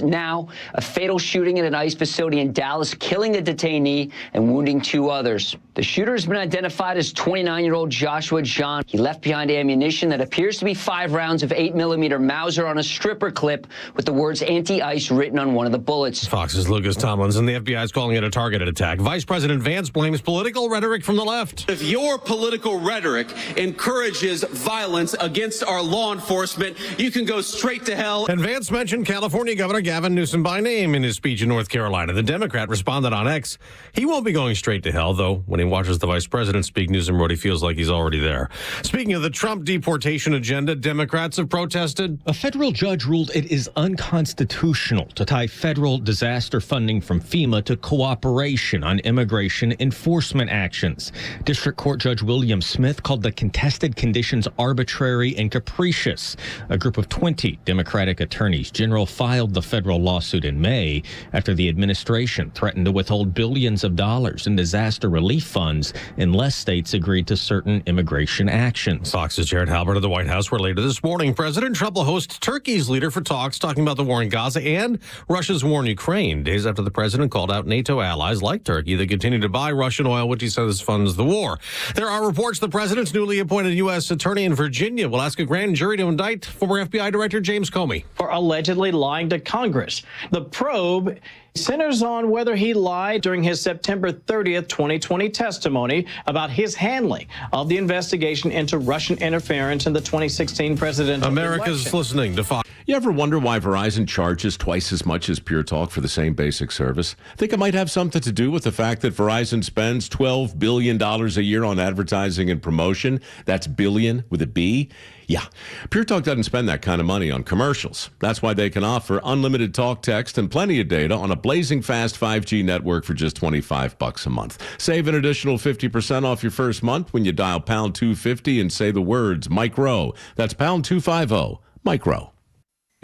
Now, a fatal shooting at an ICE facility in Dallas, killing a detainee and wounding 2 others. The shooter has been identified as 29-year-old Joshua John. He left behind ammunition that appears to be 5 rounds of 8mm Mauser on a stripper clip with the words anti-ICE written on one of the bullets. Fox's Lucas Tomlinson. The FBI is calling it a targeted attack. Vice President Vance blames political rhetoric from the left. If your political rhetoric encourages violence against our law enforcement, you can go straight to hell. And Vance mentioned California Governor Gavin Newsom by name in his speech in North Carolina. The Democrat responded on X. He won't be going straight to hell, though. When he watches the vice president speak, Newsom wrote he feels like he's already there. Speaking of the Trump deportation agenda, Democrats have protested. A federal judge ruled it is unconstitutional to tie federal disaster funding from FEMA to cooperation on immigration enforcement actions. District Court Judge William Smith called the contested conditions arbitrary and capricious. A group of 20 Democratic attorneys general filed the federal lawsuit in May after the administration threatened to withhold billions of dollars in disaster relief funds unless states agreed to certain immigration actions. Fox's Jared Halbert of the White House, where later this morning, President Trump will host Turkey's leader for talks talking about the war in Gaza and Russia's war in Ukraine, days after the president called out NATO allies like Turkey that continue to buy Russian oil, which he says funds the war. There are reports the president's newly appointed U.S. attorney in Virginia will ask a grand jury to indict former FBI Director James Comey for allegedly lying to Congress. The probe centers on whether he lied during his September 30th, 2020 testimony about his handling of the investigation into Russian interference in the 2016 presidential America's election. Listening to Fox. You ever wonder why Verizon charges twice as much as Pure Talk for the same basic service? Think it might have something to do with the fact that Verizon spends $12 billion a year on advertising and promotion. That's billion with a B. Yeah, Pure Talk doesn't spend that kind of money on commercials. That's why they can offer unlimited talk, text, and plenty of data on a blazing fast 5G network for just $25 a month. Save an additional 50% off your first month when you dial pound 250 and say the words micro. That's pound 250, micro.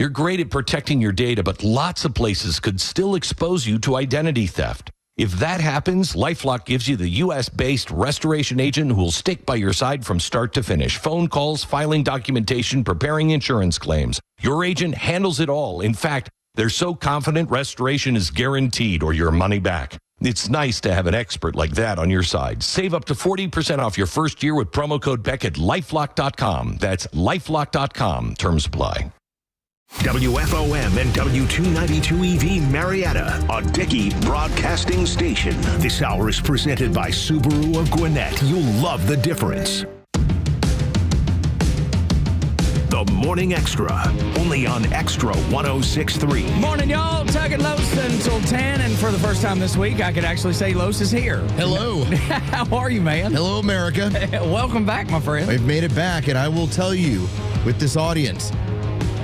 You're great at protecting your data, but lots of places could still expose you to identity theft. If that happens, LifeLock gives you the U.S.-based restoration agent who will stick by your side from start to finish. Phone calls, filing documentation, preparing insurance claims. Your agent handles it all. In fact, they're so confident restoration is guaranteed or your money back. It's nice to have an expert like that on your side. Save up to 40% off your first year with promo code Beck at LifeLock.com. That's LifeLock.com. Terms apply. WFOM and W292 EV Marietta, a Dickey broadcasting station. This hour is presented by Subaru of Gwinnett. You'll love the difference. The Morning Extra, only on Extra 106.3. Morning, y'all. Tug and Los until 10, and for the first time this week, I could actually say Los is here. Hello. How are you, man? Hello, America. Welcome back, my friend. We've made it back, and I will tell you, with this audience,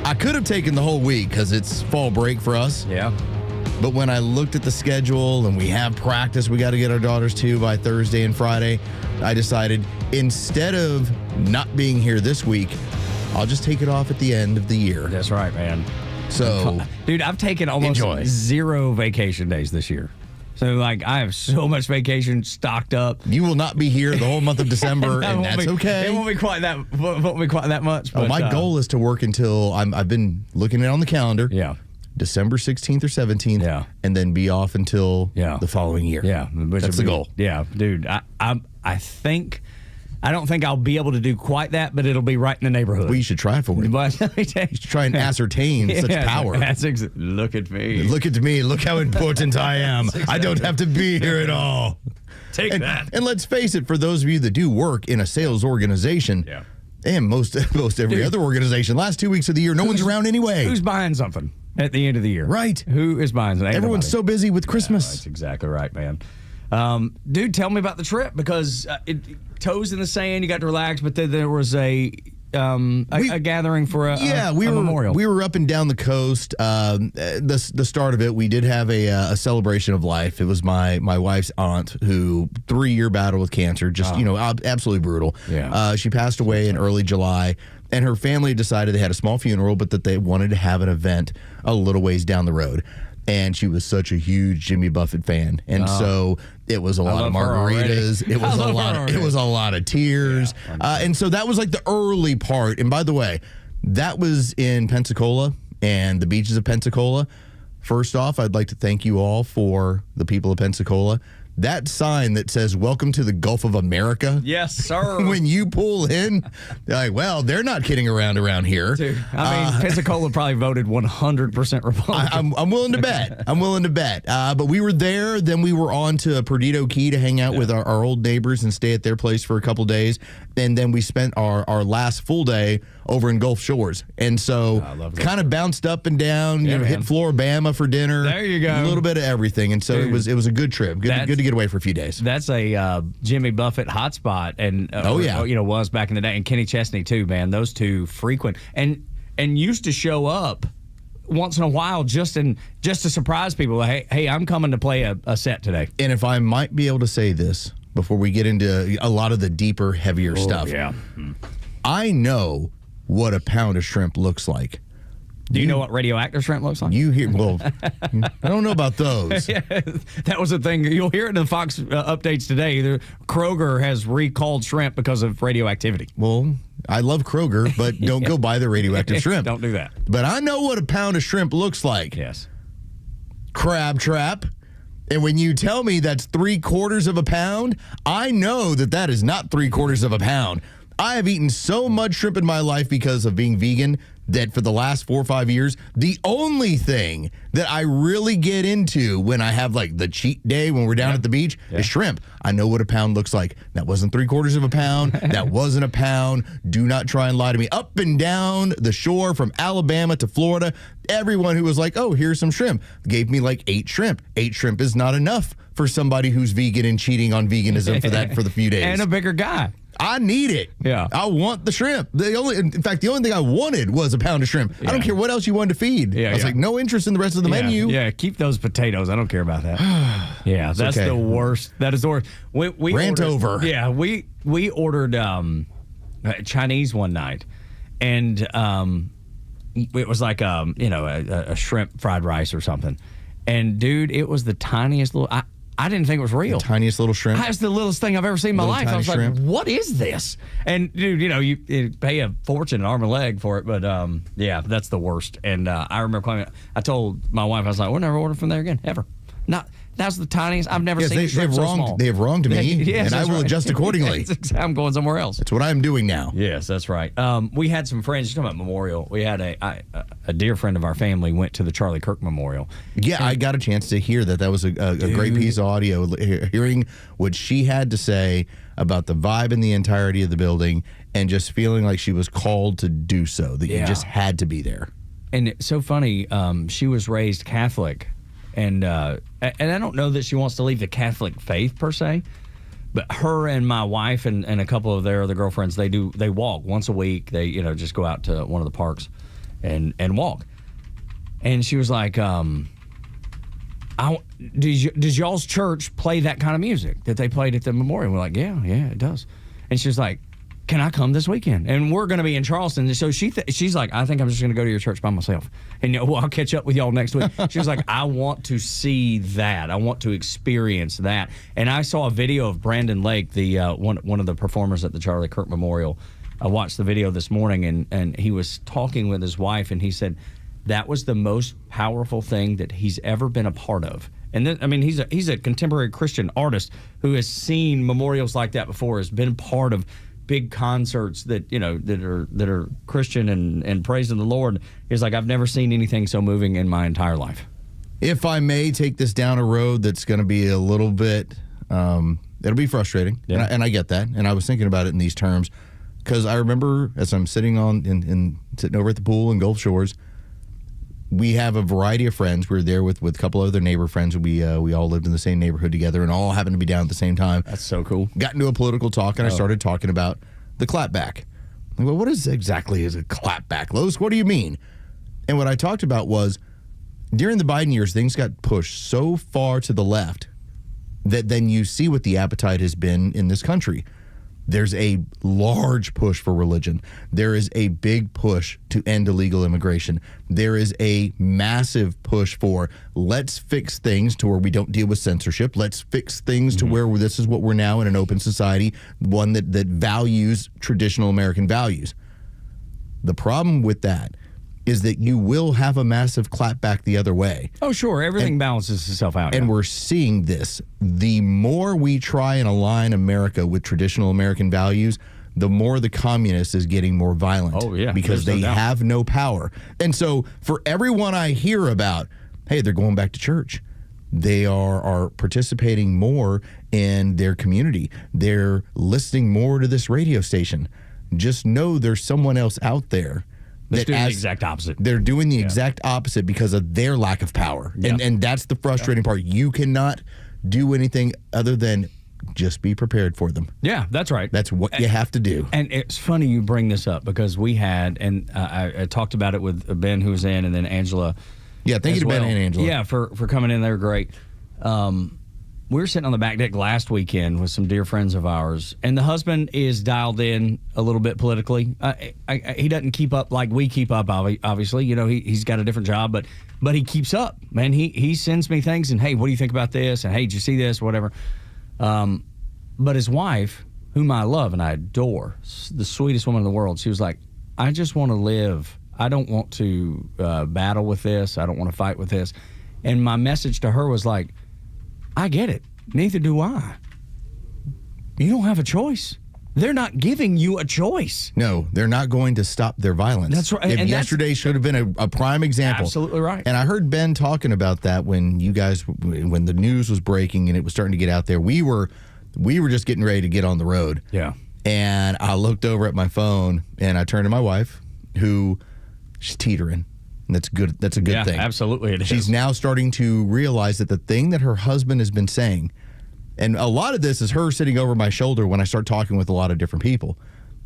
I could have taken the whole week because it's fall break for us. Yeah. But when I looked at the schedule and we have practice we got to get our daughters to by Thursday and Friday, I decided instead of not being here this week, I'll just take it off at the end of the year. That's right, man. So, dude, I've taken almost zero vacation days this year. So, like, I have so much vacation stocked up. You will not be here the whole month of December, and that's okay. It won't be quite that much. But, my goal is to work until I've been looking at it on the calendar. Yeah. December 16th or 17th. Yeah. And then be off until the following year. Yeah. That's the goal. Yeah, dude. I don't think I'll be able to do quite that, but it'll be right in the neighborhood. Well, you should try for it. But you should try and ascertain such power. Look at me. Look at me. Look how important I am. I don't have to be here at all. Take that. And let's face it, for those of you that do work in a sales organization, and most every other organization, last 2 weeks of the year, no one's around anyway. Who's buying something at the end of the year? Right. Who is buying something? Everyone's so busy with Christmas. That's exactly right, man. Dude, tell me about the trip, because toes in the sand, you got to relax, but then there was a gathering for a memorial. We were up and down the coast. The start of it, we did have a celebration of life. It was my wife's aunt, who 3-year battle with cancer, just absolutely brutal. Yeah. She passed away in early July, and her family decided they had a small funeral, but that they wanted to have an event a little ways down the road. And she was such a huge Jimmy Buffett fan, and so it was a lot of margaritas. It was a lot of tears, and so that was like the early part. And by the way, that was in Pensacola and the beaches of Pensacola. First off, I'd like to thank you all for the people of Pensacola. That sign that says, "Welcome to the Gulf of America." Yes, sir. When you pull in, like, well, they're not kidding around here. Dude, I mean, Pensacola probably voted 100% Republican. I'm willing to bet. I'm willing to bet. But we were there. Then we were on to Perdido Key to hang out with our old neighbors and stay at their place for a couple days. And then we spent our last full day over in Gulf Shores. And so kind of bounced up and down, hit Floribama for dinner. There you go. A little bit of everything. And so it was a good trip. Good to get away for a few days. That's a Jimmy Buffett hotspot. And was back in the day. And Kenny Chesney too, man. Those two frequent and used to show up once in a while just to surprise people. Hey, I'm coming to play a set today. And if I might be able to say this before we get into a lot of the deeper, heavier stuff. Yeah. I know what a pound of shrimp looks like. Do you know what radioactive shrimp looks like? You hear? Well, I don't know about those. That was the thing. You'll hear it in the Fox updates today. Kroger has recalled shrimp because of radioactivity. Well, I love Kroger, but don't go buy the radioactive shrimp. Don't do that. But I know what a pound of shrimp looks like. Yes. Crab trap. And when you tell me that's 3/4 of a pound, I know that is not 3/4 of a pound. I have eaten so much shrimp in my life because of being vegan that for the last 4 or 5 years, the only thing that I really get into when I have like the cheat day when we're down at the beach is shrimp. I know what a pound looks like. That wasn't 3/4 of a pound. That wasn't a pound. Do not try and lie to me. Up and down the shore from Alabama to Florida, everyone who was like, oh, here's some shrimp, gave me like 8 shrimp. 8 shrimp is not enough for somebody who's vegan and cheating on veganism for the few days. And a bigger guy. I need it. Yeah. I want the shrimp. The only thing I wanted was a pound of shrimp. I don't care what else you wanted to feed. I was like, no interest in the rest of the menu. Yeah, keep those potatoes. I don't care about that. Yeah, that's okay. The worst. That is the worst. We Rant ordered, over. Yeah, we ordered Chinese one night, and it was like a shrimp fried rice or something. And dude, it was the tiniest little. I didn't think it was real. The tiniest little shrimp. That's the littlest thing I've ever seen in my life. I was like, what is this? And dude, you pay a fortune, an arm and a leg for it, but that's the worst. And I remember calling. I told my wife, I was like, we'll never order from there again, ever. Not. That's the tiniest. I've never seen shrimp so small. They have wronged me, and I will adjust accordingly. I'm going somewhere else. That's what I'm doing now. Yes, that's right. We had some friends. You're talking about Memorial. We had a dear friend of our family went to the Charlie Kirk Memorial. Yeah, and I got a chance to hear that. That was a great piece of audio, hearing what she had to say about the vibe and the entirety of the building, and just feeling like she was called to do so, that you just had to be there. And it's so funny, she was raised Catholic. And I don't know that she wants to leave the Catholic faith per se, but her and my wife and a couple of their other girlfriends, they walk once a week. They just go out to one of the parks and walk. And she was like, does y'all's church play that kind of music that they played at the memorial? We're like, yeah, it does. And she was like, can I come this weekend? And we're going to be in Charleston. So she's like, I think I'm just going to go to your church by myself. And I'll catch up with y'all next week. She was like, I want to see that. I want to experience that. And I saw a video of Brandon Lake, the one of the performers at the Charlie Kirk Memorial. I watched the video this morning, and he was talking with his wife, and he said that was the most powerful thing that he's ever been a part of. And then, I mean, he's a contemporary Christian artist who has seen memorials like that before, has been part of big concerts that are Christian and praising the Lord. He's like, I've never seen anything so moving in my entire life. If I may take this down a road that's going to be a little bit, it'll be frustrating, and I get that. And I was thinking about it in these terms because I remember as I'm sitting sitting over at the pool in Gulf Shores, we have a variety of friends. We were there with a couple other neighbor friends. We all lived in the same neighborhood together and all happened to be down at the same time. That's so cool. Got into a political talk, and I started talking about the clapback. Well, what exactly is a clapback, Los? What do you mean? And what I talked about was during the Biden years, things got pushed so far to the left that then you see what the appetite has been in this country. There's a large push for religion. There is a big push to end illegal immigration. There is a massive push for let's fix things to where we don't deal with censorship. Let's fix things to where this is what we're now in an open society, one that values traditional American values. The problem with that is that you will have a massive clapback the other way. Oh, sure. Everything balances itself out. And we're seeing this. The more we try and align America with traditional American values, the more the communist is getting more violent. Oh, yeah. Because they have no power. And so for everyone I hear about, hey, they're going back to church. They are participating more in their community. They're listening more to this radio station. Just know there's someone else out there that's doing the exact opposite. They're doing the exact opposite because of their lack of power. Yeah. And that's the frustrating part. You cannot do anything other than just be prepared for them. Yeah, that's right. That's what you have to do. And it's funny you bring this up because we had, and I talked about it with Ben, who was in, and then Angela. Yeah, thank you to Ben and Angela. Yeah, for coming in. They were great. We were sitting on the back deck last weekend with some dear friends of ours, and the husband is dialed in a little bit politically. He doesn't keep up like we keep up, obviously. You know, he's got a different job, but he keeps up, man. He sends me things, and hey, what do you think about this? And hey, did you see this? Whatever. But his wife, whom I love and I adore, the sweetest woman in the world, she was like, I just want to live. I don't want to battle with this. I don't want to fight with this. And my message to her was like, I get it. Neither do I. You don't have a choice. They're not giving you a choice. No, they're not going to stop their violence. That's right. And yesterday should have been a prime example. Absolutely right. And I heard Ben talking about that when the news was breaking and it was starting to get out there. We were just getting ready to get on the road. Yeah. And I looked over at my phone and I turned to my wife, who she's teetering. And that's good. That's a good thing. Absolutely, it is. She's now starting to realize that the thing that her husband has been saying, and a lot of this is her sitting over my shoulder when I start talking with a lot of different people.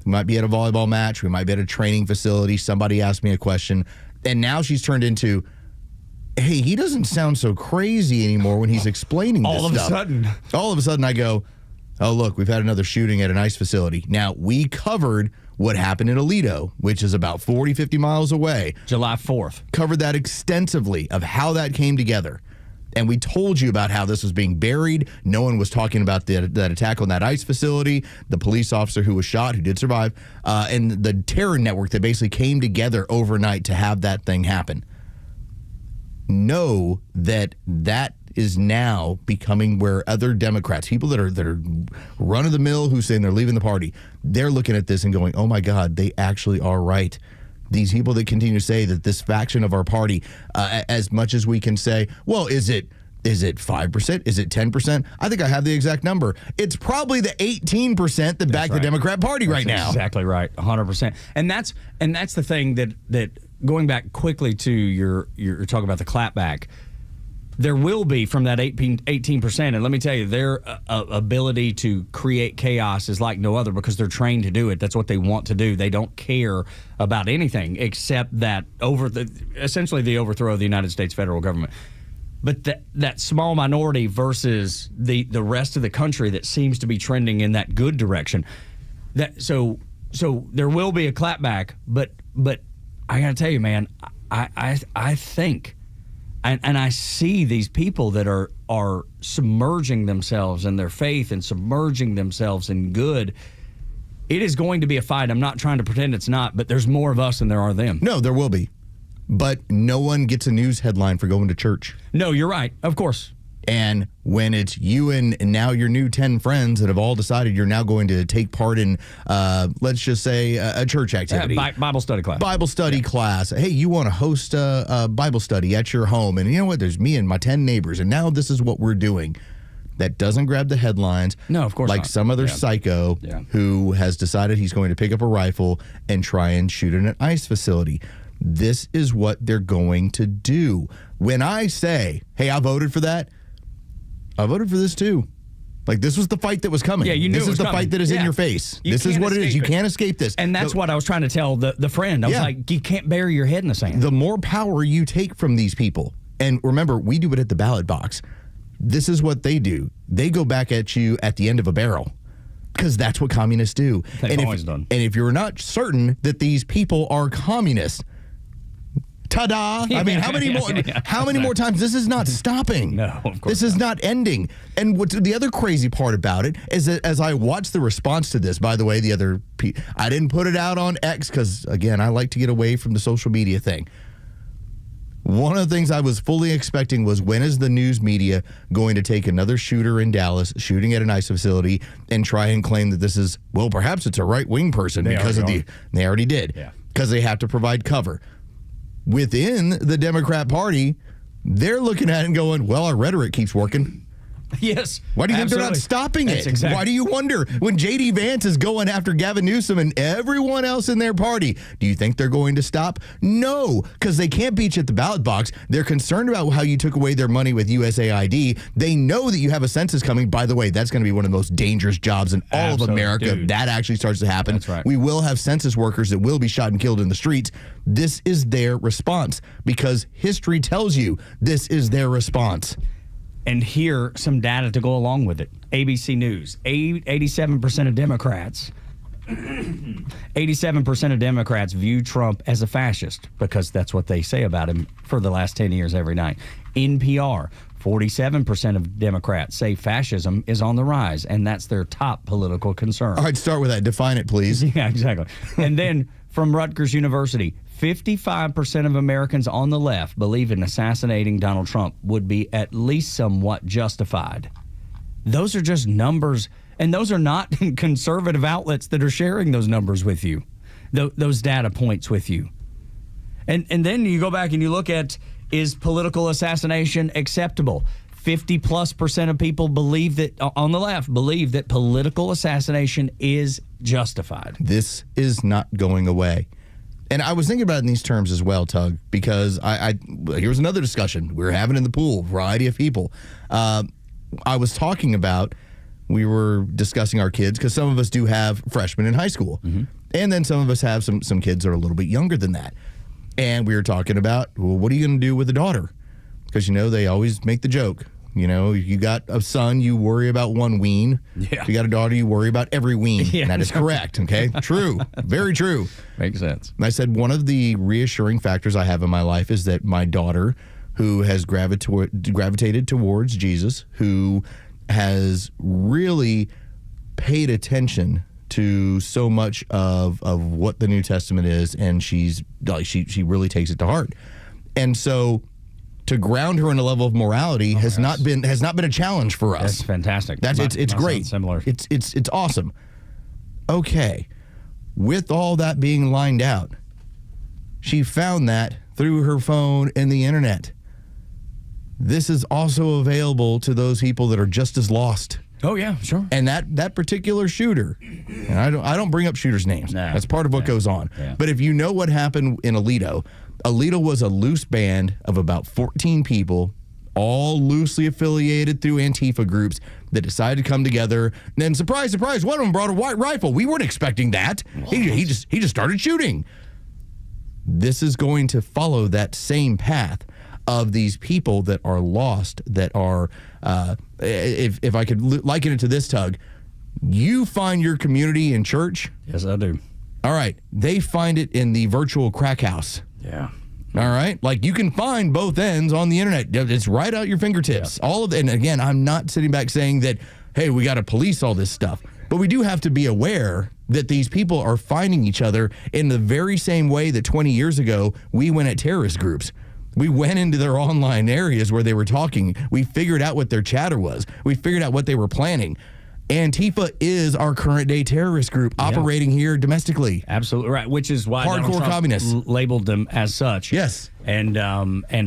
We might be at a volleyball match. We might be at a training facility. Somebody asked me a question. And now she's turned into, hey, he doesn't sound so crazy anymore when he's explaining this stuff. All of a sudden I go, oh, look, we've had another shooting at an ice facility. Now, we covered what happened in Aledo, which is about 40, 50 miles away. July 4th. Covered that extensively of how that came together. And we told you about how this was being buried. No one was talking about that attack on that ice facility, the police officer who was shot, who did survive, and the terror network that basically came together overnight to have that thing happen. Know that is now becoming where other Democrats, people that are run-of-the-mill who saying they're leaving the party, they're looking at this and going, oh my God, they actually are right. These people that continue to say that this faction of our party, as much as we can say, well, is it 5%? Is it 10%? I think I have the exact number. It's probably the 18% that back the Democrat Party right now. Exactly right, 100%. And that's the thing that going back quickly to your talk about the clapback, there will be from that 18%, and let me tell you, their ability to create chaos is like no other because they're trained to do it. That's what they want to do. They don't care about anything except that essentially the overthrow of the United States federal government. But that small minority versus the rest of the country that seems to be trending in that good direction. So there will be a clapback, but I got to tell you, man, I think. And I see these people that are submerging themselves in their faith and submerging themselves in good. It is going to be a fight. I'm not trying to pretend it's not, but there's more of us than there are them. No, there will be. But no one gets a news headline for going to church. No, you're right. Of course. And when it's you and now your new 10 friends that have all decided you're now going to take part in, let's just say, a church activity. Bible study class. Bible study class. Hey, you want to host a Bible study at your home. And you know what? There's me and my 10 neighbors. And now this is what we're doing. That doesn't grab the headlines. No, of course like not. Some other psycho who has decided he's going to pick up a rifle and try and shoot at an ice facility. This is what they're going to do. When I say, hey, I voted for that, I voted for this too. Like, this was the fight that was coming. Yeah, you knew this it was is the coming. fight that is in your face. This is what it is. You can't escape this. And that's what I was trying to tell the friend. I was like, you can't bury your head in the sand. The more power you take from these people, and remember, we do it at the ballot box. This is what they do. They go back at you at the end of a barrel. Because that's what communists do. They've always done. And if you're not certain that these people are communists, Ta-da! I mean, how many more? How many more times? This is not stopping. No, of course this is not ending. And what's the other crazy part about it is that as I watched the response to this, by the way, I didn't put it out on X because again, I like to get away from the social media thing. One of the things I was fully expecting was, when is the news media going to take another shooter in Dallas shooting at an ICE facility and try and claim that this is, well, perhaps it's a right-wing person because of they already did, because they have to provide cover. Within the Democrat Party, they're looking at it and going, well, our rhetoric keeps working. Yes. Why do you think they're not stopping it? Why do you wonder when J.D. Vance is going after Gavin Newsom and everyone else in their party? Do you think they're going to stop? No, because they can't beat you at the ballot box. They're concerned about how you took away their money with USAID. They know that you have a census coming. By the way, that's going to be one of the most dangerous jobs in all of America. If that actually starts to happen. That's right. We will have census workers that will be shot and killed in the streets. This is their response because history tells you this is their response. And here, some data to go along with it. ABC News, 87% of Democrats, 87% of Democrats view Trump as a fascist because that's what they say about him for the last 10 years every night. NPR, 47% of Democrats say fascism is on the rise, and that's their top political concern. All right, start with that. Define it, please. Yeah, exactly. And then from Rutgers University, 55% of Americans on the left believe in assassinating Donald Trump would be at least somewhat justified. Those are just numbers, and those are not conservative outlets that are sharing those numbers with you, those data points with you. And then you go back and you look at, is political assassination acceptable? 50+% of people believe that, on the left, believe that political assassination is justified. This is not going away. And I was thinking about it in these terms as well, Tug, because here's another discussion we were having in the pool, variety of people. I was talking about, we were discussing our kids, because some of us do have freshmen in high school. Mm-hmm. And then some of us have some kids that are a little bit younger than that. And we were talking about, well, what are you going to do with a daughter? Because, they always make the joke. You got a son, you worry about one wean. Yeah. If you got a daughter, you worry about every wean. Yeah, and that is correct, okay? True. Very true. Makes sense. And I said one of the reassuring factors I have in my life is that my daughter, who has gravitated towards Jesus, who has really paid attention to so much of what the New Testament is, and she really takes it to heart. And so to ground her in a level of morality has not been a challenge for us. That's fantastic. It's great. Similar. It's awesome. Okay, with all that being lined out, she found that through her phone and the internet. This is also available to those people that are just as lost. Oh yeah, sure. And that particular shooter, and I don't bring up shooters' names. No, that's part of what goes on. Yeah. But if you know what happened in Alito was a loose band of about 14 people, all loosely affiliated through Antifa groups that decided to come together. And then surprise, surprise, one of them brought a white rifle. We weren't expecting that. He just started shooting. This is going to follow that same path of these people that are lost, that are, if I could liken it to this, Tug, you find your community in church. Yes, I do. All right. They find it in the virtual crack house. Yeah. All right. Like, you can find both ends on the internet. It's right out your fingertips. Yeah. All of it. And again, I'm not sitting back saying that, hey, we got to police all this stuff. But we do have to be aware that these people are finding each other in the very same way that 20 years ago we went at terrorist groups. We went into their online areas where they were talking. We figured out what their chatter was. We figured out what they were planning. Antifa is our current day terrorist group operating here domestically. Absolutely right, which is why hardcore Donald Trump communists labeled them as such. Yes, and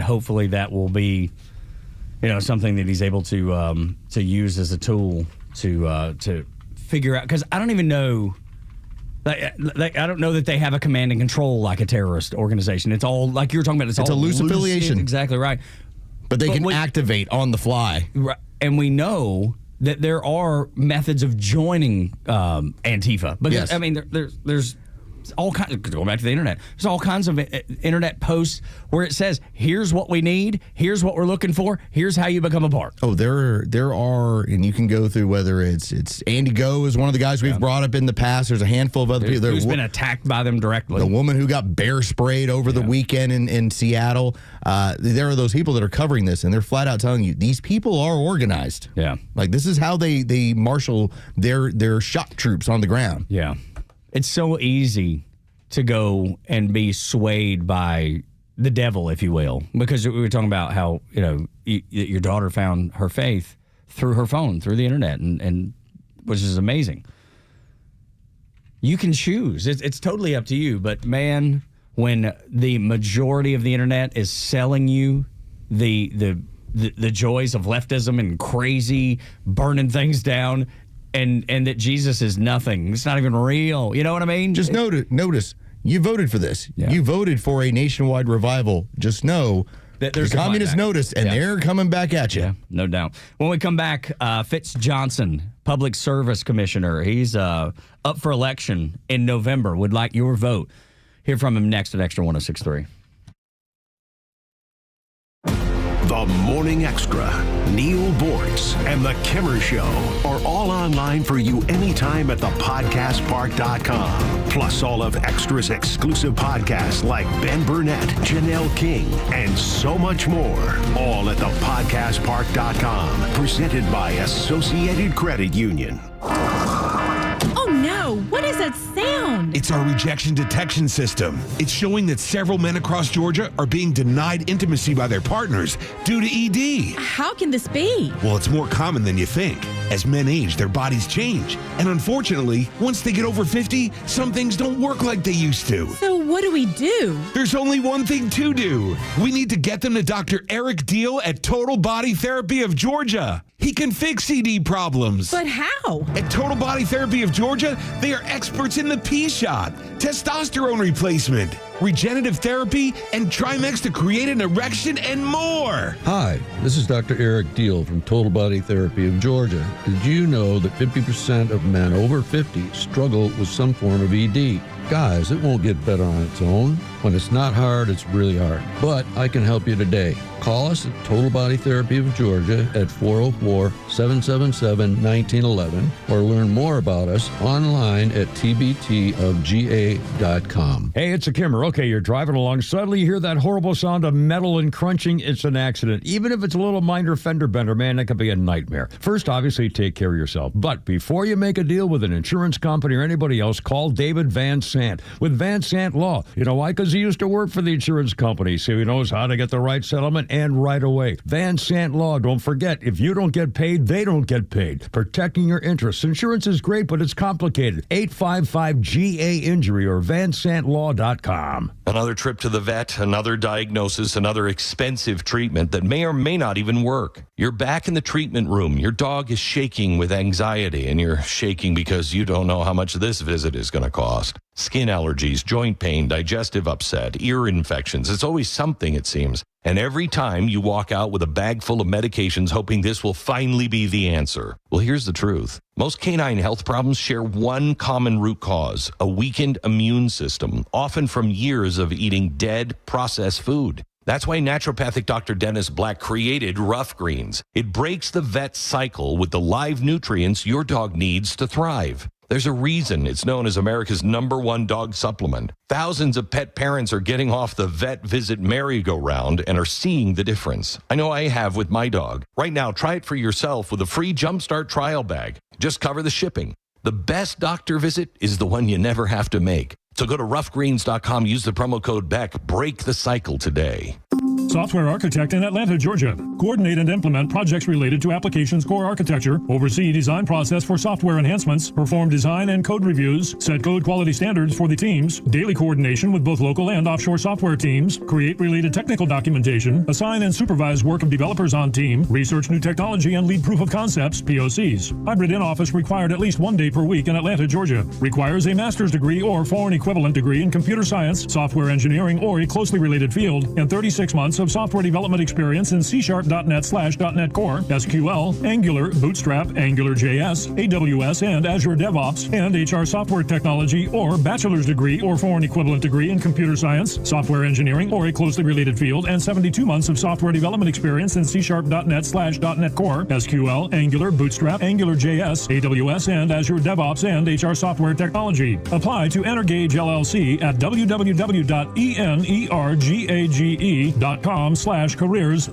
hopefully that will be, something that he's able to use as a tool to figure out. Because I don't even know. I don't know that they have a command and control like a terrorist organization. It's all, like you were talking about, it's all a loose affiliation. Exactly right. But they can activate on the fly. Right. And we know that there are methods of joining Antifa. Because, yes. I mean, there's all kinds. Go back to the internet. There's all kinds of internet posts where it says, "Here's what we need. Here's what we're looking for. Here's how you become a part." Oh, there are, and you can go through whether it's Andy Go is one of the guys we've brought up in the past. There's a handful of other people who's been attacked by them directly. The woman who got bear sprayed over the weekend in Seattle. There are those people that are covering this, and they're flat out telling you these people are organized. Yeah, like this is how they marshal their shock troops on the ground. Yeah, it's so easy to go and be swayed by the devil, if you will, because we were talking about how your daughter found her faith through her phone, through the internet, and which is amazing. You can choose; it's totally up to you. But man, when the majority of the internet is selling you the joys of leftism and crazy burning things down, and that Jesus is nothing, it's not even real. You know what I mean? Just notice you voted for this. Yeah. You voted for a nationwide revival. Just know that the communists noticed, and they're coming back at you. Yeah, no doubt. When we come back, Fitz Johnson, Public Service Commissioner, he's up for election in November. Would like your vote. Hear from him next at Extra 106.3. The Morning Extra, Neil Bortz, and The Kimmer Show are all online for you anytime at thepodcastpark.com. Plus all of Extra's exclusive podcasts like Ben Burnett, Janelle King, and so much more. All at thepodcastpark.com. Presented by Associated Credit Union. Oh no, what is that sound? It's our rejection detection system. It's showing that several men across Georgia are being denied intimacy by their partners due to ED. How can this be? Well, it's more common than you think. As men age, their bodies change. And unfortunately, once they get over 50, some things don't work like they used to. So what do we do? There's only one thing to do. We need to get them to Dr. Eric Deal at Total Body Therapy of Georgia. He can fix ED problems. But how? At Total Body Therapy of Georgia, they are experts in the P-shot, testosterone replacement, regenerative therapy, and Trimex to create an erection and more. Hi, this is Dr. Eric Deal from Total Body Therapy of Georgia. Did you know that 50% of men over 50 struggle with some form of ED? Guys, it won't get better on its own. When it's not hard, it's really hard. But I can help you today. Call us at Total Body Therapy of Georgia at 404-777-1911 or learn more about us online at tbtofga.com. Hey, it's a Kimmer. Okay, you're driving along. Suddenly you hear that horrible sound of metal and crunching. It's an accident. Even if it's a little minor fender bender, man, that could be a nightmare. First, obviously, take care of yourself. But before you make a deal with an insurance company or anybody else, call David Van Sant with Van Sant Law. You know why? Because he used to work for the insurance company, so he knows how to get the right settlement and right away. Van Sant Law, don't forget, if you don't get paid, they don't get paid. Protecting your interests. Insurance is great, but it's complicated. 855-GA-INJURY or vansantlaw.com. Another trip to the vet, another diagnosis, another expensive treatment that may or may not even work. You're back in the treatment room. Your dog is shaking with anxiety, and you're shaking because you don't know how much this visit is going to cost. Skin allergies, joint pain, digestive upset, ear infections. It's always something, it seems. And every time you walk out with a bag full of medications hoping this will finally be the answer. Well, here's the truth. Most canine health problems share one common root cause, a weakened immune system, often from years of eating dead, processed food. That's why naturopathic Dr. Dennis Black created Rough Greens. It breaks the vet cycle with the live nutrients your dog needs to thrive. There's a reason it's known as America's #1 dog supplement. Thousands of pet parents are getting off the vet visit merry-go-round and are seeing the difference. I know I have with my dog. Right now, try it for yourself with a free Jumpstart trial bag. Just cover the shipping. The best doctor visit is the one you never have to make. So go to roughgreens.com, use the promo code BECK, break the cycle today. Software architect in Atlanta, Georgia. Coordinate and implement projects related to applications core architecture, oversee design process for software enhancements, perform design and code reviews, set code quality standards for the teams, daily coordination with both local and offshore software teams, create related technical documentation, assign and supervise work of developers on team, research new technology and lead proof of concepts, POCs. Hybrid in-office required at least 1 day per week in Atlanta, Georgia. Requires a master's degree or foreign equivalent degree in computer science, software engineering, or a closely related field, and 36 months months of software development experience in C#.net/.NET Core, SQL, Angular, Bootstrap, AngularJS, AWS, and Azure DevOps, and HR software technology, or bachelor's degree or foreign equivalent degree in computer science, software engineering, or a closely related field, and 72 months of software development experience in C#.net/.NET Core, SQL, Angular, Bootstrap, AngularJS, AWS, and Azure DevOps, and HR software technology. Apply to Energage LLC at www.energage.com/careers/.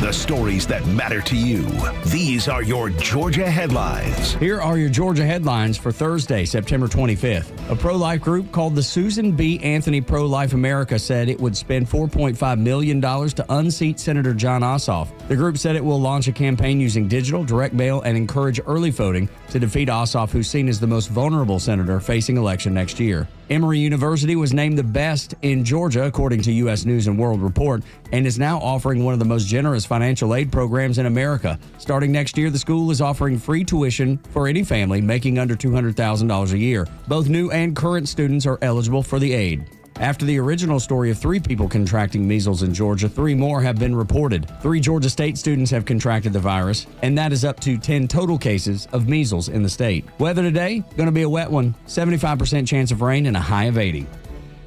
The stories that matter to you. These are your Georgia headlines. Here are your Georgia headlines for Thursday, September 25th. A pro-life group called the Susan B. Anthony Pro-Life America said it would spend $4.5 million to unseat Senator Jon Ossoff. The group said it will launch a campaign using digital, direct mail, and encourage early voting to defeat Ossoff, who's seen as the most vulnerable senator facing election next year. Emory University was named the best in Georgia, according to U.S. News and World Report, and is now offering one of the most generous financial aid programs in America. Starting next year, the school is offering free tuition for any family making under $200,000 a year. Both new and current students are eligible for the aid. After the original story of 3 people contracting measles in Georgia, 3 more have been reported. 3 Georgia State students have contracted the virus, and that is up to 10 total cases of measles in the state. Weather today, going to be a wet one, 75% chance of rain and a high of 80.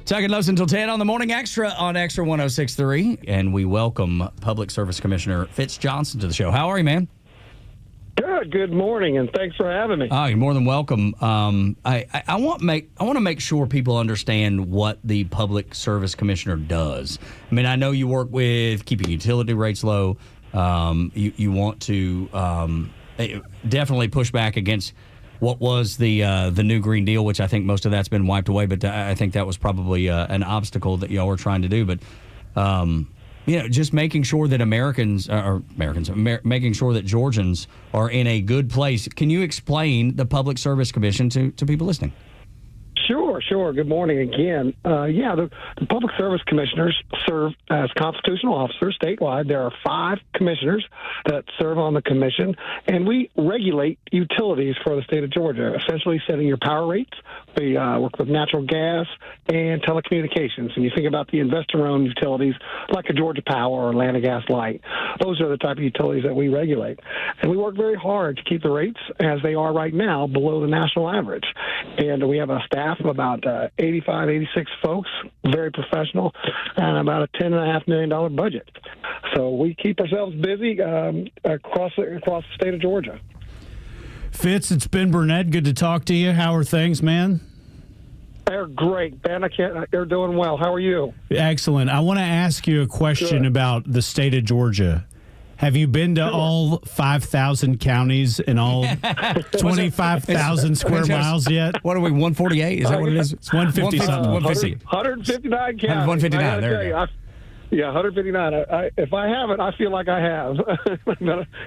Tug and Los until 10 on the Morning Xtra on Xtra 106.3. And we welcome Public Service Commissioner Fitz Johnson to the show. How are you, man? Good morning, and thanks for having me. You're more than welcome. I want to make sure people understand what the Public Service Commissioner does. I mean, I know you work with keeping utility rates low. You want to definitely push back against what was the new Green Deal, which I think most of that's been wiped away. But I think that was probably an obstacle that y'all were trying to do. But just making sure that making sure that Georgians are in a good place. Can you explain the Public Service Commission to people listening? Sure. Good morning again. The public service commissioners serve as constitutional officers statewide. There are 5 commissioners that serve on the commission, and we regulate utilities for the state of Georgia, essentially setting your power rates. We work with natural gas and telecommunications. And you think about the investor-owned utilities like a Georgia Power or Atlanta Gas Light. Those are the type of utilities that we regulate. And we work very hard to keep the rates as they are right now below the national average. And we have a staff of about 85, 86 folks, very professional, and about a $10.5 million budget. So we keep ourselves busy across the state of Georgia. Fitz, it's Ben Burnett. Good to talk to you. How are things, man? They're great, Ben. They're doing well. How are you? Excellent. I want to ask you a question about the state of Georgia. Have you been to all 5,000 counties and all 25,000 square miles yet? What are we, 148? Is that what it is? It's 150 something. 159 counties. 159. There you go. Yeah, 159. If I haven't, I feel like I have,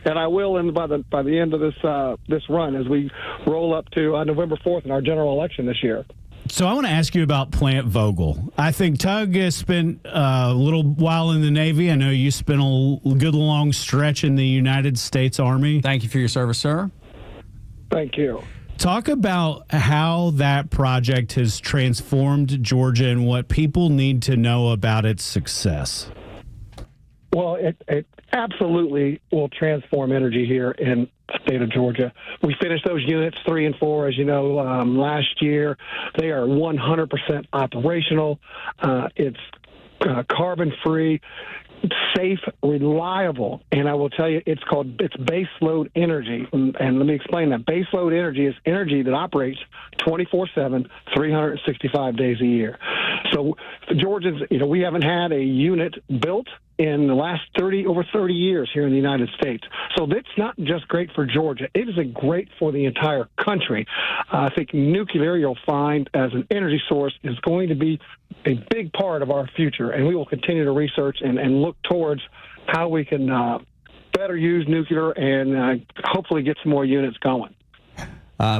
and I will. By the end of this run, as we roll up to November 4th in our general election this year. So I want to ask you about Plant Vogel. I think Tug has spent a little while in the Navy. I know you spent a good long stretch in the United States Army. Thank you for your service, sir. Thank you. Talk about how that project has transformed Georgia and what people need to know about its success. Well, it absolutely will transform energy here in the state of Georgia. We finished those units 3 and 4, as you know, last year. They are 100% operational. It's carbon-free, safe, reliable, and I will tell you, it's base load energy. And let me explain that. Base load energy is energy that operates 24/7, 365 days a year. So the Georgians, we haven't had a unit built in the last over 30 years here in the United States. So that's not just great for Georgia. It is great for the entire country. I think nuclear, you'll find, as an energy source is going to be a big part of our future, and we will continue to research and look towards how we can better use nuclear and hopefully get some more units going.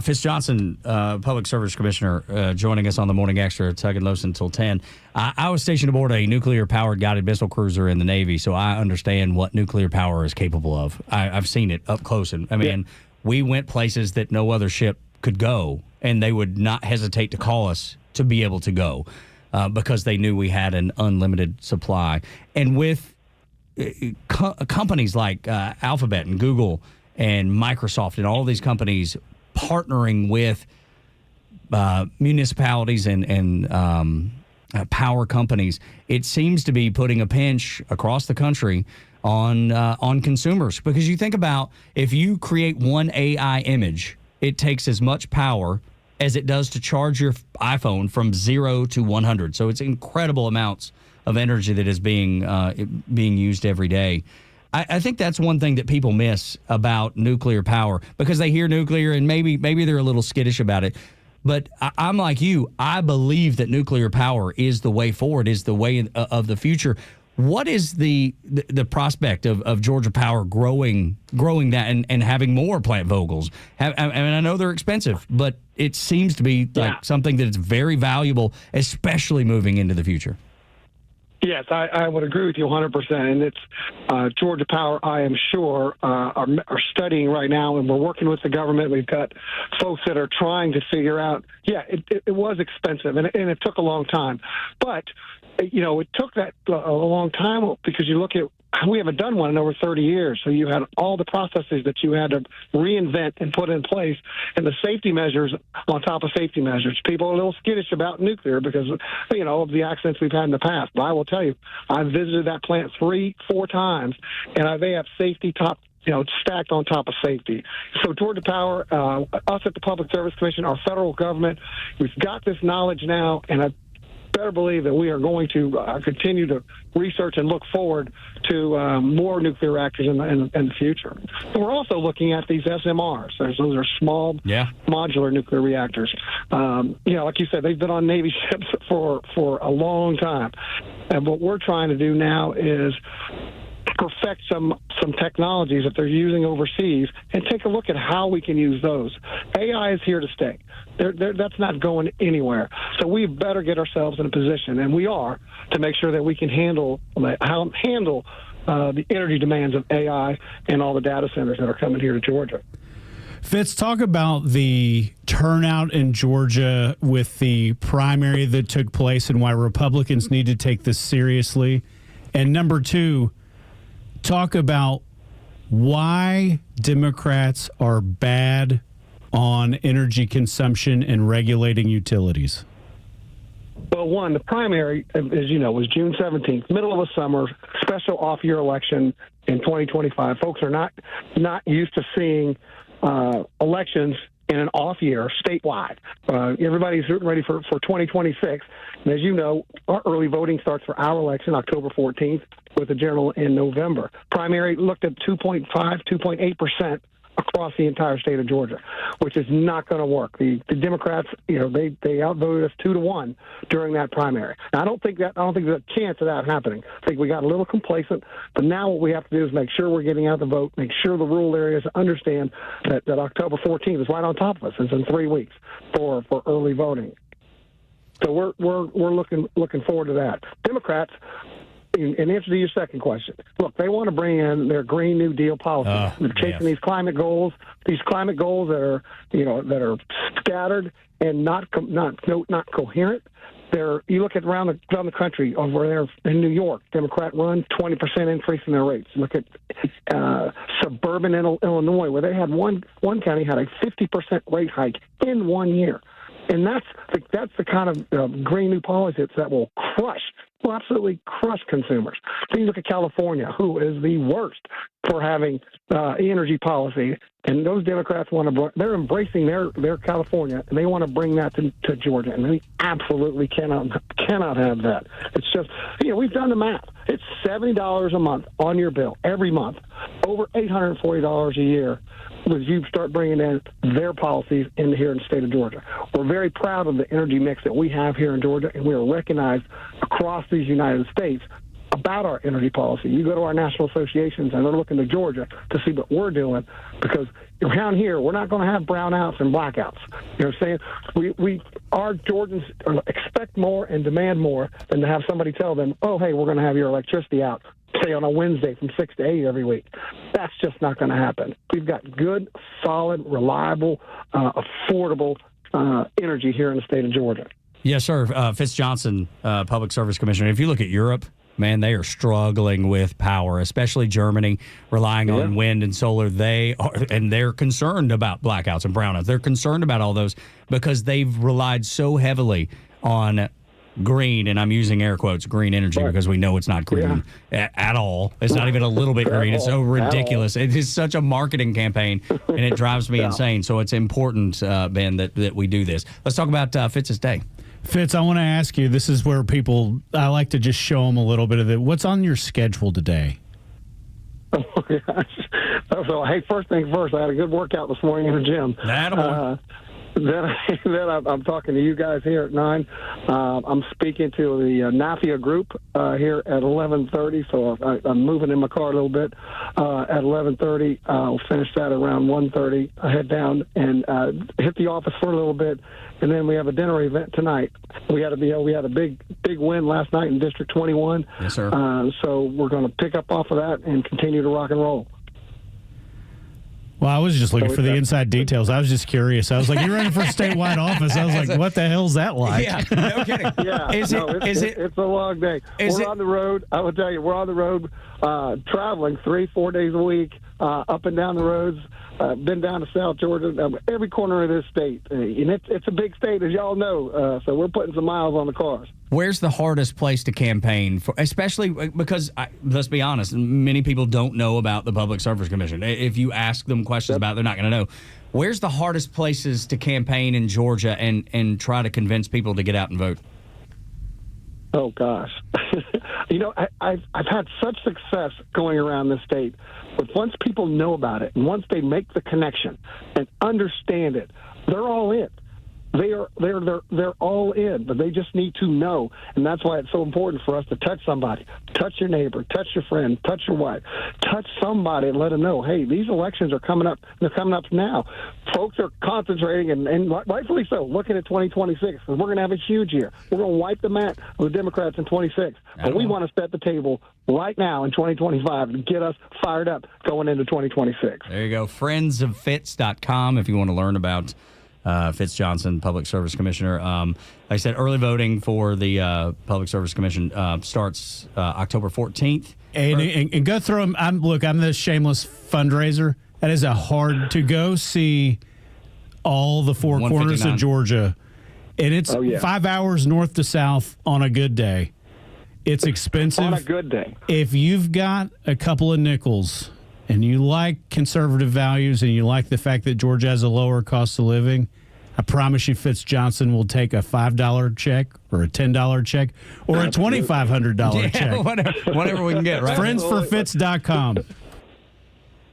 Fitz Johnson, Public Service Commissioner, joining us on the Morning Xtra, Tug and Los until 10. I was stationed aboard a nuclear-powered guided missile cruiser in the Navy, so I understand what nuclear power is capable of. I've seen it up close. And we went places that no other ship could go, and they would not hesitate to call us to be able to go. because they knew we had an unlimited supply. And with companies like Alphabet and Google and Microsoft and all these companies partnering with municipalities and power companies, it seems to be putting a pinch across the country on consumers. Because you think about, if you create one AI image, it takes as much power as it does to charge your iPhone from 0 to 100. So it's incredible amounts of energy that is being used every day. I think that's one thing that people miss about nuclear power, because they hear nuclear and maybe they're a little skittish about it. But I'm like you. I believe that nuclear power is the way forward, is the way of the future. What is the prospect of Georgia Power growing that and having more plant Vogels? I know they're expensive, but it seems to be like something that is very valuable, especially moving into the future. Yes, I would agree with you 100%. And it's Georgia Power, I am sure, are studying right now, and we're working with the government. We've got folks that are trying to figure out, it was expensive, and it took a long time. But, it took that a long time because you look at, we haven't done one in over 30 years. So you had all the processes that you had to reinvent and put in place, and the safety measures on top of safety measures. People are a little skittish about nuclear because, of the accidents we've had in the past. But I will tell you, I visited that plant 3-4 times, and they have safety stacked on top of safety. So Georgia Power, us at the Public Service Commission, our federal government, we've got this knowledge now, and I better believe that we are going to continue to research and look forward to more nuclear reactors in the future. And we're also looking at these SMRs. Those are small modular nuclear reactors. Like you said, they've been on Navy ships for a long time. And what we're trying to do now is perfect some technologies that they're using overseas and take a look at how we can use those. AI is here to stay. That's not going anywhere. So we better get ourselves in a position, and we are, to make sure that we can handle the energy demands of AI and all the data centers that are coming here to Georgia. Fitz, talk about the turnout in Georgia with the primary that took place and why Republicans need to take this seriously. And number two, talk about why Democrats are bad on energy consumption and regulating utilities. Well, one, the primary, as you know, was June 17th, middle of the summer, special off-year election in 2025. Folks are not used to seeing elections in an off year statewide. Everybody's ready for 2026. And as you know, our early voting starts for our election October 14th with the general in November. Primary looked at 2.8% across the entire state of Georgia, which is not going to work. The Democrats, they outvoted us 2-1 during that primary. Now, I don't think there's a chance of that happening. I think we got a little complacent, but now what we have to do is make sure we're getting out the vote, make sure the rural areas understand that October 14th is right on top of us. It's in 3 weeks for early voting. So we're looking forward to that. Democrats, in answer to your second question, look, they want to bring in their Green New Deal policy. They're chasing these climate goals that are scattered and not coherent. You look at around the country, over there in New York, Democrat run, 20% increase in their rates. Look at suburban Illinois, where they had one county had a 50% rate hike in 1 year. And that's the kind of Green New policies that will absolutely crush consumers. Then you look at California, who is the worst for having energy policy, and those Democrats they're embracing their California, and they want to bring that to Georgia, and we absolutely cannot have that. It's just, we've done the math. It's $70 a month on your bill every month, over $840 a year. As you start bringing in their policies into here in the state of Georgia. We're very proud of the energy mix that we have here in Georgia, and we are recognized across these United States about our energy policy. You go to our national associations, and they're looking to Georgia to see what we're doing, because around here, we're not going to have brownouts and blackouts. You know what I'm saying? Our Georgians expect more and demand more than to have somebody tell them, oh, hey, we're going to have your electricity out, say on a Wednesday from 6 to 8 every week. That's just not going to happen. We've got good, solid, reliable, affordable energy here in the state of Georgia. Yes, sir. Fitz Johnson, Public Service Commissioner. If you look at Europe, man, they are struggling with power, especially Germany, relying on wind and solar. They're concerned about blackouts and brownouts. They're concerned about all those because they've relied so heavily on green, and I'm using air quotes, green energy, because we know it's not green at all. It's not even a little bit green. It's so ridiculous. It is such a marketing campaign, and it drives me insane. So it's important, Ben, that we do this. Let's talk about Fitz's day. Fitz, I want to ask you, this is where I like to just show them a little bit of it. What's on your schedule today? Oh, gosh. So, hey, first thing first, I had a good workout this morning in the gym. Then I'm talking to you guys here at 9. I'm speaking to the NAFIA group here at 11:30, so I'm moving in my car a little bit. At 11:30, I'll finish that around 1:30. I head down and hit the office for a little bit, and then we have a dinner event tonight. We had a big win last night in District 21. Yes, sir. So we're going to pick up off of that and continue to rock and roll. Well, I was just looking for the inside details. I was just curious. I was like, you're running for statewide office. I was like, what the hell's that like? Yeah, no kidding. It's a long day. We're on the road. I will tell you, we're on the road traveling 3-4 days a week, up and down the roads. Been down to South Georgia, every corner of this state. And it's a big state, as y'all know, so we're putting some miles on the cars. Where's the hardest place to campaign for, especially because, let's be honest, many people don't know about the Public Service Commission. If you ask them questions about it, they're not going to know. Where's the hardest places to campaign in Georgia and try to convince people to get out and vote? Oh, gosh. I've had such success going around this state. But once people know about it, and once they make the connection and understand it, they're all in. They're all in, but they just need to know, and that's why it's so important for us to touch somebody, touch your neighbor, touch your friend, touch your wife, touch somebody, and let them know, hey, these elections are coming up. They're coming up now. Folks are concentrating, and rightfully so, looking at 2026, because we're going to have a huge year. We're going to wipe the mat with the Democrats in 26, but we want to set the table right now in 2025 to get us fired up going into 2026. There you go. friendsoffitz.com if you want to learn about Fitz Johnson, Public Service Commissioner. Like I said, early voting for the Public Service Commission starts October 14th. And go through them. I'm the shameless fundraiser. That is a hard to go see all the four corners of Georgia. And it's 5 hours north to south on a good day. It's expensive. On a good day. If you've got a couple of nickels and you like conservative values and you like the fact that Georgia has a lower cost of living, I promise you Fitz Johnson will take a $5 check or a $10 check or a $2,500 check. Whatever we can get, right? Friendsforfitz.com.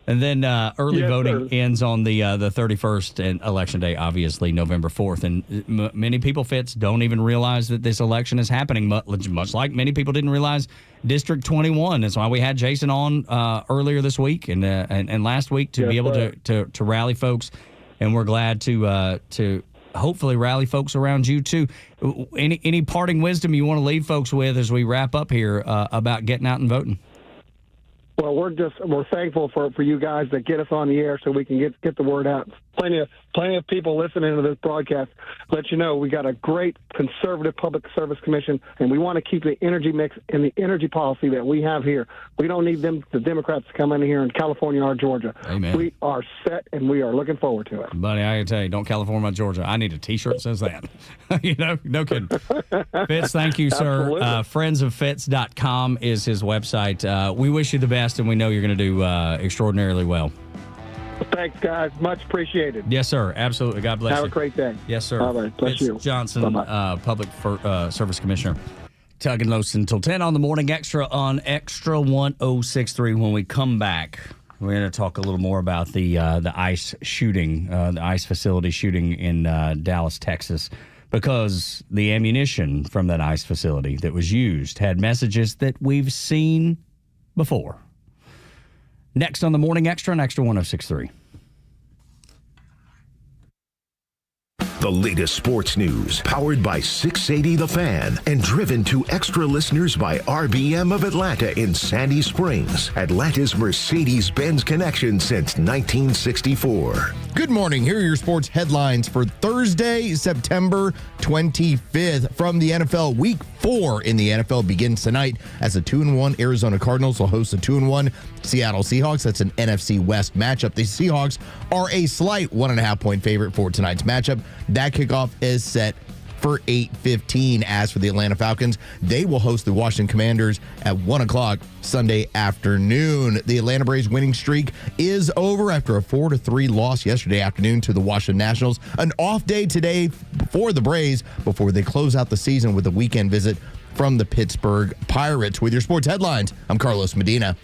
And then early voting ends on the 31st, and Election Day, obviously, November 4th. And many people, Fitz, don't even realize that this election is happening, much like many people didn't realize District 21. That's why we had Jason on earlier this week and last week to be able to rally folks. And we're glad to hopefully rally folks around you, too. Any parting wisdom you want to leave folks with as we wrap up here about getting out and voting? Well, we're thankful for you guys that get us on the air so we can get the word out. Plenty of people listening to this broadcast. Let you know we got a great conservative Public Service Commission, and we want to keep the energy mix and the energy policy that we have here. We don't need the Democrats to come in here in California or Georgia. Amen. We are set, and we are looking forward to it. Buddy, I can tell you, don't California Georgia. I need a T-shirt that says that. No kidding. Fitz, thank you, sir. Friendsoffitz.com is his website. We wish you the best, and we know you're going to do extraordinarily well. Thanks, guys. Much appreciated. Yes, sir. Absolutely. God bless you. Have a great day. Yes, sir. All right. Bless you. Johnson, Public Service Commissioner. Tug and Los until 10 on the Morning Extra on Extra 1063. When we come back, we're going to talk a little more about the ICE shooting, the ICE facility shooting in Dallas, Texas, because the ammunition from that ICE facility that was used had messages that we've seen before. Next on the Morning Extra on Extra 1063. The latest sports news, powered by 680 The Fan, and driven to extra listeners by RBM of Atlanta in Sandy Springs, Atlanta's Mercedes-Benz connection since 1964. Good morning. Here are your sports headlines for Thursday, September 25th. From the NFL, Week 4 in the NFL begins tonight as the 2-1 Arizona Cardinals will host the 2-1 Seattle Seahawks. That's an NFC West matchup. The Seahawks are a slight 1.5-point favorite for tonight's matchup. That kickoff is set for 8:15. As for the Atlanta Falcons, they will host the Washington Commanders at 1 o'clock Sunday afternoon. The Atlanta Braves winning streak is over after a 4-3 loss yesterday afternoon to the Washington Nationals. An off day today for the Braves before they close out the season with a weekend visit from the Pittsburgh Pirates. With your sports headlines, I'm Carlos Medina.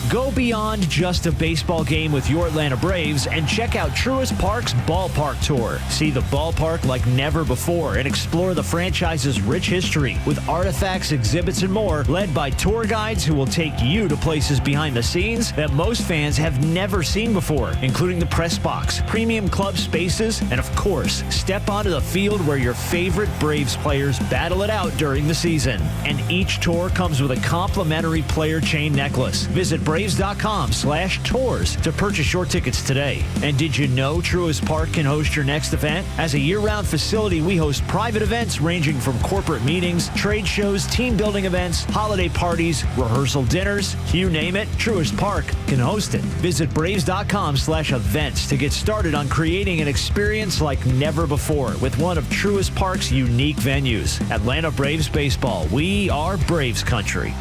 Go beyond just a baseball game with your Atlanta Braves and check out Truist Park's Ballpark Tour. See the ballpark like never before and explore the franchise's rich history with artifacts, exhibits, and more, led by tour guides who will take you to places behind the scenes that most fans have never seen before, including the press box, premium club spaces, and of course, step onto the field where your favorite Braves players battle it out during the season. And each tour comes with a complimentary player chain necklace. Visit Braves.com/tours to purchase your tickets today. And did you know Truist Park can host your next event? As a year-round facility, we host private events ranging from corporate meetings, trade shows, team building events, holiday parties, rehearsal dinners, you name it, Truist Park can host it. Visit Braves.com/events to get started on creating an experience like never before with one of Truist Park's unique venues. Atlanta Braves Baseball. We are Braves country.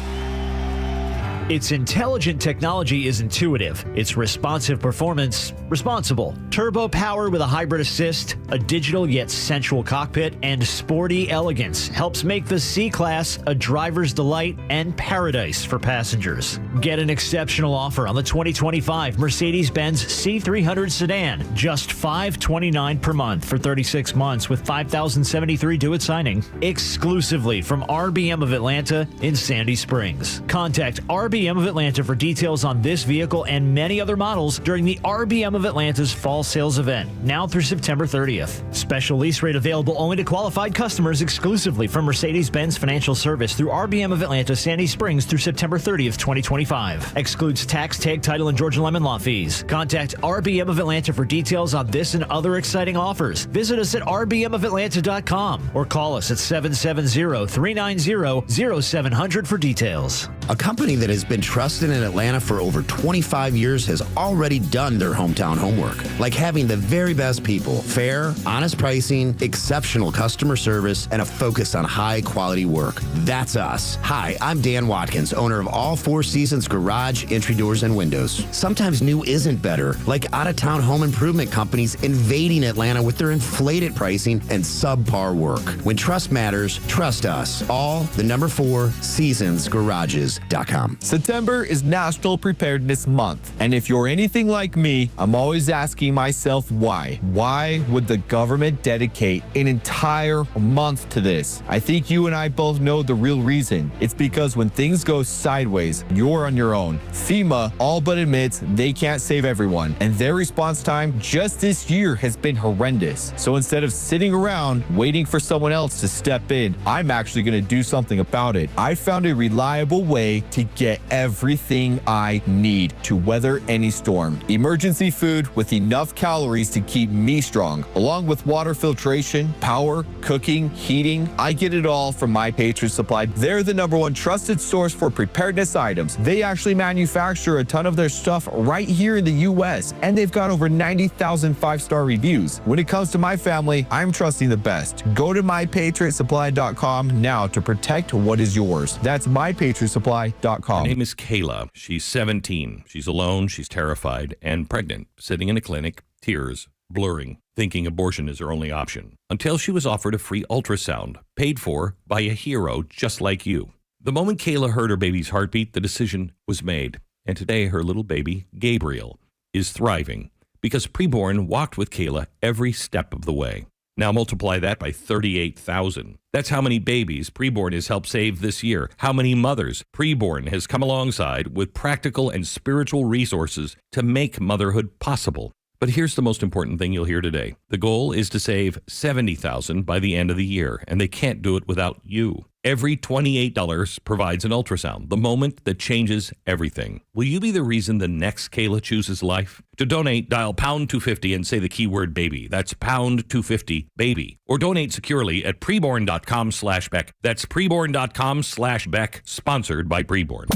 Its intelligent technology is intuitive. Its responsive performance, responsible. Turbo power with a hybrid assist, a digital yet sensual cockpit, and sporty elegance helps make the C-Class a driver's delight and paradise for passengers. Get an exceptional offer on the 2025 Mercedes-Benz C300 sedan. Just $529 per month for 36 months with $5,073 due at signing. Exclusively from RBM of Atlanta in Sandy Springs. Contact RBM of Atlanta for details on this vehicle and many other models during the RBM of Atlanta's fall sales event, now through September 30th. Special lease rate available only to qualified customers exclusively from Mercedes-Benz Financial Service through RBM of Atlanta, Sandy Springs through September 30th, 2025. Excludes tax, tag, title, and Georgia Lemon Law fees. Contact RBM of Atlanta for details on this and other exciting offers. Visit us at rbmofatlanta.com or call us at 770-390-0700 for details. A company that has been trusted in Atlanta for over 25 years has already done their hometown homework, like having the very best people, fair, honest pricing, exceptional customer service, and a focus on high-quality work. That's us. Hi, I'm Dan Watkins, owner of All Four Seasons Garage, Entry Doors, and Windows. Sometimes new isn't better, like out-of-town home improvement companies invading Atlanta with their inflated pricing and subpar work. When trust matters, trust us. All the number 4 Seasons Garages.com. September is National Preparedness Month, and if you're anything like me, I'm always asking myself why. Why would the government dedicate an entire month to this? I think you and I both know the real reason. It's because when things go sideways, you're on your own. FEMA all but admits they can't save everyone, and their response time just this year has been horrendous. So instead of sitting around waiting for someone else to step in, I'm actually going to do something about it. I found a reliable way to get everything I need to weather any storm. Emergency food with enough calories to keep me strong, along with water filtration, power, cooking, heating. I get it all from My Patriot Supply. They're the #1 trusted source for preparedness items. They actually manufacture a ton of their stuff right here in the U.S., and they've got over 90,000 5-star reviews. When it comes to my family, I'm trusting the best. Go to mypatriotsupply.com now to protect what is yours. That's mypatriotsupply.com. Her name is Kayla. She's 17. She's alone, she's terrified, and pregnant, sitting in a clinic, tears, blurring, thinking abortion is her only option, until she was offered a free ultrasound, paid for by a hero just like you. The moment Kayla heard her baby's heartbeat, the decision was made. And today, her little baby, Gabriel, is thriving because Preborn walked with Kayla every step of the way. Now multiply that by 38,000. That's how many babies Preborn has helped save this year. How many mothers Preborn has come alongside with practical and spiritual resources to make motherhood possible. But here's the most important thing you'll hear today. The goal is to save $70,000 by the end of the year, and they can't do it without you. Every $28 provides an ultrasound, the moment that changes everything. Will you be the reason the next Kayla chooses life? To donate, dial pound 250 and say the keyword baby. That's pound 250 baby. Or donate securely at preborn.com/Beck. That's preborn.com/Beck, sponsored by Preborn.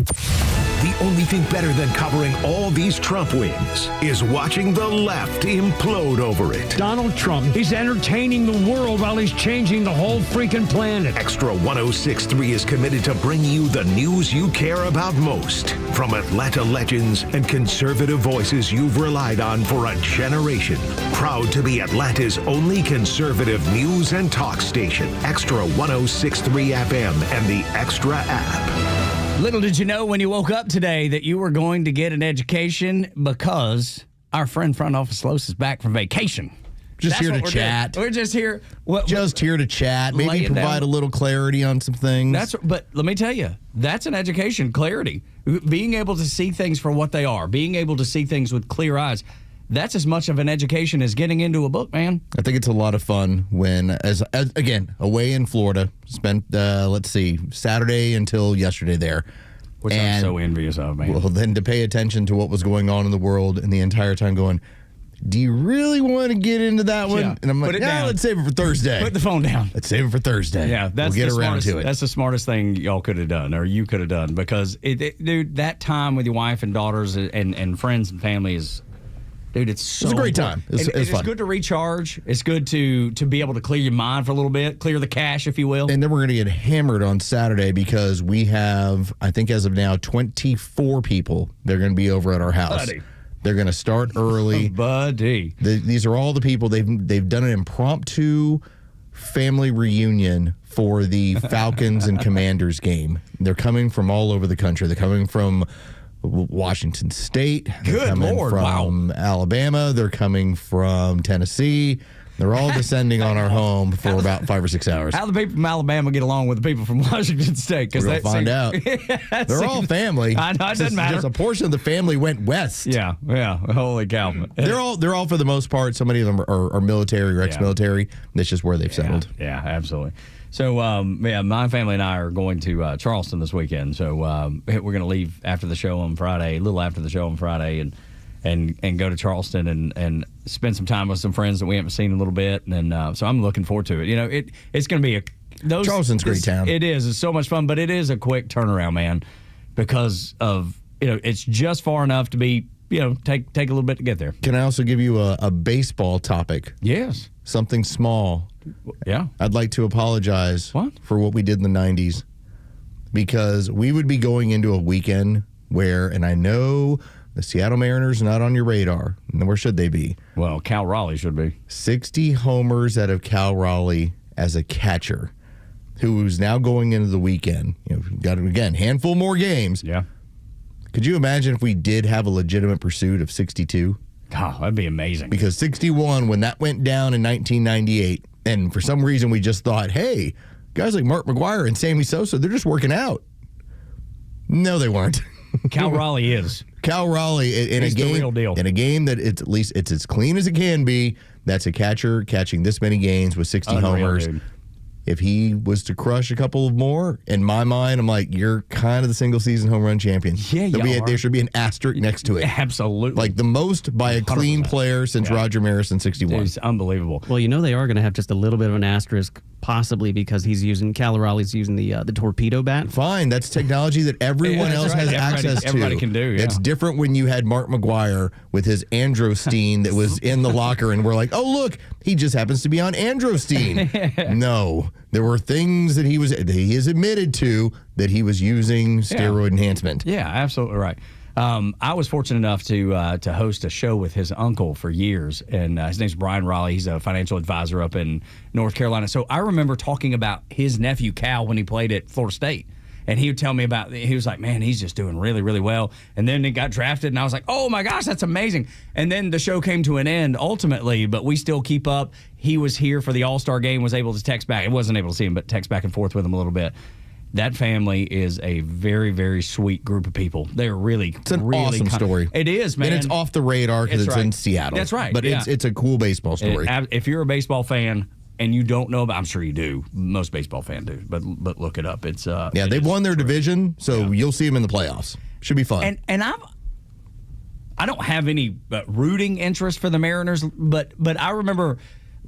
The only thing better than covering all these Trump wins is watching the left implode over it. Donald Trump, he's entertaining the world while he's changing the whole freaking planet. Extra 106.3 is committed to bring you the news you care about most. From Atlanta legends and conservative voices you've relied on for a generation. Proud to be Atlanta's only conservative news and talk station. Extra 106.3 FM and the Extra app. Little did you know when you woke up today that you were going to get an education because our friend Front Office Los is back from vacation. Just here to chat. We're just here. Just here to chat. Maybe provide a little clarity on some things. But let me tell you, that's an education, clarity. Being able to see things for what they are, being able to see things with clear eyes. That's as much of an education as getting into a book, man. I think it's a lot of fun when, as again, away in Florida, spent, Saturday until yesterday there. Which I'm so envious of, man. Well, then to pay attention to what was going on in the world and the entire time going, do you really want to get into that one? Yeah. And I'm like, let's save it for Thursday. Put the phone down. Let's save it for Thursday. Yeah, we'll get around to it. That's the smartest thing y'all could have done, or you could have done, because, dude, that time with your wife and daughters and friends and family is... Dude, it's a great time. It's fun. It's good to recharge. It's good to be able to clear your mind for a little bit, clear the cache, if you will. And then we're going to get hammered on Saturday because we have, I think as of now, 24 people. They're going to be over at our house. Buddy. They're going to start early. Buddy. These are all the people. They've done an impromptu family reunion for the Falcons and Commanders game. They're coming from all over the country. They're coming from Washington State. They're coming from Alabama. They're coming from Tennessee. They're all descending on our home for about 5 or 6 hours. How do the people from Alabama get along with the people from Washington State? We're going to find out. They're all family. I know, it doesn't matter. Just a portion of the family went west. Yeah. Holy cow. They're all for the most part. So many of them are military or ex-military. That's just where they've settled. Yeah, absolutely. So, my family and I are going to Charleston this weekend. So, we're going to leave after the show on Friday, a little after the show on Friday, and go to Charleston and spend some time with some friends that we haven't seen in a little bit. And so I'm looking forward to it. You know, it's going to be Charleston's a great town. It is. It's so much fun, but it is a quick turnaround, man, because of, it's just far enough to be, take a little bit to get there. Can I also give you a baseball topic? Yes. Something small. Yeah. I'd like to apologize for what we did in the 90s, because we would be going into a weekend where, and I know the Seattle Mariners are not on your radar, and where should they be? Well, Cal Raleigh should be. 60 homers out of Cal Raleigh as a catcher, who's now going into the weekend. Got, again, handful more games. Yeah. Could you imagine if we did have a legitimate pursuit of 62? Oh, that'd be amazing. Because 61, when that went down in 1998, and for some reason we just thought, hey, guys like Mark McGwire and Sammy Sosa, they're just working out. No, they weren't. Cal Raleigh is. Cal Raleigh in a game, the real deal. In a game that it's at least it's as clean as it can be. That's a catcher catching this many games with 60 homers. Dude. If he was to crush a couple of more, in my mind, I'm like, you're kind of the single season home run champion. Yeah, there should be an asterisk next to it. Absolutely. Like the most by a clean player since Roger Maris in 61. It's unbelievable. Well, they are going to have just a little bit of an asterisk, possibly because Cal Raleigh's using the torpedo bat. Fine, that's technology that everyone else has access to. Everybody can do. Yeah. It's different when you had Mark McGwire with his Androstein that was in the locker, and we're like, oh look, he just happens to be on Androstein. No, there were things that he has admitted to that he was using steroid enhancement. Yeah, absolutely right. I was fortunate enough to host a show with his uncle for years, and his name's Brian Raleigh. He's a financial advisor up in North Carolina. So I remember talking about his nephew Cal when he played at Florida State, and he would tell me about. He was like, "Man, he's just doing really, really well." And then he got drafted, and I was like, "Oh my gosh, that's amazing!" And then the show came to an end ultimately, but we still keep up. He was here for the All-Star game, was able to text back. I wasn't able to see him, but text back and forth with him a little bit. That family is a very, very sweet group of people. They're really, it's an awesome story. It is, man. And it's off the radar because it's in Seattle. That's right. But it's a cool baseball story. If you're a baseball fan and you don't know about, I'm sure you do. Most baseball fans do. But look it up. It's they've won their division, so you'll see them in the playoffs. Should be fun. And I don't have any rooting interest for the Mariners, but I remember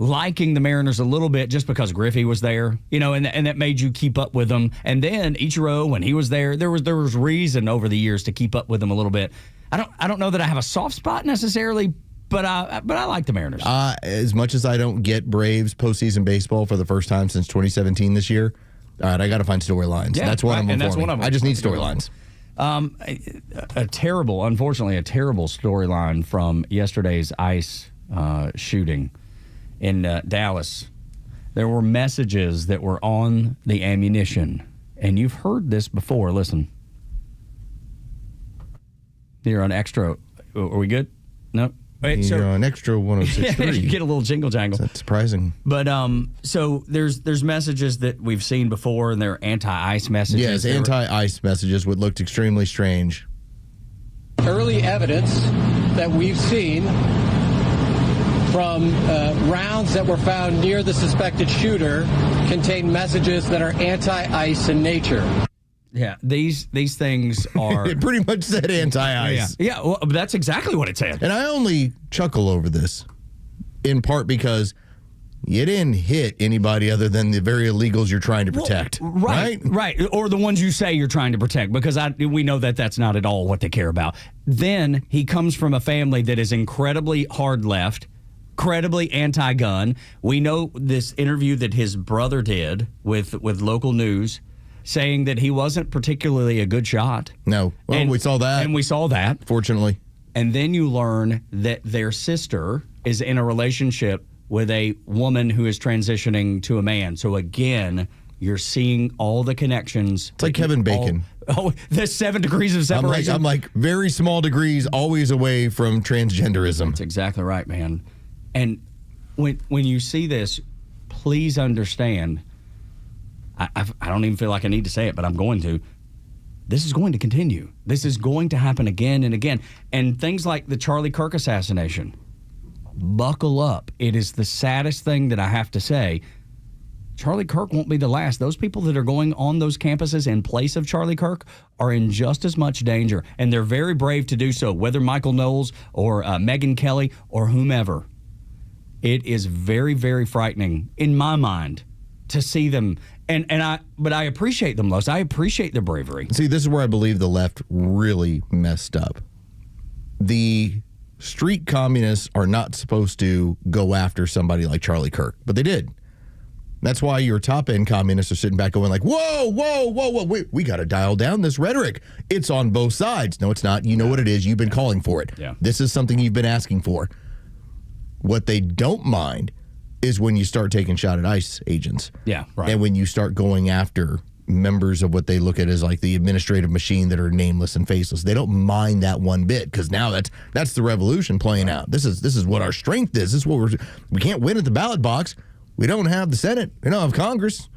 liking the Mariners a little bit just because Griffey was there, and that made you keep up with them. And then Ichiro, when he was there was reason over the years to keep up with them a little bit. I don't know that I have a soft spot necessarily, but I like the Mariners. As much as I don't get Braves postseason baseball for the first time since 2017 this year, all right, I got to find storylines. Yeah, that's one of them. That's one of them. I just need storylines. Unfortunately, a terrible storyline from yesterday's ICE shooting in Dallas. There were messages that were on the ammunition, and you've heard this before. Listen. You're on Extra. Are we good? No? Wait, You're on Extra 106.3. You get a little jingle jangle. That's surprising. But so there's messages that we've seen before, and they're anti-ICE messages. Yes, anti-ICE messages would look extremely strange. Early evidence that we've seen from rounds that were found near the suspected shooter contain messages that are anti-ICE in nature. Yeah, these things are... It pretty much said anti-ICE. Yeah, well, that's exactly what it said. And I only chuckle over this, in part because you didn't hit anybody other than the very illegals you're trying to protect. Right. Or the ones you say you're trying to protect, because we know that that's not at all what they care about. Then he comes from a family that is incredibly hard left, incredibly anti-gun. We know this interview that his brother did with local news, saying that he wasn't particularly a good shot. No. Well, we saw that. And we saw that. Fortunately. And then you learn that their sister is in a relationship with a woman who is transitioning to a man. So again, you're seeing all the connections. It's like Kevin Bacon. The 7 degrees of separation. I'm like very small degrees, always away from transgenderism. That's exactly right, man. And when you see this, please understand, I don't even feel like I need to say it, but I'm going to. This is going to continue. This is going to happen again and again. And things like the Charlie Kirk assassination, buckle up. It is the saddest thing that I have to say. Charlie Kirk won't be the last. Those people that are going on those campuses in place of Charlie Kirk are in just as much danger. And they're very brave to do so, whether Michael Knowles or Megyn Kelly or whomever. It is very, very frightening in my mind to see them. But I appreciate them, Los. I appreciate their bravery. See, this is where I believe the left really messed up. The street communists are not supposed to go after somebody like Charlie Kirk, but they did. That's why your top-end communists are sitting back going like, whoa, we got to dial down this rhetoric. It's on both sides. No, it's not. You know what it is. You've been calling for it. Yeah. This is something you've been asking for. What they don't mind is when you start taking shot at ICE agents. Yeah, right. And when you start going after members of what they look at as like the administrative machine that are nameless and faceless. They don't mind that one bit, because now that's the revolution playing out. This is what our strength is. This is what we can't win at the ballot box. We don't have the Senate. We don't have Congress.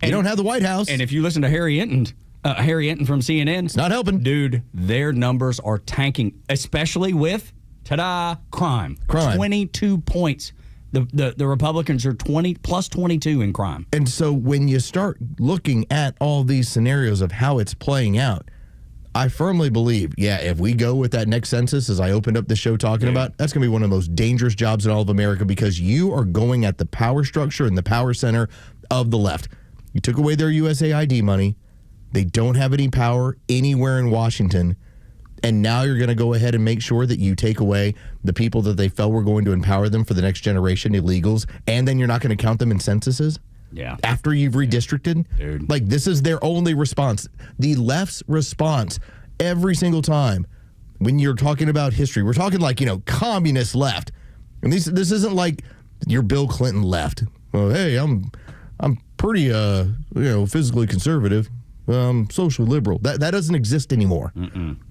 We don't have the White House. And if you listen to Harry Enton from CNN, it's not helping. Dude, their numbers are tanking, especially with, crime. 22 points. The Republicans are 20 plus 22 in crime. And so when you start looking at all these scenarios of how it's playing out, I firmly believe, if we go with that next census, as I opened up the show talking about, that's going to be one of the most dangerous jobs in all of America, because you are going at the power structure and the power center of the left. You took away their USAID money. They don't have any power anywhere in Washington. And now you're going to go ahead and make sure that you take away the people that they felt were going to empower them for the next generation, illegals, and then you're not going to count them in censuses? Yeah. After you've redistricted? Dude. Like, this is their only response. The left's response every single time when you're talking about history, we're talking like, communist left. And this isn't like your Bill Clinton left. Well, hey, I'm pretty, physically conservative. Social liberal. That doesn't exist anymore.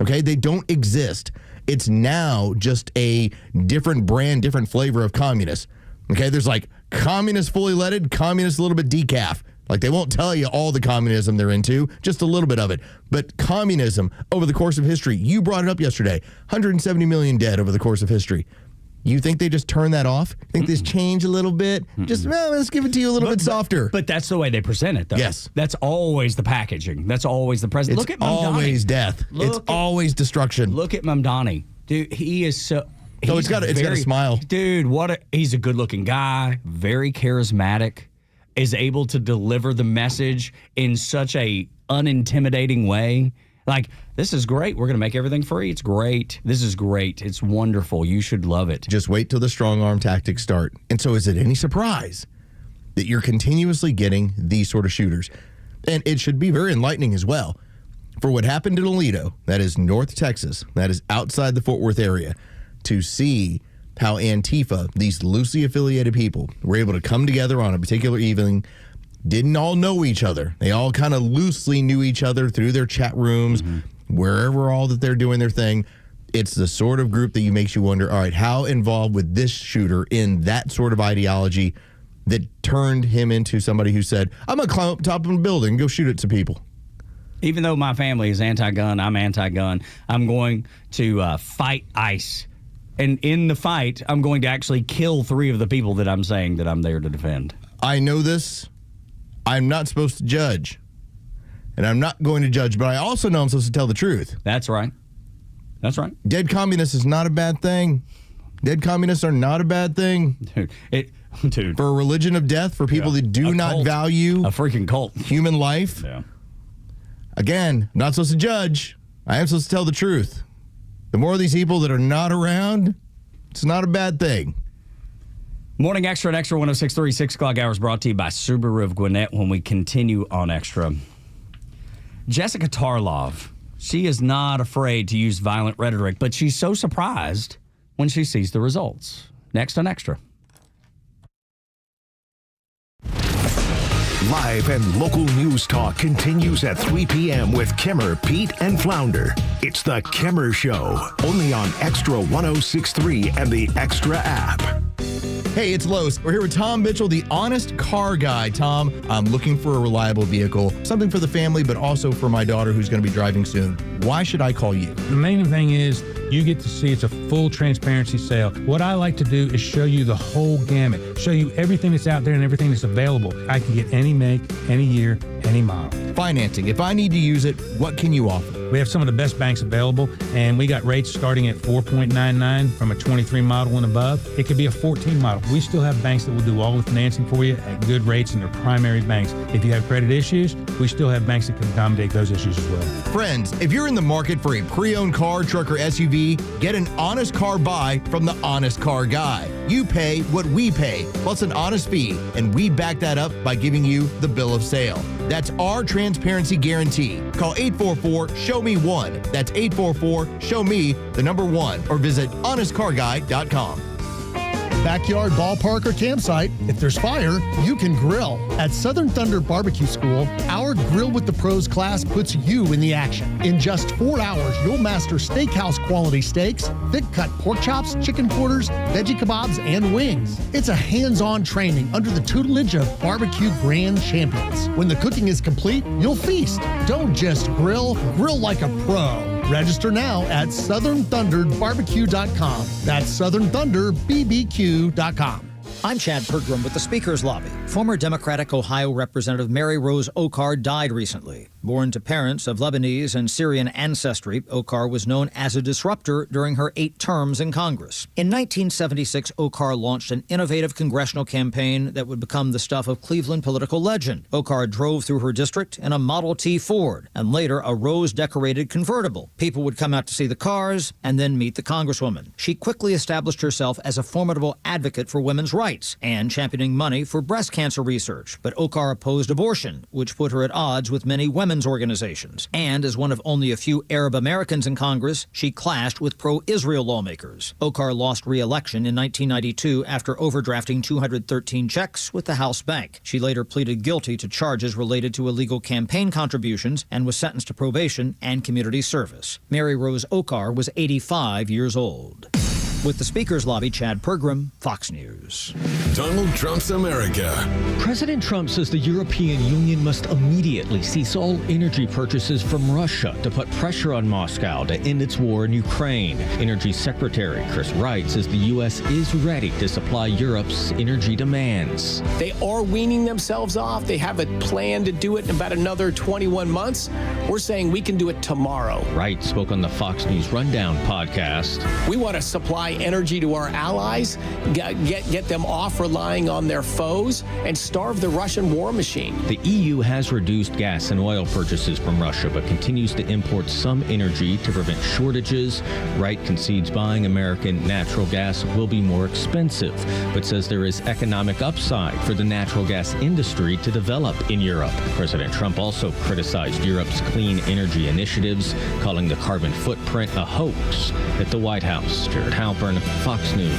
Okay? They don't exist. It's now just a different brand, different flavor of communist. Okay? There's like communist fully leaded, communist a little bit decaf. Like, they won't tell you all the communism they're into, just a little bit of it. But communism over the course of history, you brought it up yesterday, 170 million dead over the course of history. You think they just turn that off? Think this change a little bit? Just, well, let's give it to you a little bit softer. But that's the way they present it, though. Yes. That's always the packaging. That's always the present. It's Look at Mamdani. always death. It's always destruction. Look at Mamdani. Dude, he is so... So it's got a smile. Dude, he's a good-looking guy, very charismatic, is able to deliver the message in such a unintimidating way. Like, this is great. We're going to make everything free. It's great. This is great. It's wonderful. You should love it. Just wait till the strong arm tactics start. And so is it any surprise that you're continuously getting these sort of shooters? And it should be very enlightening as well. For what happened in Aledo, that is North Texas, that is outside the Fort Worth area, to see how Antifa, these loosely affiliated people, were able to come together on a particular evening, didn't all know each other. They all kind of loosely knew each other through their chat rooms, wherever all that they're doing their thing. It's the sort of group that makes you wonder, all right, how involved with this shooter in that sort of ideology that turned him into somebody who said, I'm going to climb up top of a building and go shoot at some people. Even though my family is anti-gun, I'm anti-gun, I'm going to fight ICE. And in the fight, I'm going to actually kill 3 of the people that I'm saying that I'm there to defend. I know this. I'm not supposed to judge. And I'm not going to judge, but I also know I'm supposed to tell the truth. That's right. That's right. Dead communists is not a bad thing. Dead communists are not a bad thing. Dude. For a religion of death, for people that do not value a freaking cult, human life. Yeah. Again, not supposed to judge. I am supposed to tell the truth. The more of these people that are not around, it's not a bad thing. Morning Xtra and Extra 106.3, 6 o'clock hours brought to you by Subaru of Gwinnett when we continue on Extra. Jessica Tarlov, she is not afraid to use violent rhetoric, but she's so surprised when she sees the results. Next on Extra. Live and local news talk continues at 3 p.m. with Kimmer, Pete, and Flounder. It's the Kimmer Show, only on Extra 106.3 and the Extra app. Hey, it's Los. We're here with Tom Mitchell, the honest car guy. Tom, I'm looking for a reliable vehicle, something for the family, but also for my daughter who's going to be driving soon. Why should I call you? The main thing is you get to see it's a full transparency sale. What I like to do is show you the whole gamut, show you everything that's out there and everything that's available. I can get any make, any year, any model. Financing. If I need to use it, what can you offer? We have some of the best banks available, and we got rates starting at 4.99 from a 23 model and above. It could be a 14 model. We still have banks that will do all the financing for you at good rates in their primary banks. If you have credit issues, we still have banks that can accommodate those issues as well. Friends, if you're in the market for a pre-owned car, truck, or SUV, get an honest car buy from the Honest Car Guy. You pay what we pay, plus an honest fee, and we back that up by giving you the bill of sale. That's our transparency guarantee. Call 844-SHOW-ME-1. That's 844-SHOW-ME, the number 1, or visit honestcarguy.com. Backyard, ballpark, or campsite, if there's fire, you can grill. At Southern Thunder Barbecue School, our Grill with the Pros class puts you in the action. In just 4 hours, you'll master steakhouse quality steaks, thick-cut pork chops, chicken quarters, veggie kebabs, and wings. It's a hands-on training under the tutelage of barbecue grand champions. When the cooking is complete, you'll feast. Don't just grill like a pro. Register now at southernthunderbarbecue.com. That's southernthunderbbq.com. I'm Chad Pergram with the Speaker's Lobby. Former Democratic Ohio Representative Mary Rose Okar died recently. Born to parents of Lebanese and Syrian ancestry, Okar was known as a disruptor during her 8 terms in Congress. In 1976, Okar launched an innovative congressional campaign that would become the stuff of Cleveland political legend. Okar drove through her district in a Model T Ford and later a rose-decorated convertible. People would come out to see the cars and then meet the Congresswoman. She quickly established herself as a formidable advocate for women's rights and championing money for breast cancer research. But Okar opposed abortion, which put her at odds with many women's organizations. And as one of only a few Arab Americans in Congress, she clashed with pro-Israel lawmakers. Okar lost re-election in 1992 after overdrafting 213 checks with the House Bank. She later pleaded guilty to charges related to illegal campaign contributions and was sentenced to probation and community service. Mary Rose Okar was 85 years old. With the Speaker's Lobby, Chad Pergram, Fox News. Donald Trump's America. President Trump says the European Union must immediately cease all energy purchases from Russia to put pressure on Moscow to end its war in Ukraine. Energy Secretary Chris Wright says the U.S. is ready to supply Europe's energy demands. They are weaning themselves off. They have a plan to do it in about another 21 months. We're saying we can do it tomorrow. Wright spoke on the Fox News Rundown podcast. We want to supply energy to our allies, get them off relying on their foes, and starve the Russian war machine. The EU has reduced gas and oil purchases from Russia, but continues to import some energy to prevent shortages. Wright concedes buying American natural gas will be more expensive, but says there is economic upside for the natural gas industry to develop in Europe. President Trump also criticized Europe's clean energy initiatives, calling the carbon footprint a hoax at the White House. Jared Halpern, Fox News.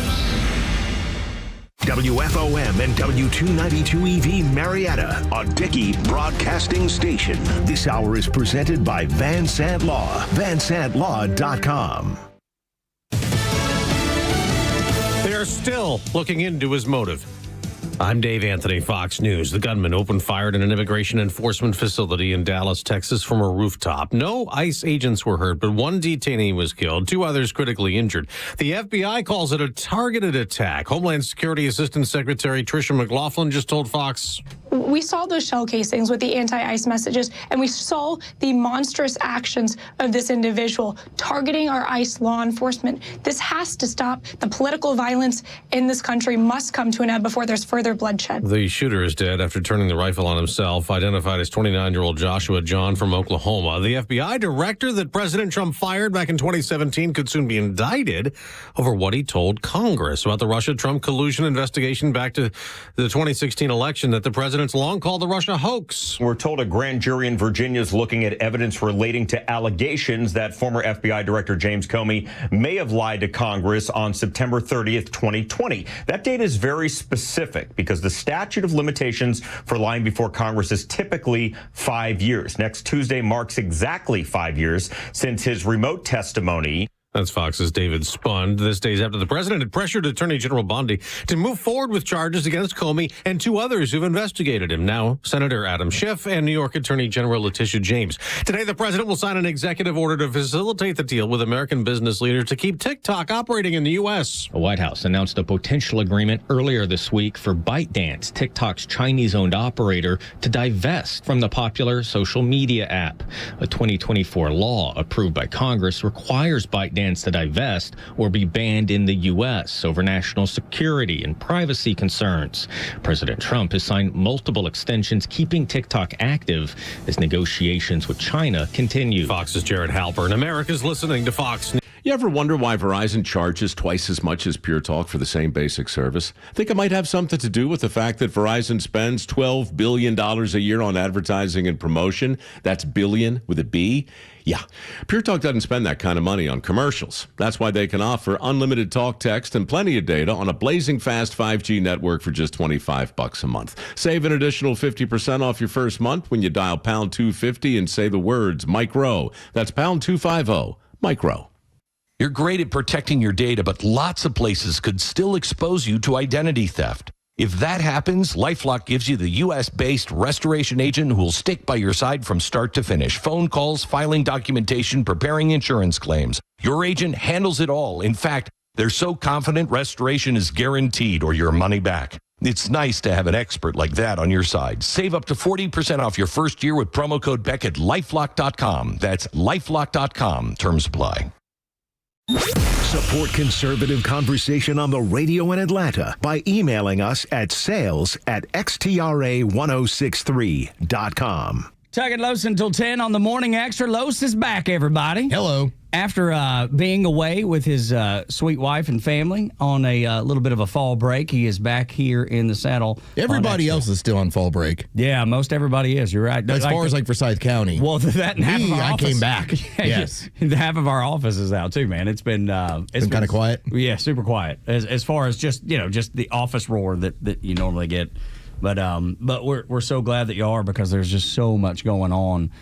WFOM and W292 EV Marietta, a Dickey broadcasting station. This hour is presented by Van Sant Law, vansantlaw.com. They're still looking into his motive. I'm Dave Anthony, Fox News. The gunman opened fire at an immigration enforcement facility in Dallas, Texas from a rooftop. No ICE agents were hurt, but one detainee was killed, 2 others critically injured. The FBI calls it a targeted attack. Homeland Security Assistant Secretary Tricia McLaughlin just told Fox. We saw those shell casings with the anti-ICE messages, and we saw the monstrous actions of this individual targeting our ICE law enforcement. This has to stop. The political violence in this country must come to an end before there's further bloodshed. The shooter is dead after turning the rifle on himself, identified as 29-year-old Joshua John from Oklahoma. The FBI director that President Trump fired back in 2017 could soon be indicted over what he told Congress about the Russia-Trump collusion investigation back to the 2016 election that the president's long called the Russia hoax. We're told a grand jury in Virginia is looking at evidence relating to allegations that former FBI Director James Comey may have lied to Congress on September 30th, 2020. That date is very specific because the statute of limitations for lying before Congress is typically 5 years. Next Tuesday marks exactly 5 years since his remote testimony. That's Fox's David Spund. This days after the president had pressured Attorney General Bondi to move forward with charges against Comey and 2 others who've investigated him. Now, Senator Adam Schiff and New York Attorney General Letitia James. Today, the president will sign an executive order to facilitate the deal with American business leaders to keep TikTok operating in the U.S. The White House announced a potential agreement earlier this week for ByteDance, TikTok's Chinese-owned operator, to divest from the popular social media app. A 2024 law approved by Congress requires ByteDance to divest or be banned in the U.S. over national security and privacy concerns. President Trump has signed multiple extensions keeping TikTok active as negotiations with China continue. Fox's Jared Halpern. America's listening to Fox News. You ever wonder why Verizon charges twice as much as Pure Talk for the same basic service? Think it might have something to do with the fact that Verizon spends $12 billion a year on advertising and promotion. That's billion with a B. Yeah, Pure Talk doesn't spend that kind of money on commercials. That's why they can offer unlimited talk, text, and plenty of data on a blazing fast 5G network for just $25 a month. Save an additional 50% off your first month when you dial pound 250 and say the words micro. That's pound 250, micro. You're great at protecting your data, but lots of places could still expose you to identity theft. If that happens, LifeLock gives you the U.S.-based restoration agent who will stick by your side from start to finish. Phone calls, filing documentation, preparing insurance claims. Your agent handles it all. In fact, they're so confident restoration is guaranteed or your money back. It's nice to have an expert like that on your side. Save up to 40% off your first year with promo code Beck at LifeLock.com. That's LifeLock.com. Terms apply. Support conservative conversation on the radio in Atlanta by emailing us at sales@xtra1063.com. Tug and Los until 10 on the Morning Extra. Los is back, everybody. Hello. After being away with his sweet wife and family on a little bit of a fall break, he is back here in the saddle. Everybody else is still on fall break. Yeah, most everybody is. You're right. As far as like Forsyth County. Well, that and half of our I office. came back. Yes. Half of our office is out too, man. It's been kind of quiet. Yeah, super quiet. As far as just the office roar that you normally get. But we're so glad that you are, because there's just so much going on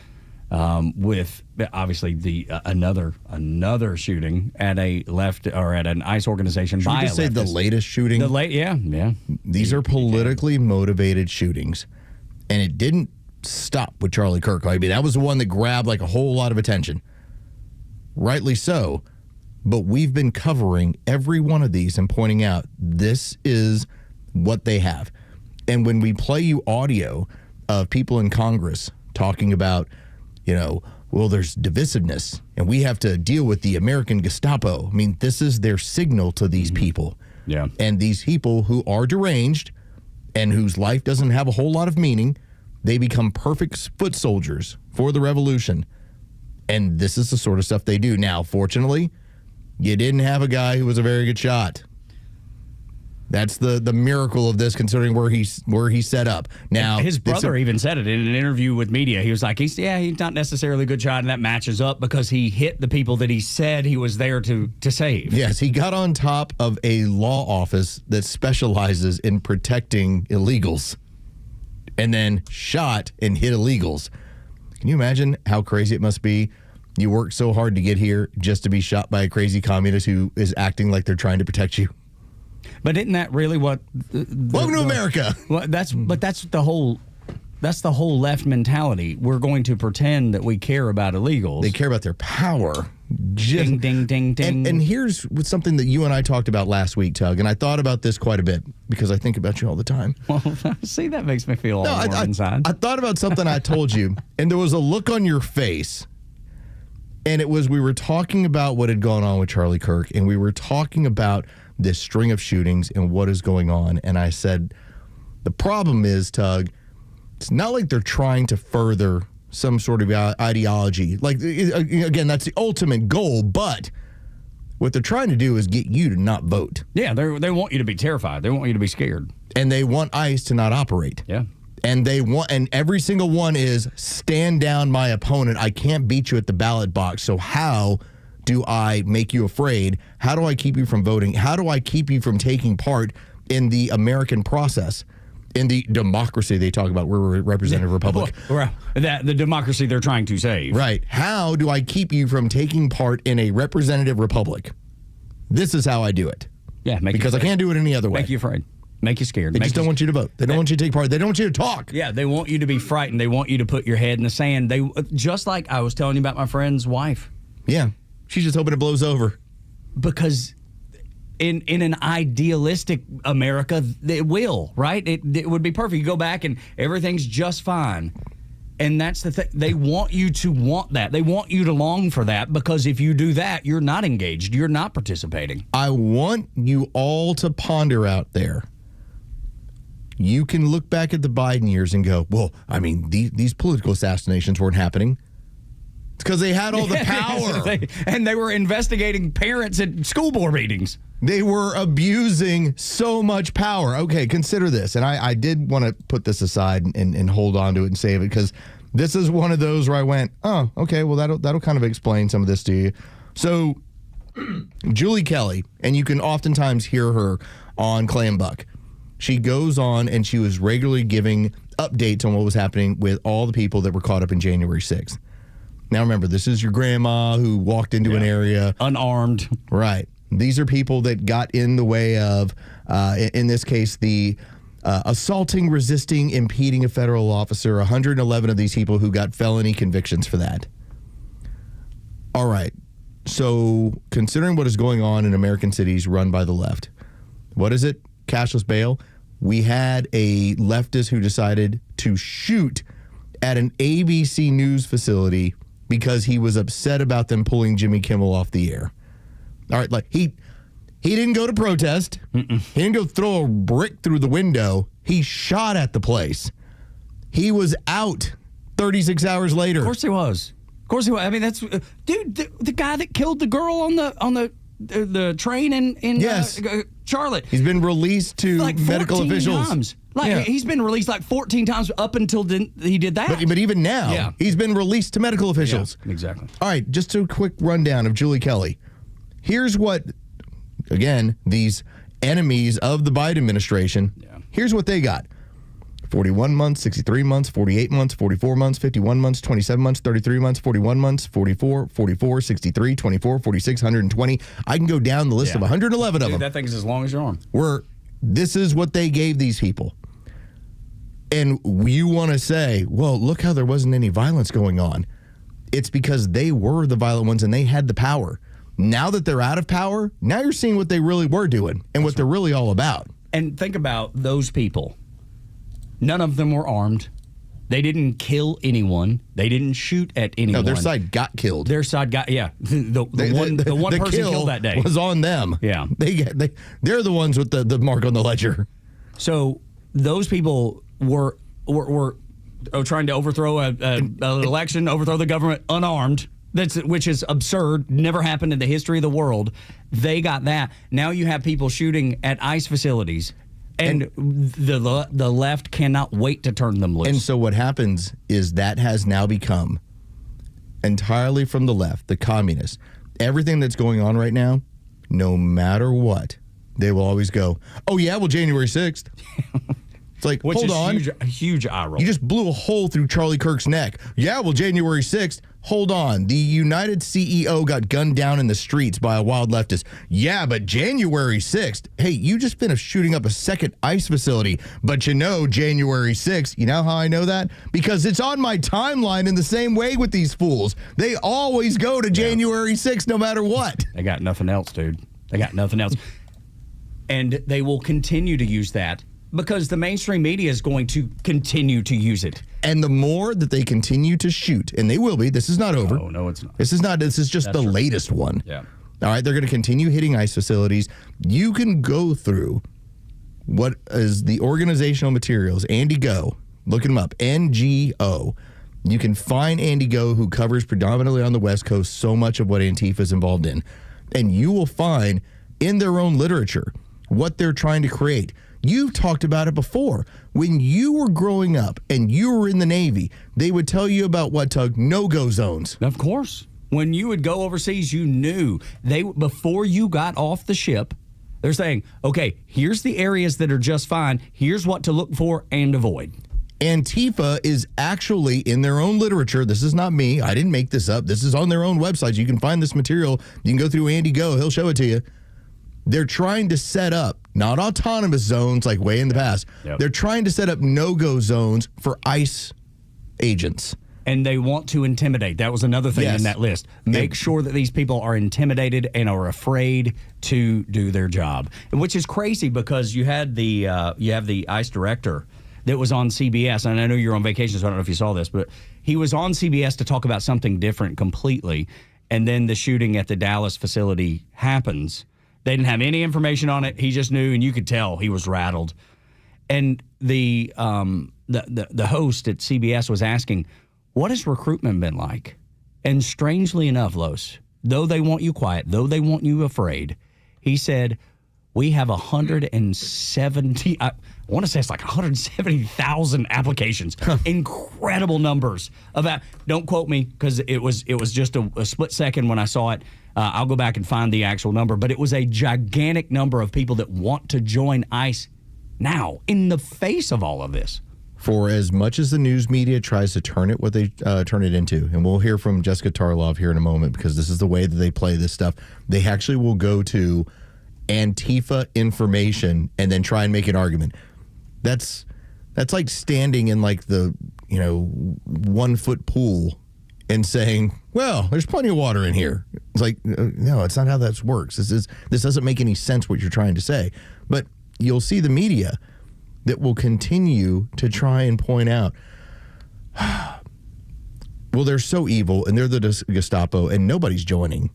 with obviously the another shooting at a at an ICE organization. Should we just say the latest shooting? Yeah. These are politically motivated shootings, and it didn't stop with Charlie Kirk. I mean, that was the one that grabbed like a whole lot of attention. Rightly so, but we've been covering every one of these and pointing out this is what they have. And when we play you audio of people in Congress talking about, well, there's divisiveness and we have to deal with the American Gestapo. I mean, this is their signal to these people. Yeah. And these people who are deranged and whose life doesn't have a whole lot of meaning, they become perfect foot soldiers for the revolution. And this is the sort of stuff they do. Now, fortunately, you didn't have a guy who was a very good shot. That's the miracle of this, considering where he's set up. Now, his brother even said it in an interview with media. He was like, he's not necessarily a good shot, and that matches up because he hit the people that he said he was there to save. Yes, he got on top of a law office that specializes in protecting illegals, and then shot and hit illegals. Can you imagine how crazy it must be? You worked so hard to get here just to be shot by a crazy communist who is acting like they're trying to protect you. But isn't that really what? Welcome to America. Well, that's the whole left mentality. We're going to pretend that we care about illegals. They care about their power. Ding, ding, ding, ding. And here's something that you and I talked about last week, Tug, and I thought about this quite a bit because I think about you all the time. Well, see, that makes me feel all more inside. I thought about something I told you, and there was a look on your face, and it was we were talking about what had gone on with Charlie Kirk, and we were talking about this string of shootings and what is going on, and I said, the problem is, Tug, it's not like they're trying to further some sort of ideology. Like, again, that's the ultimate goal, but what they're trying to do is get you to not vote. Yeah, they want you to be terrified. They want you to be scared. And they want ICE to not operate. Yeah. And every single one is stand down my opponent. I can't beat you at the ballot box. So how do I make you afraid? How do I keep you from voting? How do I keep you from taking part in the American process? In the democracy they talk about, we're a representative republic. The democracy they're trying to save. Right. How do I keep you from taking part in a representative republic? This is how I do it. Yeah, because I can't do it any other way. Make you afraid. Make you scared. They just don't want you to vote. They don't want you to take part. They don't want you to talk. Yeah, they want you to be frightened. They want you to put your head in the sand. They just like I was telling you about my friend's wife. Yeah. She's just hoping it blows over. Because in an idealistic America, it will, right? It would be perfect. You go back and everything's just fine. And that's the thing. They want you to want that. They want you to long for that, because if you do that, you're not engaged. You're not participating. I want you all to ponder out there. You can look back at the Biden years and go, well, I mean, these political assassinations weren't happening. It's because they had all the power. And they were investigating parents at school board meetings. They were abusing so much power. Okay, consider this. And I did want to put this aside and hold on to it and save it, because this is one of those where I went, oh, okay, well, that'll kind of explain some of this to you. So Julie Kelly, and you can oftentimes hear her on Clay and Buck. She goes on and she was regularly giving updates on what was happening with all the people that were caught up in January 6th. Now, remember, this is your grandma who walked into an area unarmed. Right. These are people that got in the way of, in this case, the assaulting, resisting, impeding a federal officer. 111 of these people who got felony convictions for that. All right. So, considering what is going on in American cities run by the left, what is it? Cashless bail. We had a leftist who decided to shoot at an ABC News facility because he was upset about them pulling Jimmy Kimmel off the air. All right, like he didn't go to protest. He didn't go throw a brick through the window. He shot at the place. He was out 36 hours later. Of course he was. Of course he was. I mean, that's dude, the guy that killed the girl on the train in yes. Charlotte. He's been released to like medical officials. Times. He's been released like 14 times up until he did that. But even now, he's been released to medical officials. Yeah, exactly. All right, just a quick rundown of Julie Kelly. Here's what, again, these enemies of the Biden administration, here's what they got. 41 months, 63 months, 48 months, 44 months, 51 months, 27 months, 33 months, 41 months, 44, 44, 63, 24, 46, 120. I can go down the list of 111 of them. That thing is as long as your arm. Where this is what they gave these people. And you want to say, well, look how there wasn't any violence going on. It's because they were the violent ones and they had the power. Now that they're out of power, now you're seeing what they really were doing and what they're really all about. And think about those people. None of them were armed. They didn't kill anyone. They didn't shoot at anyone. No, their side got killed. Their side got, the one person killed that day was on them. Yeah. They're the ones with the mark on the ledger. So those people were trying to overthrow an election, overthrow the government unarmed. Which is absurd. Never happened in the history of the world. They got that. Now you have people shooting at ICE facilities. And the left cannot wait to turn them loose. And so what happens is that has now become entirely from the left, the communists. Everything that's going on right now, no matter what, they will always go, oh, yeah, well, January 6th. It's like, hold on. A huge eye roll. You just blew a hole through Charlie Kirk's neck. Yeah, well, January 6th. Hold on. The United CEO got gunned down in the streets by a wild leftist. Yeah, but January 6th. Hey, you just finished shooting up a second ICE facility. But January 6th. You know how I know that? Because it's on my timeline in the same way with these fools. They always go to January 6th no matter what. They got nothing else, dude. They got nothing else. And they will continue to use that. Because the mainstream media is going to continue to use it. And the more that they continue to shoot, and they will be, this is not over. No, it's not. This is just the latest one. Yeah. All right, they're going to continue hitting ICE facilities. You can go through what is the organizational materials, Andy Go, look him up, NGO. You can find Andy Go, who covers predominantly on the West Coast so much of what Antifa is involved in. And you will find in their own literature what they're trying to create. You've talked about it before. When you were growing up and you were in the Navy, they would tell you about what, Tug? No-go zones. Of course. When you would go overseas, you knew. Before you got off the ship, they're saying, okay, here's the areas that are just fine. Here's what to look for and avoid. Antifa is actually in their own literature. This is not me. I didn't make this up. This is on their own website. You can find this material. You can go through Andy Go. He'll show it to you. They're trying to set up, not autonomous zones like way in the past. Yep. They're trying to set up no-go zones for ICE agents. And they want to intimidate. That was another thing in that list. Make sure that these people are intimidated and are afraid to do their job, which is crazy because you have the ICE director that was on CBS, and I know you're on vacation, so I don't know if you saw this, but he was on CBS to talk about something different completely, and then the shooting at the Dallas facility happens. They didn't have any information on it. He just knew, and you could tell he was rattled. And the host at CBS was asking, what has recruitment been like? And strangely enough, Los, though they want you quiet, though they want you afraid, he said, we have 170, I want to say it's like 170,000 applications. Incredible numbers of that. Don't quote me because it was just a split second when I saw it. I'll go back and find the actual number, but it was a gigantic number of people that want to join ICE now in the face of all of this. For as much as the news media tries to turn it what they turn it into, and we'll hear from Jessica Tarlov here in a moment because this is the way that they play this stuff, they actually will go to Antifa information and then try and make an argument. That's like standing in like the 1 foot pool and saying, well, there's plenty of water in here. It's like, no, it's not how that works. This doesn't make any sense what you're trying to say. But you'll see the media that will continue to try and point out, well, they're so evil and they're the Gestapo and nobody's joining.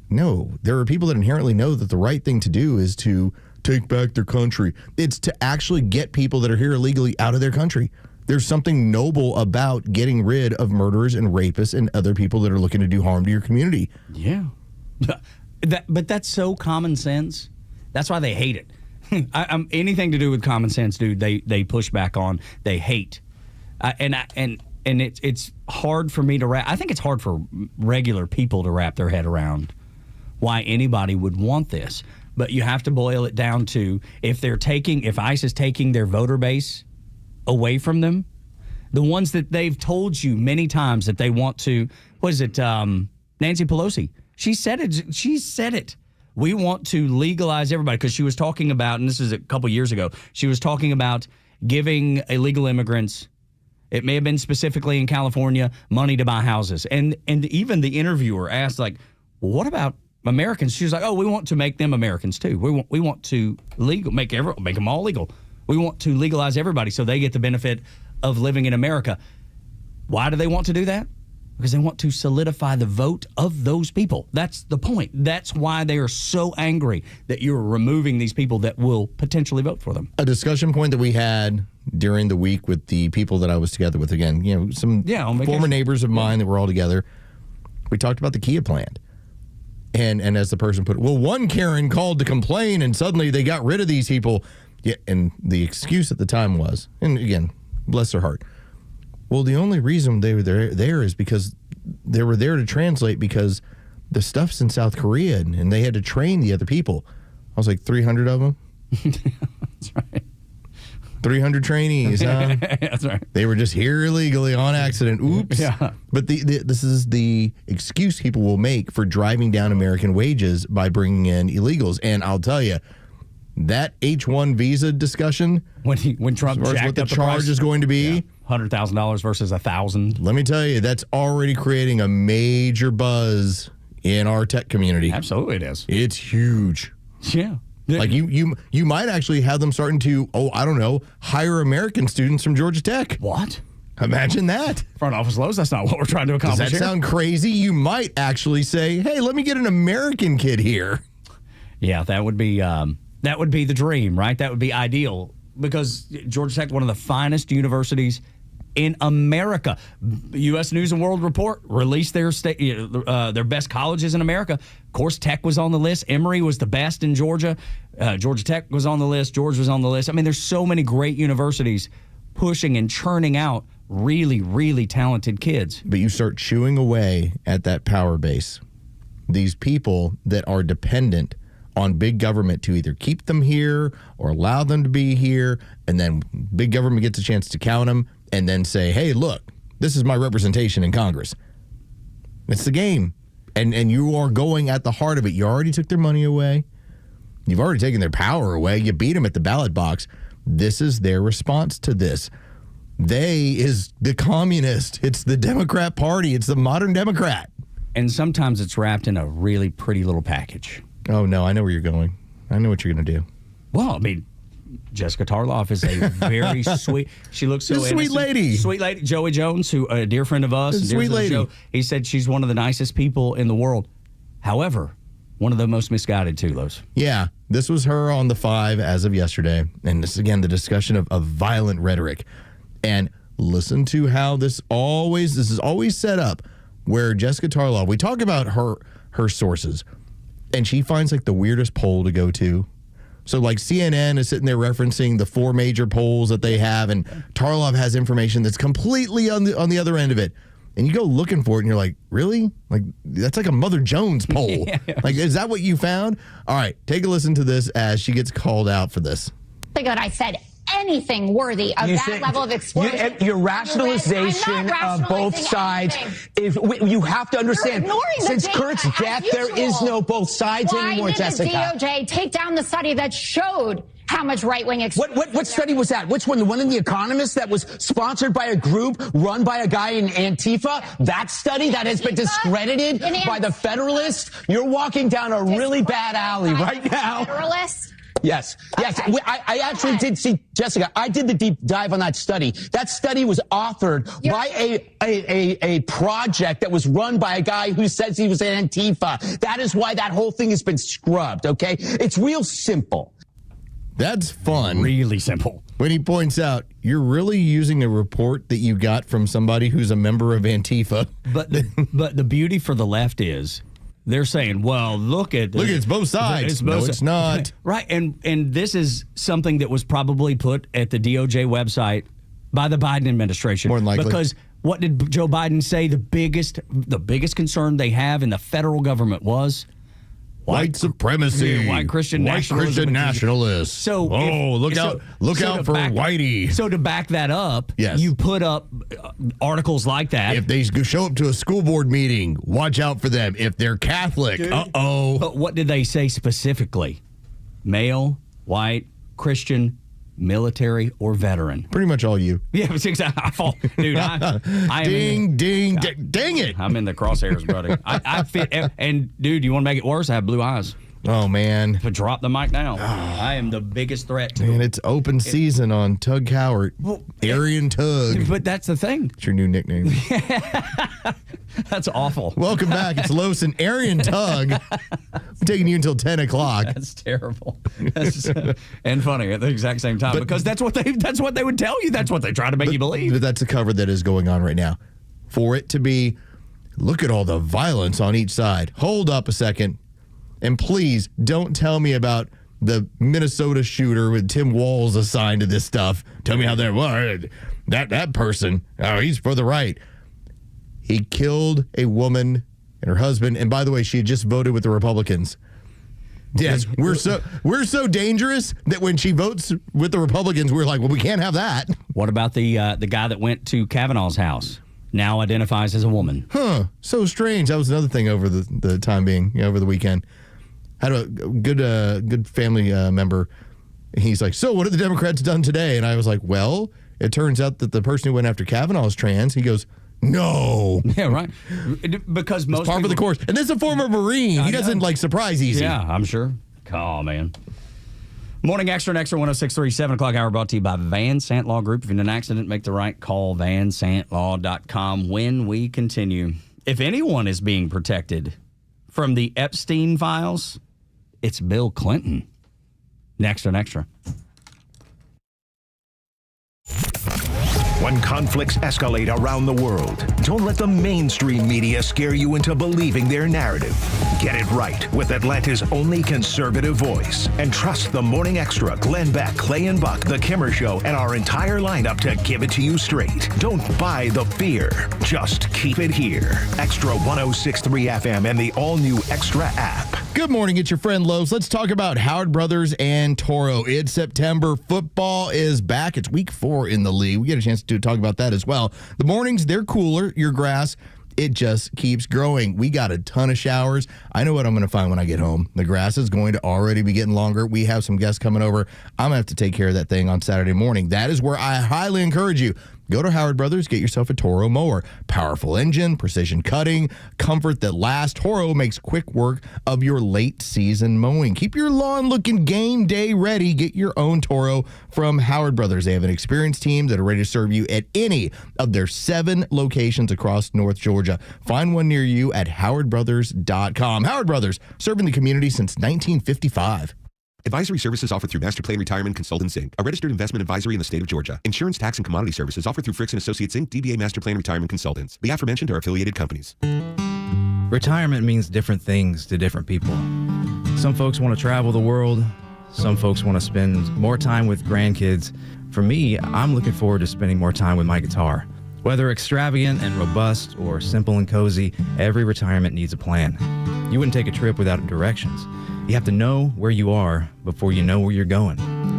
No, there are people that inherently know that the right thing to do is to take back their country. It's to actually get people that are here illegally out of their country. There's something noble about getting rid of murderers and rapists and other people that are looking to do harm to your community. Yeah. But that's so common sense. That's why they hate it. Anything to do with common sense, dude, they push back on. They hate. And it's hard for me to wrap. I think it's hard for regular people to wrap their head around why anybody would want this. But you have to boil it down to if ICE is taking their voter base away from them, the ones that they've told you many times that they want to, what is it, Nancy Pelosi? She said it. We want to legalize everybody, because she was talking about, and this is a couple years ago, she was talking about giving illegal immigrants, it may have been specifically in California, money to buy houses. And even the interviewer asked, like, well, what about Americans? She was like, oh, we want to make them Americans too. We want to make them all legal. We want to legalize everybody so they get the benefit of living in America. Why do they want to do that? Because they want to solidify the vote of those people. That's the point. That's why they are so angry that you're removing these people that will potentially vote for them. A discussion point that we had during the week with the people that I was together with, again, some former neighbors of mine that were all together, we talked about the Kia plant. And as the person put it, well, one Karen called to complain and suddenly they got rid of these people. Yeah, and the excuse at the time was, and again, bless their heart, well, the only reason they were there is because they were there to translate, because the stuff's in South Korea and they had to train the other people. I was like, 300 of them? That's right. 300 trainees, huh? That's right. They were just here illegally on accident. Oops. Yeah. But this is the excuse people will make for driving down American wages by bringing in illegals. And I'll tell you, that H-1 visa discussion, when Trump jacked what the up the charge price, is going to be, $100,000 versus $1,000. let me tell you, that's already creating a major buzz in our tech community. Absolutely, it is. It's huge. Yeah. Like you might actually have them starting to, hire American students from Georgia Tech. What? Imagine that. Front office Lowe's, that's not what we're trying to accomplish. Does that sound crazy? You might actually say, hey, let me get an American kid here. Yeah, that would be the dream, right? That would be ideal, because Georgia Tech, one of the finest universities in America. U.S. News and World Report released their best colleges in America. Of course, Tech was on the list. Emory was the best in Georgia. Georgia Tech was on the list. George was on the list. I mean, there's so many great universities pushing and churning out really, really talented kids. But you start chewing away at that power base. These people that are dependent on big government to either keep them here or allow them to be here, and then big government gets a chance to count them and then say, hey, look, this is my representation in Congress. It's the game. And you are going at the heart of it. You already took their money away. You've already taken their power away. You beat them at the ballot box. This is their response to this. They is the communist. It's the Democrat Party. It's the modern Democrat. And sometimes it's wrapped in a really pretty little package. Oh, no, I know where you're going. I know what you're going to do. Well, I mean, Jessica Tarloff is a very sweet. She looks so innocent. Sweet lady. Sweet lady. Joey Jones, who a dear friend of us, and sweet lady. Show, he said she's one of the nicest people in the world. However, one of the most misguided too, Los. Yeah, this was her on the 5 as of yesterday, and this again the discussion of violent rhetoric. And listen to how this is always set up, where Jessica Tarloff, we talk about her sources, and she finds like the weirdest poll to go to. So like CNN is sitting there referencing the 4 major polls that they have, and Tarloff has information that's completely on the other end of it. And you go looking for it, and you're like, really? Like, that's like a Mother Jones poll. Yeah. Like, is that what you found? All right, take a listen to this as she gets called out for this. That I said anything worthy of that level of explosion. Your rationalization of both sides is you have to understand. Since Kurt's death, there is no both sides anymore, Jessica. Why did the DOJ take down the study that showed how much right-wing extremism? What study was that? Which one? The one in The Economist that was sponsored by a group run by a guy in Antifa? That study that has been discredited by the Federalists? You're walking down a really bad alley right now. Federalists? Yes. I actually did see, Jessica, I did the deep dive on that study. That study was authored by a project that was run by a guy who says he was an Antifa. That is why that whole thing has been scrubbed, okay? It's real simple. That's fun. Really simple. When he points out, you're really using a report that you got from somebody who's a member of Antifa. But the beauty for the left is, they're saying, well, look, it's both sides. It's not. Right, and this is something that was probably put at the DOJ website by the Biden administration. More than likely. Because what did Joe Biden say the biggest concern they have in the federal government was? white supremacy, white Christian nationalists. So, look out for Whitey. So to back that up, yes, you put up articles like that. If they show up to a school board meeting, watch out for them. If they're Catholic, But what did they say specifically? Male, white, Christian, military, or veteran? Pretty much all you. Yeah, it's exactly. Dude, I am dang it! I'm in the crosshairs, buddy. I fit. And dude, you want to make it worse? I have blue eyes. Oh man! To drop the mic now, I am the biggest threat. Man, it's open season on Tug Howard. Aryan Tug. But that's the thing. It's your new nickname. That's awful. Welcome back. It's Los and Aryan Tug. I'm taking you until 10 o'clock. That's terrible. And funny at the exact same time, because that's what they would tell you. That's what they try to make you believe. But that's the cover that is going on right now. For it to be, look at all the violence on each side. Hold up a second. And please don't tell me about the Minnesota shooter with Tim Walz assigned to this stuff. Tell me how that person, he's for the right. He killed a woman and her husband. And by the way, she had just voted with the Republicans. Yes, we're so dangerous that when she votes with the Republicans, we're like, well, we can't have that. What about the guy that went to Kavanaugh's house? Now identifies as a woman. Huh. So strange. That was another thing over the time being, over the weekend. Had a good family member. He's like, so what have the Democrats done today? And I was like, well, it turns out that the person who went after Kavanaugh is trans. He goes, no. Yeah, right. Because most it's par for the course. And this is a former Marine. He doesn't surprise easy. Yeah, I'm sure. Oh, man. Morning Extra and Extra 106.3, 7 o'clock hour brought to you by Van Sant Law Group. If you're in an accident, make the right call, vansantlaw.com. When we continue, if anyone is being protected from the Epstein files, it's Bill Clinton. Next and Extra. When conflicts escalate around the world, don't let the mainstream media scare you into believing their narrative. Get it right with Atlanta's only conservative voice. And trust the Morning Extra, Glenn Beck, Clay and Buck, The Kimmer Show, and our entire lineup to give it to you straight. Don't buy the fear. Just keep it here. Extra 106.3 FM and the all-new Extra app. Good morning. It's your friend Los. Let's talk about Howard Brothers and Toro. It's September. Football is back. It's week 4 in the league. We get a chance to talk about that as well. The mornings, they're cooler. Your grass, it just keeps growing. We got a ton of showers. I know what I'm going to find when I get home. The grass is going to already be getting longer. We have some guests coming over. I'm going to have to take care of that thing on Saturday morning. That is where I highly encourage you. Go to Howard Brothers, get yourself a Toro mower. Powerful engine, precision cutting, comfort that lasts. Toro makes quick work of your late season mowing. Keep your lawn looking game day ready. Get your own Toro from Howard Brothers. They have an experienced team that are ready to serve you at any of their 7 locations across North Georgia. Find one near you at howardbrothers.com. Howard Brothers, serving the community since 1955. Advisory services offered through Master Plan Retirement Consultants, Inc., a registered investment advisory in the state of Georgia. Insurance, tax, and commodity services offered through Fricks & Associates, Inc., DBA Master Plan Retirement Consultants. The aforementioned are affiliated companies. Retirement means different things to different people. Some folks want to travel the world. Some folks want to spend more time with grandkids. For me, I'm looking forward to spending more time with my guitar. Whether extravagant and robust or simple and cozy, every retirement needs a plan. You wouldn't take a trip without directions. You have to know where you are before you know where you're going.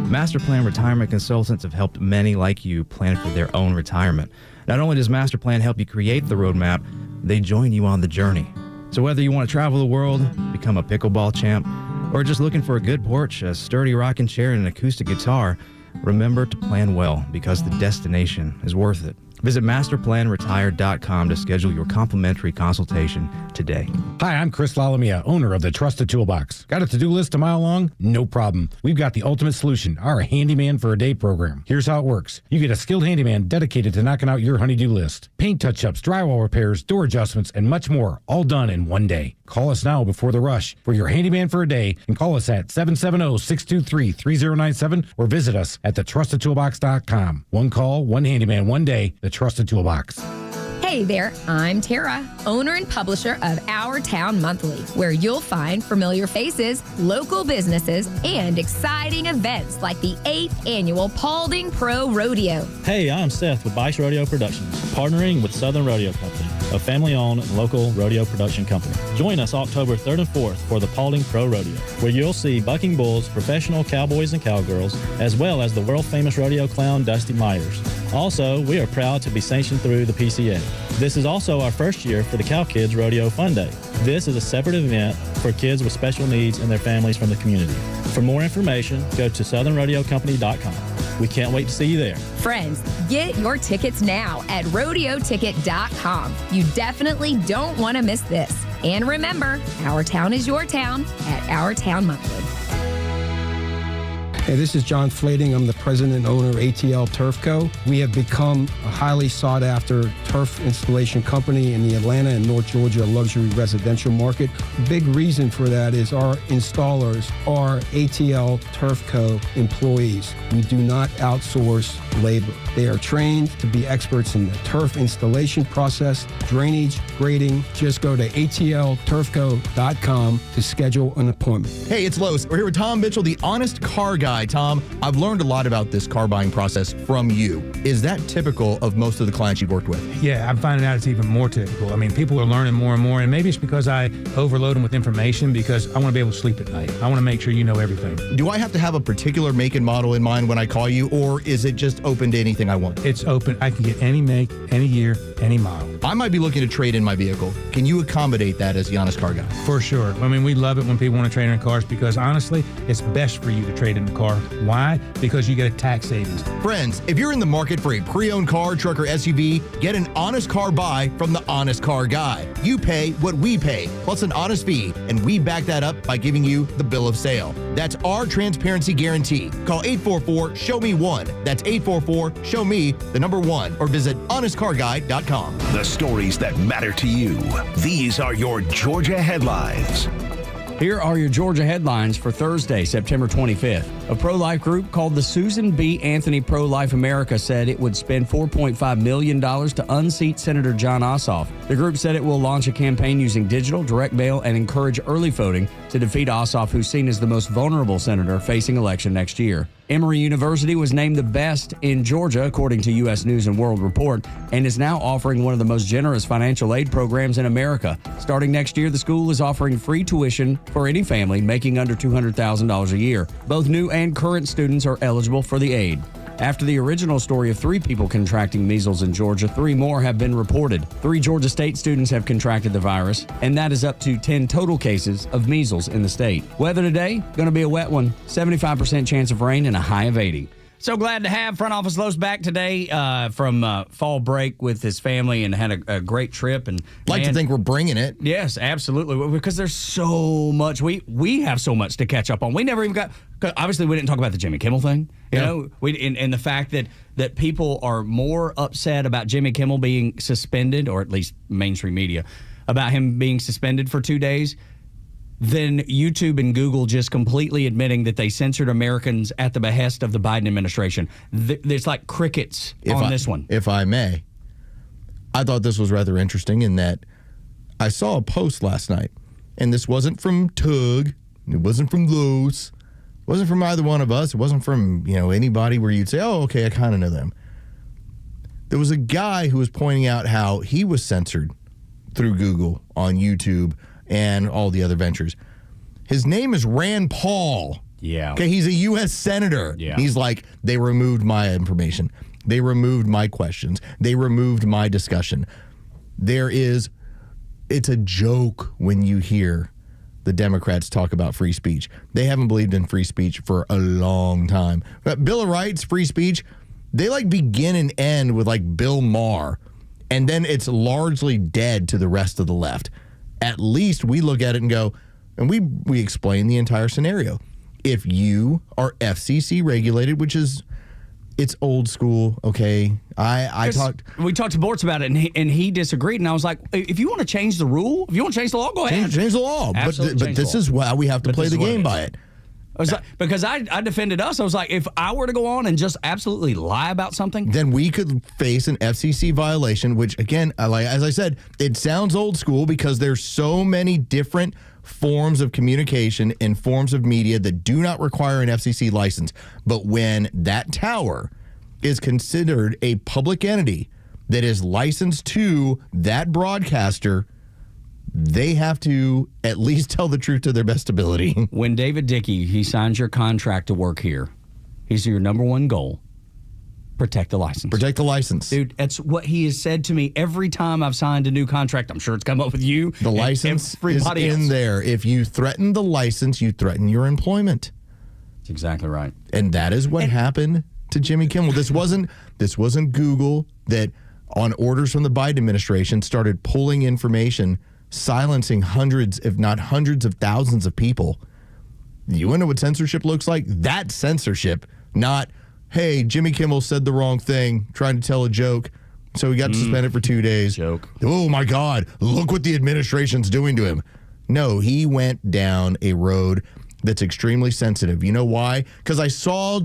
Master Plan Retirement Consultants have helped many like you plan for their own retirement. Not only does Master Plan help you create the roadmap, they join you on the journey. So whether you want to travel the world, become a pickleball champ, or just looking for a good porch, a sturdy rocking chair, and an acoustic guitar, remember to plan well because the destination is worth it. Visit masterplanretire.com to schedule your complimentary consultation today. Hi, I'm Chris Lalamia, owner of the Trusted Toolbox. Got a to-do list a mile long? No problem. We've got the ultimate solution, our Handyman for a Day program. Here's how it works. You get a skilled handyman dedicated to knocking out your honey-do list. Paint touch-ups, drywall repairs, door adjustments, and much more, all done in one day. Call us now before the rush for your Handyman for a Day and call us at 770-623-3097 or visit us at thetrustedtoolbox.com. One call, one handyman, one day, the Trusted Toolbox. Hey there, I'm Tara, owner and publisher of Our Town Monthly, where you'll find familiar faces, local businesses, and exciting events like the 8th annual Paulding Pro Rodeo. Hey, I'm Seth with Bice Rodeo Productions, partnering with Southern Rodeo Company, a family-owned local rodeo production company. Join us October 3rd and 4th for the Paulding Pro Rodeo, where you'll see bucking bulls, professional cowboys and cowgirls, as well as the world-famous rodeo clown Dusty Myers. Also, we are proud to be sanctioned through the PCA. This is also our first year for the Cow Kids Rodeo Fun Day. This is a separate event for kids with special needs and their families from the community. For more information, go to southernrodeocompany.com. We can't wait to see you there. Friends, get your tickets now at rodeoticket.com. You definitely don't want to miss this. And remember, our town is your town at Our Town Monthly. Hey, this is John Flading. I'm the president and owner of ATL Turf Co. We have become a highly sought-after turf installation company in the Atlanta and North Georgia luxury residential market. Big reason for that is our installers are ATL Turf Co. employees. We do not outsource labor. They are trained to be experts in the turf installation process, drainage, grading. Just go to atlturfco.com to schedule an appointment. Hey, it's Los. We're here with Tom Mitchell, the honest car guy. Tom, I've learned a lot about this car buying process from you. Is that typical of most of the clients you've worked with? Yeah, I'm finding out it's even more typical. I mean, people are learning more and more, and maybe it's because I overload them with information because I want to be able to sleep at night. I want to make sure you know everything. Do I have to have a particular make and model in mind when I call you, or is it just open to anything I want? It's open. I can get any make, any year, any model. I might be looking to trade in my vehicle. Can you accommodate that as the honest car guy? For sure. I mean, we love it when people want to trade in cars because honestly, it's best for you to trade in the car. Why? Because you get a tax savings. Friends, if you're in the market for a pre-owned car, truck, or SUV, get an honest car buy from the honest car guy. You pay what we pay, plus an honest fee, and we back that up by giving you the bill of sale. That's our transparency guarantee. Call 844-SHOW-ME-1. That's 844-SHOW-ME, the number 1, or visit honestcarguy.com. The stories that matter to you. These are your Georgia headlines. Here are your Georgia headlines for Thursday, September 25th. A pro-life group called the Susan B. Anthony Pro-Life America said it would spend $4.5 million to unseat Senator Jon Ossoff. The group said it will launch a campaign using digital, direct mail, and encourage early voting to defeat Ossoff, who's seen as the most vulnerable senator facing election next year. Emory University was named the best in Georgia, according to U.S. News and World Report, and is now offering one of the most generous financial aid programs in America. Starting next year, the school is offering free tuition for any family making under $200,000 a year. Both new and current students are eligible for the aid. After the original story of 3 people contracting measles in Georgia, 3 more have been reported. 3 Georgia State students have contracted the virus, and that is up to 10 total cases of measles in the state. Weather today, going to be a wet one, 75% chance of rain and a high of 80. So glad to have Front Office Los back today from fall break with his family and had a great trip. And like to think we're bringing it. Yes, absolutely. Because there's so much. We have so much to catch up on. We never even got. Obviously, we didn't talk about the Jimmy Kimmel thing. You know, and the fact that people are more upset about Jimmy Kimmel being suspended, or at least mainstream media, about him being suspended for 2 days, than YouTube and Google just completely admitting that they censored Americans at the behest of the Biden administration. There's like crickets on this one. If I may, I thought this was rather interesting in that I saw a post last night, and this wasn't from Tug, it wasn't from Los, it wasn't from either one of us, it wasn't from anybody where you'd say, oh, okay, I kind of know them. There was a guy who was pointing out how he was censored through Google on YouTube and all the other ventures. His name is Rand Paul. Yeah. Okay, he's a U.S. senator. Yeah. He's like, they removed my information. They removed my questions. They removed my discussion. It's a joke when you hear the Democrats talk about free speech. They haven't believed in free speech for a long time. But Bill of Rights, free speech, they begin and end with Bill Maher. And then it's largely dead to the rest of the left. At least we look at it and go, and we explain the entire scenario. If you are FCC regulated, which is, it's old school, okay? We talked to Bortz about it, and he disagreed, and I was like, if you want to change the rule, if you want to change the law, go ahead. Change the law. But this is why we have to play the game by it. I was like, because I defended us. I was like, if I were to go on and just absolutely lie about something, then we could face an FCC violation, which, again, as I said, it sounds old school because there's so many different forms of communication and forms of media that do not require an FCC license. But when that tower is considered a public entity that is licensed to that broadcaster, they have to at least tell the truth to their best ability. When David Dickey, he signs your contract to work here, he's your number one goal. Protect the license. Protect the license. Dude, that's what he has said to me every time I've signed a new contract. I'm sure it's come up with you. The license is in there. If you threaten the license, you threaten your employment. That's exactly right. And that is what happened to Jimmy Kimmel. This wasn't Google that, on orders from the Biden administration, started pulling information, silencing hundreds, if not hundreds of thousands of people. You want to know what censorship looks like? That's censorship, not, hey, Jimmy Kimmel said the wrong thing, trying to tell a joke, so he got suspended for 2 days. Joke. Oh, my God, look what the administration's doing to him. No, he went down a road that's extremely sensitive. You know why? Because I saw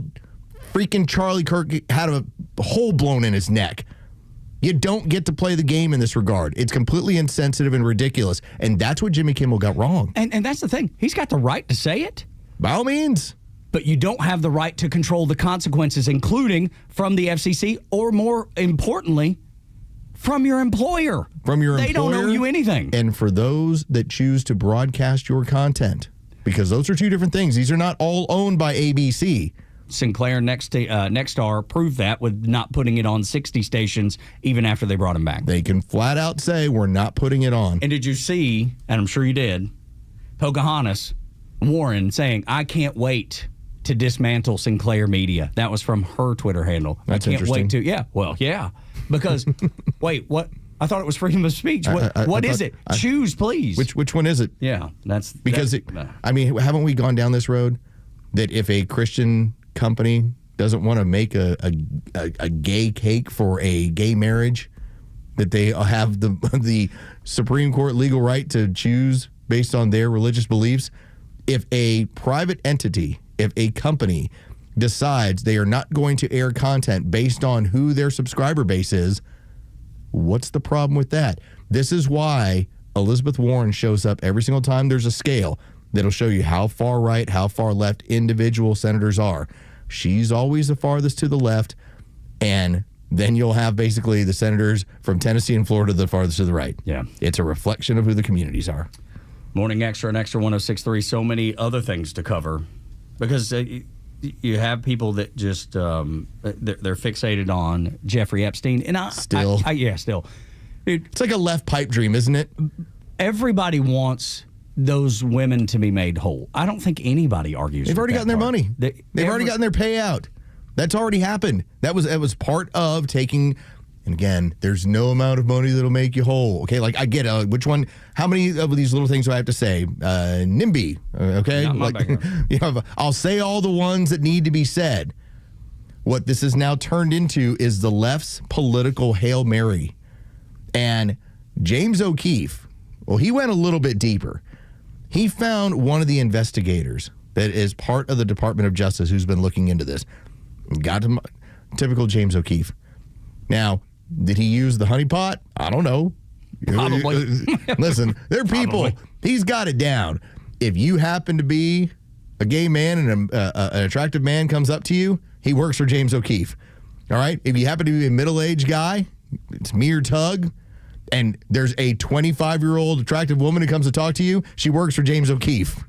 freaking Charlie Kirk had a hole blown in his neck. You don't get to play the game in this regard. It's completely insensitive and ridiculous. And that's what Jimmy Kimmel got wrong. And that's the thing. He's got the right to say it. By all means. But you don't have the right to control the consequences, including from the FCC or, more importantly, from your employer. From your employer. They don't owe you anything. And for those that choose to broadcast your content, because those are two different things. These are not all owned by ABC. Sinclair Nexstar proved that with not putting it on 60 stations even after they brought him back. They can flat out say, we're not putting it on. And did you see, and I'm sure you did, Pocahontas Warren saying, I can't wait to dismantle Sinclair Media. That was from her Twitter handle. That's I can't interesting. wait to. Yeah, well, yeah. Because, wait, what? I thought it was freedom of speech. What is it? Choose, please. Which one is it? Yeah, that's... Because, haven't we gone down this road that if a Christian company doesn't want to make a gay cake for a gay marriage, that they have the Supreme Court legal right to choose based on their religious beliefs? If a private entity, if a company decides they are not going to air content based on who their subscriber base is, what's the problem with that? This is why Elizabeth Warren shows up every single time there's a scale that'll show you how far right, how far left individual senators are. She's always the farthest to the left, and then you'll have basically the senators from Tennessee and Florida the farthest to the right. Yeah. It's a reflection of who the communities are. Morning Xtra and Xtra 106.3, so many other things to cover. Because you have people that just, they're fixated on Jeffrey Epstein. And Still. It's like a left pipe dream, isn't it? Everybody wants those women to be made whole. I don't think anybody argues. They've already gotten their money. They've already gotten their payout. That's already happened. That was part of taking. And again, there's no amount of money that'll make you whole. Okay, like I get which one. How many of these little things do I have to say? NIMBY. Okay, I'll say all the ones that need to be said. What this has now turned into is the left's political Hail Mary, and James O'Keefe. Well, he went a little bit deeper. He found one of the investigators that is part of the Department of Justice who's been looking into this. Got him, typical James O'Keefe. Now, did he use the honeypot? I don't know. Probably. Listen, there are people. He's got it down. If you happen to be a gay man and an attractive man comes up to you, he works for James O'Keefe. All right? If you happen to be a middle-aged guy, it's me or Tug, and there's a 25-year-old attractive woman who comes to talk to you, she works for James O'Keefe.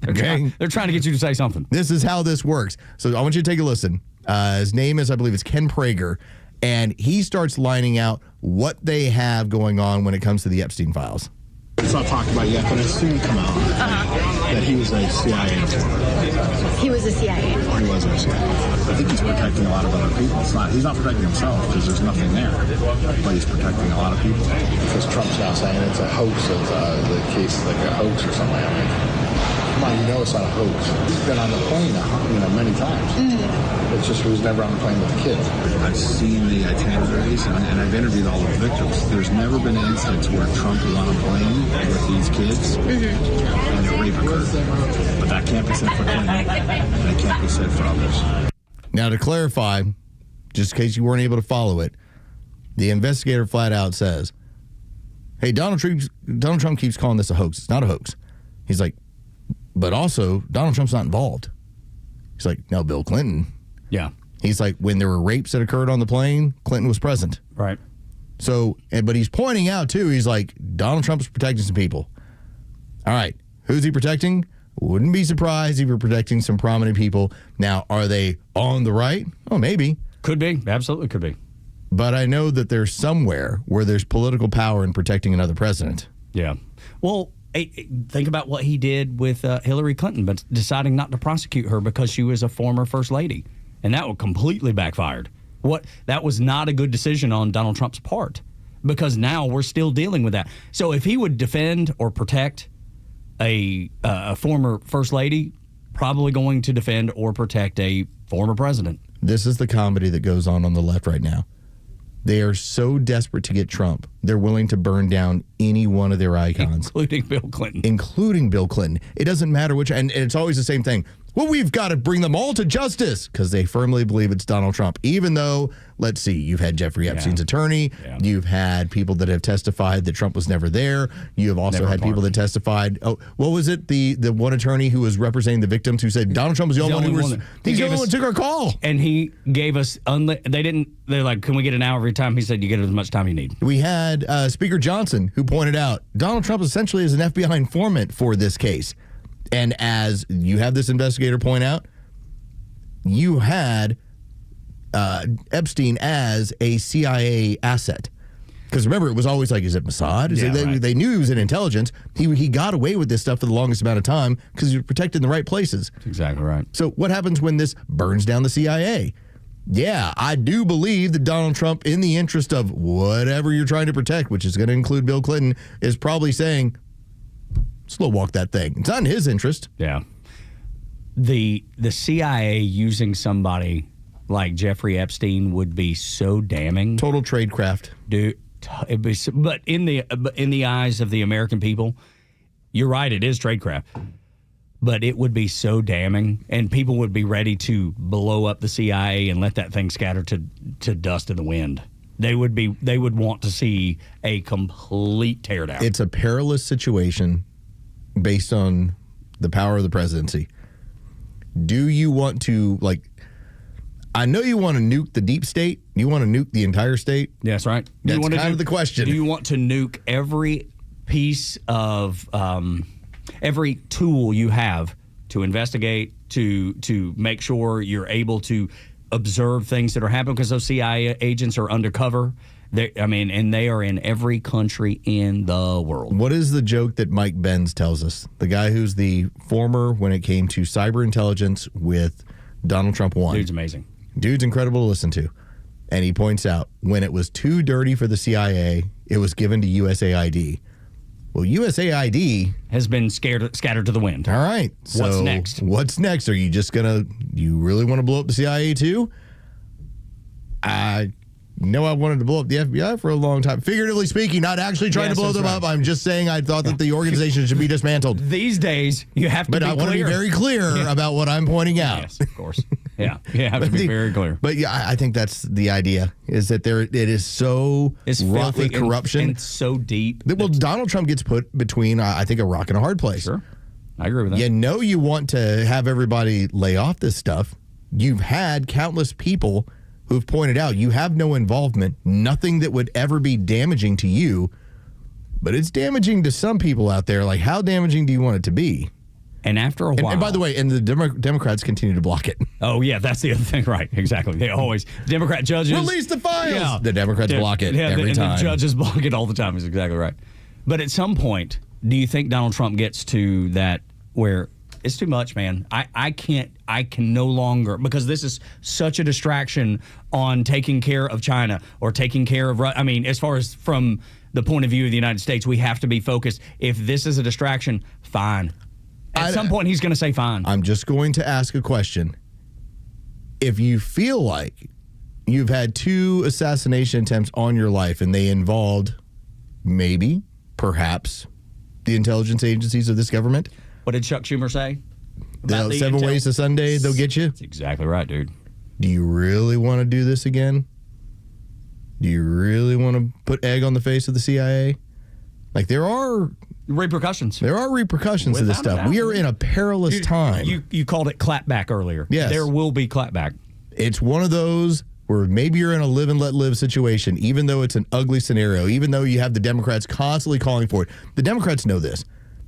Okay? They're trying to get you to say something. This is how this works. So I want you to take a listen. His name is, I believe it's Ken Prager, and he starts lining out what they have going on when it comes to the Epstein files. It's not talked about yet, but it's soon come out that he was a CIA informant. He was a CIA informant. He was a CIA. I think he's protecting a lot of other people. He's not protecting himself because there's nothing there, but he's protecting a lot of people. Because Trump's now saying it's a hoax of the case, like a hoax or something like that. Come on, you know it's not a hoax. He's been on the plane, many times. It's just he was never on the plane with the kids. I've seen the itineraries, and I've interviewed all the victims. There's never been an instance where Trump was on a plane with these kids and a rape occurred. But that can't be said for Clinton, and it can't be said for others. Now, to clarify, just in case you weren't able to follow it, the investigator flat out says, hey, Donald Trump keeps calling this a hoax. It's not a hoax. He's like, but also, Donald Trump's not involved. He's like, no, Bill Clinton. Yeah. He's like, when there were rapes that occurred on the plane, Clinton was present. Right. So, but he's pointing out, too, he's like, Donald Trump's protecting some people. All right, who's he protecting? Wouldn't be surprised if you're protecting some prominent people. Now, are they on the right? Oh, maybe. Could be. Absolutely could be. But I know that there's somewhere where there's political power in protecting another president. Yeah. Well, think about what he did with Hillary Clinton, but deciding not to prosecute her because she was a former first lady. And that completely backfired. That was not a good decision on Donald Trump's part, because now we're still dealing with that. So if he would defend or protect a former first lady, probably going to defend or protect a former president. This is the comedy that goes on the left right now. They are so desperate to get Trump, they're willing to burn down any one of their icons. Including Bill Clinton. It doesn't matter which, and it's always the same thing. Well, we've got to bring them all to justice because they firmly believe it's Donald Trump, even though, let's see, you've had Jeffrey Epstein's attorney. Yeah. You've had people that have testified that Trump was never there. You have also had people that testified. Oh, what was it? The one attorney who was representing the victims who said Donald Trump was the only one who took our call. And he gave us, they're like, can we get an hour every time? He said, you get as much time you need. We had Speaker Johnson who pointed out Donald Trump essentially is an FBI informant for this case. And as you have this investigator point out, you had Epstein as a CIA asset. Because remember, it was always like, is it Mossad? They knew he was in intelligence. He got away with this stuff for the longest amount of time because he was protected in the right places. That's exactly right. So what happens when this burns down the CIA? Yeah, I do believe that Donald Trump, in the interest of whatever you're trying to protect, which is going to include Bill Clinton, is probably saying, slow walk that thing. It's not in his interest. Yeah. The CIA using somebody like Jeffrey Epstein would be so damning. Total tradecraft. Dude, but in the eyes of the American people, you're right, it is tradecraft. But it would be so damning, and people would be ready to blow up the CIA and let that thing scatter to dust in the wind. They would want to see a complete teardown. It's a perilous situation based on the power of the presidency. Do you want to, I know you want to nuke the deep state. You want to nuke the entire state. That's right. That's kind of the question. Do you want to nuke every piece of, every tool you have to investigate, to make sure you're able to observe things that are happening? Because those CIA agents are undercover. And they are in every country in the world. What is the joke that Mike Benz tells us? The guy who's the former, when it came to cyber intelligence with Donald Trump won. Dude's amazing. Dude's incredible to listen to. And he points out, when it was too dirty for the CIA, it was given to USAID. Well, USAID has been scattered to the wind. All right. So what's next? What's next? Are you just you really want to blow up the CIA too? No, I wanted to blow up the FBI for a long time. Figuratively speaking, not actually trying to blow them up. I'm just saying I thought that the organization should be dismantled. These days, you have to be clear. But I want to be very clear about what I'm pointing out. Yes, of course. Yeah, you have to be very clear. But yeah, I think that's the idea, is that it is so wrought with corruption. And so deep. Well, Donald Trump gets put between, I think, a rock and a hard place. Sure. I agree with that. You know you want to have everybody lay off this stuff. You've had countless people who've pointed out you have no involvement, nothing that would ever be damaging to you, but it's damaging to some people out there. Like, how damaging do you want it to be? And after a while... And by the way, the Democrats continue to block it. Oh, yeah, that's the other thing. Right, exactly. They always... Democrat judges... Release the files! Yeah. The Democrats block it every time. And the judges block it all the time. Is exactly right. But at some point, do you think Donald Trump gets to that where... It's too much, man. I can no longer, because this is such a distraction on taking care of China or taking care of, as far as from the point of view of the United States, we have to be focused. If this is a distraction, fine. At some point, he's going to say fine. I'm just going to ask a question. If you feel like you've had 2 assassination attempts on your life and they involved maybe, perhaps, the intelligence agencies of this government. What did Chuck Schumer say? The 7 ways to Sunday, they'll get you? That's exactly right, dude. Do you really want to do this again? Do you really want to put egg on the face of the CIA? Like, there are repercussions. There are repercussions to this stuff. We are in a perilous time. You called it clapback earlier. Yes. There will be clapback. It's one of those where maybe you're in a live and let live situation, even though it's an ugly scenario, even though you have the Democrats constantly calling for it. The Democrats know this.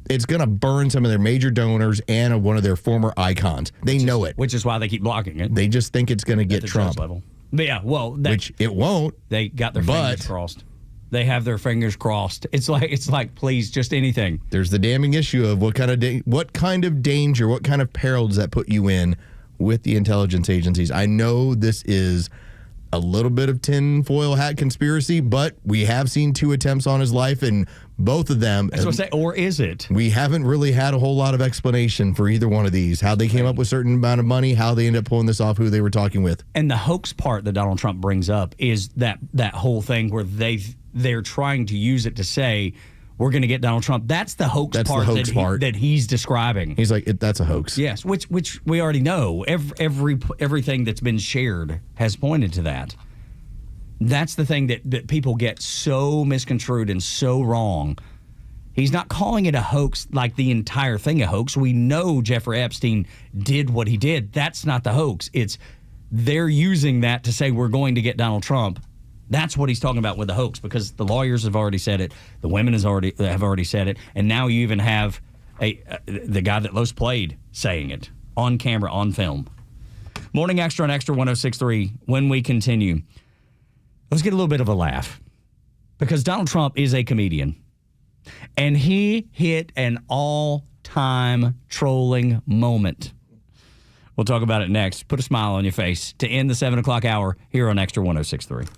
It's going to burn some of their major donors and one of their former icons. They know it. Which is why they keep blocking it. They just think it's going to get Trump. Level. But yeah, well, which it won't. They got their fingers crossed. They have their fingers crossed. It's like, please, just anything. There's the damning issue of what kind of danger, what kind of peril does that put you in with the intelligence agencies? I know this is a little bit of tinfoil hat conspiracy, but we have seen 2 attempts on his life, and both of them. That's what I say. Or is it? We haven't really had a whole lot of explanation for either one of these. How they came up with a certain amount of money, how they ended up pulling this off, who they were talking with. And the hoax part that Donald Trump brings up is that whole thing where they're trying to use it to say we're going to get Donald Trump. That's the hoax part that he's describing. He's like, that's a hoax. Yes, which we already know. Everything that's been shared has pointed to that. That's the thing that people get so misconstrued and so wrong. He's not calling it a hoax like the entire thing a hoax. We know Jeffrey Epstein did what he did. That's not the hoax. It's they're using that to say we're going to get Donald Trump. That's what he's talking about with the hoax, because the lawyers have already said it, the women have already said it, and now you even have the guy that Los played saying it on camera, on film. Morning Extra on Extra 106.3. When we continue, let's get a little bit of a laugh, because Donald Trump is a comedian, and he hit an all-time trolling moment. We'll talk about it next. Put a smile on your face to end the 7 o'clock hour here on Extra 106.3.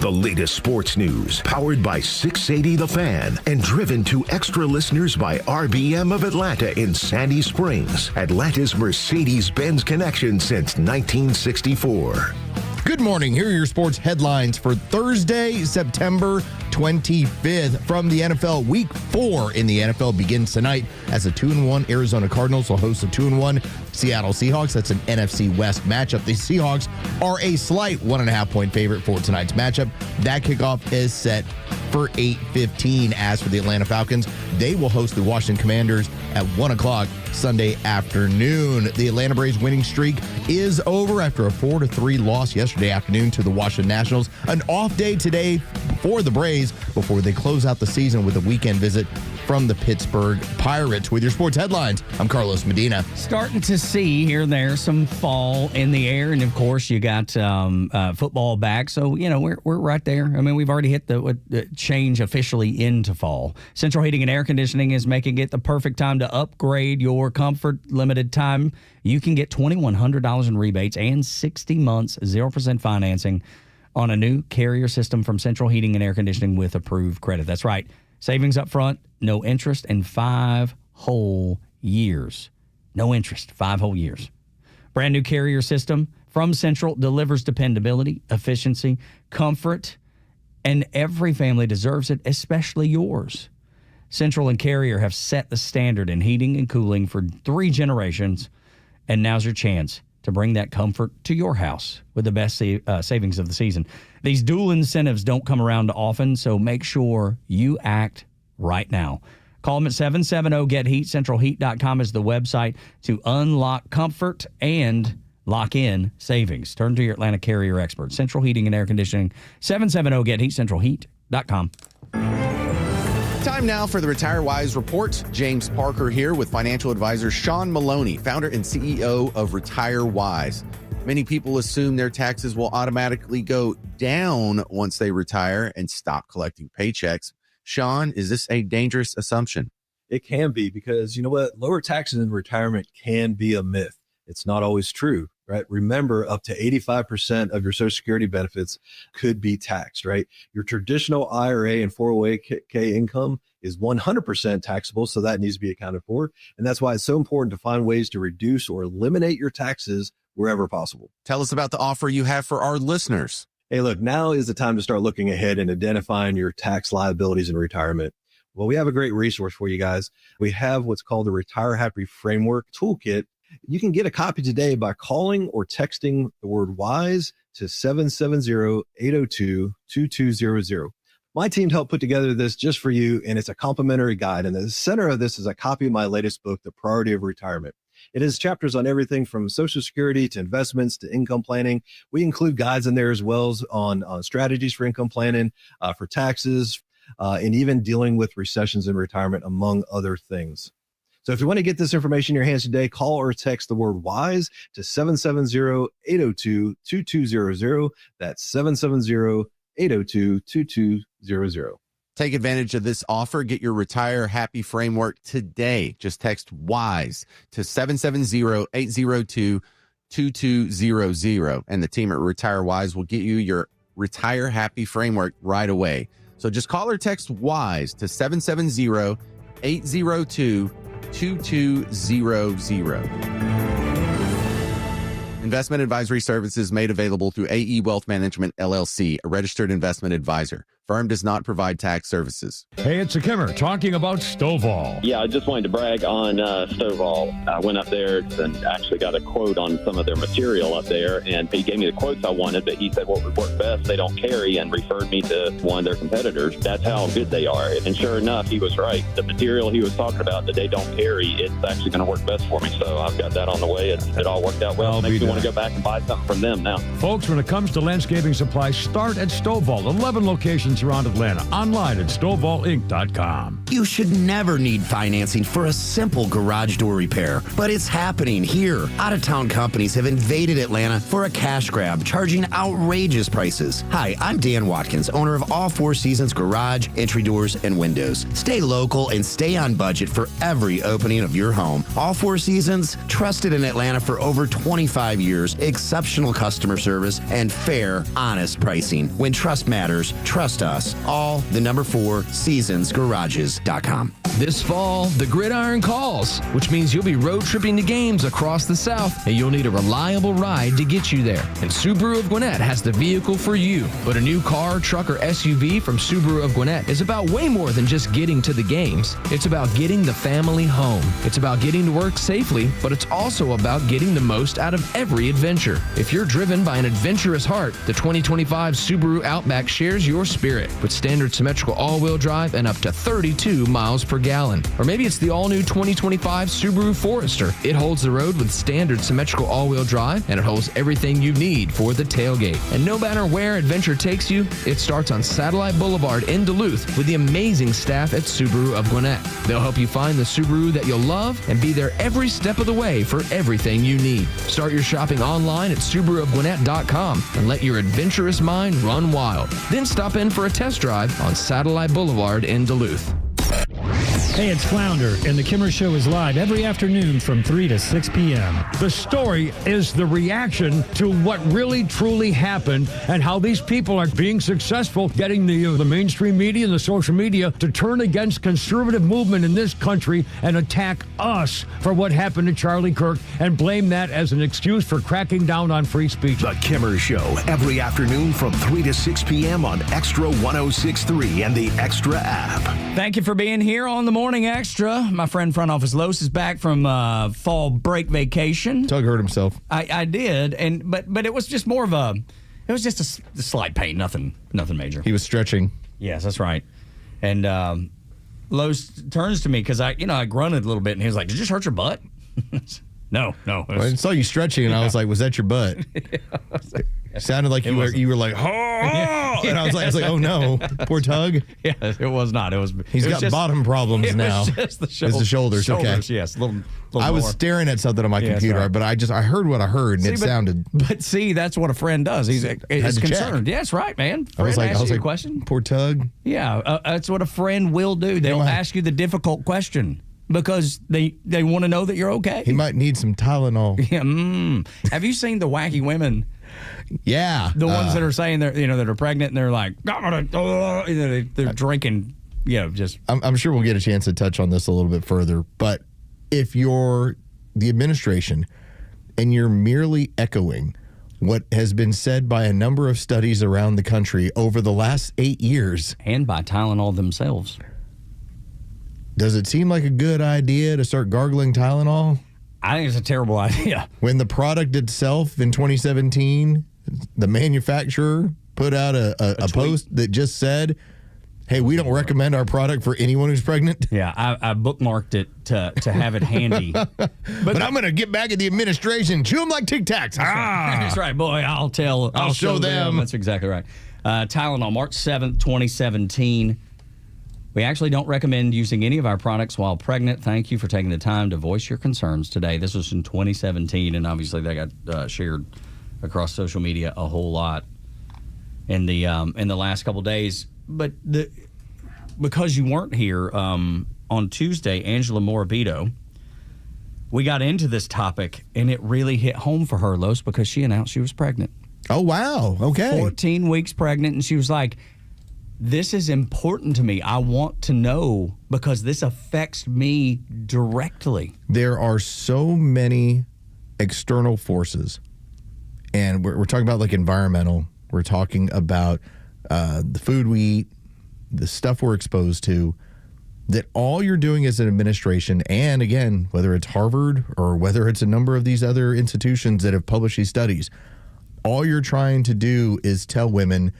The latest sports news, powered by 680 The Fan and driven to extra listeners by RBM of Atlanta in Sandy Springs, Atlanta's Mercedes-Benz connection since 1964. Good morning. Here are your sports headlines for Thursday, September 25th. From the NFL, Week 4 in the NFL begins tonight as the 2-1 Arizona Cardinals will host the 2-1 Seattle Seahawks. That's an NFC West matchup. The Seahawks are a slight 1.5-point favorite for tonight's matchup. That kickoff is set for 8:15. As for the Atlanta Falcons, they will host the Washington Commanders at 1 o'clock Sunday afternoon. The Atlanta Braves winning streak is over after a 4-3 loss yesterday afternoon to the Washington Nationals. An off day today for the Braves before they close out the season with a weekend visit from the Pittsburgh Pirates. With your sports headlines, I'm Carlos Medina. Starting to see here and there some fall in the air, and of course you got football back, so you know we're right there. I mean, we've already hit the change officially into fall. Central Heating and Air Conditioning is making it the perfect time to upgrade your comfort. Limited time, you can get $2,100 in rebates and 60 months 0% financing on a new Carrier system from Central Heating and Air Conditioning with approved credit. That's right. Savings up front, no interest, and 5 whole years. No interest, 5 whole years. Brand new Carrier system from Central delivers dependability, efficiency, comfort, and every family deserves it, especially yours. Central and Carrier have set the standard in heating and cooling for 3 generations, and now's your chance to bring that comfort to your house with the best savings of the season. These dual incentives don't come around often, so make sure you act right now. Call them at 770-GET-HEAT. CentralHeat.com is the website to unlock comfort and lock in savings. Turn to your Atlanta Carrier expert. Central Heating and Air Conditioning, 770-GET-HEAT, CentralHeat.com. Time now for the Retire Wise Report. James Parker here with financial advisor Sean Maloney, founder and CEO of Retire Wise. Many people assume their taxes will automatically go down once they retire and stop collecting paychecks. Sean, is this a dangerous assumption? It can be, because you know what? Lower taxes in retirement can be a myth. It's not always true, right? Remember, up to 85% of your Social Security benefits could be taxed, right? Your traditional IRA and 401k income is 100% taxable, so that needs to be accounted for. And that's why it's so important to find ways to reduce or eliminate your taxes wherever possible. Tell us about the offer you have for our listeners. Hey, look, now is the time to start looking ahead and identifying your tax liabilities in retirement. Well, we have a great resource for you guys. We have what's called the Retire Happy Framework Toolkit. You can get a copy today by calling or texting the word WISE to 770-802-2200. My team helped put together this just for you, and it's a complimentary guide. And the center of this is a copy of my latest book, The Priority of Retirement. It has chapters on everything from Social Security to investments to income planning. We include guides in there as well as on strategies for income planning, for taxes, and even dealing with recessions in retirement, among other things. So if you want to get this information in your hands today, call or text the word WISE to 770-802-2200. That's 770-802-2200. Take advantage of this offer. Get your Retire Happy Framework today. Just text WISE to 770-802-2200. And the team at Retire Wise will get you your Retire Happy Framework right away. So just call or text WISE to 770-802-2200. Investment advisory services made available through AE Wealth Management, LLC, a registered investment advisor. Firm does not provide tax services. Hey, it's a Kimmer talking about Stovall. Yeah, I just wanted to brag on Stovall. I went up there and actually got a quote on some of their material up there, and he gave me the quotes I wanted, but he said what would work best, they don't carry, and referred me to one of their competitors. That's how good they are. And sure enough, he was right. The material he was talking about that they don't carry, it's actually going to work best for me. So I've got that on the way. It all worked out well. It makes me want to go back and buy something from them now. Folks, when it comes to landscaping supplies, start at Stovall. 11 locations around Atlanta. Online at StovallInc.com. You should never need financing for a simple garage door repair, but it's happening here. Out-of-town companies have invaded Atlanta for a cash grab, charging outrageous prices. Hi, I'm Dan Watkins, owner of All Four Seasons Garage, Entry Doors, and Windows. Stay local and stay on budget for every opening of your home. All Four Seasons, trusted in Atlanta for over 25 years, exceptional customer service, and fair, honest pricing. When trust matters, trust us. All the number 4 seasonsgarages.com. This fall, the gridiron calls, which means you'll be road tripping to games across the South, and you'll need a reliable ride to get you there. And Subaru of Gwinnett has the vehicle for you. But a new car, truck, or SUV from Subaru of Gwinnett is about way more than just getting to the games. It's about getting the family home. It's about getting to work safely, but it's also about getting the most out of every adventure. If you're driven by an adventurous heart, the 2025 Subaru Outback shares your spirit with standard symmetrical all-wheel drive and up to 32 miles per gallon. Or maybe it's the all-new 2025 Subaru Forester. It holds the road with standard symmetrical all-wheel drive, and it holds everything you need for the tailgate. And no matter where adventure takes you, it starts on Satellite Boulevard in Duluth with the amazing staff at Subaru of Gwinnett. They'll help you find the Subaru that you'll love and be there every step of the way for everything you need. Start your shopping online at SubaruofGwinnett.com and let your adventurous mind run wild. Then stop in for a test drive on Satellite Boulevard in Duluth. Hey, it's Flounder, and the Kimmer Show is live every afternoon from 3 to 6 p.m. The story is the reaction to what really, truly happened and how these people are being successful getting the mainstream media and the social media to turn against conservative movement in this country and attack us for what happened to Charlie Kirk and blame that as an excuse for cracking down on free speech. The Kimmer Show, every afternoon from 3 to 6 p.m. on Extra 106.3 and the Extra app. Thank you for being here on the Morning Extra. My friend Front Office Los is back from fall break vacation. Tug hurt himself. I did, but it was just more of a slight pain, nothing major. He was stretching. Yes, that's right. And Los turns to me because I grunted a little bit, and he was like, "Did you just hurt your butt?" No. I saw you stretching, and I was like, "Was that your butt?" It sounded like you were like, "Oh!" And I was like, "Oh no, poor Tug." Yeah, it was not. He's got bottom problems now. Just the It's the shoulders. Okay. Yes, a little I was more. staring at something on my computer, right. but I heard what I heard, and it sounded. But see, that's what a friend does. He's concerned. Yeah, that's right, man. I was like, a question. Poor Tug. Yeah, that's what a friend will do. They'll ask you the difficult question because they want to know that you're okay. He might need some Tylenol. Yeah. Have you seen the wacky women? Yeah, the ones that are saying that are pregnant and they're like they're drinking I'm sure we'll get a chance to touch on this a little bit further, but if you're the administration and you're merely echoing what has been said by a number of studies around the country over the last 8 years. And by Tylenol themselves. Does it seem like a good idea to start gargling Tylenol? I think it's a terrible idea. When the product itself in 2017, the manufacturer put out a post that just said, hey, we don't recommend our product for anyone who's pregnant. Yeah, I bookmarked it to have it handy. But I'm going to get back at the administration, chew them like Tic Tacs. That's right, boy. I'll show them. That's exactly right. Tylenol, March 7th, 2017. We actually don't recommend using any of our products while pregnant. Thank you for taking the time to voice your concerns today. This was in 2017, and obviously that got shared across social media a whole lot in the last couple days. But because you weren't here on Tuesday, Angela Morabito, we got into this topic, and it really hit home for her, Los, because she announced she was pregnant. Oh, wow. Okay. 14 weeks pregnant, and she was like, this is important to me. I want to know because this affects me directly. There are so many external forces, and we're talking about like environmental. We're talking about the food we eat, the stuff we're exposed to, that all you're doing as an administration, and again, whether it's Harvard or whether it's a number of these other institutions that have published these studies, all you're trying to do is tell women,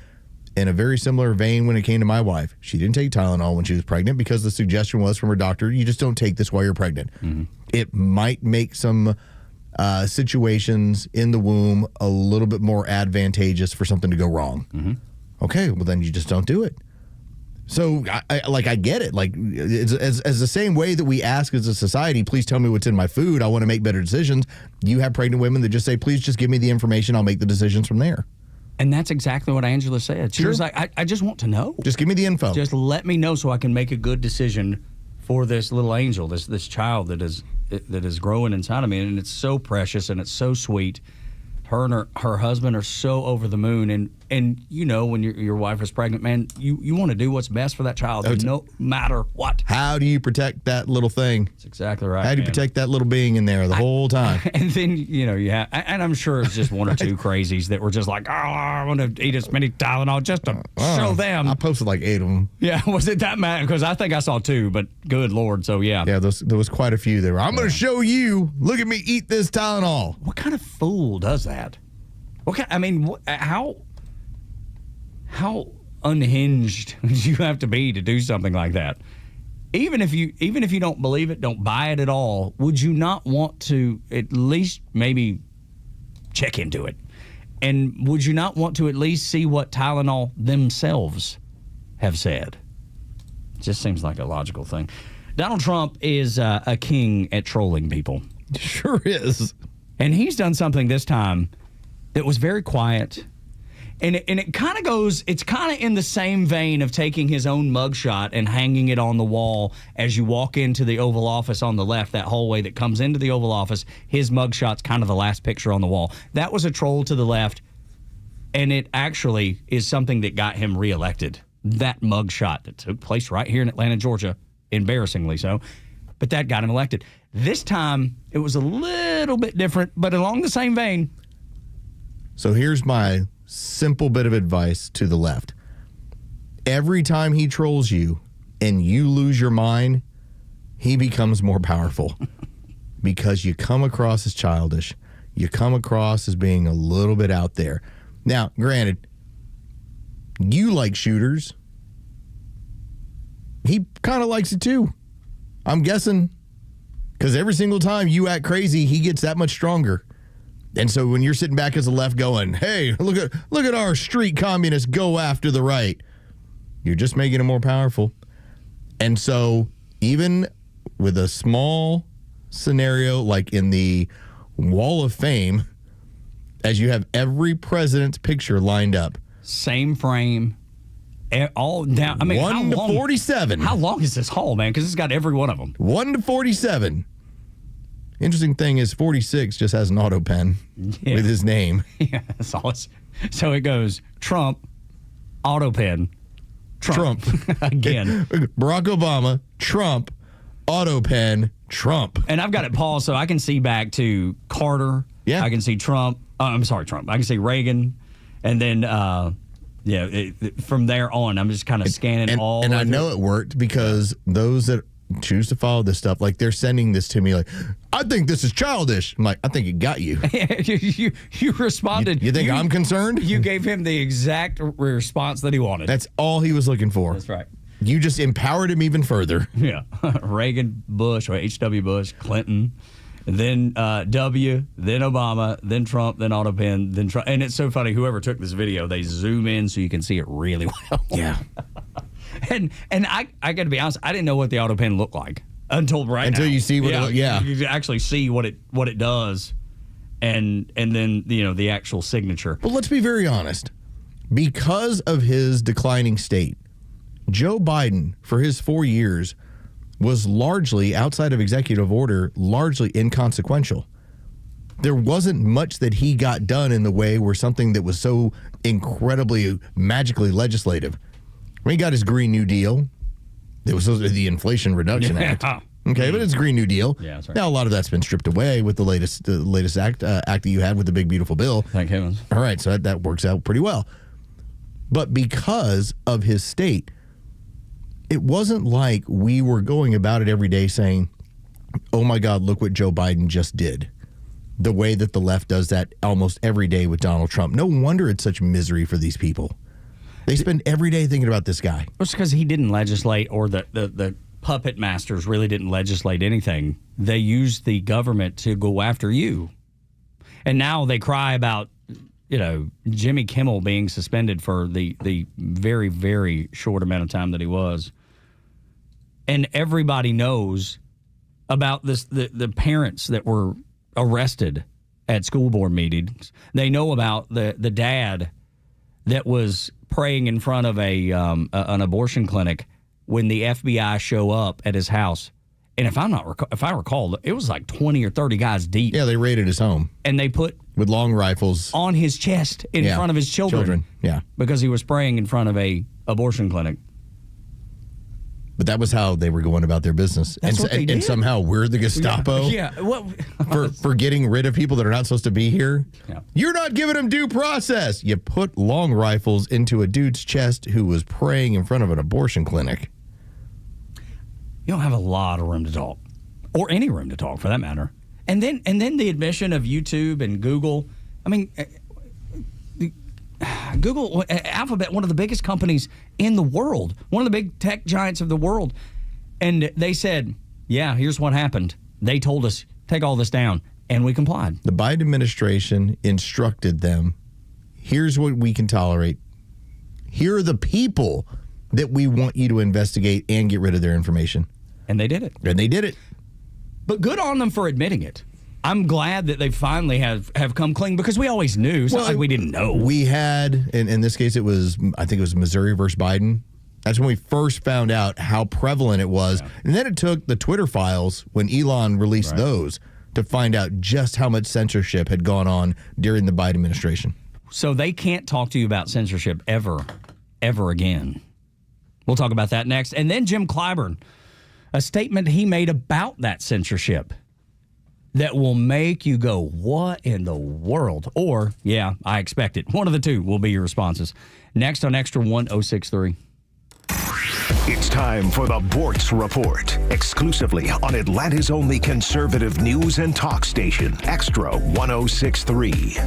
in a very similar vein when it came to my wife, she didn't take Tylenol when she was pregnant because the suggestion was from her doctor, you just don't take this while you're pregnant. Mm-hmm. It might make some situations in the womb a little bit more advantageous for something to go wrong. Mm-hmm. Okay, well then you just don't do it. So I get it. Like it's as the same way that we ask as a society, please tell me what's in my food. I want to make better decisions. You have pregnant women that just say, please just give me the information. I'll make the decisions from there. And that's exactly what Angela said. She was like, I just want to know. Just give me the info. Just let me know so I can make a good decision for this little angel, this child that is growing inside of me. And it's so precious and it's so sweet. Her and her husband are so over the moon. And you know, when your wife is pregnant, man, you want to do what's best for that child, no matter what. How do you protect that little thing? That's exactly right. How do you protect that little being in there the whole time? And then, you know, you have, and I'm sure it's just one or two crazies that were just like, oh, I want to eat as many Tylenol just to show them. I posted like 8 of them. Yeah, was it that mad? Because I think I saw 2, but good Lord, so yeah. Yeah, there was quite a few there. I'm going to show you. Look at me eat this Tylenol. What kind of fool does that? How unhinged do you have to be to do something like that? Even if you don't believe it, don't buy it at all, would you not want to at least maybe check into it? And would you not want to at least see what Tylenol themselves have said? It just seems like a logical thing. Donald Trump is a king at trolling people. Sure is. And he's done something this time that was very quiet. And it kind of goes, it's kind of in the same vein of taking his own mugshot and hanging it on the wall as you walk into the Oval Office on the left, that hallway that comes into the Oval Office. His mugshot's kind of the last picture on the wall. That was a troll to the left, and it actually is something that got him reelected. That mugshot that took place right here in Atlanta, Georgia, embarrassingly so, but that got him elected. This time, it was a little bit different, but along the same vein. So here's my simple bit of advice to the left. Every time he trolls you and you lose your mind, he becomes more powerful because you come across as childish. You come across as being a little bit out there. Now, granted, you like shooters. He kind of likes it too. I'm guessing because every single time you act crazy, he gets that much stronger. And so when you're sitting back as the left going, hey, look at our street communists go after the right, you're just making it more powerful. And so even with a small scenario like in the Wall of Fame, as you have every president's picture lined up. Same frame, all down. I mean, 1 to 47. How long is this hall, man? Because it's got every one of them. 1 to 47. Interesting thing is 46 just has an auto pen with his name. Yeah, that's all. So it goes Trump, auto pen, Trump. Again. Barack Obama, Trump, AutoPen, Trump. And I've got it paused so I can see back to Carter. Yeah. I can see Trump. I'm sorry, Trump. I can see Reagan. And then, from there on, I'm just kind of scanning all. And I know it worked because those that choose to follow this stuff, like they're sending this to me like, I think this is childish. I'm like, I think it got you. you responded. You think I'm concerned? You gave him the exact response that he wanted. That's all he was looking for. That's right. You just empowered him even further. Yeah. Reagan, Bush, or H.W. Bush, Clinton, then W, then Obama, then Trump, then AutoPen, then Trump. And it's so funny. Whoever took this video, they zoom in so you can see it really well. Yeah. And I got to be honest, I didn't know what the AutoPen looked like until now. You see what you actually see what it does, and then the actual signature. Well, let's be very honest. Because of his declining state, Joe Biden for his 4 years was largely, outside of executive order, largely inconsequential. There wasn't much that he got done in the way where something that was so incredibly magically legislative. When he got his Green New Deal, it was the Inflation Reduction Act. Okay, but it's Green New Deal. Yeah, that's right. Now a lot of that's been stripped away with the latest act that you had with the big beautiful bill. Thank heavens. All right, so that works out pretty well. But because of his state, it wasn't like we were going about it every day saying, "Oh my God, look what Joe Biden just did." The way that the left does that almost every day with Donald Trump. No wonder it's such misery for these people. They spend every day thinking about this guy. It's because he didn't legislate, or the puppet masters really didn't legislate anything. They used the government to go after you. And now they cry about, Jimmy Kimmel being suspended for the very, very short amount of time that he was. And everybody knows about this, the parents that were arrested at school board meetings. They know about the dad that was praying in front of an abortion clinic when the FBI show up at his house. And if I recall, it was like 20 or 30 guys deep. Yeah, they raided his home. And they put with long rifles on his chest in front of his children. Yeah. Because he was praying in front of a abortion clinic. But that was how they were going about their business. That's what they did. And somehow we're the Gestapo. Yeah. Well, for getting rid of people that are not supposed to be here. Yeah. You're not giving them due process. You put long rifles into a dude's chest who was praying in front of an abortion clinic. You don't have a lot of room to talk, or any room to talk for that matter. And then the admission of YouTube and Google. I mean, Google, Alphabet, one of the biggest companies in the world, one of the big tech giants of the world. And they said, yeah, here's what happened. They told us, take all this down, and we complied. The Biden administration instructed them, here's what we can tolerate. Here are the people that we want you to investigate and get rid of their information. And they did it. And they did it. But good on them for admitting it. I'm glad that they finally have come clean, because we always knew. It's not like we didn't know. We had, in this case, I think it was Missouri versus Biden. That's when we first found out how prevalent it was. Yeah. And then it took the Twitter files, when Elon released those, to find out just how much censorship had gone on during the Biden administration. So they can't talk to you about censorship ever again. We'll talk about that next. And then Jim Clyburn, a statement he made about that censorship that will make you go, what in the world? Or, yeah, I expect it. One of the two will be your responses. Next on Extra 1063. It's time for the Bortz Report, exclusively on Atlanta's only conservative news and talk station, Extra 1063.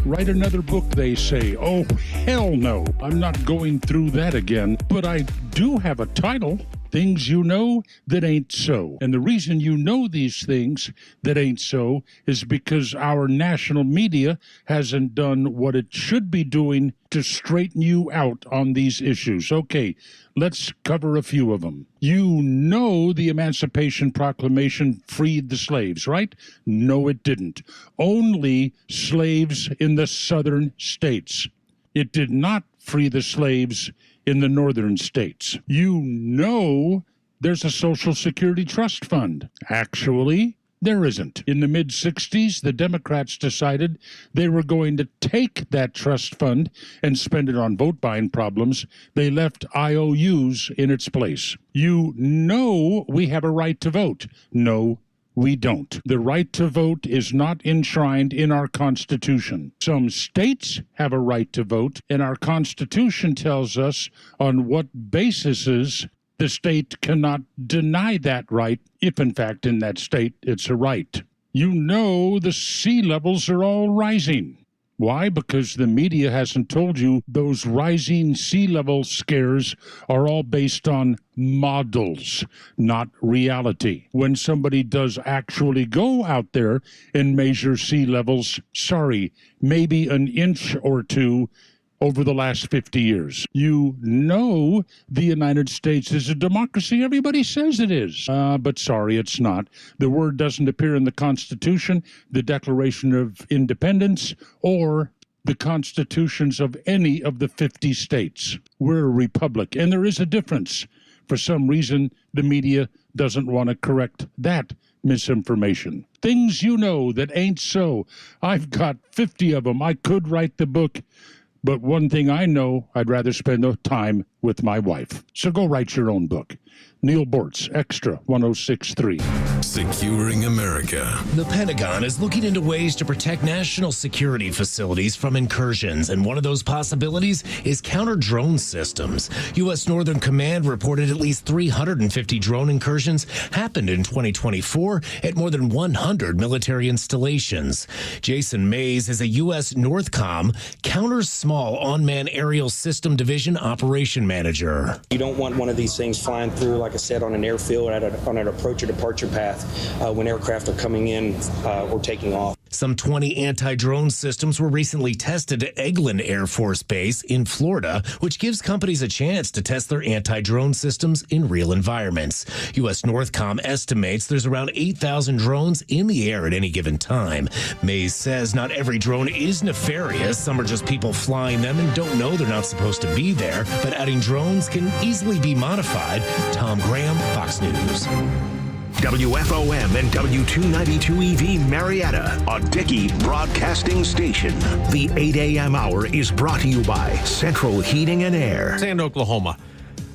Write another book, they say. Oh, hell no. I'm not going through that again. But I do have a title. Things you know that ain't so. And the reason you know these things that ain't so is because our national media hasn't done what it should be doing to straighten you out on these issues. Okay, let's cover a few of them. You know the Emancipation Proclamation freed the slaves, right? No, it didn't. Only slaves in the southern states. It did not free the slaves in the northern states. You know there's a Social Security Trust Fund. Actually, There isn't. In the mid-'60s, the Democrats decided they were going to take that trust fund and spend it on vote-buying problems. They left IOUs in its place. You know we have a right to vote. No, we don't. The right to vote is not enshrined in our Constitution. Some states have a right to vote, and our Constitution tells us on what basis the state cannot deny that right if, in fact, in that state it's a right. You know the sea levels are all rising. Why? Because the media hasn't told you those rising sea level scares are all based on models, not reality. When somebody does actually go out there and measure sea levels, maybe an inch or two over the last 50 years. You know the United States is a democracy. Everybody says it is. But sorry, it's not. The word doesn't appear in the Constitution, the Declaration of Independence, or the constitutions of any of the 50 states. We're a republic, and there is a difference. For some reason, the media doesn't want to correct that misinformation. Things you know that ain't so. I've got 50 of them. I could write the book. But one thing I know, I'd rather spend the time with my wife. So go write your own book. Neil Bortz, Extra 106.3. Securing America. The Pentagon is looking into ways to protect national security facilities from incursions, and one of those possibilities is counter-drone systems. U.S. Northern Command reported at least 350 drone incursions happened in 2024 at more than 100 military installations. Jason Mays is a U.S. Northcom Counter-Small Unmanned Aerial System Division Operation Manager. You don't want one of these things flying through, like I said, on an airfield on an approach or departure path when aircraft are coming in or taking off. Some 20 anti-drone systems were recently tested at Eglin Air Force Base in Florida, which gives companies a chance to test their anti-drone systems in real environments. U.S. Northcom estimates there's around 8,000 drones in the air at any given time. Mays says not every drone is nefarious. Some are just people flying them and don't know they're not supposed to be there. But adding drones can easily be modified. Tom Graham, Fox News. WFOM and W292 EV Marietta, a Dickey broadcasting station. The 8 a.m. hour is brought to you by Central Heating and Air. And Oklahoma.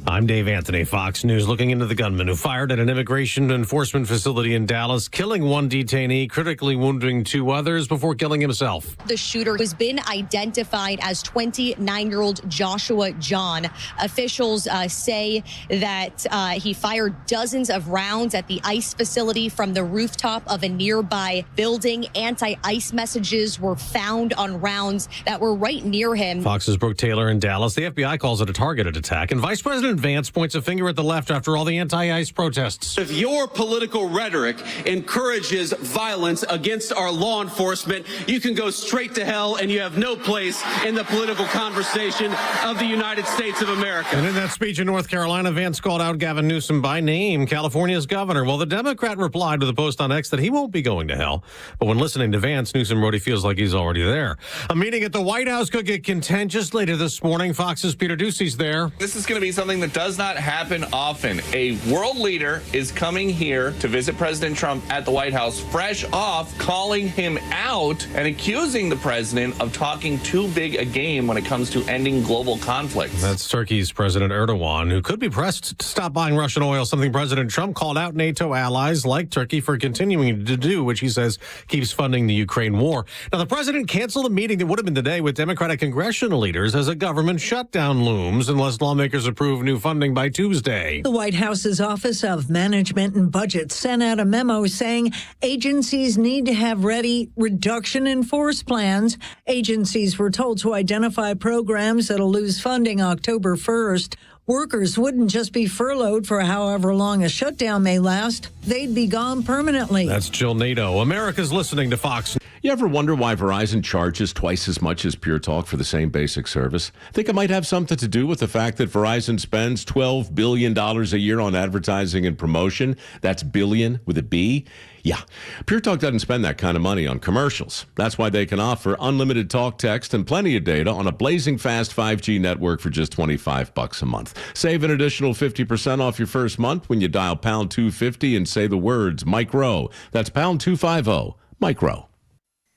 I'm Dave Anthony, Fox News, looking into the gunman who fired at an immigration enforcement facility in Dallas, killing one detainee, critically wounding two others before killing himself. The shooter has been identified as 29-year-old Joshua John. Officials say that he fired dozens of rounds at the ICE facility from the rooftop of a nearby building. Anti-ICE messages were found on rounds that were right near him. Fox's Brooke Taylor in Dallas. The FBI calls it a targeted attack, and Vice President Vance points a finger at the left after all the anti-ICE protests. If your political rhetoric encourages violence against our law enforcement, you can go straight to hell, and you have no place in the political conversation of the United States of America. And in that speech in North Carolina, Vance called out Gavin Newsom by name, California's governor. Well, the Democrat replied to the post on X that he won't be going to hell. But when listening to Vance, Newsom wrote he feels like he's already there. A meeting at the White House could get contentious later this morning. Fox's Peter Ducey's there. This is going to be something that does not happen often. A world leader is coming here to visit President Trump at the White House, fresh off calling him out and accusing the president of talking too big a game when it comes to ending global conflicts. That's Turkey's President Erdogan, who could be pressed to stop buying Russian oil, something President Trump called out NATO allies like Turkey for continuing to do, which he says keeps funding the Ukraine war. Now, the president canceled a meeting that would have been today with Democratic congressional leaders as a government shutdown looms unless lawmakers approve new funding by Tuesday. The White House's Office of Management and Budget sent out a memo saying agencies need to have ready reduction in force plans. Agencies were told to identify programs that'll lose funding October 1st. Workers wouldn't just be furloughed for however long a shutdown may last. They'd be gone permanently. That's Jill Nato. America's listening to Fox. You ever wonder why Verizon charges twice as much as Pure Talk for the same basic service? Think it might have something to do with the fact that Verizon spends $12 billion a year on advertising and promotion. That's billion with a B. Yeah, Pure Talk doesn't spend that kind of money on commercials. That's why they can offer unlimited talk, text, and plenty of data on a blazing fast 5G network for just $25 a month. Save an additional 50% off your first month when you dial pound 250 and say the words Micro. That's pound 250, Micro.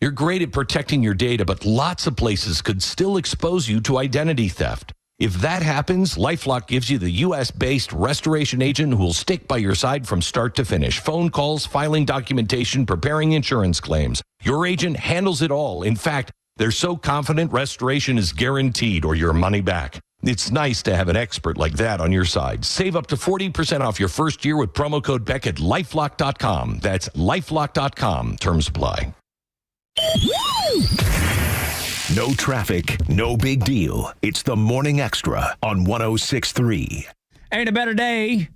You're great at protecting your data, but lots of places could still expose you to identity theft. If that happens, LifeLock gives you the U.S.-based restoration agent who will stick by your side from start to finish. Phone calls, filing documentation, preparing insurance claims. Your agent handles it all. In fact, they're so confident restoration is guaranteed or your money back. It's nice to have an expert like that on your side. Save up to 40% off your first year with promo code Beck at LifeLock.com. That's LifeLock.com. Terms apply. No traffic, no big deal. It's the Morning Extra on 106.3. Ain't a better day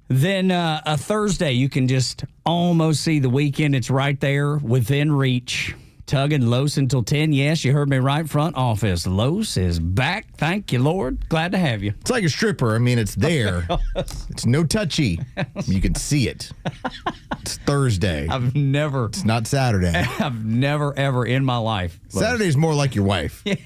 than a Thursday. You can just almost see the weekend. It's right there within reach. Tug and Los until 10. Yes, you heard me right. Front office. Los is back. Thank you, Lord. Glad to have you. It's like a stripper. I mean, it's there. It's no touchy. You can see it. It's Thursday. It's not Saturday. I've never, ever in my life. Saturday's more like your wife. Yeah.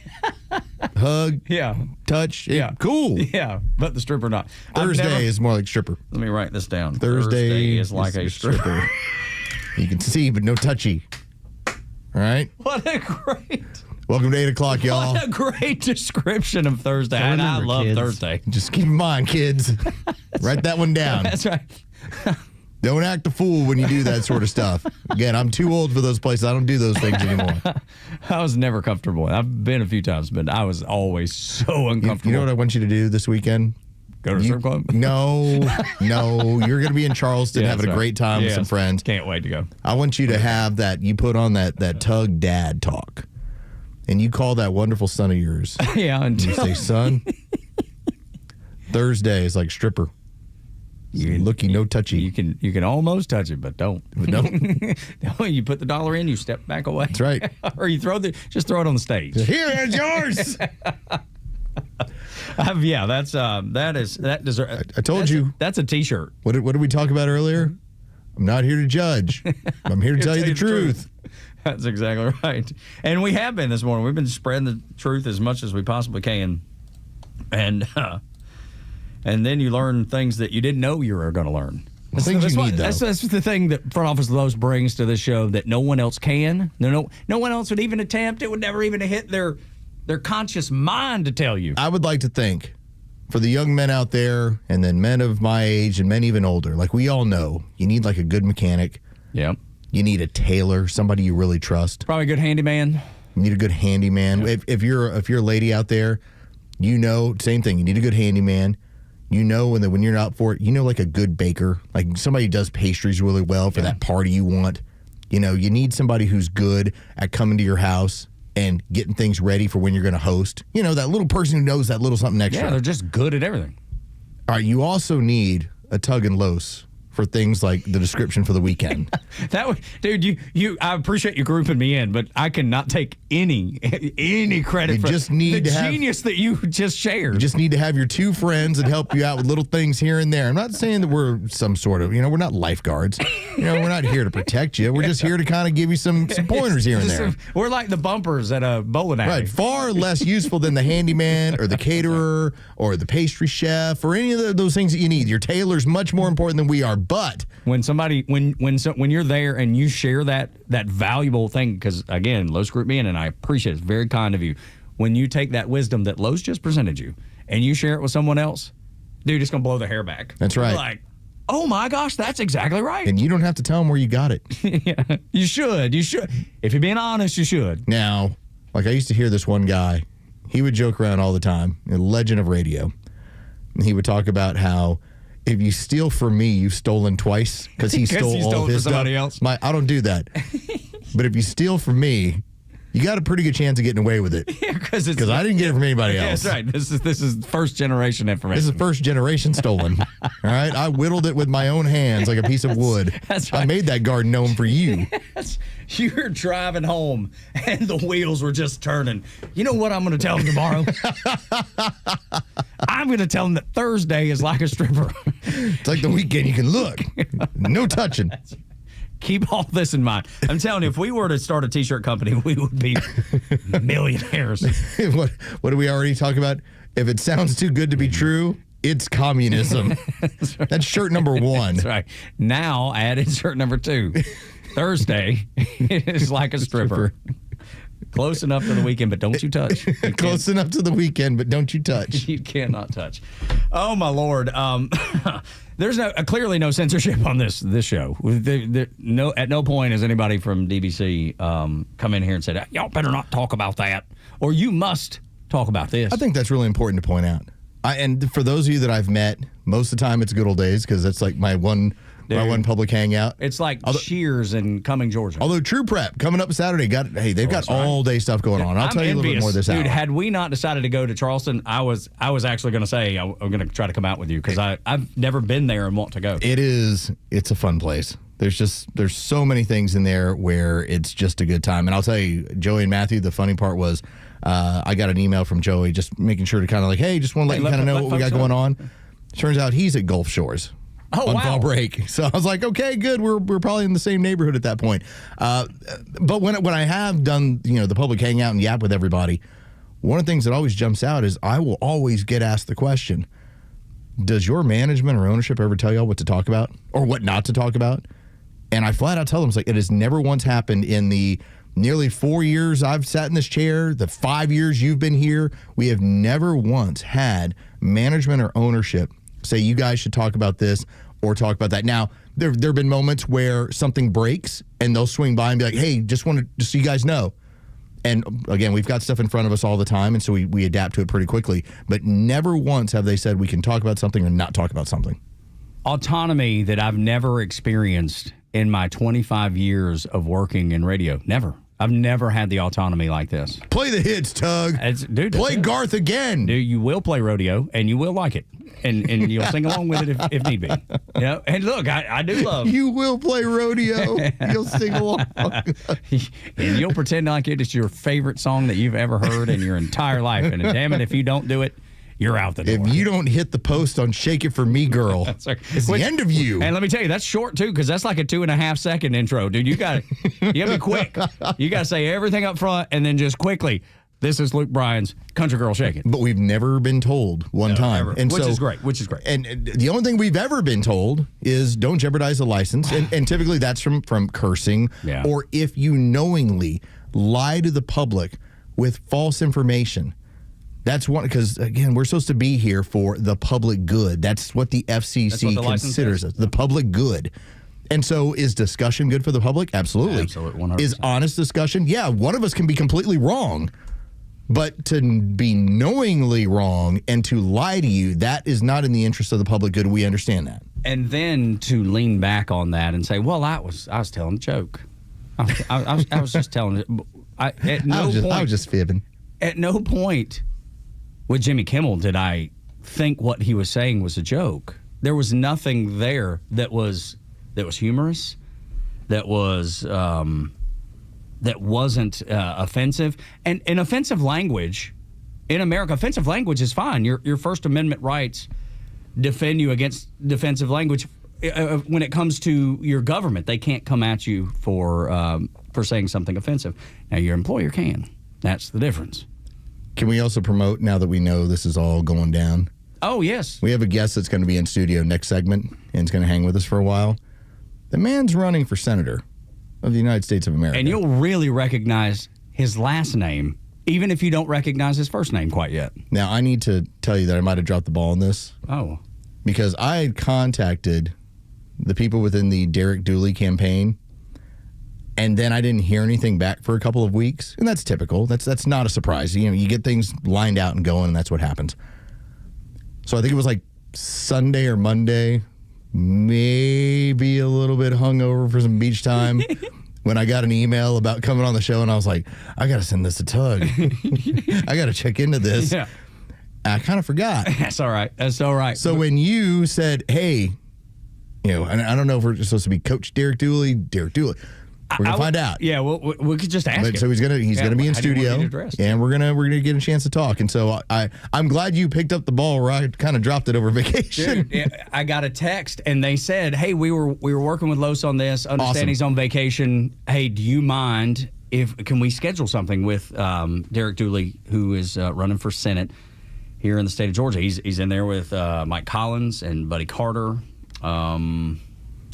Hug. Yeah. Touch. Yeah. Cool. Yeah, but the stripper not. Thursday is more like stripper. Let me write this down. Thursday is like a stripper. You can see, but no touchy. All right. What a great. Welcome to 8 o'clock, y'all. What a great description of Thursday. So And I remember, love kids, Thursday. Just keep in mind, kids. Write that one down. That's right. Don't act a fool when you do that sort of stuff. Again, I'm too old for those places. I don't do those things anymore. I was never comfortable. I've been a few times, but I was always so uncomfortable. You know what I want you to do this weekend? Go to a strip club? No. You're going to be in Charleston Yeah, having a that's great time with some friends. Can't wait to go. I want you to have that. You put on that Tug Dad talk, and you call that wonderful son of yours. Yeah. And you say, son, Thursday is like stripper. Looky, no touchy. You can almost touch it, but don't. No, you put the dollar in, you step back away. That's right. Or you just throw it on the stage. Here, it's yours. Yeah, that deserves. I told you. That's a T-shirt. What did we talk about earlier? I'm not here to judge. I'm here to tell you the truth. That's exactly right. And we have been this morning. We've been spreading the truth as much as we possibly can. And then you learn things that you didn't know you were going to learn. That's the thing that Front Office Los brings to the show that no one else can. No one else would even attempt. It would never even hit their conscious mind to tell you. I would like to think for the young men out there and then men of my age and men even older, like we all know, you need like a good mechanic. Yeah. You need a tailor, somebody you really trust. Probably a good handyman. You need a good handyman. Yep. If you're a lady out there, you know, same thing. You need a good handyman. You know when you're out for it, you know, like a good baker, like somebody who does pastries really well for that party you want. You know, you need somebody who's good at coming to your house and getting things ready for when you're going to host. You know, that little person who knows that little something extra. Yeah, they're just good at everything. All right, you also need a Tug and Los for things like the description for the weekend. Dude, I appreciate you grouping me in, but I cannot take any credit for the genius that you just shared. You just need to have your two friends that help you out with little things here and there. I'm not saying that we're some sort of, we're not lifeguards. We're not here to protect you. We're just here to kind of give you some pointers here and there. We're like the bumpers at a bowling alley. Right, far less useful than the handyman or the caterer or the pastry chef or any of those things that you need. Your tailor's much more important than we are. But when you're there and you share that valuable thing, because again, Los grouped me in, and I appreciate it. It's very kind of you. When you take that wisdom that Los just presented you and you share it with someone else, dude, it's gonna blow the hair back. That's right. You're like, oh my gosh, that's exactly right. And you don't have to tell them where you got it. Yeah, you should. If you're being honest, you should. Now, like I used to hear this one guy. He would joke around all the time. A legend of radio. And he would talk about how, if you steal from me, you've stolen twice, because he stole all of his stuff. Somebody else. I don't do that. But if you steal from me, you got a pretty good chance of getting away with it. Yeah, because I didn't get it from anybody else. That's right. This is first generation information. This is first generation stolen. All right, I whittled it with my own hands like a piece of wood. That's right. I made that garden gnome for you. Yes. You were driving home and the wheels were just turning. You know what I'm going to tell them tomorrow? I'm going to tell them that Thursday is like a stripper. It's like the weekend. You can look. No touching. Keep all this in mind. I'm telling you, if we were to start a T-shirt company, we would be millionaires. What do we already talk about? If it sounds too good to be true, it's communism. That's shirt number 1. That's right. Now add in shirt number 2. Thursday is like a stripper. Close enough to the weekend, but don't you touch. Close enough to the weekend, but don't you touch. You cannot touch. Oh, my Lord. There's clearly no censorship on this show. At no point has anybody from DBC come in here and said, y'all better not talk about that, or you must talk about this. I think that's really important to point out. And for those of you that I've met, most of the time it's good old days because that's like my one public hangout. It's like Cheers in Cumming, Georgia. Although True Prep coming up Saturday, they've got all day stuff going on. I'll tell you a little bit more this hour. Dude, had we not decided to go to Charleston, I was actually going to say I'm going to try to come out with you because I've never been there and want to go. It's a fun place. There's so many things in there where it's just a good time. And I'll tell you, Joey and Matthew, the funny part was I got an email from Joey just making sure to kind of like, hey, just want to let you kind of know what we got going on. Turns out he's at Gulf Shores. On fall break. So I was like, okay, good. We're probably in the same neighborhood at that point. But when I have done, the public hangout and yap with everybody, one of the things that always jumps out is I will always get asked the question, does your management or ownership ever tell y'all what to talk about or what not to talk about? And I flat out tell them, it's like, it has never once happened in the nearly 4 years I've sat in this chair, the 5 years you've been here. We have never once had management or ownership say you guys should talk about this or talk about that. Now, there have been moments where something breaks and they'll swing by and be like, hey, just wanted to so you guys know. And again, we've got stuff in front of us all the time, and so we adapt to it pretty quickly. But never once have they said we can talk about something or not talk about something. Autonomy that I've never experienced in my 25 years of working in radio. Never. I've never had the autonomy like this. Play the hits, Tug. Play Garth again. Dude, you will play rodeo, and you will like it. And you'll sing along with it if need be. And look, I do love. You will play rodeo. You'll sing along. And you'll pretend like it is your favorite song that you've ever heard in your entire life. And damn it, if you don't do it, you're out the door. If you don't hit the post on Shake It For Me, Girl, it's the end of you. And let me tell you, that's short, too, because that's like a 2.5 second intro, dude. You got to be quick. You got to say everything up front and then just quickly, this is Luke Bryan's Country Girl Shake It. But we've never been told one time. And which is great. And the only thing we've ever been told is don't jeopardize the license. And typically that's from cursing. Yeah. Or if you knowingly lie to the public with false information. That's one, because, again, we're supposed to be here for the public good. That's what the FCC considers us, the public good. And so is discussion good for the public? Absolutely. Absolutely, 100%. Is honest discussion? Yeah, one of us can be completely wrong. But to be knowingly wrong and to lie to you, that is not in the interest of the public good. We understand that. And then to lean back on that and say, well, I was telling a joke. I was just telling it. I was just fibbing. At no point with Jimmy Kimmel did I think what he was saying was a joke. There was nothing there that was humorous, that wasn't offensive. And in offensive language, in America, offensive language is fine. Your First Amendment rights defend you against defensive language. When it comes to your government, they can't come at you for saying something offensive. Now, your employer can. That's the difference. Can we also promote, now that we know this is all going down? Oh, yes. We have a guest that's going to be in studio next segment and is going to hang with us for a while. The man's running for senator of the United States of America. And you'll really recognize his last name, even if you don't recognize his first name quite yet. Now, I need to tell you that I might have dropped the ball on this. Oh. Because I had contacted the people within the Derek Dooley campaign, and then I didn't hear anything back for a couple of weeks. And that's typical. That's not a surprise. You get things lined out and going, and that's what happens. So I think it was like Sunday or Monday, maybe a little bit hungover for some beach time, when I got an email about coming on the show, and I was like, I got to send this to Tug. I got to check into this. Yeah. I kind of forgot. That's all right. That's all right. So when you said, hey, and I don't know if we're supposed to be Coach Derek Dooley. We're gonna find out. Yeah, we could just ask him. So he's gonna be in how do you want studio, me to dress? and we're gonna get a chance to talk. And so I'm glad you picked up the ball where I kind of dropped it over vacation. Dude, I got a text and they said, "Hey, we were working with Los on this. Understand Awesome. he's on vacation. Hey, do you mind can we schedule something with Derek Dooley, who is running for Senate here in the state of Georgia? He's in there with Mike Collins and Buddy Carter. I'm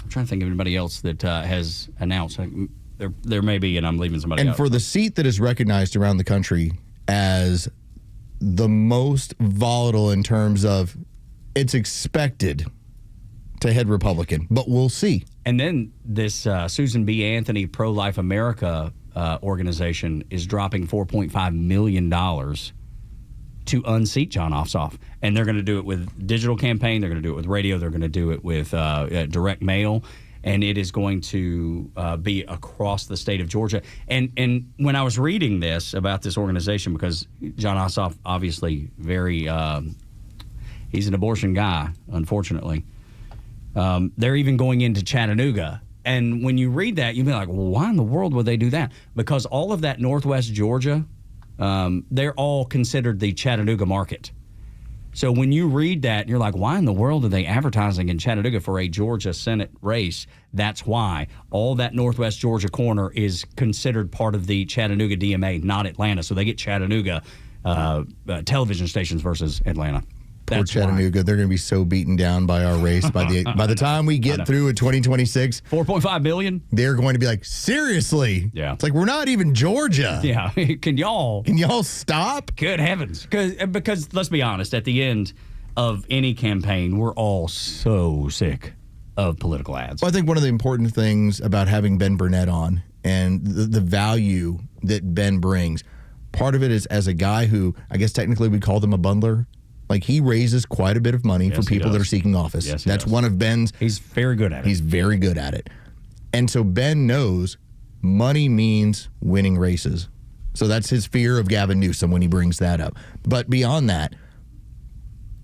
trying to think of anybody else that has announced. There may be, and I'm leaving somebody out. And for the seat that is recognized around the country as the most volatile in terms of it's expected to head Republican, but we'll see. And then this Susan B. Anthony Pro-Life America organization is dropping $4.5 million to unseat John Ossoff. And they're going to do it with digital campaign. They're going to do it with radio. They're going to do it with direct mail. And it is going to be across the state of Georgia. And when I was reading this about this organization, because John Ossoff, obviously very, he's an abortion guy, unfortunately. They're even going into Chattanooga. And when you read that, you'd be like, well, why in the world would they do that? Because all of that Northwest Georgia, they're all considered the Chattanooga market. So when you read that, you're like, why in the world are they advertising in Chattanooga for a Georgia Senate race? That's why. All that Northwest Georgia corner is considered part of the Chattanooga DMA, not Atlanta. So they get Chattanooga television stations versus Atlanta. Poor Chattanooga. They're going to be so beaten down by our race by the time we get through in 2026. 4.5 billion. They're going to be like, seriously? Yeah. It's like, we're not even Georgia. Yeah. Can y'all stop? Good heavens. Because let's be honest, at the end of any campaign, we're all so sick of political ads. Well, I think one of the important things about having Ben Burnett on and the value that Ben brings, part of it is as a guy who, I guess technically we call them a bundler. Like, he raises quite a bit of money for people that are seeking office. Yes, that's one of Ben's. He's very good at it. He's very good at it. And so Ben knows money means winning races. So that's his fear of Gavin Newsom when he brings that up. But beyond that,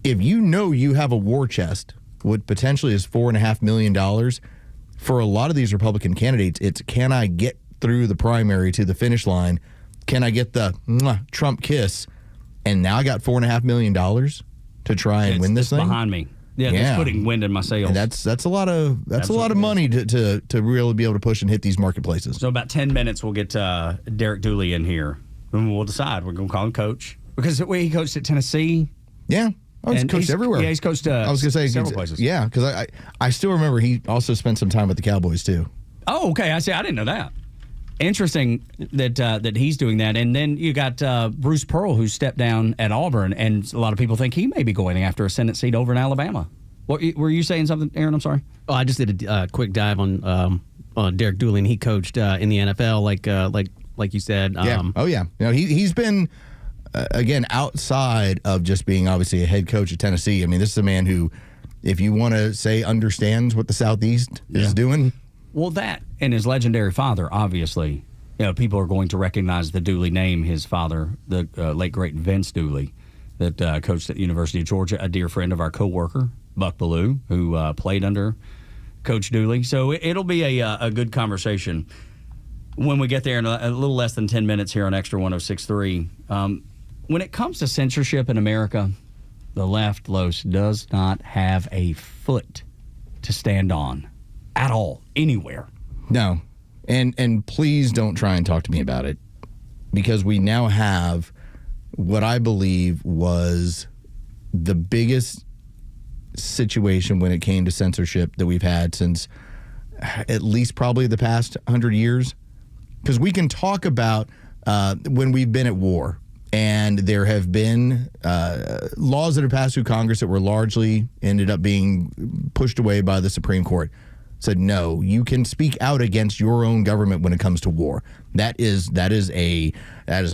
if you know you have a war chest, what potentially is $4.5 million, for a lot of these Republican candidates, it's can I get through the primary to the finish line? Can I get the Trump kiss? And now I got $4.5 million to try and win this thing behind me. Yeah, that's putting wind in my sails. And that's a lot of money to really be able to push and hit these marketplaces. So about 10 minutes, we'll get Derek Dooley in here, and we'll decide. We're going to call him coach because he coached at Tennessee. Yeah, he's coached everywhere. Yeah, he's coached. I was going to say several places. Yeah, because I still remember he also spent some time with the Cowboys too. Oh, okay. I see. I didn't know that. Interesting that he's doing that. And then you got Bruce Pearl, who stepped down at Auburn, and a lot of people think he may be going after a Senate seat over in Alabama. What were you saying something, Aaron? I'm sorry. Oh, I just did a quick dive on Derek Dooley, and he coached in the NFL, like you said. Yeah. He's been again outside of just being obviously a head coach at Tennessee. I mean, this is a man who, if you want to say, understands what the Southeast is doing. Well, that and his legendary father, obviously, people are going to recognize the Dooley name. His father, the late, great Vince Dooley, that coached at the University of Georgia, a dear friend of our coworker, Buck Ballou, who played under Coach Dooley. So it'll be a good conversation when we get there in a little less than 10 minutes here on Extra 106.3. When it comes to censorship in America, the left, Los, does not have a foot to stand on. At all, anywhere. No. And please don't try and talk to me about it, because we now have what I believe was the biggest situation when it came to censorship that we've had since at least probably the past 100 years. Because we can talk about when we've been at war, and there have been laws that have passed through Congress that were largely ended up being pushed away by the Supreme Court. Said, no, you can speak out against your own government when it comes to war. That is a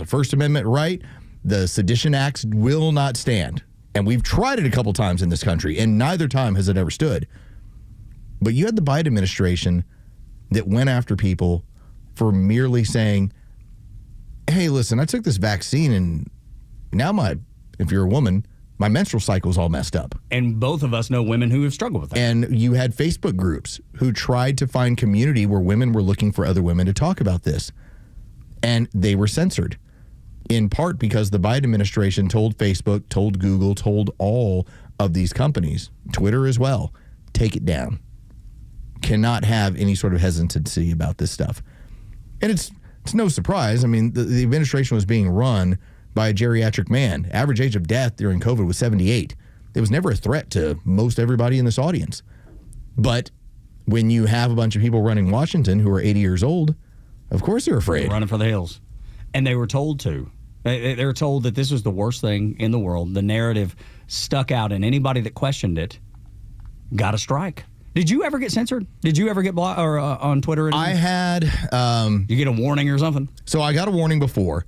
First Amendment right. The Sedition Acts will not stand. And we've tried it a couple times in this country, and neither time has it ever stood. But you had the Biden administration that went after people for merely saying, hey, listen, I took this vaccine, and now if you're a woman, My menstrual cycle's all messed up. And both of us know women who have struggled with that. And you had Facebook groups who tried to find community where women were looking for other women to talk about this. And they were censored, in part because the Biden administration told Facebook, told Google, told all of these companies, Twitter as well, take it down. Cannot have any sort of hesitancy about this stuff. And it's no surprise. I mean, the administration was being run by a geriatric man. Average age of death during COVID was 78. It was never a threat to most everybody in this audience. But when you have a bunch of people running Washington who are 80 years old, of course they're afraid. They're running for the hills. And they were told to. They were told that this was the worst thing in the world. The narrative stuck out, and anybody that questioned it got a strike. Did you ever get censored? Did you ever get blocked or on Twitter? I had. You get a warning or something? So I got a warning before.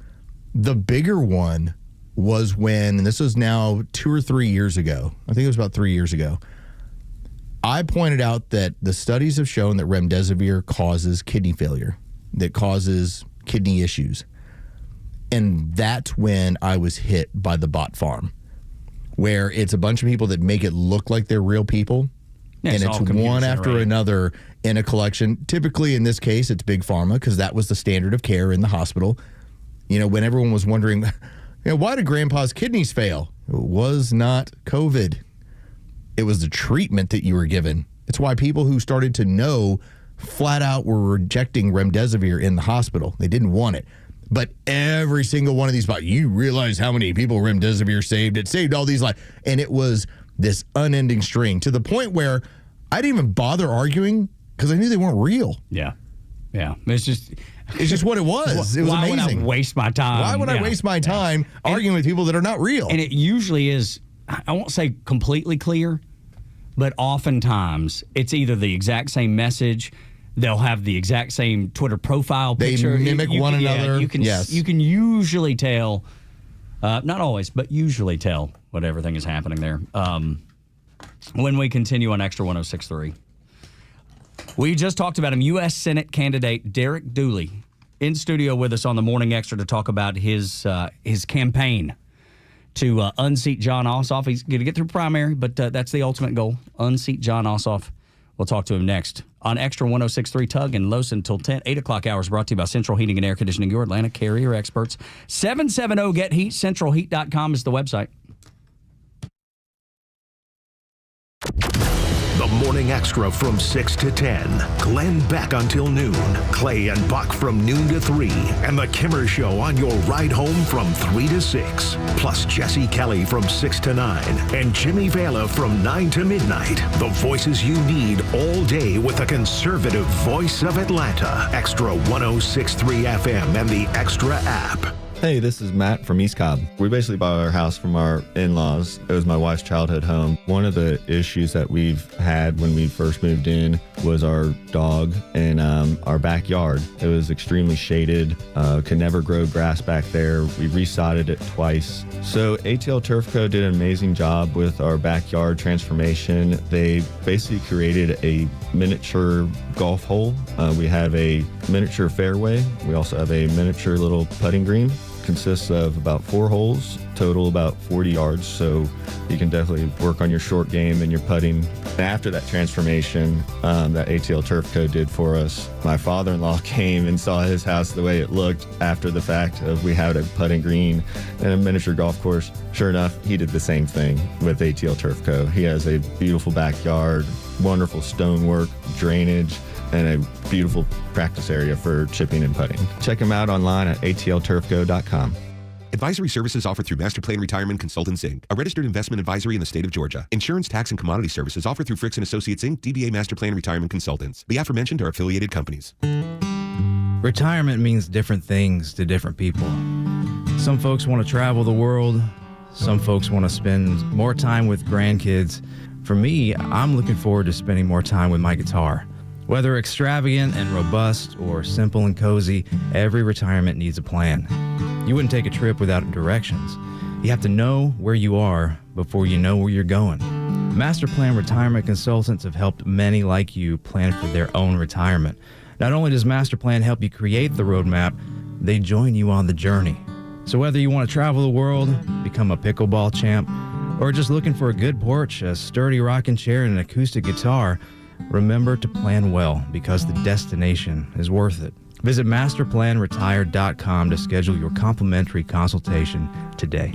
The bigger one was when, and this was now 2 or 3 years ago. I think it was about 3 years ago. I pointed out that the studies have shown that remdesivir causes kidney failure, that causes kidney issues. And that's when I was hit by the bot farm, where it's a bunch of people that make it look like they're real people. Yeah, and it's one after another in a collection. Typically, in this case, it's Big Pharma, because that was the standard of care in the hospital. You know, when everyone was wondering, why did Grandpa's kidneys fail? It was not COVID. It was the treatment that you were given. It's why people who started to know flat out were rejecting remdesivir in the hospital. They didn't want it. But every single one of these, you realize how many people remdesivir saved? It saved all these lives. And it was this unending string, to the point where I didn't even bother arguing because I knew they weren't real. Yeah. Yeah. It's just what it was. It was why amazing. Why would I waste my time? Why would I waste my time arguing with people that are not real? And it usually is, I won't say completely clear, but oftentimes it's either the exact same message. They'll have the exact same Twitter profile picture. They mimic one another. You can usually tell, not always, but usually tell what everything is happening there. When we continue on Extra 106.3. We just talked about him, U.S. Senate candidate Derek Dooley, in studio with us on the Morning Extra to talk about his campaign to unseat Jon Ossoff. He's going to get through primary, but that's the ultimate goal, unseat Jon Ossoff. We'll talk to him next on Extra 106.3 Tug and Los until 10, 8 o'clock hours, brought to you by Central Heating and Air Conditioning, your Atlanta carrier experts. 770-GET-HEAT, centralheat.com is the website. The Morning Extra from 6 to 10. Glenn Beck until noon. Clay and Buck from noon to 3. And The Kimmer Show on your ride home from 3 to 6. Plus Jesse Kelly from 6 to 9. And Jimmy Vela from 9 to midnight. The voices you need all day with the conservative voice of Atlanta. Extra 106.3 FM and the Extra app. Hey, this is Matt from East Cobb. We basically bought our house from our in-laws. It was my wife's childhood home. One of the issues that we've had when we first moved in was our dog in our backyard. It was extremely shaded, could never grow grass back there. We resodded it twice. So ATL Turf Co. did an amazing job with our backyard transformation. They basically created a miniature golf hole. We have a miniature fairway. We also have a miniature little putting green. Consists of about 4 holes, total about 40 yards, so you can definitely work on your short game and your putting. After that transformation that ATL Turf Co. did for us, my father-in-law came and saw his house the way it looked after the fact of we had a putting green and a miniature golf course. Sure enough, he did the same thing with ATL Turf Co. He has a beautiful backyard, wonderful stonework, drainage, and a beautiful practice area for chipping and putting. Check them out online at atlturfco.com. Advisory services offered through Master Plan Retirement Consultants, Inc., a registered investment advisory in the state of Georgia. Insurance, tax, and commodity services offered through Fricks & Associates, Inc., DBA Master Plan Retirement Consultants. The aforementioned are affiliated companies. Retirement means different things to different people. Some folks want to travel the world. Some folks want to spend more time with grandkids. For me, I'm looking forward to spending more time with my guitar. Whether extravagant and robust or simple and cozy, every retirement needs a plan. You wouldn't take a trip without directions. You have to know where you are before you know where you're going. Master Plan Retirement Consultants have helped many like you plan for their own retirement. Not only does Master Plan help you create the roadmap, they join you on the journey. So whether you want to travel the world, become a pickleball champ, or just looking for a good porch, a sturdy rocking chair, and an acoustic guitar, remember to plan well because the destination is worth it. Visit masterplanretired.com to schedule your complimentary consultation today.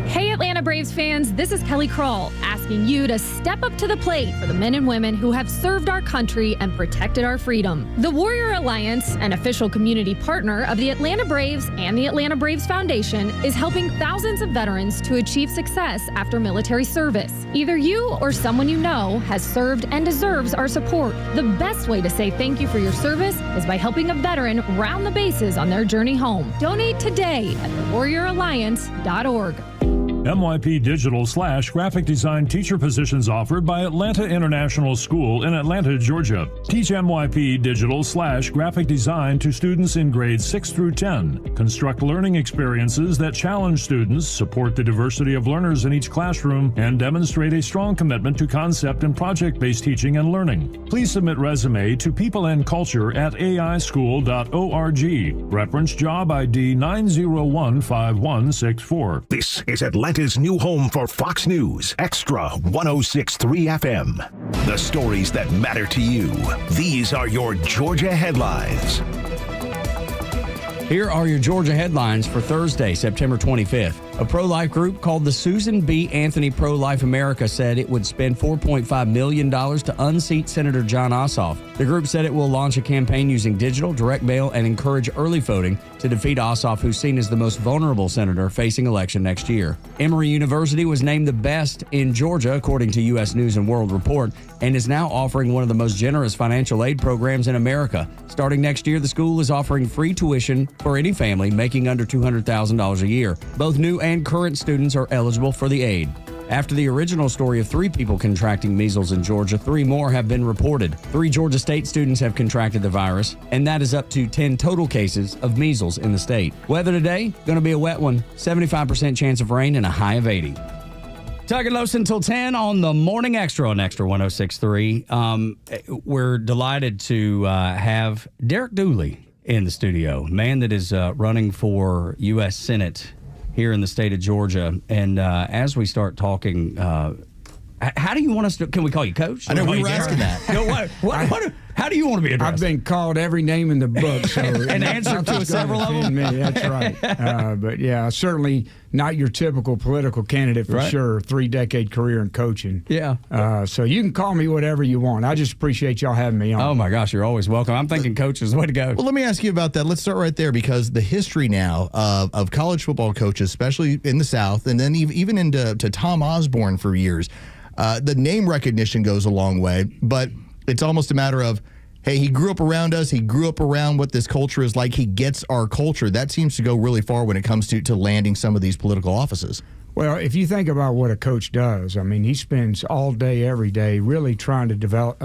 Hey Atlanta Braves fans, this is Kelly Kroll asking you to step up to the plate for the men and women who have served our country and protected our freedom. The Warrior Alliance, an official community partner of the Atlanta Braves and the Atlanta Braves Foundation, is helping thousands of veterans to achieve success after military service. Either you or someone you know has served and deserves our support. The best way to say thank you for your service is by helping a veteran round the bases on their journey home. Donate today at thewarrioralliance.org. MYP Digital / graphic design teacher positions offered by Atlanta International School in Atlanta, Georgia. Teach MYP Digital / graphic design to students in grades 6 through 10. Construct learning experiences that challenge students, support the diversity of learners in each classroom, and demonstrate a strong commitment to concept and project-based teaching and learning. Please submit resume to peopleandculture@aischool.org. Reference job ID 9015164. This is Atlanta's new home for Fox News, Extra 106.3 FM. The stories that matter to you. These are your Georgia headlines. Here are your Georgia headlines for Thursday, September 25th. A pro-life group called the Susan B. Anthony Pro-Life America said it would spend $4.5 million to unseat Senator Jon Ossoff. The group said it will launch a campaign using digital, direct mail, and encourage early voting to defeat Ossoff, who's seen as the most vulnerable senator facing election next year. Emory University was named the best in Georgia, according to U.S. News & World Report, and is now offering one of the most generous financial aid programs in America. Starting next year, the school is offering free tuition for any family making under $200,000 a year. Both new and current students are eligible for the aid. After the original story of 3 people contracting measles in Georgia, 3 more have been reported. 3 Georgia State students have contracted the virus, and that is up to 10 total cases of measles in the state. Weather today, going to be a wet one, 75% chance of rain and a high of 80. Tug and Los until 10 on the Morning Extra on Extra 106.3. We're delighted to have Derek Dooley in the studio, man that is running for U.S. Senate here in the state of Georgia. And as we start talking, how do you want us to, can we call you Coach? I know we were asking that. How do you want to be addressed? I've been called every name in the book. So and answered to several of them? Me. That's right. But yeah, certainly not your typical political candidate for sure. 3-decade career in coaching. Yeah. So you can call me whatever you want. I just appreciate y'all having me on. Oh my gosh, you're always welcome. I'm thinking coach is the way to go. Well, let me ask you about that. Let's start right there because the history now of college football coaches, especially in the South, and then even into Tom Osborne for years, the name recognition goes a long way, but it's almost a matter of, hey, he grew up around us. He grew up around what this culture is like. He gets our culture. That seems to go really far when it comes to landing some of these political offices. Well, if you think about what a coach does, I mean, he spends all day, every day really trying to develop,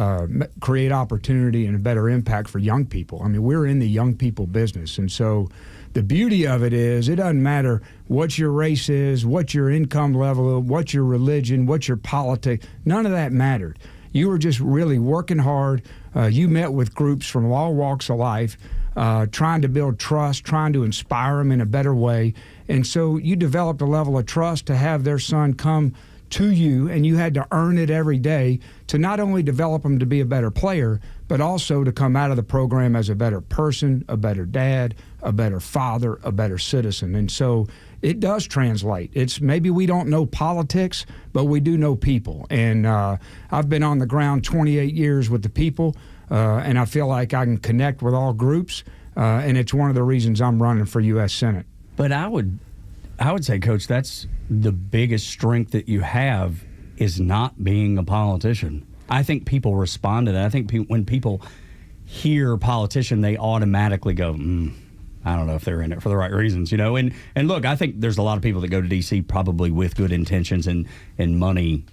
create opportunity and a better impact for young people. I mean, we're in the young people business. And so the beauty of it is it doesn't matter what your race is, what your income level, what your religion, what your politics. None of that mattered. You were just really working hard. You met with groups from all walks of life, trying to build trust, trying to inspire them in a better way. And so you developed a level of trust to have their son come to you, and you had to earn it every day to not only develop them to be a better player, but also to come out of the program as a better person, a better dad, a better father, a better citizen. And so it does translate. It's maybe we don't know politics, but we do know people. And I've been on the ground 28 years with the people, and I feel like I can connect with all groups, and it's one of the reasons I'm running for U.S. Senate. But I would say, Coach, that's the biggest strength that you have is not being a politician. I think people respond to that. I think when people hear politician, they automatically go, I don't know if they're in it for the right reasons, you know. And look, I think there's a lot of people that go to D.C. probably with good intentions, and money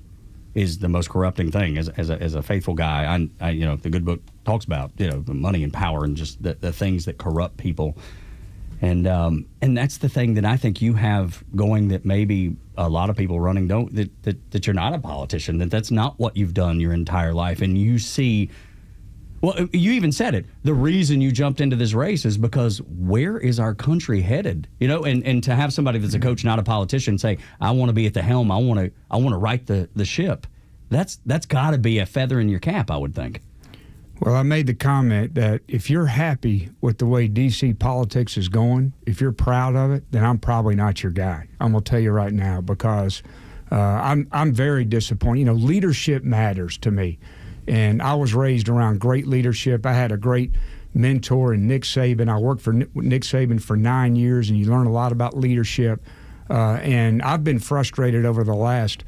is the most corrupting thing. As a faithful guy, I you know, the good book talks about, you know, the money and power and just the things that corrupt people. And that's the thing that I think you have going that maybe a lot of people running don't, that you're not a politician, that's not what you've done your entire life. And you see Well, you even said it. The reason you jumped into this race is because where is our country headed? You know, and to have somebody that's a coach, not a politician, say, I want to be at the helm. I want to right the ship. That's got to be a feather in your cap, I would think. Well, I made the comment that if you're happy with the way D.C. politics is going, if you're proud of it, then I'm probably not your guy. I'm going to tell you right now, because I'm very disappointed. You know, leadership matters to me. And I was raised around great leadership. I had a great mentor in Nick Saban. I worked for Nick Saban for 9 years, and you learn a lot about leadership. And I've been frustrated over the last,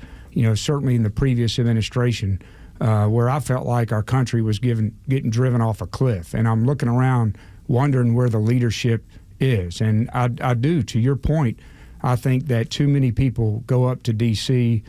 certainly in the previous administration, where I felt like our country was getting driven off a cliff. And I'm looking around wondering where the leadership is. And I do, to your point, I think that too many people go up to D.C.,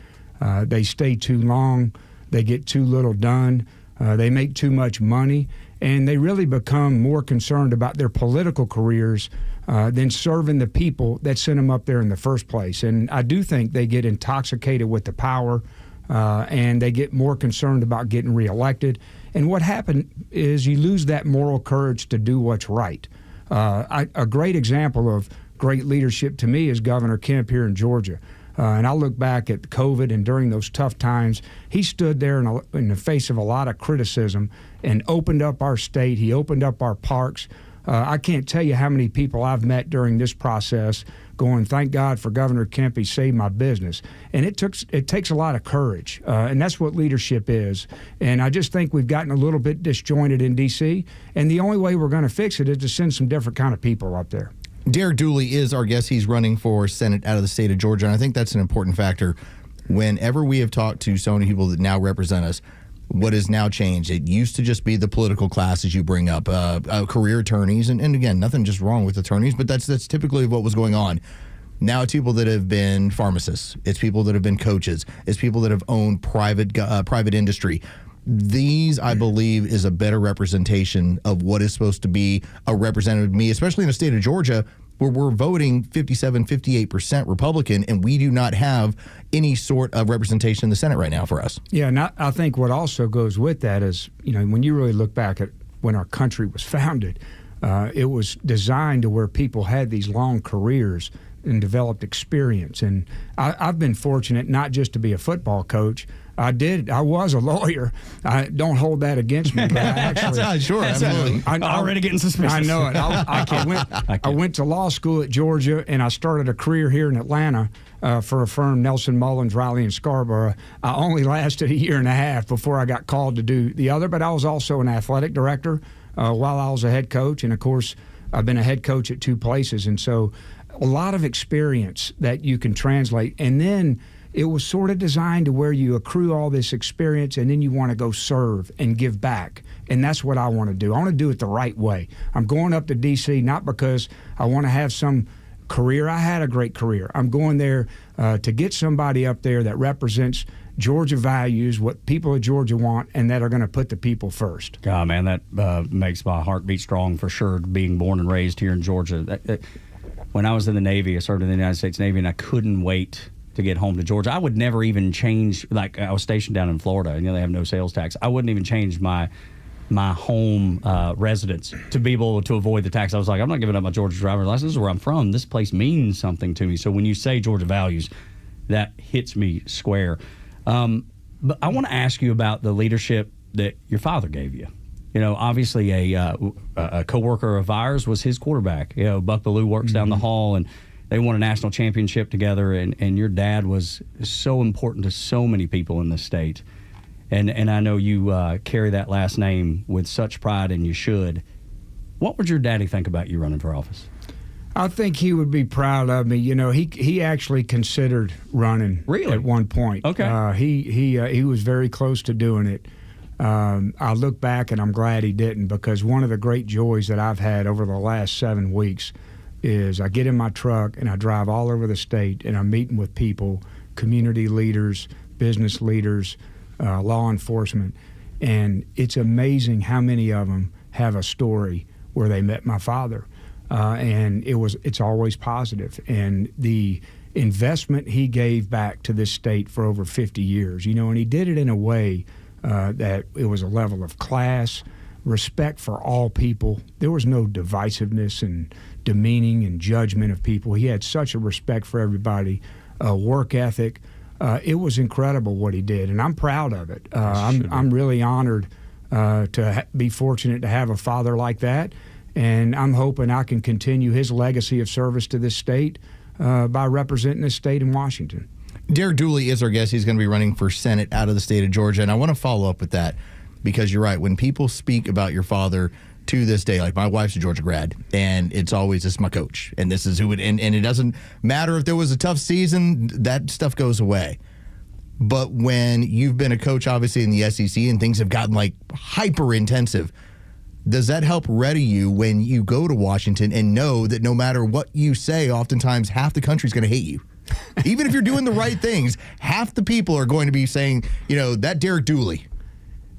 they stay too long, they get too little done, they make too much money, and they really become more concerned about their political careers than serving the people that sent them up there in the first place. And I do think they get intoxicated with the power, and they get more concerned about getting reelected. And what happened is you lose that moral courage to do what's right. A great example of great leadership to me is Governor Kemp here in Georgia. And I look back at COVID, and during those tough times, he stood there in the face of a lot of criticism and opened up our state. He opened up our parks. I can't tell you how many people I've met during this process going, thank God for Governor Kemp, he saved my business. And it takes a lot of courage, and that's what leadership is. And I just think we've gotten a little bit disjointed in D.C., and the only way we're going to fix it is to send some different kind of people up there. Derek Dooley is our guest. He's running for Senate out of the state of Georgia, and I think that's an important factor. Whenever we have talked to so many people that now represent us, what has now changed? It used to just be the political classes you bring up, career attorneys, and again, nothing just wrong with attorneys, but that's typically what was going on. Now it's people that have been pharmacists. It's people that have been coaches. It's people that have owned private industry. These, I believe, is a better representation of what is supposed to be a representative of me, especially in the state of Georgia, where we're voting 57, 58% Republican, and we do not have any sort of representation in the Senate right now for us. Yeah, and I think what also goes with that is, when you really look back at when our country was founded, it was designed to where people had these long careers and developed experience. And I've been fortunate not just to be a football coach. I was a lawyer. I don't hold that against me. But I actually, sure, absolutely. I'm already getting suspicious. I know it. I went to law school at Georgia, and I started a career here in Atlanta for a firm, Nelson Mullins, Riley, and Scarborough. I only lasted a year and a half before I got called to do the other, but I was also an athletic director while I was a head coach. And, of course, I've been a head coach at two places. And so a lot of experience that you can translate. And then it was sort of designed to where you accrue all this experience, and then you want to go serve and give back. And that's what I want to do. I want to do it the right way. I'm going up to D.C. not because I want to have some career. I had a great career. I'm going there to get somebody up there that represents Georgia values, what people of Georgia want, and that are going to put the people first. God, man, that makes my heart beat strong for sure, being born and raised here in Georgia. When I was in the Navy, I served in the United States Navy, and I couldn't wait to get home to Georgia. I would never even change, like I was stationed down in Florida, and they have no sales tax. I wouldn't even change my home residence to be able to avoid the tax. I was like, I'm not giving up my Georgia driver's license. This is where I'm from. This place means something to me. So when you say Georgia values, that hits me square. But I want to ask you about the leadership that your father gave you. Obviously a coworker of ours was his quarterback. Buck Bellew works down the hall, and they won a national championship together, and your dad was so important to so many people in the state. And I know you carry that last name with such pride, and you should. What would your daddy think about you running for office? I think he would be proud of me. He actually considered running at one point. Okay. He was very close to doing it. I look back, and I'm glad he didn't, because one of the great joys that I've had over the last 7 weeks is I get in my truck and I drive all over the state, and I'm meeting with people, community leaders, business leaders, law enforcement, and it's amazing how many of them have a story where they met my father, and it's always positive. And the investment he gave back to this state for over 50 years, and he did it in a way that it was a level of class, respect for all people. There was no divisiveness and demeaning and judgment of people. He had such a respect for everybody, work ethic. It was incredible what he did, and I'm proud of it. I'm really honored to be fortunate to have a father like that, and I'm hoping I can continue his legacy of service to this state by representing this state in Washington. Derek Dooley is our guest. He's going to be running for Senate out of the state of Georgia, and I want to follow up with that because you're right. When people speak about your father to this day, like my wife's a Georgia grad, and it's always, this is my coach, and this is who it, and it doesn't matter if there was a tough season, that stuff goes away. But when you've been a coach, obviously, in the SEC, and things have gotten like hyper intensive, does that help ready you when you go to Washington and know that no matter what you say, oftentimes half the country's going to hate you? Even if you're doing the right things, half the people are going to be saying, that Derek Dooley.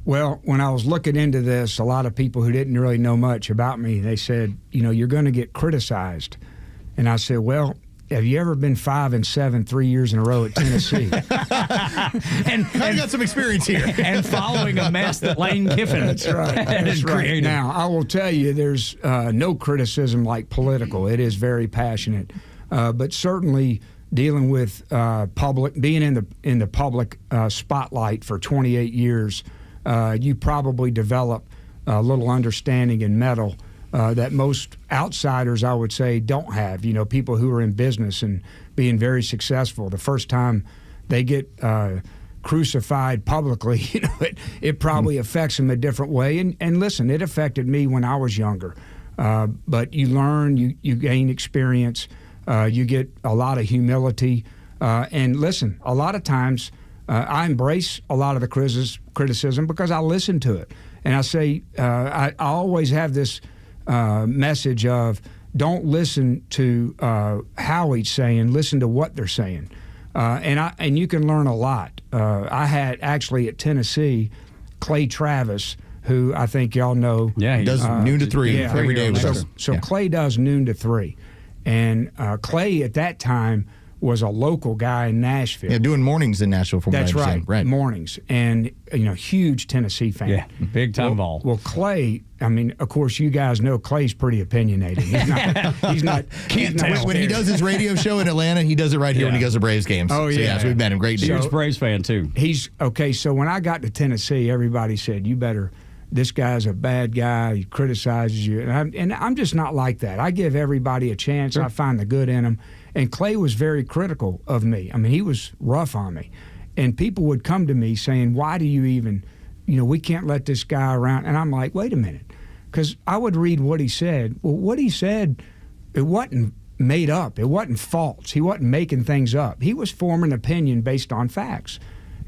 Well, when I was looking into this, a lot of people who didn't really know much about me, they said, you're going to get criticized. And I said, well, have you ever been 5-7 3 years in a row at Tennessee? and I got some experience here. And following a mess that Lane Kiffin That's right. That's right. Now, I will tell you, there's no criticism like political. It is very passionate. But certainly dealing with being in the public spotlight for 28 years, you probably develop a little understanding and mettle that most outsiders, I would say, don't have. People who are in business and being very successful. The first time they get crucified publicly, it probably affects them a different way. And listen, it affected me when I was younger. But you learn, you gain experience, you get a lot of humility. And listen, a lot of times I embrace a lot of the criticism because I listen to it. And I say, I always have this message of don't listen to how he's saying, listen to what they're saying. And you can learn a lot. I had actually at Tennessee, Clay Travis, who I think y'all know. Yeah, he does noon to 3 every day with us. So Clay does noon to 3. And Clay at that time was a local guy in Nashville. Yeah, doing mornings in Nashville from That's what I understand. Right, mornings. And, huge Tennessee fan. Yeah, big time ball. Well, Clay, of course, you guys know Clay's pretty opinionated. He's not Can't tell. When he does his radio show in Atlanta, he does it right here when he goes to Braves games. Oh, yeah. So, yes, we've met him. Great dude. Huge Braves fan, too. He's, okay, so when I got to Tennessee, everybody said, this guy's a bad guy. He criticizes you. And I'm just not like that. I give everybody a chance. Sure. I find the good in them. And Clay was very critical of me. He was rough on me. And people would come to me saying, why do you even, we can't let this guy around. And I'm like, wait a minute. Because I would read what he said. Well, what he said, it wasn't made up. It wasn't false. He wasn't making things up. He was forming an opinion based on facts.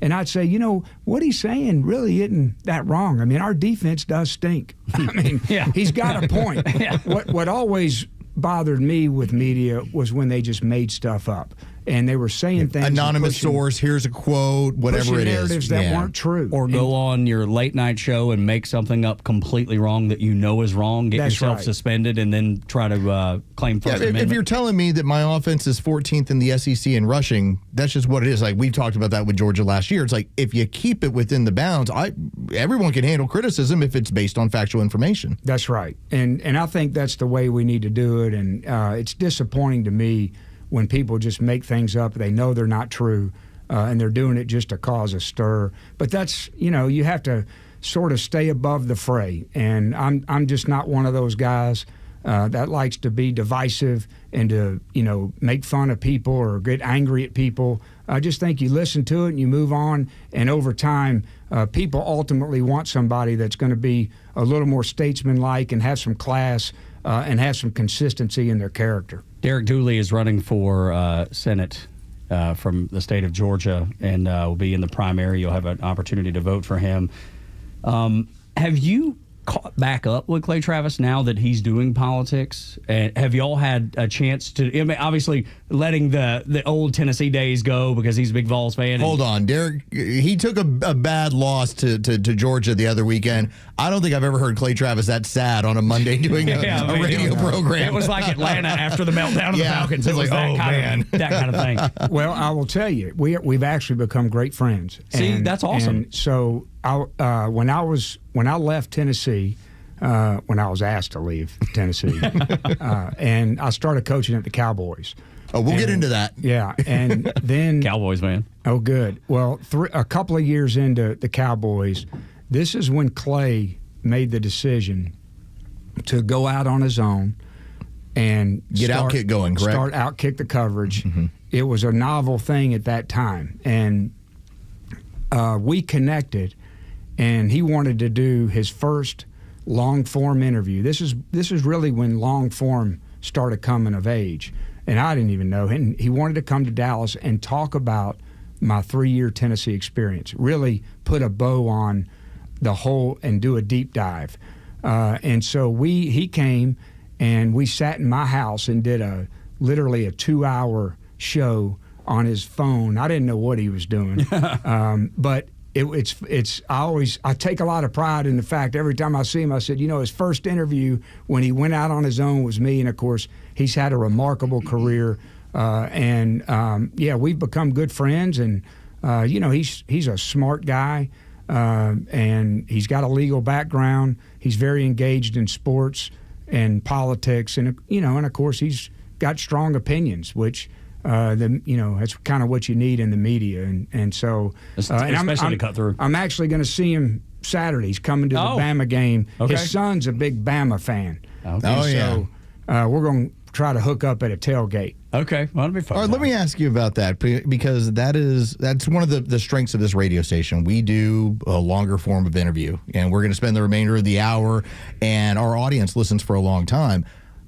And I'd say, what he's saying really isn't that wrong. Our defense does stink. He's got a point. Yeah. What always bothered me with media was when they just made stuff up. And they were saying things. Anonymous source, here's a quote, whatever it is. Narratives that weren't true. Or go on your late night show and make something up completely wrong that is wrong, get yourself suspended, and then try to claim First Amendment. If you're telling me that my offense is 14th in the SEC in rushing, that's just what it is. Like we talked about that with Georgia last year. It's like if you keep it within the bounds, everyone can handle criticism if it's based on factual information. That's right. And I think that's the way we need to do it. And it's disappointing to me when people just make things up, they know they're not true, and they're doing it just to cause a stir. But that's, you have to sort of stay above the fray. And I'm just not one of those guys that likes to be divisive and to, make fun of people or get angry at people. I just think you listen to it and you move on. And over time, people ultimately want somebody that's going to be a little more statesmanlike and have some class and have some consistency in their character. Derek Dooley is running for Senate from the state of Georgia and will be in the primary. You'll have an opportunity to vote for him. Have you caught back up with Clay Travis now that he's doing politics? And have y'all had a chance to, obviously letting the old Tennessee days go because he's a big Vols fan? Hold on, Derek, he took a bad loss to Georgia the other weekend. I don't think I've ever heard Clay Travis that sad on a Monday doing a radio program. It was like Atlanta after the meltdown of the Falcons. It was like, that kind of thing. Well, I will tell you, we've actually become great friends. See, that's awesome. And so when I left Tennessee, when I was asked to leave Tennessee, and I started coaching at the Cowboys. Oh, we'll get into that. Yeah, and then Cowboys, man. Oh, good. Well, a couple of years into the Cowboys, this is when Clay made the decision to go out on his own and outkick going, correct? Start outkick the coverage. Mm-hmm. It was a novel thing at that time, and we connected. And he wanted to do his first long form interview. This is really when long form started coming of age, and I didn't even know. And he wanted to come to Dallas and talk about my 3-year Tennessee experience. Really put a bow on the whole and do a deep dive. And so he came and we sat in my house and did literally a 2-hour show on his phone. I didn't know what he was doing, but I take a lot of pride in the fact every time I see him, I said, his first interview when he went out on his own was me, and of course he's had a remarkable career, we've become good friends, and he's a smart guy, and he's got a legal background. He's very engaged in sports and politics, and and of course he's got strong opinions, which. That's kind of what you need in the media, and so especially to cut through. I'm actually going to see him Saturday. He's coming to the Bama game. Okay. His son's a big Bama fan. Okay. So we're going to try to hook up at a tailgate. Okay, well, that'll be fun. All right, let me ask you about that, because that's one of the strengths of this radio station. We do a longer form of interview, and we're going to spend the remainder of the hour, and our audience listens for a long time.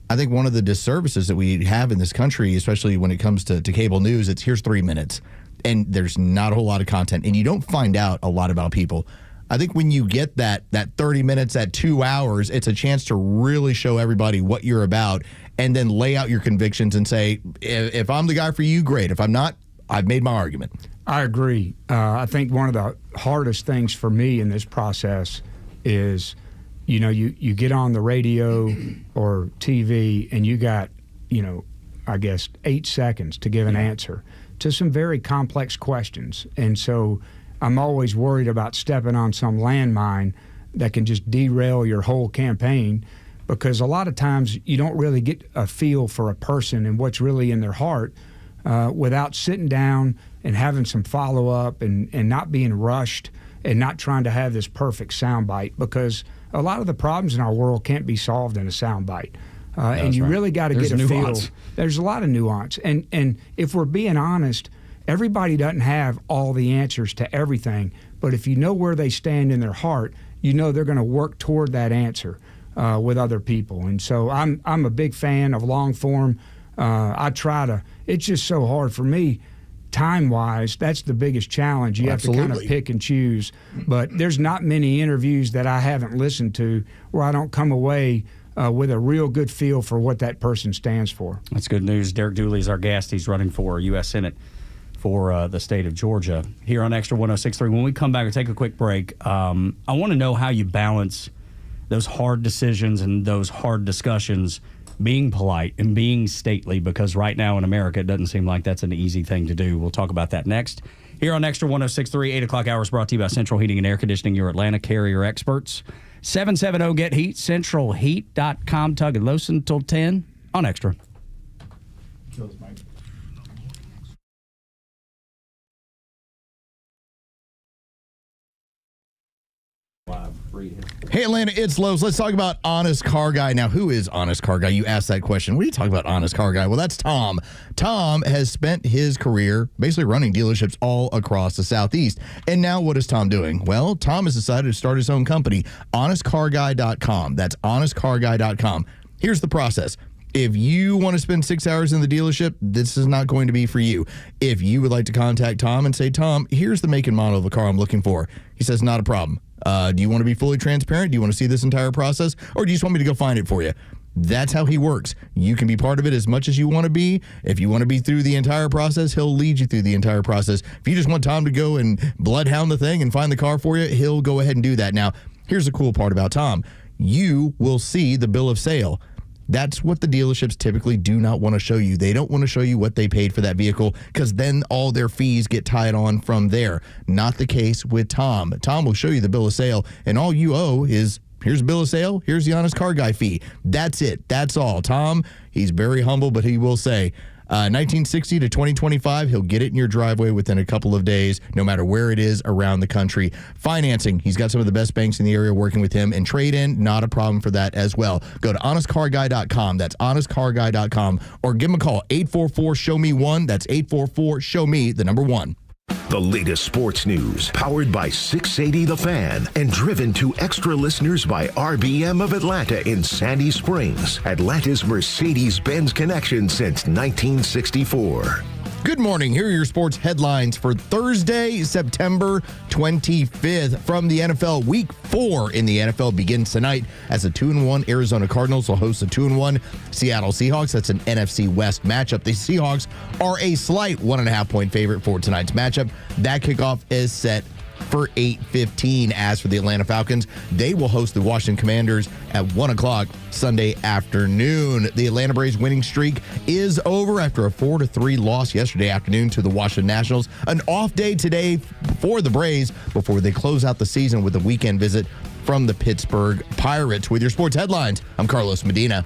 I think one of the disservices that we have in this country, especially when it comes to cable news, here's 3 minutes, and there's not a whole lot of content, and you don't find out a lot about people. I think when you get that 30 minutes, that 2 hours, it's a chance to really show everybody what you're about, and then lay out your convictions and say, if I'm the guy for you, great. If I'm not, I've made my argument. I agree. I think one of the hardest things for me in this process is, you get on the radio or TV and you got, I guess 8 seconds to give an answer to some very complex questions. And so I'm always worried about stepping on some landmine that can just derail your whole campaign, because a lot of times you don't really get a feel for a person and what's really in their heart without sitting down and having some follow-up and not being rushed and not trying to have this perfect soundbite, because a lot of the problems in our world can't be solved in a soundbite. And you really got to get a feel. There's a lot of nuance. And if we're being honest, everybody doesn't have all the answers to everything. But if you know where they stand in their heart, they're going to work toward that answer with other people. And so I'm a big fan of long form. It's just so hard for me. Time-wise, that's the biggest challenge. You have to kind of pick and choose. But there's not many interviews that I haven't listened to where I don't come away with a real good feel for what that person stands for. That's good news. Derek Dooley is our guest. He's running for U.S. Senate for the state of Georgia here on Extra 106.3. When we come back, we'll take a quick break. I want to know how you balance those hard decisions and those hard discussions, being polite and being stately, because right now in America, it doesn't seem like that's an easy thing to do. We'll talk about that next. Here on Extra 106.3, 8 o'clock hours brought to you by Central Heating and Air Conditioning, your Atlanta carrier experts. 770-GET-HEAT, centralheat.com, Tug and Los until 10 on Extra. Hey, Atlanta, it's Los. Let's talk about Honest Car Guy. Now, who is Honest Car Guy? You asked that question. What are you talking about, Honest Car Guy? Well, that's Tom. Tom has spent his career basically running dealerships all across the Southeast. And now what is Tom doing? Well, Tom has decided to start his own company, honestcarguy.com. That's honestcarguy.com. Here's the process. If you want to spend 6 hours in the dealership, this is not going to be for you. If you would like to contact Tom and say, Tom, here's the make and model of the car I'm looking for, he says, not a problem. Do you want to be fully transparent? Do you want to see this entire process? Or do you just want me to go find it for you? That's how he works. You can be part of it as much as you want to be. If you want to be through the entire process, he'll lead you through the entire process. If you just want Tom to go and bloodhound the thing and find the car for you, he'll go ahead and do that. Now, here's the cool part about Tom. You will see the bill of sale. That's what the dealerships typically do not want to show you. They don't want to show you what they paid for that vehicle because then all their fees get tied on from there. Not the case with Tom. Tom will show you the bill of sale, and all you owe is here's a bill of sale, here's the Honest Car Guy fee. That's it. That's all. Tom, he's very humble, but he will say, 1960 to 2025, he'll get it in your driveway within a couple of days, no matter where it is around the country. Financing, he's got some of the best banks in the area working with him, and trade-in, not a problem for that as well. Go to honestcarguy.com. That's honestcarguy.com, or give him a call, 844-SHOW-ME-1. That's 844-SHOW-ME, the number 1. The latest sports news, powered by 680 The Fan, and driven to extra listeners by RBM of Atlanta in Sandy Springs, Atlanta's Mercedes-Benz connection since 1964. Good morning. Here are your sports headlines for Thursday, September 25th. From the NFL, Week 4 in the NFL begins tonight as the 2-1 Arizona Cardinals will host the 2-1 Seattle Seahawks. That's an NFC West matchup. The Seahawks are a slight 1.5-point favorite for tonight's matchup. That kickoff is set for 8:15. As for the Atlanta Falcons, they will host the Washington Commanders at 1 o'clock Sunday afternoon. The Atlanta Braves winning streak is over after a 4-3 loss yesterday afternoon to the Washington Nationals. An off day today for the Braves before they close out the season with a weekend visit from the Pittsburgh Pirates. With your sports headlines, I'm Carlos Medina.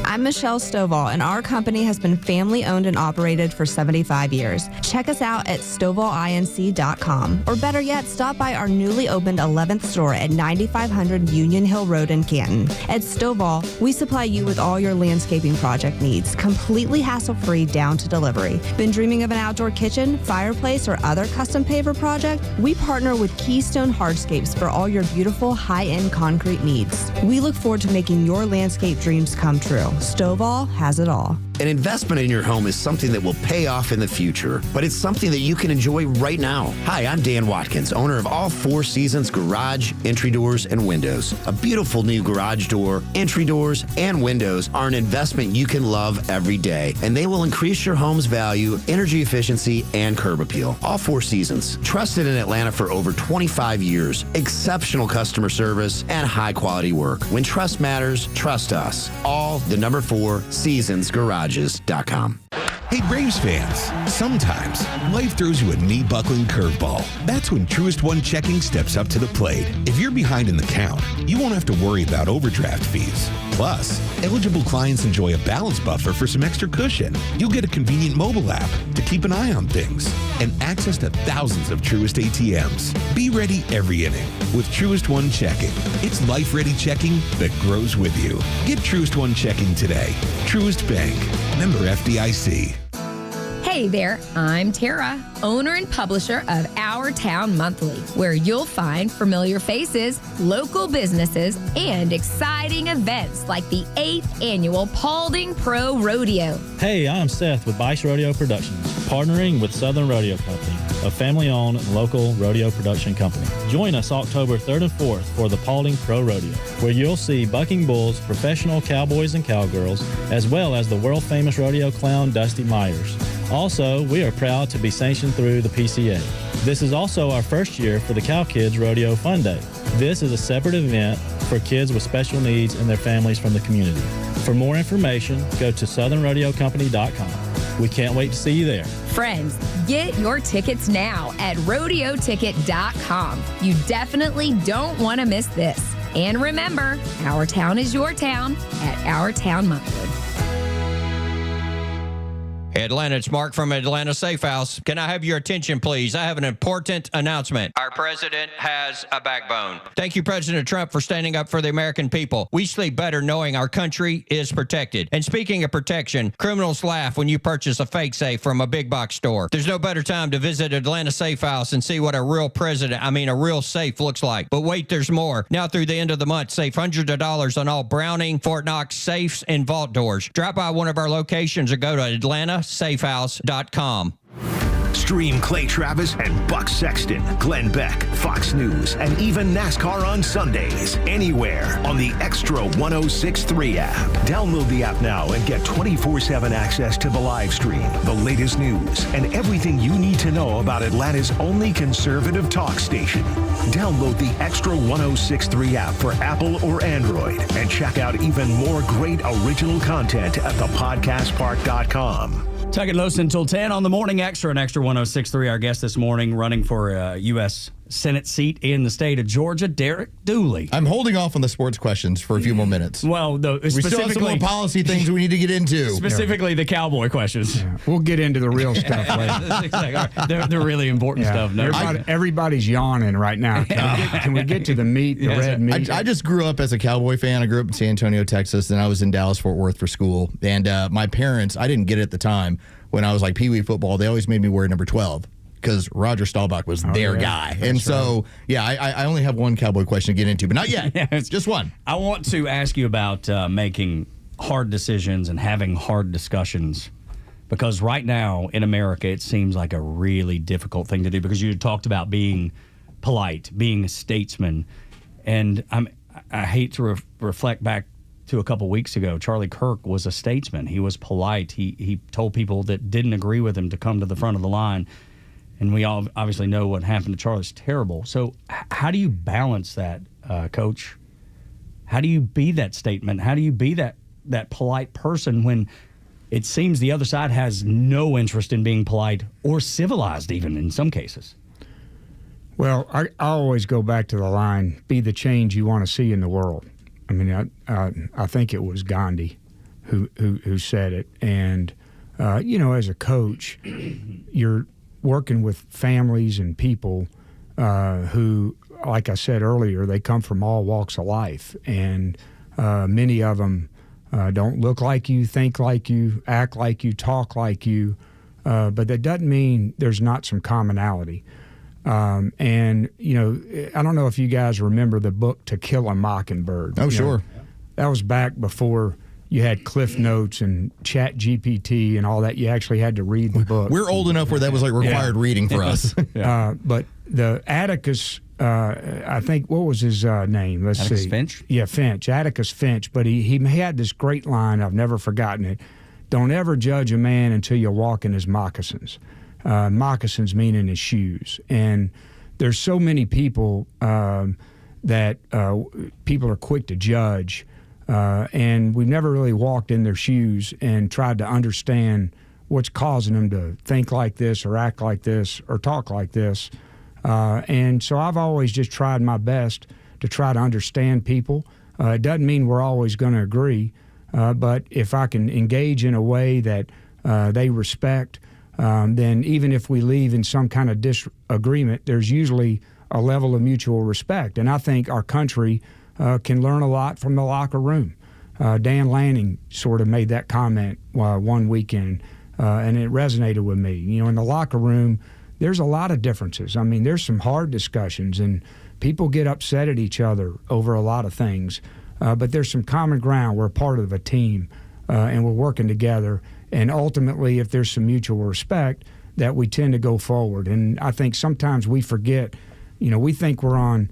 I'm Michelle Stovall, and our company has been family-owned and operated for 75 years. Check us out at StovallINC.com, or better yet, stop by our newly opened 11th store at 9500 Union Hill Road in Canton. At Stovall, we supply you with all your landscaping project needs, completely hassle-free down to delivery. Been dreaming of an outdoor kitchen, fireplace, or other custom paver project? We partner with Keystone Hardscapes for all your beautiful high-end concrete needs. We look forward to making your landscape dreams come true. Stovall has it all. An investment in your home is something that will pay off in the future, but it's something that you can enjoy right now. Hi, I'm Dan Watkins, owner of All Four Seasons Garage, Entry Doors, and Windows. A beautiful new garage door, entry doors, and windows are an investment you can love every day, and they will increase your home's value, energy efficiency, and curb appeal. All Four Seasons, trusted in Atlanta for over 25 years, exceptional customer service, and high-quality work. When trust matters, trust us. All the number 4 Seasons Garages.com. Hey Braves fans, sometimes life throws you a knee-buckling curveball. That's when Truist One Checking steps up to the plate. If you're behind in the count, you won't have to worry about overdraft fees. Plus, eligible clients enjoy a balance buffer for some extra cushion. You'll get a convenient mobile app to keep an eye on things and access to thousands of Truist ATMs. Be ready every inning with Truist One Checking. It's life-ready checking that grows with you. Get Truist One Checking today. Truist Bank. Member FDIC. Hey there, I'm Tara, owner and publisher of Our Town Monthly, where you'll find familiar faces, local businesses, and exciting events like the 8th annual Paulding Pro Rodeo. Hey, I'm Seth with Bice Rodeo Productions, partnering with Southern Rodeo Company, a family-owned local rodeo production company. Join us October 3rd and 4th for the Paulding Pro Rodeo, where you'll see bucking bulls, professional cowboys and cowgirls, as well as the world-famous rodeo clown Dusty Myers. Also, we are proud to be sanctioned through the PCA. This is also our first year for the Cow Kids Rodeo Fun Day. This is a separate event for kids with special needs and their families from the community. For more information, go to southernrodeocompany.com. We can't wait to see you there. Friends, get your tickets now at rodeoticket.com. You definitely don't want to miss this. And remember, our town is your town at Our Town Monthly. Atlanta, it's Mark from Atlanta Safe House. Can I have your attention, please? I have an important announcement. Our president has a backbone. Thank you, President Trump, for standing up for the American people. We sleep better knowing our country is protected. And speaking of protection, criminals laugh when you purchase a fake safe from a big box store. There's no better time to visit Atlanta Safe House and see what a real a real safe looks like. But wait, there's more. Now through the end of the month, save hundreds of dollars on all Browning, Fort Knox safes and vault doors. Drop by one of our locations or go to AtlantaSafehouse.com. Stream Clay Travis and Buck Sexton, Glenn Beck, Fox News, and even NASCAR on Sundays. Anywhere on the Extra 106.3 app. Download the app now and get 24/7 access to the live stream, the latest news, and everything you need to know about Atlanta's only conservative talk station. Download the Extra 106.3 app for Apple or Android and check out even more great original content at thepodcastpark.com. Tug and Los until 10 on the Morning Xtra and Extra 106.3. Our guest this morning running for a U.S. Senate seat in the state of Georgia, Derek Dooley. I'm holding off on the sports questions for a few more minutes. Well, we still have some more policy things we need to get into. Specifically the cowboy questions. Yeah. We'll get into the real stuff later. They're really important stuff. No, everybody's yawning right now. Can we get to the meat, the red meat? I just grew up as a cowboy fan. I grew up in San Antonio, Texas, and I was in Dallas, Fort Worth for school. And my parents, I didn't get it at the time. When I was like Pee Wee football, they always made me wear number 12 because Roger Staubach was their guy. And so, I only have one cowboy question to get into, but not yet. It's just one. I want to ask you about making hard decisions and having hard discussions, because right now in America, it seems like a really difficult thing to do, because you talked about being polite, being a statesman. And I hate to reflect back to a couple weeks ago. Charlie Kirk was a statesman. He was polite. He told people that didn't agree with him to come to the front of the line. And we all obviously know what happened to Charlie is terrible. So how do you balance that, Coach? How do you be that statement? How do you be that polite person when it seems the other side has no interest in being polite or civilized, even in some cases? Well, I always go back to the line, be the change you want to see in the world. I mean, I think it was Gandhi who said it. And, as a coach, you're working with families and people who, like I said earlier, they come from all walks of life. And many of them don't look like you, think like you, act like you, talk like you. But that doesn't mean there's not some commonality. I don't know if you guys remember the book To Kill a Mockingbird. Oh, sure. That was back before you had Cliff Notes and Chat GPT and all that. You actually had to read the book. We're old enough where that was like required reading for us. But the Atticus, I think, what was his name? Let's Atticus see. Finch? Yeah, Finch, Atticus Finch. But he had this great line, I've never forgotten it. Don't ever judge a man until you walk in his moccasins. Moccasins meaning his shoes. And there's so many people that people are quick to judge, and we've never really walked in their shoes and tried to understand what's causing them to think like this or act like this or talk like this. And so I've always just tried my best to try to understand people. It doesn't mean we're always going to agree, but if I can engage in a way that they respect, then even if we leave in some kind of disagreement, there's usually a level of mutual respect. And I think our country can learn a lot from the locker room. Dan Lanning sort of made that comment one weekend, and it resonated with me. In the locker room, there's a lot of differences. I mean, there's some hard discussions, and people get upset at each other over a lot of things. But there's some common ground. We're a part of a team, and we're working together. And ultimately, if there's some mutual respect, that we tend to go forward. And I think sometimes we forget, we think we're on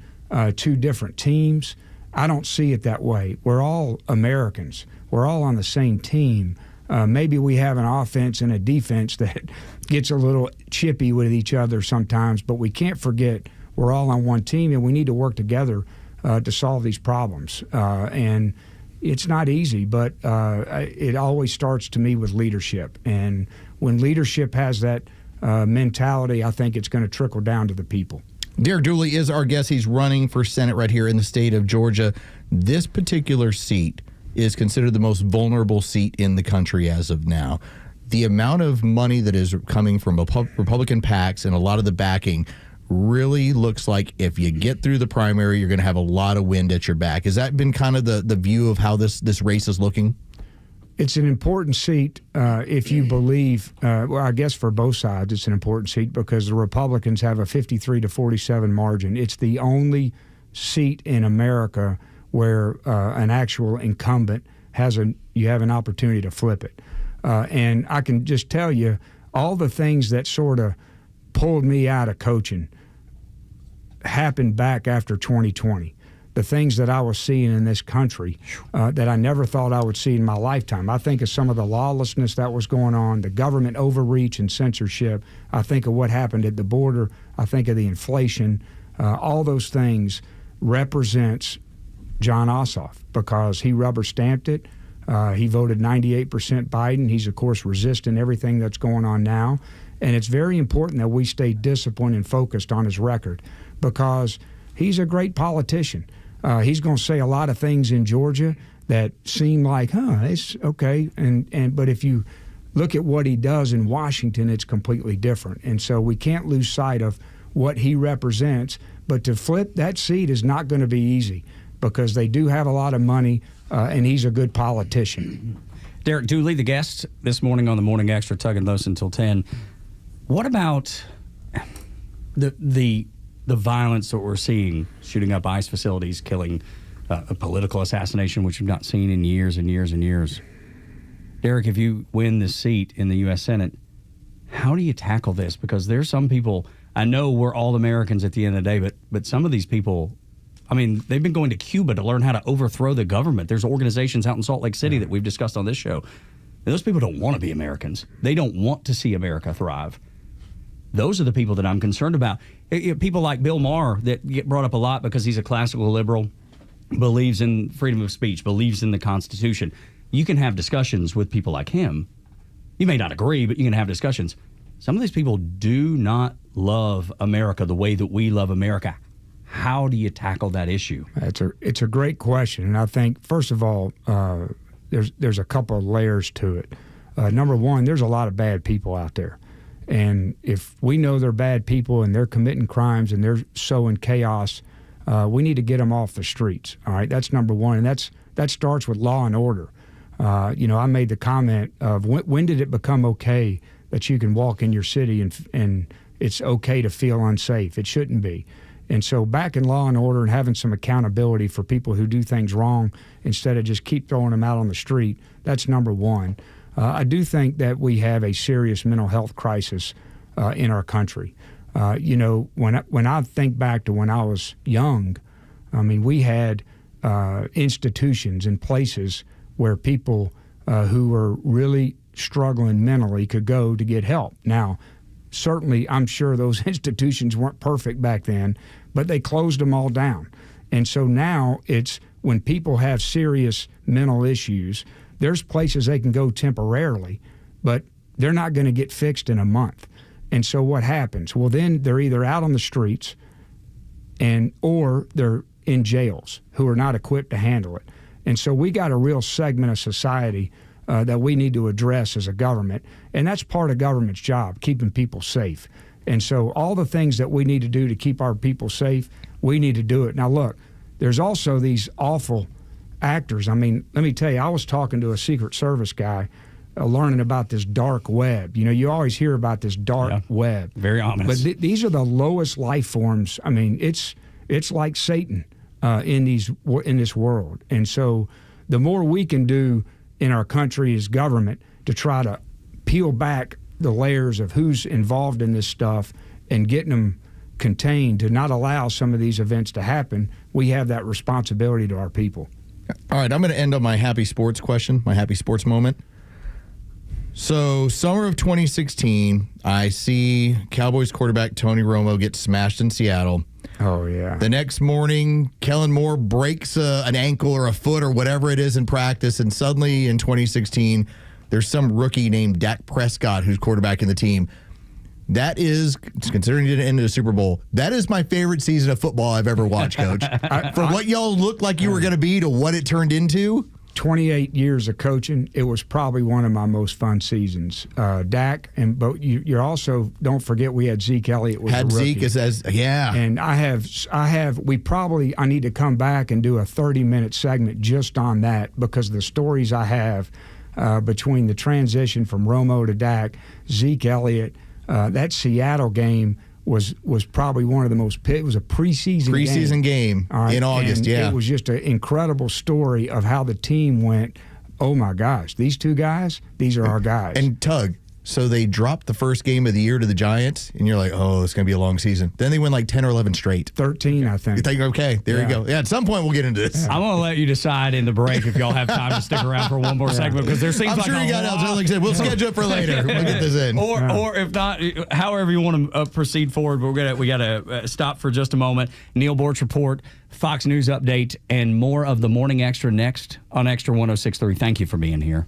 two different teams. I don't see it that way. We're all Americans. We're all on the same team. Maybe we have an offense and a defense that gets a little chippy with each other sometimes, but we can't forget we're all on one team, and we need to work together to solve these problems. And it's not easy, but it always starts to me with leadership. And when leadership has that mentality, I think it's going to trickle down to the people. Derek Dooley is our guest. He's running for Senate right here in the state of Georgia. This particular seat is considered the most vulnerable seat in the country as of now. The amount of money that is coming from Republican PACs and a lot of the backing really looks like if you get through the primary, you're going to have a lot of wind at your back. Has that been kind of the view of how this race is looking? It's an important seat if you believe, well, I guess for both sides it's an important seat because the Republicans have a 53 to 47 margin. It's the only seat in America where an actual incumbent you have an opportunity to flip it. And I can just tell you all the things that sort of pulled me out of coaching happened back after 2020. The things that I was seeing in this country that I never thought I would see in my lifetime. I think of some of the lawlessness that was going on, the government overreach and censorship. I think of what happened at the border. I think of the inflation. All those things represents John Ossoff because he rubber stamped it. He voted 98% Biden. He's, of course, resisting everything that's going on now. And it's very important that we stay disciplined and focused on his record because he's a great politician. He's going to say a lot of things in Georgia that seem like, it's okay. But if you look at what he does in Washington, it's completely different. And so we can't lose sight of what he represents. But to flip that seat is not going to be easy because they do have a lot of money, and he's a good politician. Derek Dooley, the guest this morning on the Morning Xtra, Tug and Los until 10. What about the violence that we're seeing, shooting up ICE facilities, killing a political assassination, which we've not seen in years and years and years? Derek, if you win this seat in the U.S. Senate, how do you tackle this? Because there's some people, I know we're all Americans at the end of the day, but some of these people, I mean, they've been going to Cuba to learn how to overthrow the government. There's organizations out in Salt Lake City that we've discussed on this show. And those people don't want to be Americans. They don't want to see America thrive. Those are the people that I'm concerned about. People like Bill Maher that get brought up a lot because he's a classical liberal, believes in freedom of speech, believes in the Constitution. You can have discussions with people like him. You may not agree, but you can have discussions. Some of these people do not love America the way that we love America. How do you tackle that issue? It's a great question, and I think first of all, there's a couple of layers to it. Number one, there's a lot of bad people out there. And if we know they're bad people and they're committing crimes and they're sowing chaos, we need to get them off the streets. All right, that's number one, and that starts with law and order. I made the comment of when did it become okay that you can walk in your city and it's okay to feel unsafe? It shouldn't be. And so back in law and order and having some accountability for people who do things wrong instead of just keep throwing them out on the street, that's number one. I do think that we have a serious mental health crisis in our country. When I think back to when I was young, I mean, we had institutions and places where people who were really struggling mentally could go to get help. Now, certainly, I'm sure those institutions weren't perfect back then, but they closed them all down. And so now it's when people have serious mental issues, there's places they can go temporarily, but they're not going to get fixed in a month. And so what happens? Well, then they're either out on the streets or they're in jails who are not equipped to handle it. And so we got a real segment of society that we need to address as a government, and that's part of government's job, keeping people safe. And so all the things that we need to do to keep our people safe, we need to do it. Now, look, there's also these awful actors. I mean, let me tell you, I was talking to a Secret Service guy learning about this dark web. You always hear about this dark web. Very ominous. But these are the lowest life forms. I mean, it's like Satan in this world. And so the more we can do in our country as government to try to peel back the layers of who's involved in this stuff and getting them contained to not allow some of these events to happen, we have that responsibility to our people. All right, I'm going to end on my happy sports question, my happy sports moment. So, summer of 2016, I see Cowboys quarterback Tony Romo get smashed in Seattle. Oh, yeah. The next morning, Kellen Moore breaks an ankle or a foot or whatever it is in practice, and suddenly in 2016, there's some rookie named Dak Prescott who's quarterbacking the team. That is, considering it ended a Super Bowl, that is my favorite season of football I've ever watched, Coach. From what y'all looked like you were going to be to what it turned into. 28 years of coaching, it was probably one of my most fun seasons. Dak, but you also, don't forget we had Zeke Elliott was had a rookie. Zeke as yeah. And I need to come back and do a 30-minute segment just on that because the stories I have between the transition from Romo to Dak, Zeke Elliott, that Seattle game was probably one of the most. It was a preseason game in August. And it was just an incredible story of how the team went. Oh my gosh, these two guys, these are our guys. And Tug, So they dropped the first game of the year to the Giants, and you're like, oh, it's going to be a long season. Then they win like 10 or 11 straight. 13, I think. You think, okay, there you go. Yeah, at some point we'll get into this. I'm going to let you decide in the break if y'all have time to stick around for one more segment, because there seems I'm like sure you got else. Like I said, we'll schedule it for later. We'll get this in. Or if not, however you want to proceed forward, but we got to stop for just a moment. Neil Bortz Report, Fox News Update, and more of the Morning Extra next on Extra 106.3. Thank you for being here.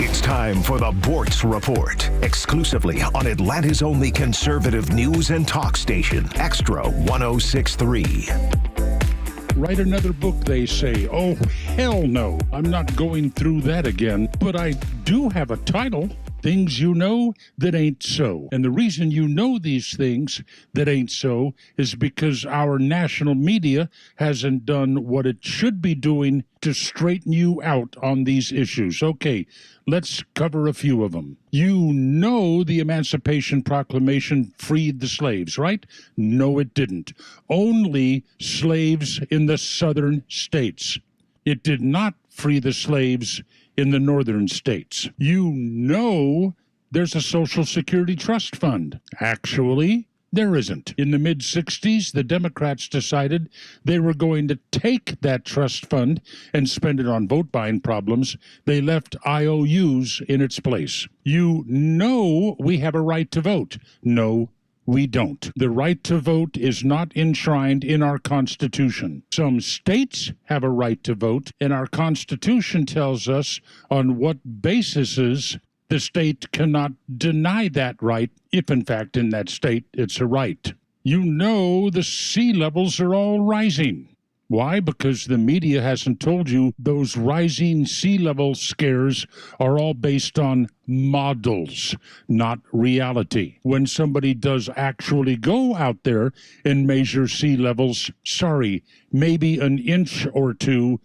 It's time for the Bortz Report, exclusively on Atlanta's only conservative news and talk station, Extra 106.3. Write another book, they say. Oh, hell no. I'm not going through that again. But I do have a title. Things you know that ain't so. And the reason you know these things that ain't so is because our national media hasn't done what it should be doing to straighten you out on these issues. Okay, let's cover a few of them. You know the Emancipation Proclamation freed the slaves, right? No, it didn't. Only slaves in the southern states. It did not free the slaves in the northern states. You know there's a Social Security Trust Fund. Actually, there isn't. In the mid-'60s, the Democrats decided they were going to take that trust fund and spend it on vote-buying problems. They left IOUs in its place. You know we have a right to vote. No, we don't. The right to vote is not enshrined in our Constitution. Some states have a right to vote, and our Constitution tells us on what bases the state cannot deny that right, if in fact in that state it's a right. You know the sea levels are all rising. Why? Because the media hasn't told you those rising sea level scares are all based on models, not reality. When somebody does actually go out there and measure sea levels, sorry, maybe an inch or two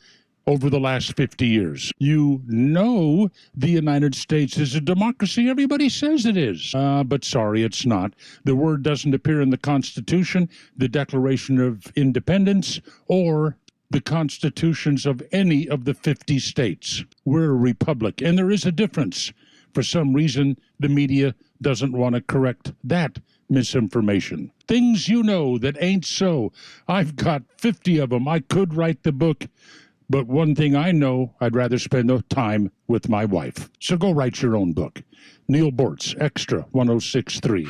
over the last 50 years. You know the United States is a democracy. Everybody says it is. But sorry, it's not. The word doesn't appear in the Constitution, the Declaration of Independence, or the constitutions of any of the 50 states. We're a republic, and there is a difference. For some reason, the media doesn't want to correct that misinformation. Things you know that ain't so. I've got 50 of them. I could write the book. But one thing I know, I'd rather spend the time with my wife. So go write your own book. Neil Bortz, Extra 106.3.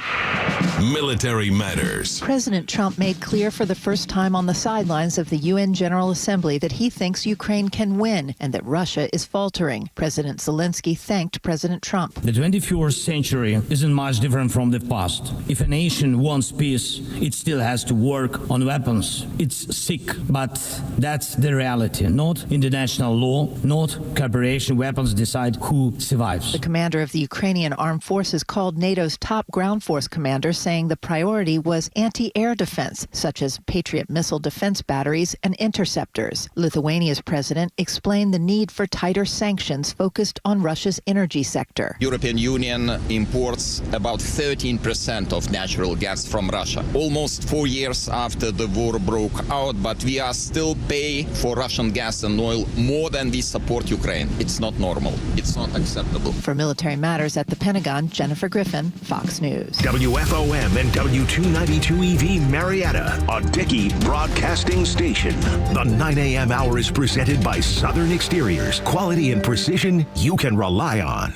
Military Matters. President Trump made clear for the first time on the sidelines of the UN General Assembly that he thinks Ukraine can win and that Russia is faltering. President Zelensky thanked President Trump. The 21st century isn't much different from the past. If a nation wants peace, it still has to work on weapons. It's sick, but that's the reality. Not international law, not cooperation. Weapons decide who survives. The commander of the Ukrainian Armed Forces called NATO's top ground force commander, saying the priority was anti-air defense, such as Patriot missile defense batteries and interceptors. Lithuania's president explained the need for tighter sanctions focused on Russia's energy sector. European Union imports about 13% of natural gas from Russia. Almost 4 years after the war broke out, but we are still paying for Russian gas and oil more than we support Ukraine. It's not normal. It's not acceptable. For Military Matters at the Pentagon, Jennifer Griffin, Fox News. WFOM and W292EV Marietta, a Dickey broadcasting station. The 9 a.m. hour is presented by Southern Exteriors. Quality and precision you can rely on.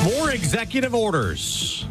More executive orders.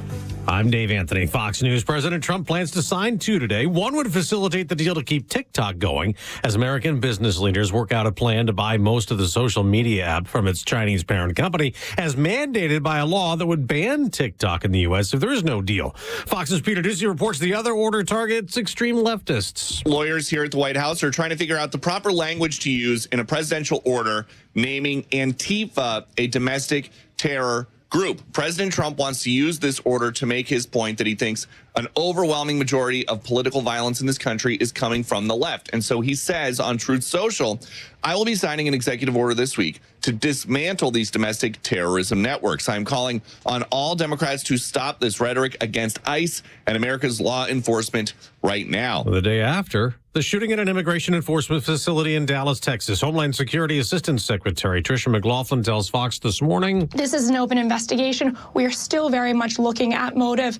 I'm Dave Anthony, Fox News. President Trump plans to sign 2 today. One would facilitate the deal to keep TikTok going as American business leaders work out a plan to buy most of the social media app from its Chinese parent company, as mandated by a law that would ban TikTok in the U.S. if there is no deal. Fox's Peter Ducey reports the other order targets extreme leftists. Lawyers here at the White House are trying to figure out the proper language to use in a presidential order naming Antifa a domestic terror group. President Trump wants to use this order to make his point that he thinks an overwhelming majority of political violence in this country is coming from the left. And so he says on Truth Social, I will be signing an executive order this week to dismantle these domestic terrorism networks. I'm calling on all Democrats to stop this rhetoric against ICE and America's law enforcement right now. The day after the shooting at an immigration enforcement facility in Dallas, Texas, Homeland Security Assistant Secretary Tricia McLaughlin tells Fox this morning, this is an open investigation. We are still very much looking at motive.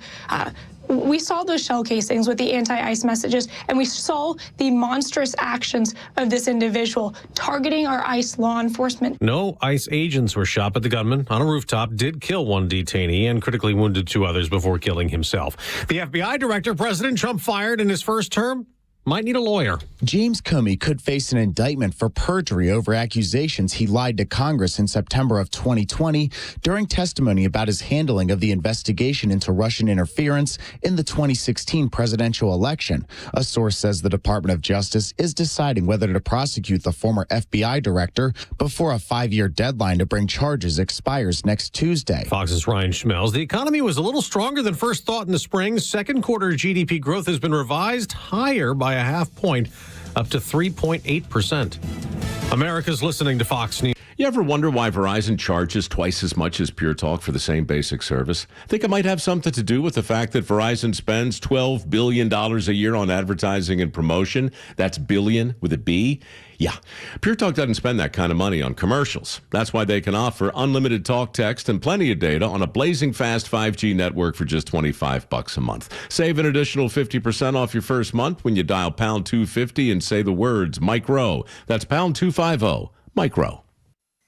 We saw those shell casings with the anti-ICE messages, and we saw the monstrous actions of this individual targeting our ICE law enforcement. No ICE agents were shot, but the gunman on a rooftop did kill one detainee and critically wounded 2 others before killing himself. The FBI director President Trump fired in his first term might need a lawyer. James Comey could face an indictment for perjury over accusations he lied to Congress in September of 2020 during testimony about his handling of the investigation into Russian interference in the 2016 presidential election. A source says the Department of Justice is deciding whether to prosecute the former FBI director before a 5-year deadline to bring charges expires next Tuesday. Fox's Ryan Schmelz. The economy was a little stronger than first thought in the spring. Second quarter GDP growth has been revised higher by a half point, up to 3.8%. America's listening to Fox News. You ever wonder why Verizon charges twice as much as Pure Talk for the same basic service? Think it might have something to do with the fact that Verizon spends $12 billion a year on advertising and promotion. That's billion with a B. Yeah, Pure Talk doesn't spend that kind of money on commercials. That's why they can offer unlimited talk, text, and plenty of data on a blazing fast 5G network for just $25 a month. Save an additional 50% off your first month when you dial pound 250 and say the words micro. That's pound 250, micro.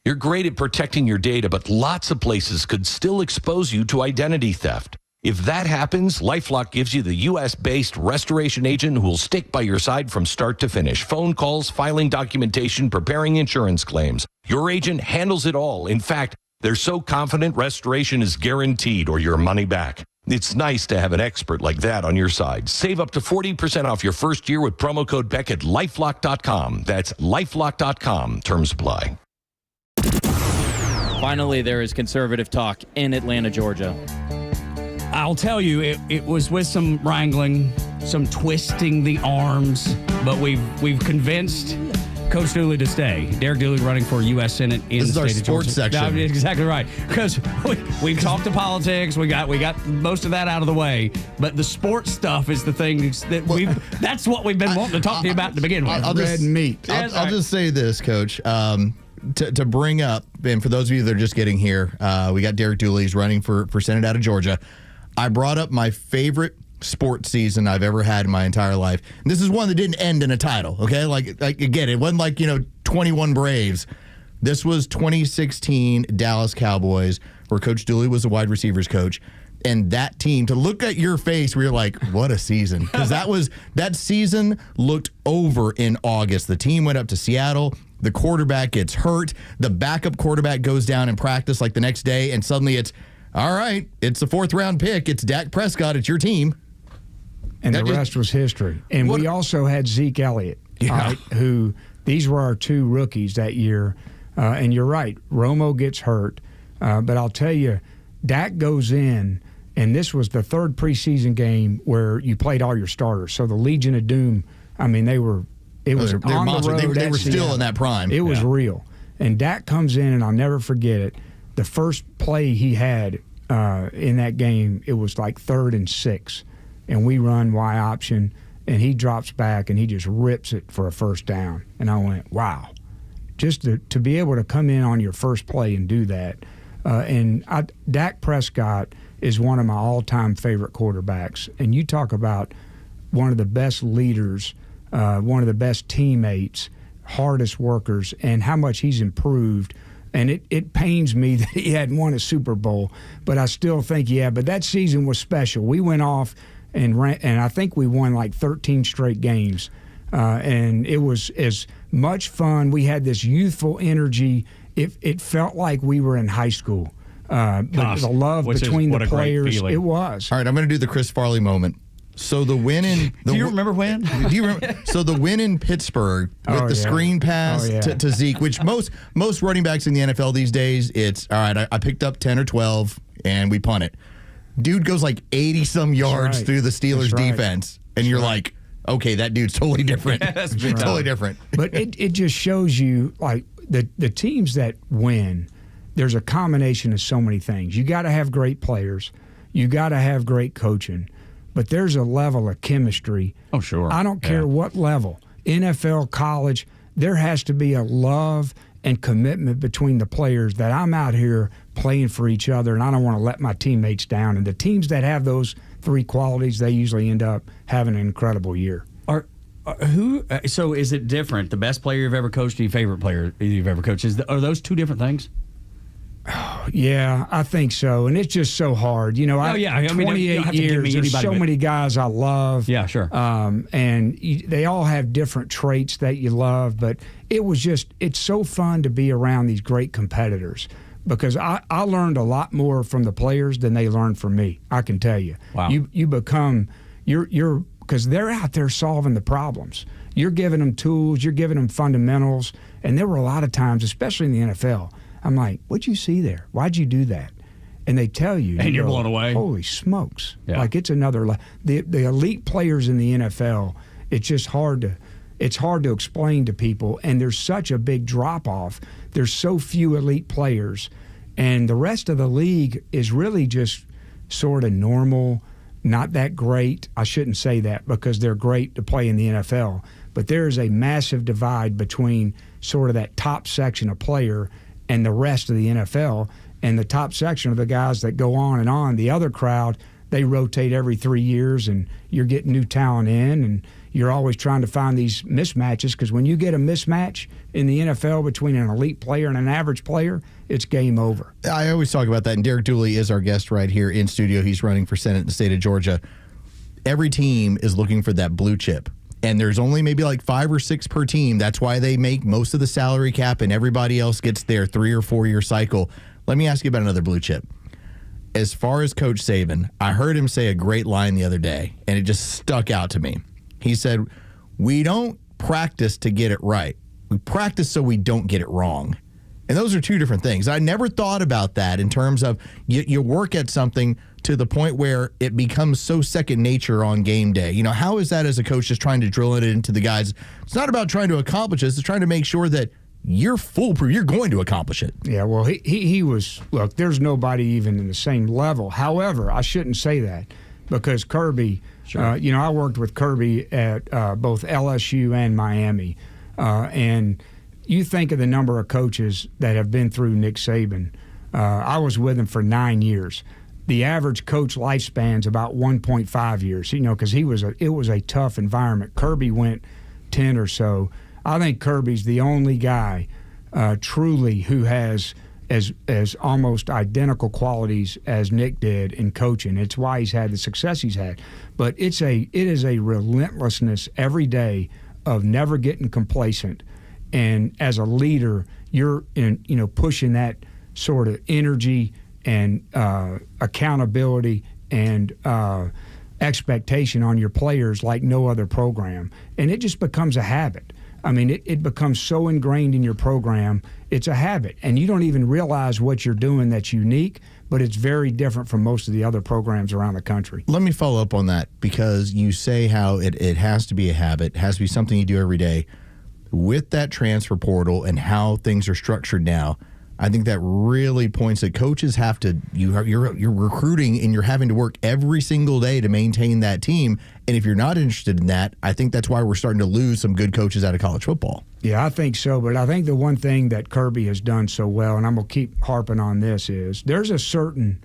You're great at protecting your data, but lots of places could still expose you to identity theft. If that happens, LifeLock gives you the U.S.-based restoration agent who will stick by your side from start to finish. Phone calls, filing documentation, preparing insurance claims. Your agent handles it all. In fact, they're so confident restoration is guaranteed or your money back. It's nice to have an expert like that on your side. Save up to 40% off your first year with promo code Beck at LifeLock.com. That's LifeLock.com. Terms apply. Finally, there is conservative talk in Atlanta, Georgia. I'll tell you, it was with some wrangling, some twisting the arms, but we've convinced Coach Dooley to stay. Derek Dooley running for U.S. Senate in the state of Georgia. This is our sports section. No, exactly right. Because we've talked to politics, we got most of that out of the way, but the sports stuff is the thing that's what we've been wanting to talk to you about to begin with. I'll just say this, Coach. To bring up, and for those of you that are just getting here, we got Derek Dooley. He's running for Senate out of Georgia. I brought up my favorite sports season I've ever had in my entire life. And this is one that didn't end in a title, okay? Like again, it wasn't like, 21 Braves. This was 2016 Dallas Cowboys, where Coach Dooley was the wide receivers coach. And that team, to look at your face where you're like, what a season. Because that season looked over in August. The team went up to Seattle. The quarterback gets hurt. The backup quarterback goes down in practice like the next day, and suddenly it's, all right, it's the 4th round pick. It's Dak Prescott. It's your team. And the rest was history. And we also had Zeke Elliott, right, who these were our 2 rookies that year. And you're right, Romo gets hurt. But I'll tell you, Dak goes in, and this was the 3rd preseason game where you played all your starters. So the Legion of Doom, I mean, it was on the road. They were still in that prime. It was real. And Dak comes in, and I'll never forget it. The first play he had in that game, it was like 3rd and 6. And we run Y option, and he drops back, and he just rips it for a first down. And I went, wow. Just to be able to come in on your first play and do that. Dak Prescott is one of my all-time favorite quarterbacks. And you talk about one of the best leaders, one of the best teammates, hardest workers, and how much he's improved. And it pains me that he hadn't won a Super Bowl, but I still think but that season was special. We went off and I think we won like 13 straight games. And it was as much fun. We had this youthful energy. It felt like we were in high school. The love between the players, it was. All right, I'm going to do the Chris Farley moment. So the win in do you remember when? Do you remember? So the win in Pittsburgh with the screen pass to Zeke, which most running backs in the NFL these days, it's all right. I picked up 10 or 12 and we punt it. Dude goes like 80-some yards right. through the Steelers' That's right. defense, and you're like, okay, that dude's totally different. That's totally different. But it just shows you, like, the teams that win, there's a combination of so many things. You got to have great players. You got to have great coaching. But there's a level of chemistry. Oh, sure. I don't care what level, NFL, college, there has to be a love and commitment between the players that I'm out here playing for each other, and I don't want to let my teammates down. And the teams that have those three qualities, they usually end up having an incredible year. So is it different? The best player you've ever coached, or your favorite player you've ever coached? Are those two different things? Yeah, I think so. And it's just so hard. You know, I mean, 28 years, there's so many guys I love. Yeah, sure. And they all have different traits that you love. But it's so fun to be around these great competitors because I learned a lot more from the players than they learned from me. I can tell you. Wow. You become, because they're out there solving the problems. You're giving them tools, you're giving them fundamentals. And there were a lot of times, especially in the NFL, I'm like, what'd you see there? Why'd you do that? And they tell you. And you're blown away. Holy smokes. Yeah. Like it's another the elite players in the NFL, it's just hard to explain to people. And there's such a big drop off. There's so few elite players. And the rest of the league is really just sort of normal, not that great. I shouldn't say that because they're great to play in the NFL. But there is a massive divide between sort of that top section of player and the rest of the NFL, and the top section of the guys that go on and on. The other crowd, they rotate every 3 years, and you're getting new talent in, and you're always trying to find these mismatches, because when you get a mismatch in the NFL between an elite player and an average player, it's game over. I always talk about that, and Derek Dooley is our guest right here in studio. He's running for Senate in the state of Georgia. Every team is looking for that blue chip. And there's only maybe like 5 or 6 per team. That's why they make most of the salary cap, and everybody else gets their 3 or 4 year cycle. Let me ask you about another blue chip. As far as Coach Saban, I heard him say a great line the other day, and it just stuck out to me. He said, "We don't practice to get it right. We practice so we don't get it wrong." And those are two different things. I never thought about that in terms of you work at something to the point where it becomes so second nature on game day. You know, how is that as a coach just trying to drill it into the guys? It's not about trying to accomplish this. It's trying to make sure that you're foolproof. You're going to accomplish it. Yeah, well, he was, look, there's nobody even in the same level. However, I shouldn't say that because Kirby, I worked with Kirby at both LSU and Miami. And you think of the number of coaches that have been through Nick Saban. I was with him for 9 years. The average coach lifespan's about 1.5 years, because it was a tough environment. Kirby went 10 or so. I think Kirby's the only guy truly who has as almost identical qualities as Nick did in coaching. It's why he's had the success he's had. But it is a relentlessness every day of never getting complacent. And as a leader, you're pushing that sort of energy and accountability and expectation on your players like no other program. And it just becomes a habit. I mean, it becomes so ingrained in your program, it's a habit. And you don't even realize what you're doing that's unique, but it's very different from most of the other programs around the country. Let me follow up on that, because you say how it has to be a habit, it has to be something you do every day. With that transfer portal and how things are structured now, I think that really points that coaches have to, you're recruiting and you're having to work every single day to maintain that team. And if you're not interested in that, I think that's why we're starting to lose some good coaches out of college football. Yeah, I think so. But I think the one thing that Kirby has done so well, and I'm going to keep harping on this, is there's a certain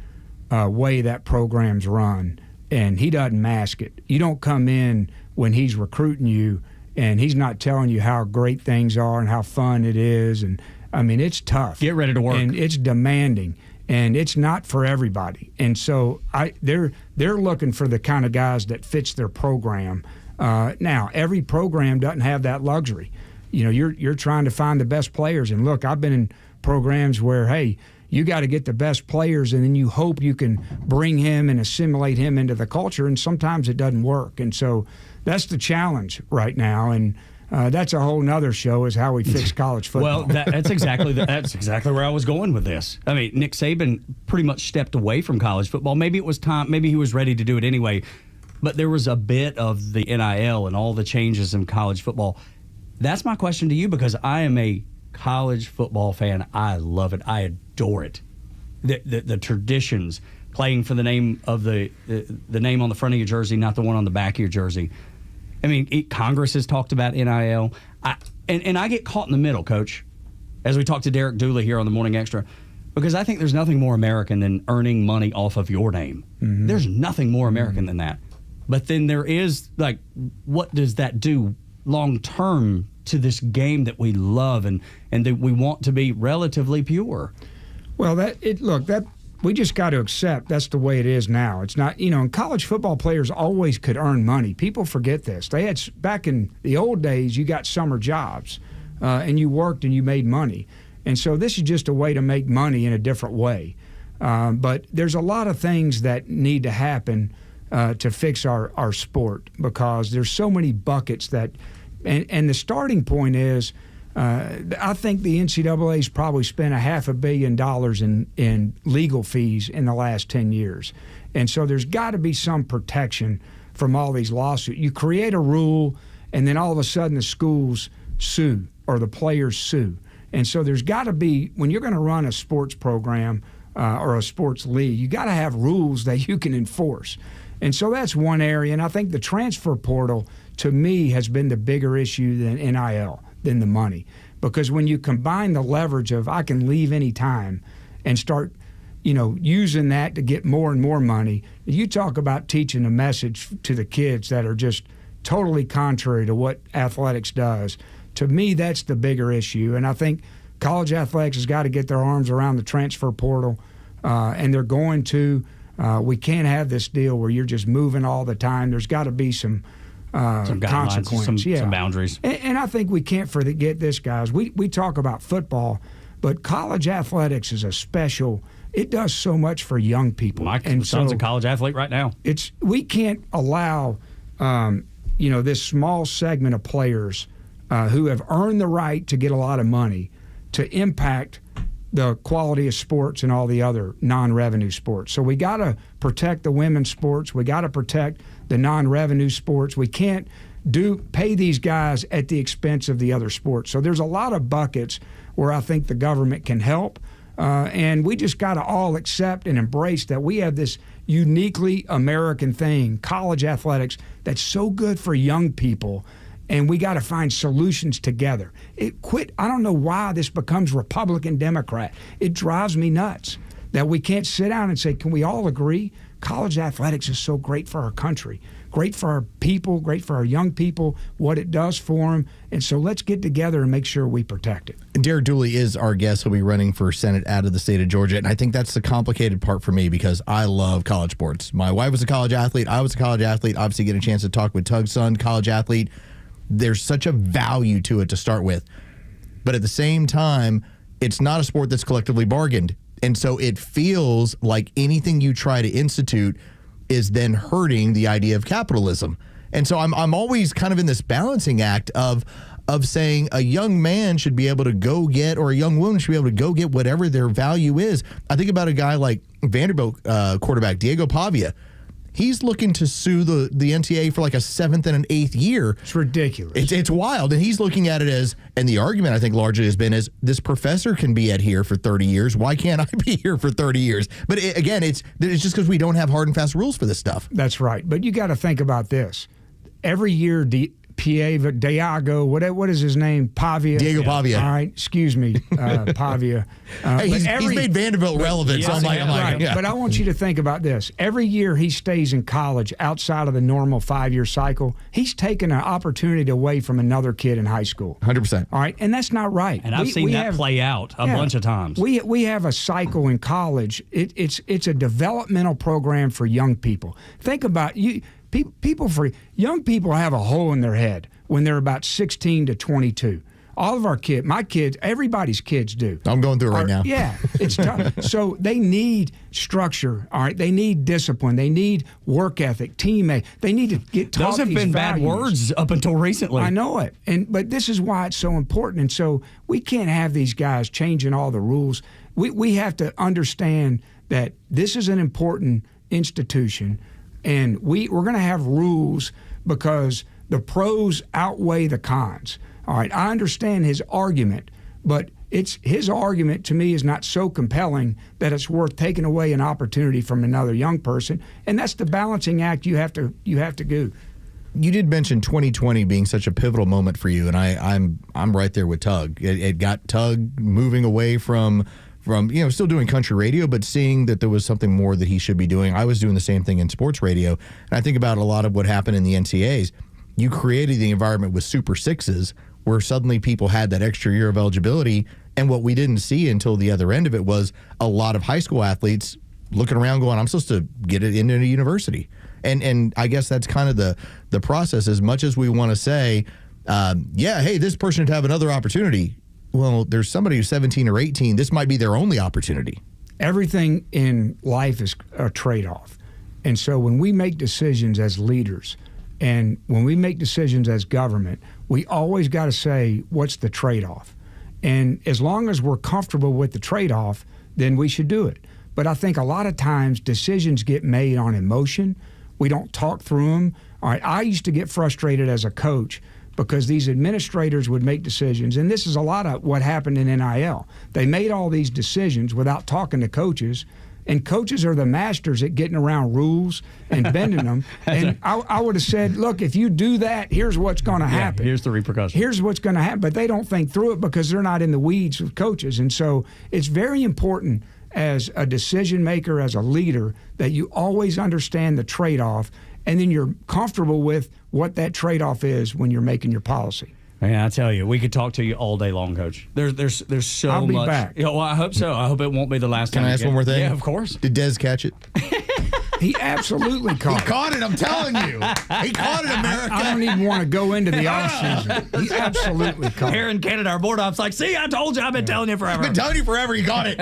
way that program's run, and he doesn't mask it. You don't come in when he's recruiting you and he's not telling you how great things are and how fun it is. And I mean, it's tough. Get ready to work. And it's demanding, and it's not for everybody. And so they're looking for the kind of guys that fits their program. Now, every program doesn't have that luxury. You're trying to find the best players. And look, I've been in programs where, hey, you got to get the best players, and then you hope you can bring him and assimilate him into the culture, and sometimes it doesn't work. And so that's the challenge right now. And That's a whole nother show, is how we fix college football. Well, that's exactly where I was going with this. I mean, Nick Saban pretty much stepped away from college football. Maybe it was time. Maybe he was ready to do it anyway. But there was a bit of the NIL and all the changes in college football. That's my question to you, because I am a college football fan. I love it. I adore it. The traditions, playing for the name of the name on the front of your jersey, not the one on the back of your jersey. I mean, Congress has talked about NIL. And I get caught in the middle, Coach, as we talk to Derek Dooley here on the Morning Extra, because I think there's nothing more American than earning money off of your name. Mm-hmm. There's nothing more American than that. But then there is, like, what does that do long term to this game that we love and that we want to be relatively pure? Well, we just got to accept that's the way it is now. It's not, and college football players always could earn money. People forget this. They had, back in the old days, you got summer jobs and you worked and you made money. And so this is just a way to make money in a different way. But there's a lot of things that need to happen to fix our sport, because there's so many buckets that, and the starting point is, I think the NCAA's probably spent $500 million in legal fees in the last 10 years. And so there's got to be some protection from all these lawsuits. You create a rule, and then all of a sudden the schools sue or the players sue. And so there's got to be, when you're going to run a sports program or a sports league, you got to have rules that you can enforce. And so that's one area. And I think the transfer portal, to me, has been the bigger issue than NIL. Than the money. Because when you combine the leverage of I can leave any time and start, using that to get more and more money, you talk about teaching a message to the kids that are just totally contrary to what athletics does. To me, that's the bigger issue. And I think college athletics has got to get their arms around the transfer portal, and they're going to. We can't have this deal where you're just moving all the time. There's got to be some consequences, some boundaries. And I think we can't forget this, guys. We talk about football, but college athletics is it does so much for young people. My son's a college athlete right now. We can't allow, this small segment of players who have earned the right to get a lot of money to impact the quality of sports and all the other non-revenue sports. So we got to protect the women's sports. We got to protect the non-revenue sports. We can't pay these guys at the expense of the other sports. So there's a lot of buckets where I think the government can help. And we just got to all accept and embrace that we have this uniquely American thing, college athletics, that's so good for young people. And we got to find solutions together. I don't know why this becomes Republican, Democrat. It drives me nuts that we can't sit down and say, can we all agree? College athletics is so great for our country, great for our people, great for our young people, what it does for them. And so let's get together and make sure we protect it. Derek Dooley is our guest. He'll be running for Senate out of the state of Georgia. And I think that's the complicated part for me, because I love college sports. My wife was a college athlete. I was a college athlete. Obviously, get a chance to talk with Tug's son, college athlete. There's such a value to it to start with. But at the same time, it's not a sport that's collectively bargained. And so it feels like anything you try to institute is then hurting the idea of capitalism. And so I'm always kind of in this balancing act of saying a young man should be able to go get, or a young woman should be able to go get whatever their value is. I think about a guy like Vanderbilt quarterback Diego Pavia. He's looking to sue the NCAA for like a 7th and an 8th year. It's ridiculous. It's wild. And he's looking at it as, and the argument I think largely has been, is this professor can be at here for 30 years. Why can't I be here for 30 years? But again, it's just because we don't have hard and fast rules for this stuff. That's right. But you got to think about this. Every year, Diego, what is his name? Pavia. Diego Pavia. All right, excuse me, Pavia. Hey, he's made Vanderbilt relevant, so I'm like, right. But I want you to think about this. Every year he stays in college outside of the normal 5-year cycle, he's taken an opportunity away from another kid in high school. 100%. All right, and that's not right. And I've seen that play out a bunch of times. We have a cycle in college. It's a developmental program for young people. Think about you. Young people have a hole in their head when they're about 16 to 22. all of our kids, my kids, everybody's kids do. I'm going through it right now. Yeah, it's tough. So they need structure, all right? They need discipline. They need work ethic, teammate. They need to get taught Those have these been values. bad words up until recently. I know it. But this is why it's so important. And so we can't have these guys changing all the rules. We have to understand that this is an important institution, and we're going to have rules because the pros outweigh the cons. All right, I understand his argument, but his argument to me is not so compelling that it's worth taking away an opportunity from another young person, and that's the balancing act you have to do. You did mention 2020 being such a pivotal moment for you, and I'm right there with Tug. It got Tug moving away from still doing country radio, but seeing that there was something more that he should be doing. I was doing the same thing in sports radio, and I think about a lot of what happened in the NCAAs. You created the environment with Super Sixes, where suddenly people had that extra year of eligibility, and what we didn't see until the other end of it was a lot of high school athletes looking around going, I'm supposed to get it into a university. And I guess that's kind of the process. As much as we want to say, hey, this person should have another opportunity. Well, there's somebody who's 17 or 18. This might be their only opportunity. Everything in life is a trade-off. And so when we make decisions as leaders and when we make decisions as government, we always got to say, what's the trade-off? And as long as we're comfortable with the trade-off, then we should do it. But I think a lot of times decisions get made on emotion. We don't talk through them. All right, I used to get frustrated as a coach because these administrators would make decisions, and this is a lot of what happened in NIL. They made all these decisions without talking to coaches, and coaches are the masters at getting around rules and bending them. And I would have said, look, if you do that, here's what's going to happen. Here's the repercussions. Here's what's going to happen. But they don't think through it because they're not in the weeds with coaches. And so it's very important as a decision maker, as a leader, that you always understand the trade-off, and then you're comfortable with what that trade-off is when you're making your policy. Man, I tell you, we could talk to you all day long, Coach. There's so much. I'll be back. Yeah, well, I hope so. I hope it won't be the last time. Can I ask one more thing? Yeah, of course. Did Dez catch it? He absolutely caught it. He caught it, I'm telling you. He caught it, America. I don't even want to go into the offseason. He absolutely caught Here in Canada, our board op's like, see, I told you, I've been telling you forever. I've been telling you forever, you got it.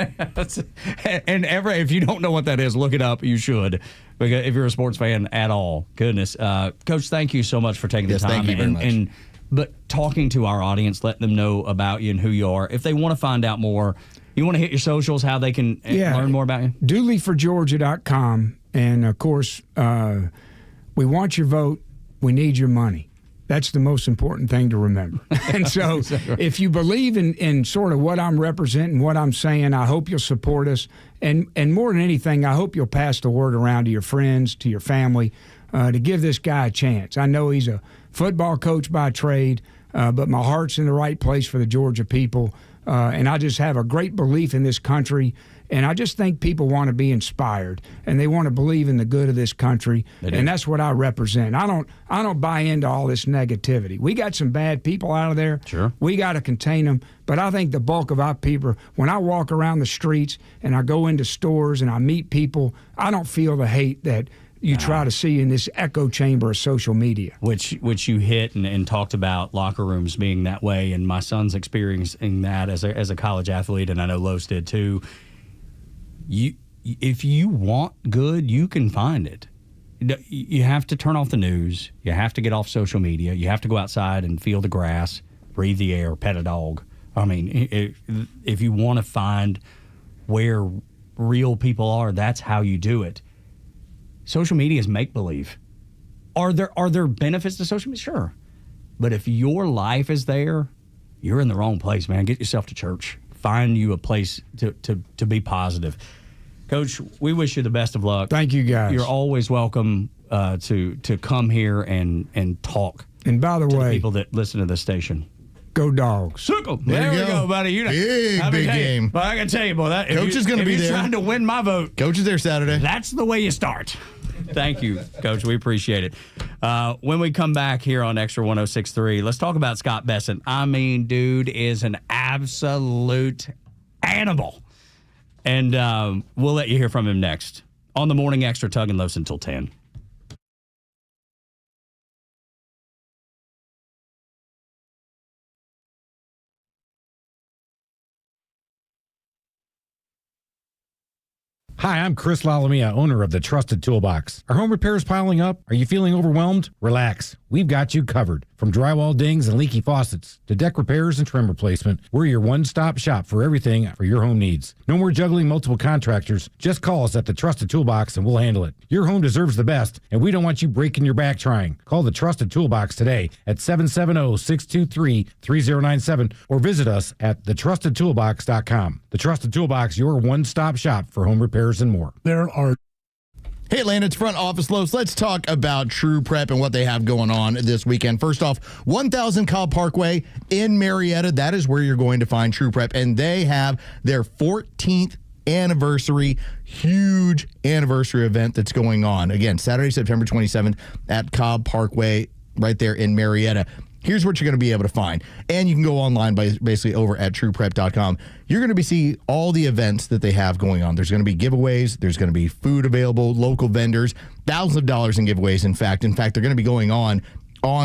And if you don't know what that is, look it up. You should. Because if you're a sports fan at all, goodness. Coach, thank you so much for taking the time. Thank you very much. But talking to our audience, letting them know about you and who you are. If they want to find out more, you want to hit your socials, how they can learn more about you? DooleyForGeorgia.com. And, of course, we want your vote. We need your money. That's the most important thing to remember. And so if you believe in sort of what I'm representing, what I'm saying, I hope you'll support us. And more than anything, I hope you'll pass the word around to your friends, to your family, to give this guy a chance. I know he's a football coach by trade, but my heart's in the right place for the Georgia people. And I just have a great belief in this country. And I just think people want to be inspired, and they want to believe in the good of this country, and that's what I represent. I don't buy into all this negativity. We got some bad people out of there. Sure. We got to contain them, but I think the bulk of our people, when I walk around the streets and I go into stores and I meet people, I don't feel the hate that you try to see in this echo chamber of social media. Which you hit and talked about locker rooms being that way, and my son's experiencing that as a college athlete, and I know Los did too. If you want good, you can find it. You have to turn off the news. You have to get off social media. You have to go outside and feel the grass, breathe the air, pet a dog. I mean, if you want to find where real people are, that's how you do it. Social media is make-believe. Are there benefits to social media? Sure. But if your life is there, you're in the wrong place, man. Get yourself to church. Find you a place to be positive. Coach, we wish you the best of luck. Thank you, guys. You're always welcome to come here and talk. And by the way, people that listen to the station. Go Dogs. Sickle. There we go, buddy. Big game. But I can tell you, boy, that Coach is going to be there. If you're trying to win my vote. Coach is there Saturday. That's the way you start. Thank you, Coach. We appreciate it. When we come back here on Extra 106.3, let's talk about Scott Bessent. I mean, dude is an absolute animal. And we'll let you hear from him next on the Morning Extra, Tug and Los until 10. Hi, I'm Chris Lalamia, owner of the Trusted Toolbox. Are home repairs piling up? Are you feeling overwhelmed? Relax. We've got you covered. From drywall dings and leaky faucets to deck repairs and trim replacement, we're your one-stop shop for everything for your home needs. No more juggling multiple contractors. Just call us at the Trusted Toolbox and we'll handle it. Your home deserves the best, and we don't want you breaking your back trying. Call the Trusted Toolbox today at 770-623-3097 or visit us at thetrustedtoolbox.com. The Trusted Toolbox, your one-stop shop for home repairs and more. There are Hey, Atlanta, it's Front Office Los. Let's talk about True Prep and what they have going on this weekend. First off, 1000 Cobb Parkway in Marietta. That is where you're going to find True Prep, and they have their 14th anniversary, huge anniversary event that's going on. Again, Saturday, September 27th at Cobb Parkway right there in Marietta. Here's what you're going to be able to find. And you can go online by basically over at trueprep.com. You're going to see all the events that they have going on. There's going to be giveaways. There's going to be food available, local vendors, thousands of dollars in giveaways. In fact, they're going to be going on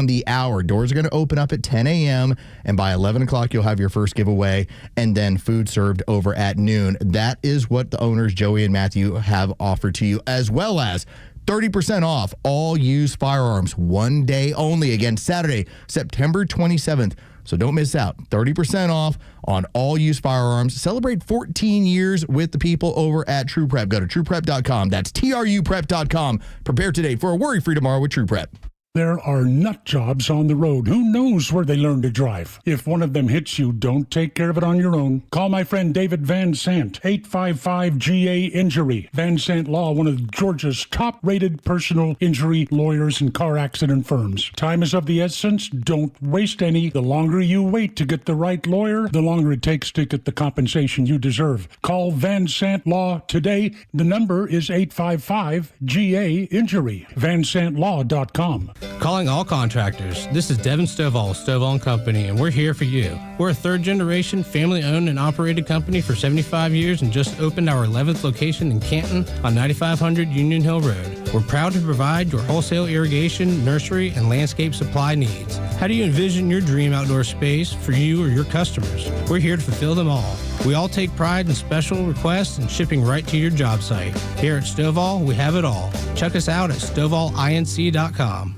the hour. Doors are going to open up at 10 a.m. and by 11 o'clock, you'll have your first giveaway and then food served over at noon. That is what the owners, Joey and Matthew, have offered to you, as well as 30% off all used firearms, one day only. Again, Saturday, September 27th. So don't miss out. 30% off on all used firearms. Celebrate 14 years with the people over at True Prep. Go to trueprep.com. That's TRUprep.com. Prepare today for a worry-free tomorrow with True Prep. There are nut jobs on the road. Who knows where they learn to drive? If one of them hits you, don't take care of it on your own. Call my friend David Van Sant, 855-GA-INJURY. Van Sant Law, one of Georgia's top-rated personal injury lawyers and car accident firms. Time is of the essence. Don't waste any. The longer you wait to get the right lawyer, the longer it takes to get the compensation you deserve. Call Van Sant Law today. The number is 855-GA-INJURY. VanSantLaw.com. Calling all contractors. This is Devin Stovall, Stovall & Company, and we're here for you. We're a third-generation, family-owned and operated company for 75 years and just opened our 11th location in Canton on 9500 Union Hill Road. We're proud to provide your wholesale irrigation, nursery, and landscape supply needs. How do you envision your dream outdoor space for you or your customers? We're here to fulfill them all. We all take pride in special requests and shipping right to your job site. Here at Stovall, we have it all. Check us out at StovallINC.com.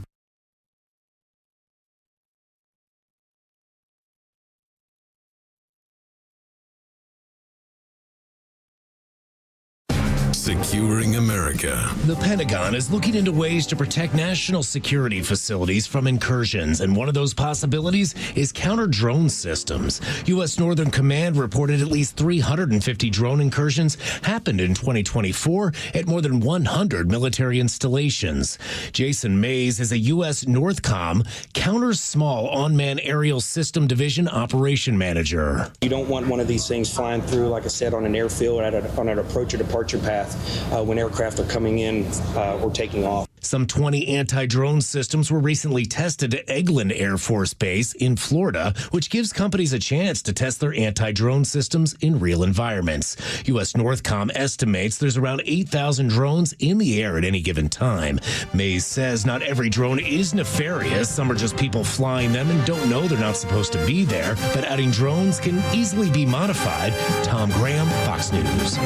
Securing America. The Pentagon is looking into ways to protect national security facilities from incursions, and one of those possibilities is counter-drone systems. U.S. Northern Command reported at least 350 drone incursions happened in 2024 at more than 100 military installations. Jason Mays is a U.S. Northcom Counter-Small Unmanned Aerial System Division Operation Manager. You don't want one of these things flying through, like I said, on an airfield on an approach or departure path when aircraft are coming in or taking off. Some 20 anti-drone systems were recently tested at Eglin Air Force Base in Florida, which gives companies a chance to test their anti-drone systems in real environments. U.S. Northcom estimates there's around 8,000 drones in the air at any given time. Mays says not every drone is nefarious. Some are just people flying them and don't know they're not supposed to be there. But adding drones can easily be modified. Tom Graham, Fox News.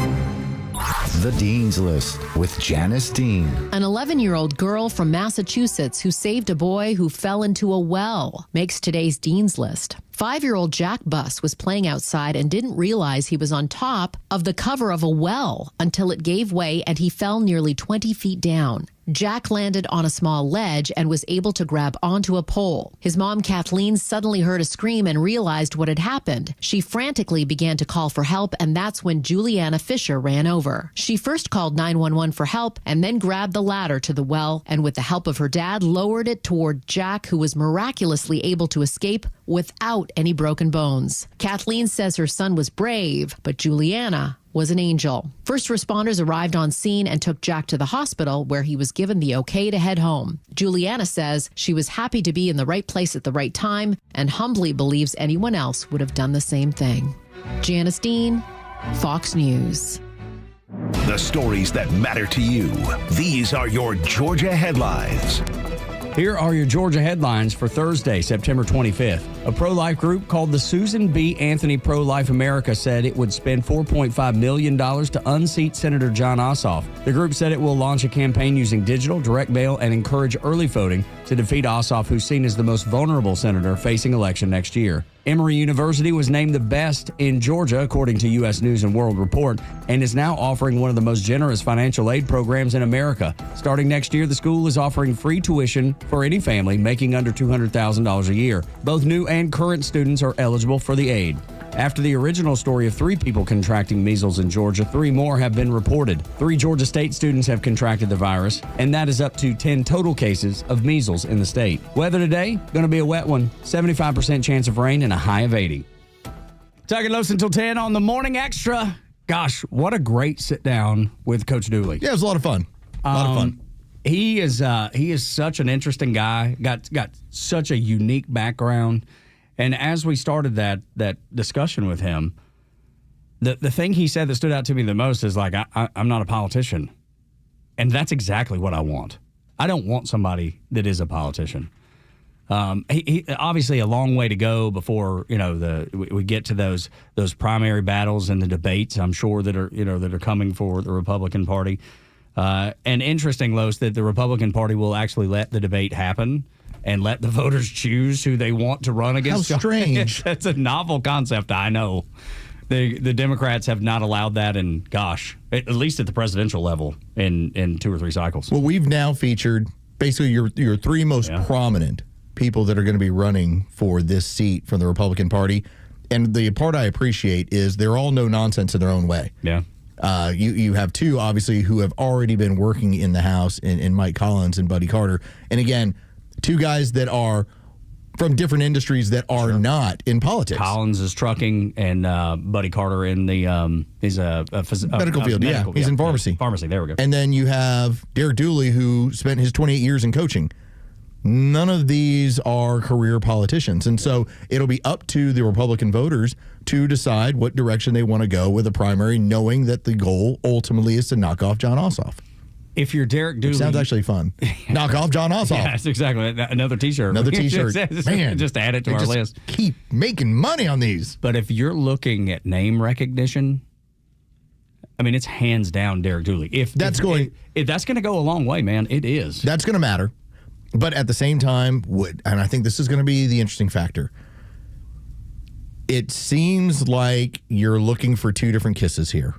The Dean's List with Janice Dean. An 11-year-old girl from Massachusetts who saved a boy who fell into a well makes today's Dean's List. 5-year-old Jack Buss was playing outside and didn't realize he was on top of the cover of a well until it gave way and he fell nearly 20 feet down. Jack landed on a small ledge and was able to grab onto a pole. His mom, Kathleen, suddenly heard a scream and realized what had happened. She frantically began to call for help, and that's when Juliana Fisher ran over. She first called 911 for help and then grabbed the ladder to the well and with the help of her dad lowered it toward Jack, who was miraculously able to escape without any broken bones. Kathleen says her son was brave, but Juliana was an angel. First responders arrived on scene and took Jack to the hospital, where he was given the okay to head home. Juliana says she was happy to be in the right place at the right time and humbly believes anyone else would have done the same thing. Janice Dean, Fox News. The stories that matter to you. These are your Georgia headlines. Here are your Georgia headlines for Thursday, September 25th. A pro-life group called the Susan B. Anthony Pro-Life America said it would spend $4.5 million to unseat Senator Jon Ossoff. The group said it will launch a campaign using digital, direct mail, and encourage early voting to defeat Ossoff, who's seen as the most vulnerable senator facing election next year. Emory University was named the best in Georgia, according to U.S. News & World Report, and is now offering one of the most generous financial aid programs in America. Starting next year, the school is offering free tuition for any family making under $200,000 a year. Both new and current students are eligible for the aid. After the original story of 3 people contracting measles in Georgia, 3 more have been reported. 3 Georgia State students have contracted the virus, and that is up to 10 total cases of measles in the state. Weather today, going to be a wet one, 75% chance of rain and a high of 80. Tug and Los until 10 on the Morning Xtra. Gosh, what a great sit down with Coach Dooley. Yeah, it was a lot of fun. A lot of fun. He is such an interesting guy. Got such a unique background. And as we started that discussion with him, the thing he said that stood out to me the most is like, I'm not a politician. And that's exactly what I want. I don't want somebody that is a politician. He obviously a long way to go before, we get to those primary battles and the debates, I'm sure, that are coming for the Republican Party. And interesting, Los, that the Republican Party will actually let the debate happen and let the voters choose who they want to run against. How strange. That's a novel concept, I know. The Democrats have not allowed that in, gosh, at least at the presidential level in 2 or 3 cycles. Well, we've now featured basically your 3 most prominent people that are going to be running for this seat from the Republican Party. And the part I appreciate is they're all no nonsense in their own way. Yeah. You have 2, obviously, who have already been working in the House in Mike Collins and Buddy Carter. And again, 2 guys that are from different industries that are not in politics. Collins is trucking, and Buddy Carter in the he's a medical field. He's in pharmacy. Pharmacy. There we go. And then you have Derek Dooley, who spent his 28 years in coaching. None of these are career politicians, and so it'll be up to the Republican voters to decide what direction they want to go with a primary, knowing that the goal ultimately is to knock off Jon Ossoff. If you're Derek Dooley... It sounds actually fun. Knock off Jon Ossoff. Yeah, that's exactly. Another T-shirt. Another T-shirt. Man. Just add it to our list. Keep making money on these. But if you're looking at name recognition, I mean, it's hands down Derek Dooley. If that's going to go a long way, man, it is. That's going to matter. But at the same time, and I think this is going to be the interesting factor, it seems like you're looking for 2 different kisses here.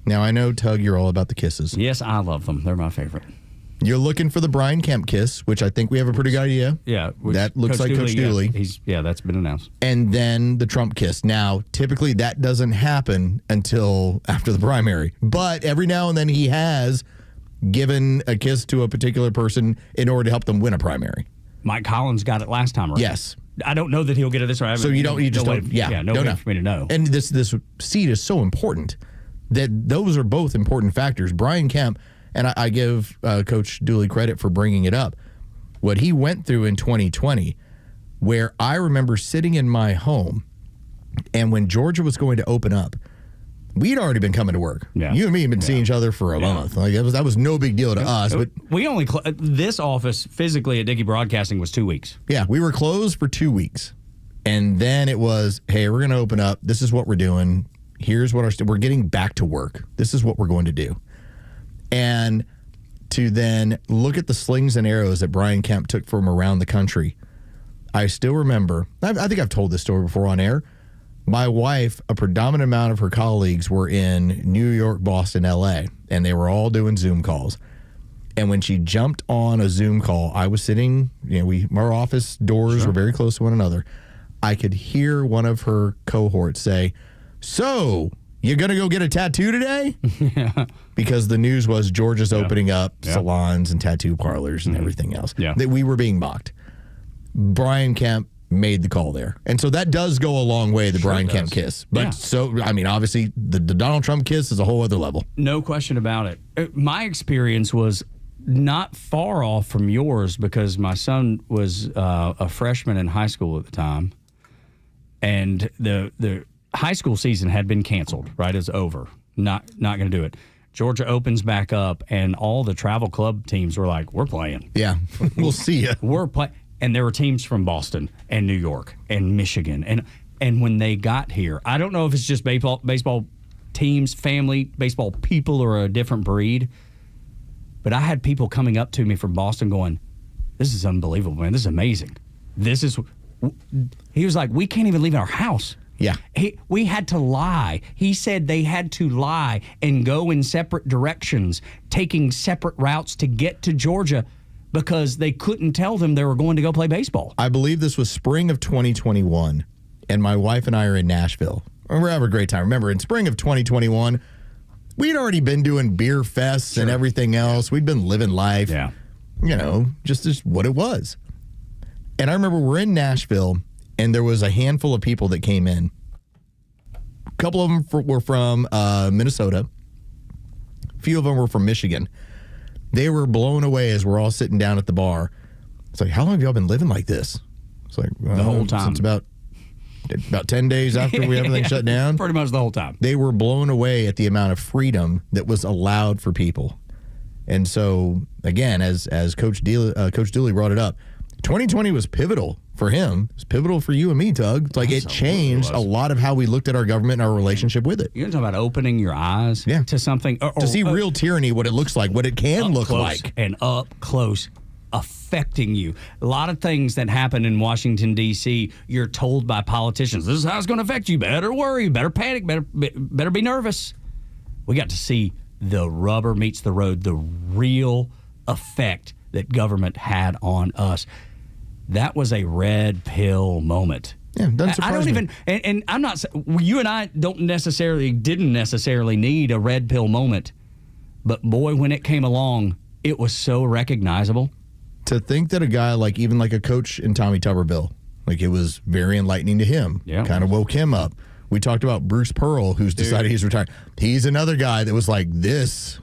Now, I know, Tug, you're all about the kisses. Yes, I love them. They're my favorite. You're looking for the Brian Kemp kiss, which I think we have a pretty good idea. Yeah. That looks like Coach Dooley. That's been announced. And then the Trump kiss. Now, typically that doesn't happen until after the primary. But every now and then he has given a kiss to a particular person in order to help them win a primary. Mike Collins got it last time, right? Yes. I don't know that he'll get it this time. So you just don't. Yeah, no way for me to know. And this seat is so important that those are both important factors. Brian Kemp, and I give Coach Dooley credit for bringing it up, what he went through in 2020, where I remember sitting in my home, and when Georgia was going to open up, we'd already been coming to work. Yeah. You and me had been seeing each other for a month. Like that was no big deal to us. But we only this office physically at Dickey Broadcasting was 2 weeks. Yeah, we were closed for 2 weeks, and then it was, hey, we're going to open up. This is what we're doing. Here's what we're getting back to work. This is what we're going to do. And to then look at the slings and arrows that Brian Kemp took from around the country, I still remember, I think I've told this story before on air. My wife, a predominant amount of her colleagues were in New York, Boston, LA, and they were all doing Zoom calls. And when she jumped on a Zoom call, I was sitting, our office doors were very close to one another. I could hear one of her cohorts say, "So, you going to go get a tattoo today?" Yeah. Because the news was Georgia's opening up salons and tattoo parlors and everything else. Yeah. That we were being mocked. Brian Kemp made the call there. And so that does go a long way, the Brian Kemp kiss. But obviously, the Donald Trump kiss is a whole other level. No question about it. My experience was not far off from yours because my son was a freshman in high school at the time. And the high school season had been canceled, right? It was over. Not going to do it. Georgia opens back up, and all the travel club teams were like, we're playing. Yeah, we'll see you. We're playing. And there were teams from Boston and New York and Michigan. And when they got here, I don't know if it's just baseball teams, family, baseball people are a different breed, but I had people coming up to me from Boston going, this is unbelievable, man. This is amazing. He was like, we can't even leave our house. Yeah. We had to lie. He said they had to lie and go in separate directions, taking separate routes to get to Georgia because they couldn't tell them they were going to go play baseball. I believe this was spring of 2021, and my wife and I are in Nashville. We're having a great time. Remember, in spring of 2021, we'd already been doing beer fests and everything else. We'd been living life. Yeah. You know, just what it was. And I remember we're in Nashville, and there was a handful of people that came in. A couple of them were from Minnesota. A few of them were from Michigan. They were blown away as we're all sitting down at the bar. It's like, how long have y'all been living like this? It's like, the whole time. Since about 10 days after everything shut down. Pretty much the whole time. They were blown away at the amount of freedom that was allowed for people. And so, again, as Coach Dooley brought it up, 2020 was pivotal for him. It was pivotal for you and me, Tug. Like, it changed a lot of how we looked at our government and our relationship with it. You're talking about opening your eyes to something. To see real tyranny, what it looks like, what it can look like. And up close affecting you. A lot of things that happen in Washington, D.C., you're told by politicians, this is how it's going to affect you. Better worry, better panic, better be nervous. We got to see the rubber meets the road, the real effect that government had on us. That was a red pill moment. Yeah, doesn't surprise I don't me. even, and I'm not, you and I didn't necessarily need a red pill moment, but boy, when it came along, it was so recognizable. To think that a guy like a coach in Tommy Tuberville, like it was very enlightening to him. Yeah. Kind of woke him up. We talked about Bruce Pearl, who's decided he's retired. He's another guy that was like, this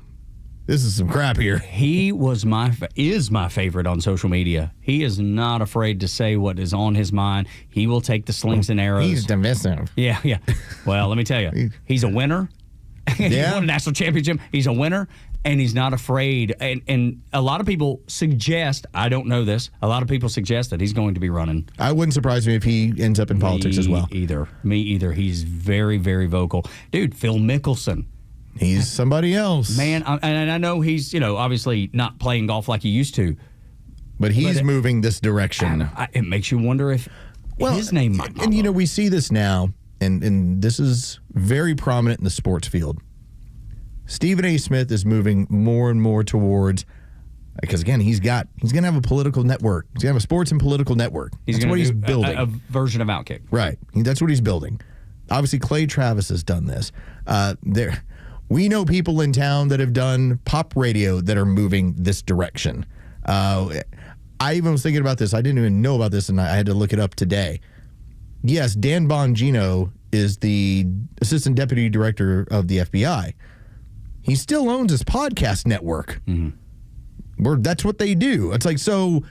is some crap here. He is my favorite on social media. He is not afraid to say what is on his mind. He will take the slings and arrows. He's divisive. Yeah. Well, let me tell you, he's a winner. He won a national championship. He's a winner, and he's not afraid. And a lot of people suggest, I don't know this, a lot of people suggest that he's going to be running. I wouldn't surprise me if he ends up in politics as well. Me either. He's very, very vocal. Dude, Phil Mickelson. He's somebody else. Man, and I know he's, obviously not playing golf like he used to. But he's moving this direction. It makes you wonder if his name might pop up. We see this now, and this is very prominent in the sports field. Stephen A. Smith is moving more and more towards, because again, he's going to have a political network. He's going to have a sports and political network. That's what he's building. A version of Outkick. Right. That's what he's building. Obviously, Clay Travis has done this. We know people in town that have done pop radio that are moving this direction. I even was thinking about this. I didn't even know about this, and I had to look it up today. Yes, Dan Bongino is the assistant deputy director of the FBI. He still owns his podcast network. Mm-hmm. That's what they do. It's like, so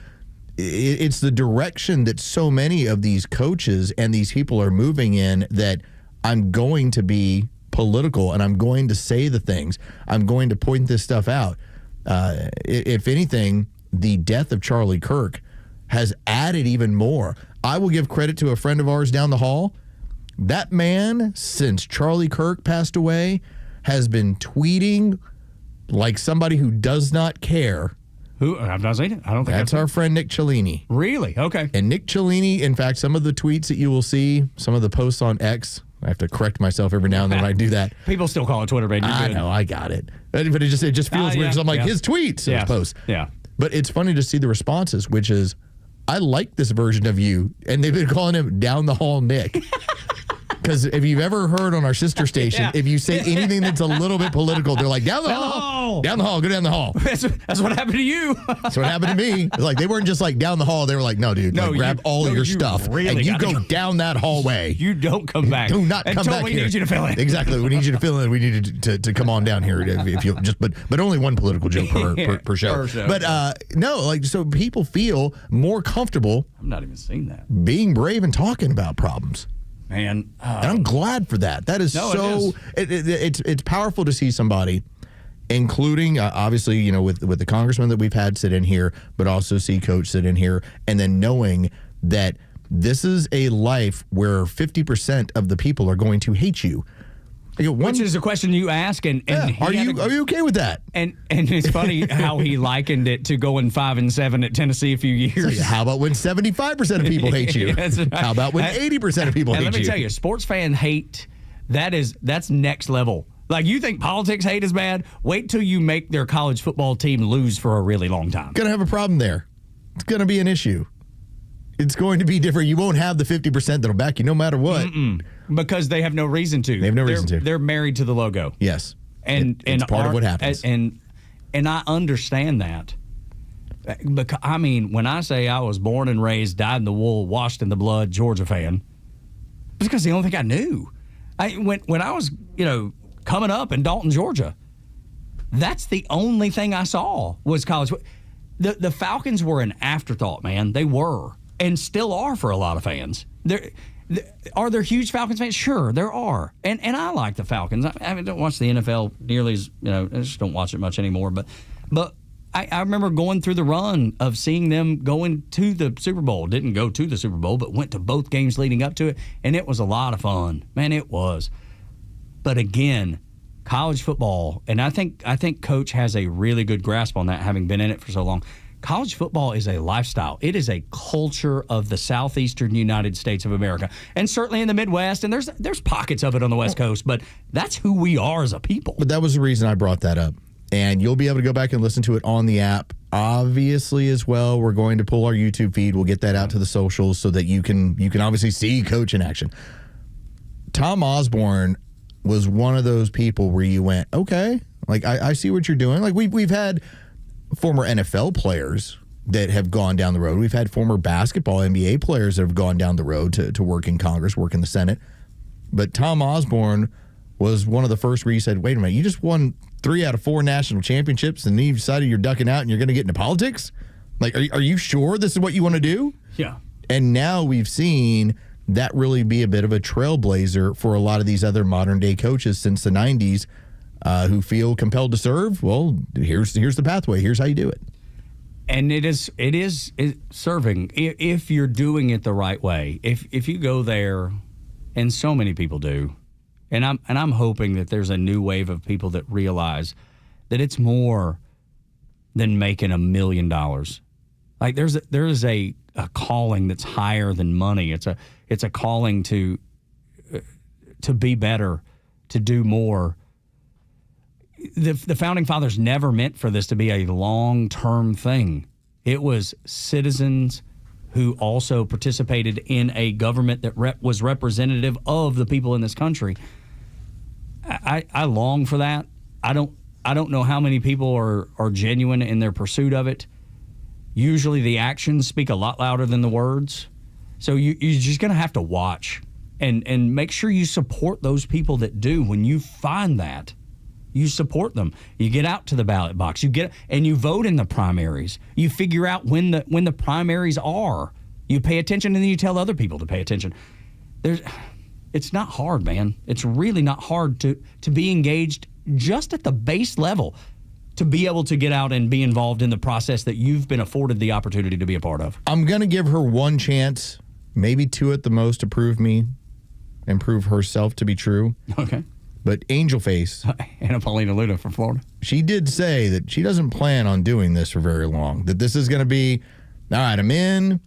it's the direction that so many of these coaches and these people are moving in, that I'm going to be political and I'm going to say the things. I'm going to point this stuff out. If anything, the death of Charlie Kirk has added even more. I will give credit to a friend of ours down the hall. That man, since Charlie Kirk passed away, has been tweeting like somebody who does not care. Who? I've not seen it. I don't think that's our friend Nick Cellini. Really? Okay. And Nick Cellini, in fact, some of the tweets that you will see, some of the posts on X, I have to correct myself every now and then when I do that. People still call it Twitter, man. I know, I got it. But it just feels weird because I'm like, his tweets, his posts. Yeah. But it's funny to see the responses, which is, I like this version of you. And they've been calling him Down the Hall Nick. Because if you've ever heard on our sister station, if you say anything that's a little bit political, they're like, down the hall, down the hall, go down the hall. That's what happened to you. That's what happened to me. It's like, they weren't just like down the hall. They were like, no, dude, grab all of your stuff and you go down that hallway. You don't come back. Do not come back we here. Need you to fill in. Exactly. We need you to fill in. We need you to come on down here if you just, but only one political joke per show. But no, like, so people feel more comfortable. I'm not even seeing that. Being brave and talking about problems. Man, and I'm glad for that. That is it's powerful to see somebody including obviously, you know, with the congressman that we've had sit in here, but also see Coach sit in here, and then knowing that this is a life where 50% of the people are going to hate you. Which is a question you ask, and are you okay with that? And it's funny how he likened it to going 5-7 at Tennessee a few years. So how about when 75% of people hate you? That's right. How about when 80% of people hate you? And let me tell you, sports fan hate, that's next level. Like, you think politics hate is bad? Wait till you make their college football team lose for a really long time. Going to have a problem there. It's going to be an issue. It's going to be different. You won't have the 50% that'll back you no matter what. Because they have no reason to. They have no reason to. They're married to the logo. Yes. It's part of what happens. And I understand that. Because, I mean, when I say I was born and raised, dyed in the wool, washed in the blood, Georgia fan, it's because the only thing I knew. When I was, coming up in Dalton, Georgia, that's the only thing I saw was college. The Falcons were an afterthought, man. They were, and still are for a lot of fans. Are there huge Falcons fans? Sure, there are. And I like the Falcons. I don't watch the NFL nearly as, I just don't watch it much anymore. But I remember going through the run of seeing them going to the Super Bowl. Didn't go to the Super Bowl, but went to both games leading up to it. And it was a lot of fun. Man, it was. But again, college football, and I think Coach has a really good grasp on that, having been in it for so long. College football is a lifestyle. It is a culture of the southeastern United States of America, and certainly in the Midwest, and there's pockets of it on the West Coast, but that's who we are as a people. But that was the reason I brought that up, and you'll be able to go back and listen to it on the app. Obviously, as well, we're going to pull our YouTube feed. We'll get that out to the socials so that you can obviously see Coach in action. Tom Osborne was one of those people where you went, okay, like I see what you're doing. Like we've had former NFL players that have gone down the road. We've had former basketball NBA players that have gone down the road to work in Congress, work in the Senate. But Tom Osborne was one of the first where you said, wait a minute, you just won 3 out of 4 national championships and then you decided you're ducking out and you're going to get into politics? Like, are you sure this is what you want to do? Yeah. And now we've seen that really be a bit of a trailblazer for a lot of these other modern day coaches since the 90s who feel compelled to serve. Well, here's the pathway. Here's how you do it. And it is serving if you're doing it the right way. If you go there, and so many people do, and I'm hoping that there's a new wave of people that realize that it's more than making $1 million. Like there is a calling that's higher than money. It's a calling to be better, to do more. The Founding Fathers never meant for this to be a long-term thing. It was citizens who also participated in a government that was representative of the people in this country. I long for that. I don't know how many people are genuine in their pursuit of it. Usually the actions speak a lot louder than the words. So you're just going to have to watch and make sure you support those people that do. When you find that, you support them. You get out to the ballot box. And you vote in the primaries. You figure out when the primaries are. You pay attention, and then you tell other people to pay attention. It's not hard, man. It's really not hard to be engaged just at the base level, to be able to get out and be involved in the process that you've been afforded the opportunity to be a part of. I'm going to give her one chance, maybe 2 at the most, to prove me and prove herself to be true. Okay. But Angel Face, Anna Paulina Luna from Florida, she did say that she doesn't plan on doing this for very long, that this is going to be, all right, I'm in,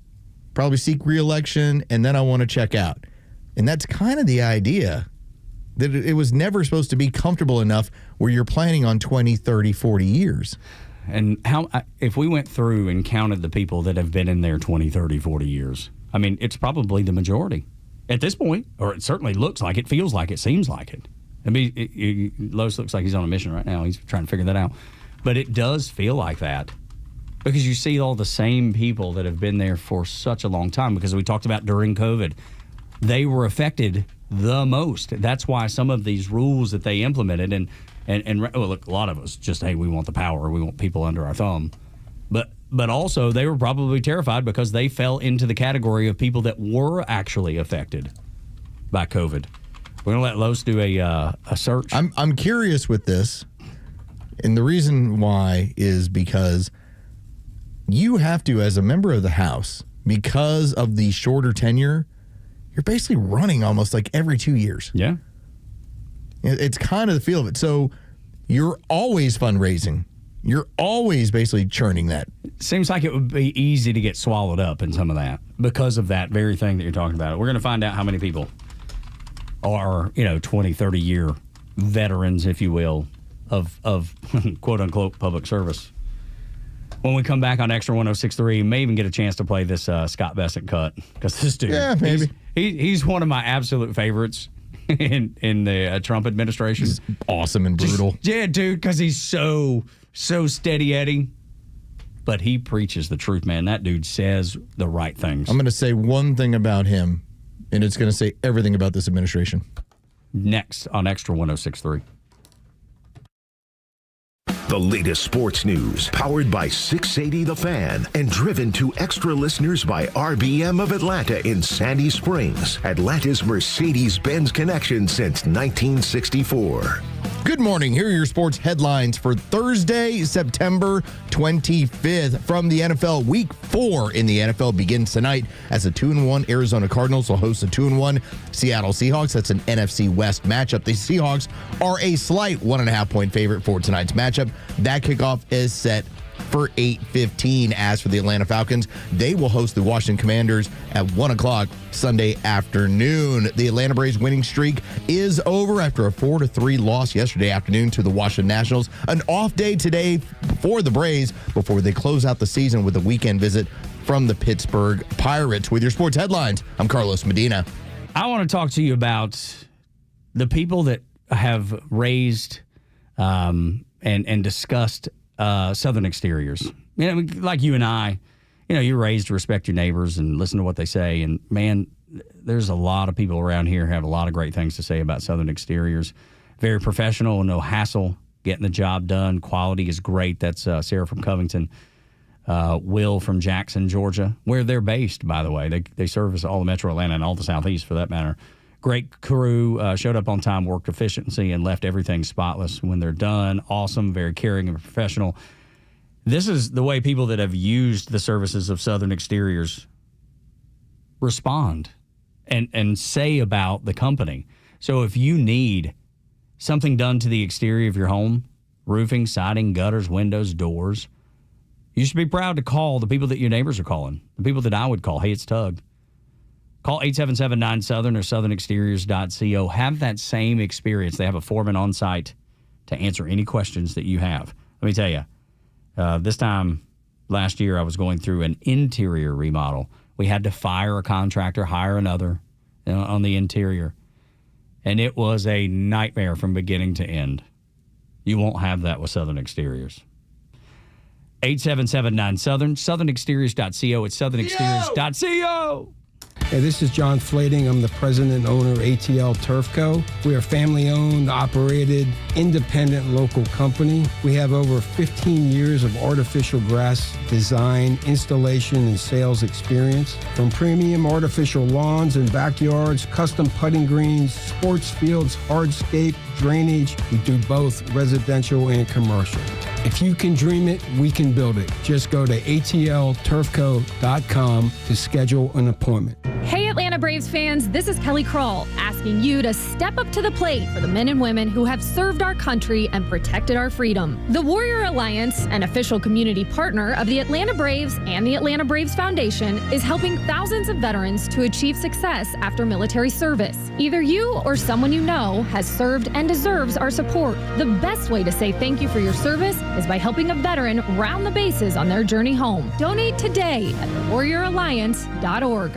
probably seek re-election, and then I want to check out. And that's kind of the idea, that it was never supposed to be comfortable enough where you're planning on 20, 30, 40 years. And if we went through and counted the people that have been in there 20, 30, 40 years, I mean, it's probably the majority at this point, or it certainly looks like it, feels like it, seems like it. I mean, Los looks like he's on a mission right now. He's trying to figure that out. But it does feel like that because you see all the same people that have been there for such a long time, because we talked about during COVID, they were affected the most. That's why some of these rules that they implemented, and look, a lot of us just, hey, we want the power, we want people under our thumb. But also they were probably terrified because they fell into the category of people that were actually affected by COVID. We're going to let Los do a search. I'm curious with this. And the reason why is because you have to, as a member of the House, because of the shorter tenure, you're basically running almost like every 2 years. Yeah. It's kind of the feel of it. So you're always fundraising. You're always basically churning that. Seems like it would be easy to get swallowed up in some of that because of that very thing that you're talking about. We're going to find out how many people are, 20, 30-year veterans, if you will, of quote-unquote public service. When we come back on Extra 106.3, may even get a chance to play this Scott Bessent cut because this dude, yeah, maybe he's one of my absolute favorites in the Trump administration. He's awesome and brutal. Yeah, dude, because he's so steady Eddie, but he preaches the truth, man. That dude says the right things. I'm going to say one thing about him, and it's going to say everything about this administration. Next on Extra 106.3. The latest sports news, powered by 680 The Fan, and driven to extra listeners by RBM of Atlanta in Sandy Springs, Atlanta's Mercedes-Benz connection since 1964. Good morning. Here are your sports headlines for Thursday, September 25th. From the NFL, Week 4 in the NFL begins tonight as the 2-1 Arizona Cardinals will host the 2-1 Seattle Seahawks. That's an NFC West matchup. The Seahawks are a slight 1.5-point favorite for tonight's matchup. That kickoff is set for 8:15. As for the Atlanta Falcons, they will host the Washington Commanders at 1 o'clock Sunday afternoon. The Atlanta Braves winning streak is over after a 4-3 loss yesterday afternoon to the Washington Nationals. An off day today for the Braves before they close out the season with a weekend visit from the Pittsburgh Pirates. With your sports headlines, I'm Carlos Medina. I want to talk to you about the people that have raised and discussed Southern exteriors. Like you and I, you're raised to respect your neighbors and listen to what they say. And man, there's a lot of people around here who have a lot of great things to say about Southern exteriors. Very professional, no hassle, getting the job done. Quality is great. That's Sarah from Covington. Will from Jackson, Georgia, where they're based, by the way. They service all the Metro Atlanta and all the Southeast for that matter. Great crew, showed up on time, worked efficiency, and left everything spotless when they're done. Awesome, very caring and professional. This is the way people that have used the services of Southern Exteriors respond and say about the company. So if you need something done to the exterior of your home, roofing, siding, gutters, windows, doors, you should be proud to call the people that your neighbors are calling, the people that I would call. Hey, it's Tug. Call 877-9-SOUTHERN or southernexteriors.co. Have that same experience. They have a foreman on site to answer any questions that you have. Let me tell you, this time last year I was going through an interior remodel. We had to fire a contractor, hire another on the interior. And it was a nightmare from beginning to end. You won't have that with Southern Exteriors. 877-9-SOUTHERN, southernexteriors.co. It's southernexteriors.co. Hey, this is John Flading. I'm the president and owner of ATL Turf Co. We are a family-owned, operated, independent local company. We have over 15 years of artificial grass design, installation, and sales experience. From premium artificial lawns and backyards, custom putting greens, sports fields, hardscape, drainage. We do both residential and commercial. If you can dream it, we can build it. Just go to atlturfco.com to schedule an appointment. Hey, Atlanta Braves fans, this is Kelly Kroll asking you to step up to the plate for the men and women who have served our country and protected our freedom. The Warrior Alliance, an official community partner of the Atlanta Braves and the Atlanta Braves Foundation, is helping thousands of veterans to achieve success after military service. Either you or someone you know has served and deserves our support. The best way to say thank you for your service is by helping a veteran round the bases on their journey home. Donate today at thewarrioralliance.org.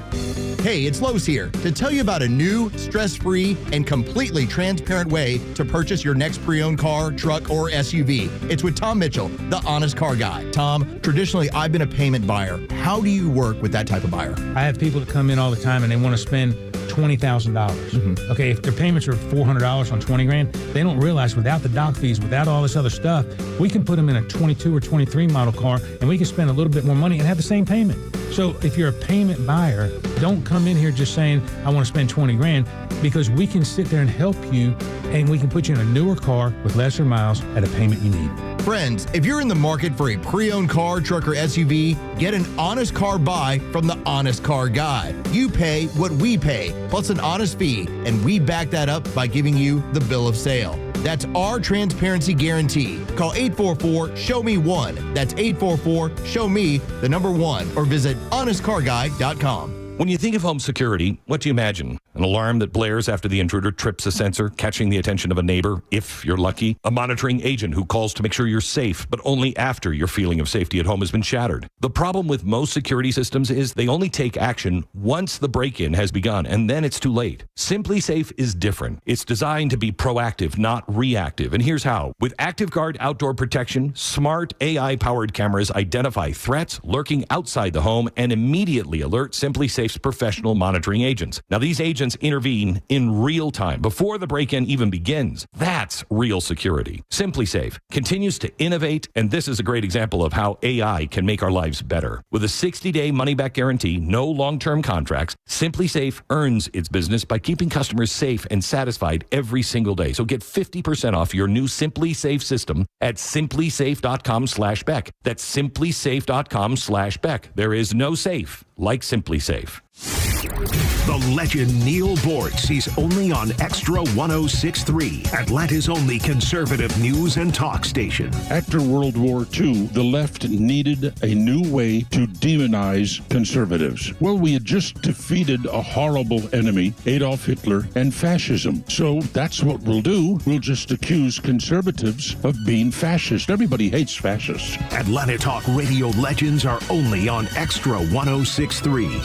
Hey, it's Lowe's here to tell you about a new, stress-free, and completely transparent way to purchase your next pre-owned car, truck, or SUV. It's with Tom Mitchell, the honest car guy. Tom, traditionally, I've been a payment buyer. How do you work with that type of buyer? I have people that come in all the time and they want to spend $20,000. Okay, if their payments are $400 on $20,000, they don't realize without the doc fees, without all this other stuff, we can put them in a 22 or 23 model car and we can spend a little bit more money and have the same payment. So if you're a payment buyer, don't come in here just saying, I want to spend 20 grand, because we can sit there and help you, and we can put you in a newer car with lesser miles at a payment you need. Friends, if you're in the market for a pre-owned car, truck, or SUV, get an honest car buy from the Honest Car Guy. You pay what we pay, plus an honest fee, and we back that up by giving you the bill of sale. That's our transparency guarantee. Call 844-SHOW-ME-1. That's 844-SHOW-ME, the number 1, or visit honestcarguy.com. When you think of home security, what do you imagine? An alarm that blares after the intruder trips a sensor, catching the attention of a neighbor, if you're lucky. A monitoring agent who calls to make sure you're safe, but only after your feeling of safety at home has been shattered. The problem with most security systems is they only take action once the break-in has begun, and then it's too late. Simply Safe is different. It's designed to be proactive, not reactive. And here's how. With ActiveGuard outdoor protection, smart AI-powered cameras identify threats lurking outside the home and immediately alert Simply Safe's professional monitoring agents. Now, these agents intervene in real time before the break-in even begins. That's real security. Simply Safe continues to innovate, and this is a great example of how AI can make our lives better. With a 60-day money-back guarantee, no long-term contracts, Simply Safe earns its business by keeping customers safe and satisfied every single day. So get 50% off your new Simply Safe system at simplysafe.com/Beck. That's simplysafe.com/Beck. There is no safe like Simply Safe. The legend Neil Bortz is only on Extra 106.3, Atlanta's only conservative news and talk station. After World War II, the left needed a new way to demonize conservatives. Well, we had just defeated a horrible enemy, Adolf Hitler, and fascism. So that's what we'll do. We'll just accuse conservatives of being fascist. Everybody hates fascists. Atlanta Talk Radio legends are only on Extra 106.3.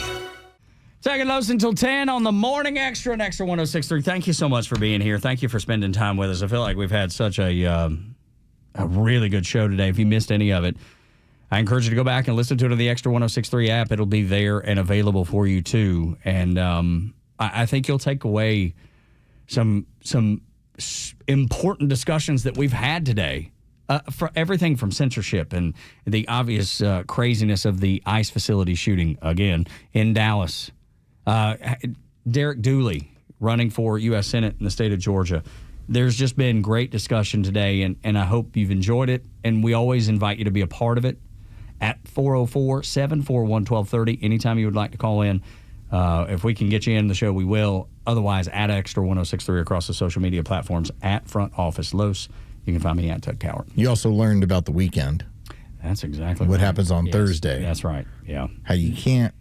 Tug and Los until 10 on the Morning Xtra and Extra 106.3. Thank you so much for being here. Thank you for spending time with us. I feel like we've had such a really good show today. If you missed any of it, I encourage you to go back and listen to it on the Extra 106.3 app. It'll be there and available for you, too. And I think you'll take away some important discussions that we've had today. For everything from censorship and the obvious craziness of the ICE facility shooting, again, in Dallas. Derek Dooley running for U.S. Senate in the state of Georgia. There's just been great discussion today, and I hope you've enjoyed it. And we always invite you to be a part of it at 404-741-1230. Anytime you would like to call in. If we can get you in the show, we will. Otherwise, at Extra 106.3 across the social media platforms, at Front Office Los. You can find me at Ted Cowart. You also learned about the weekend. That's exactly what happens on Thursday. That's right. Yeah. How you can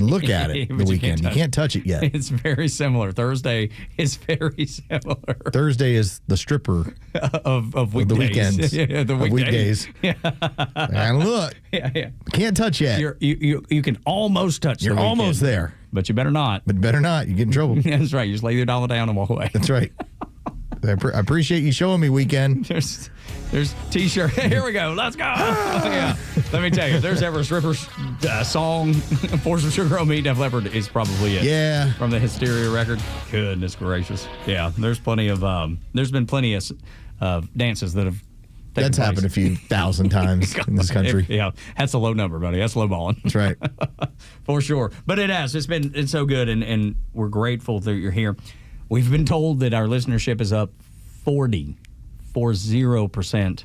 look at it the weekend. You can't touch it yet. It's very similar. Thursday is very similar. Thursday is the stripper of the weekends. Yeah, the weekdays. Yeah. And look. Yeah. Can't touch yet. You can almost touch. You're almost there. But you better not. You get in trouble. That's right. You just lay your dollar down and walk away. That's right. I appreciate you showing me, weekend. There's T-shirt. Here we go. Let's go. Yeah. Let me tell you, if there's ever a stripper song, Pour Some Sugar on Me, Def Leppard is probably it. Yeah. From the Hysteria record. Goodness gracious. Yeah. There's plenty of there's been plenty of dances that have taken place. Happened a few thousand times in this country. Yeah. That's a low number, buddy. That's low balling. That's right. For sure. But it has. It's so good, and we're grateful that you're here. We've been told that our listenership is up 40%,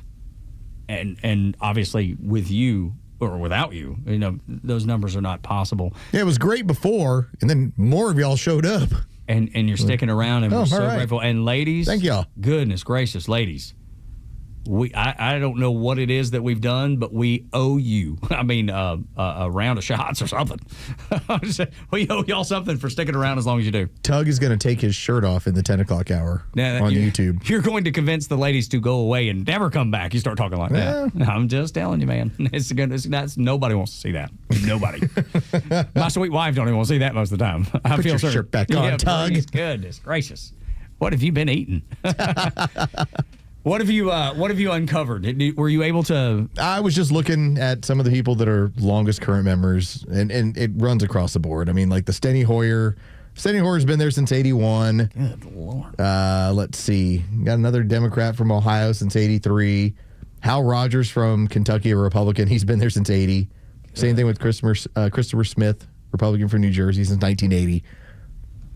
and obviously with you or without you, those numbers are not possible. Yeah, it was great before, and then more of y'all showed up. And you're sticking around, and we're so grateful. And ladies, thank y'all. Goodness gracious, ladies. I don't know what it is that we've done, but we owe you. I mean, a round of shots or something. We owe y'all something for sticking around as long as you do. Tug is going to take his shirt off in the 10 o'clock hour on YouTube. You're going to convince the ladies to go away and never come back. You start talking like that. I'm just telling you, man. Nobody wants to see that. Nobody. My sweet wife don't even want to see that most of the time. I Put feel your certain. shirt back on, Tug. Goodness gracious. What have you been eating? What have you uncovered? Were you able to? I was just looking at some of the people that are longest current members, and it runs across the board. I mean, like the Steny Hoyer. Steny Hoyer's been there since 81. Good Lord. Let's see. Got another Democrat from Ohio since 83. Hal Rogers from Kentucky, a Republican. He's been there since 80. Same thing with Christopher Smith, Republican from New Jersey since 1980.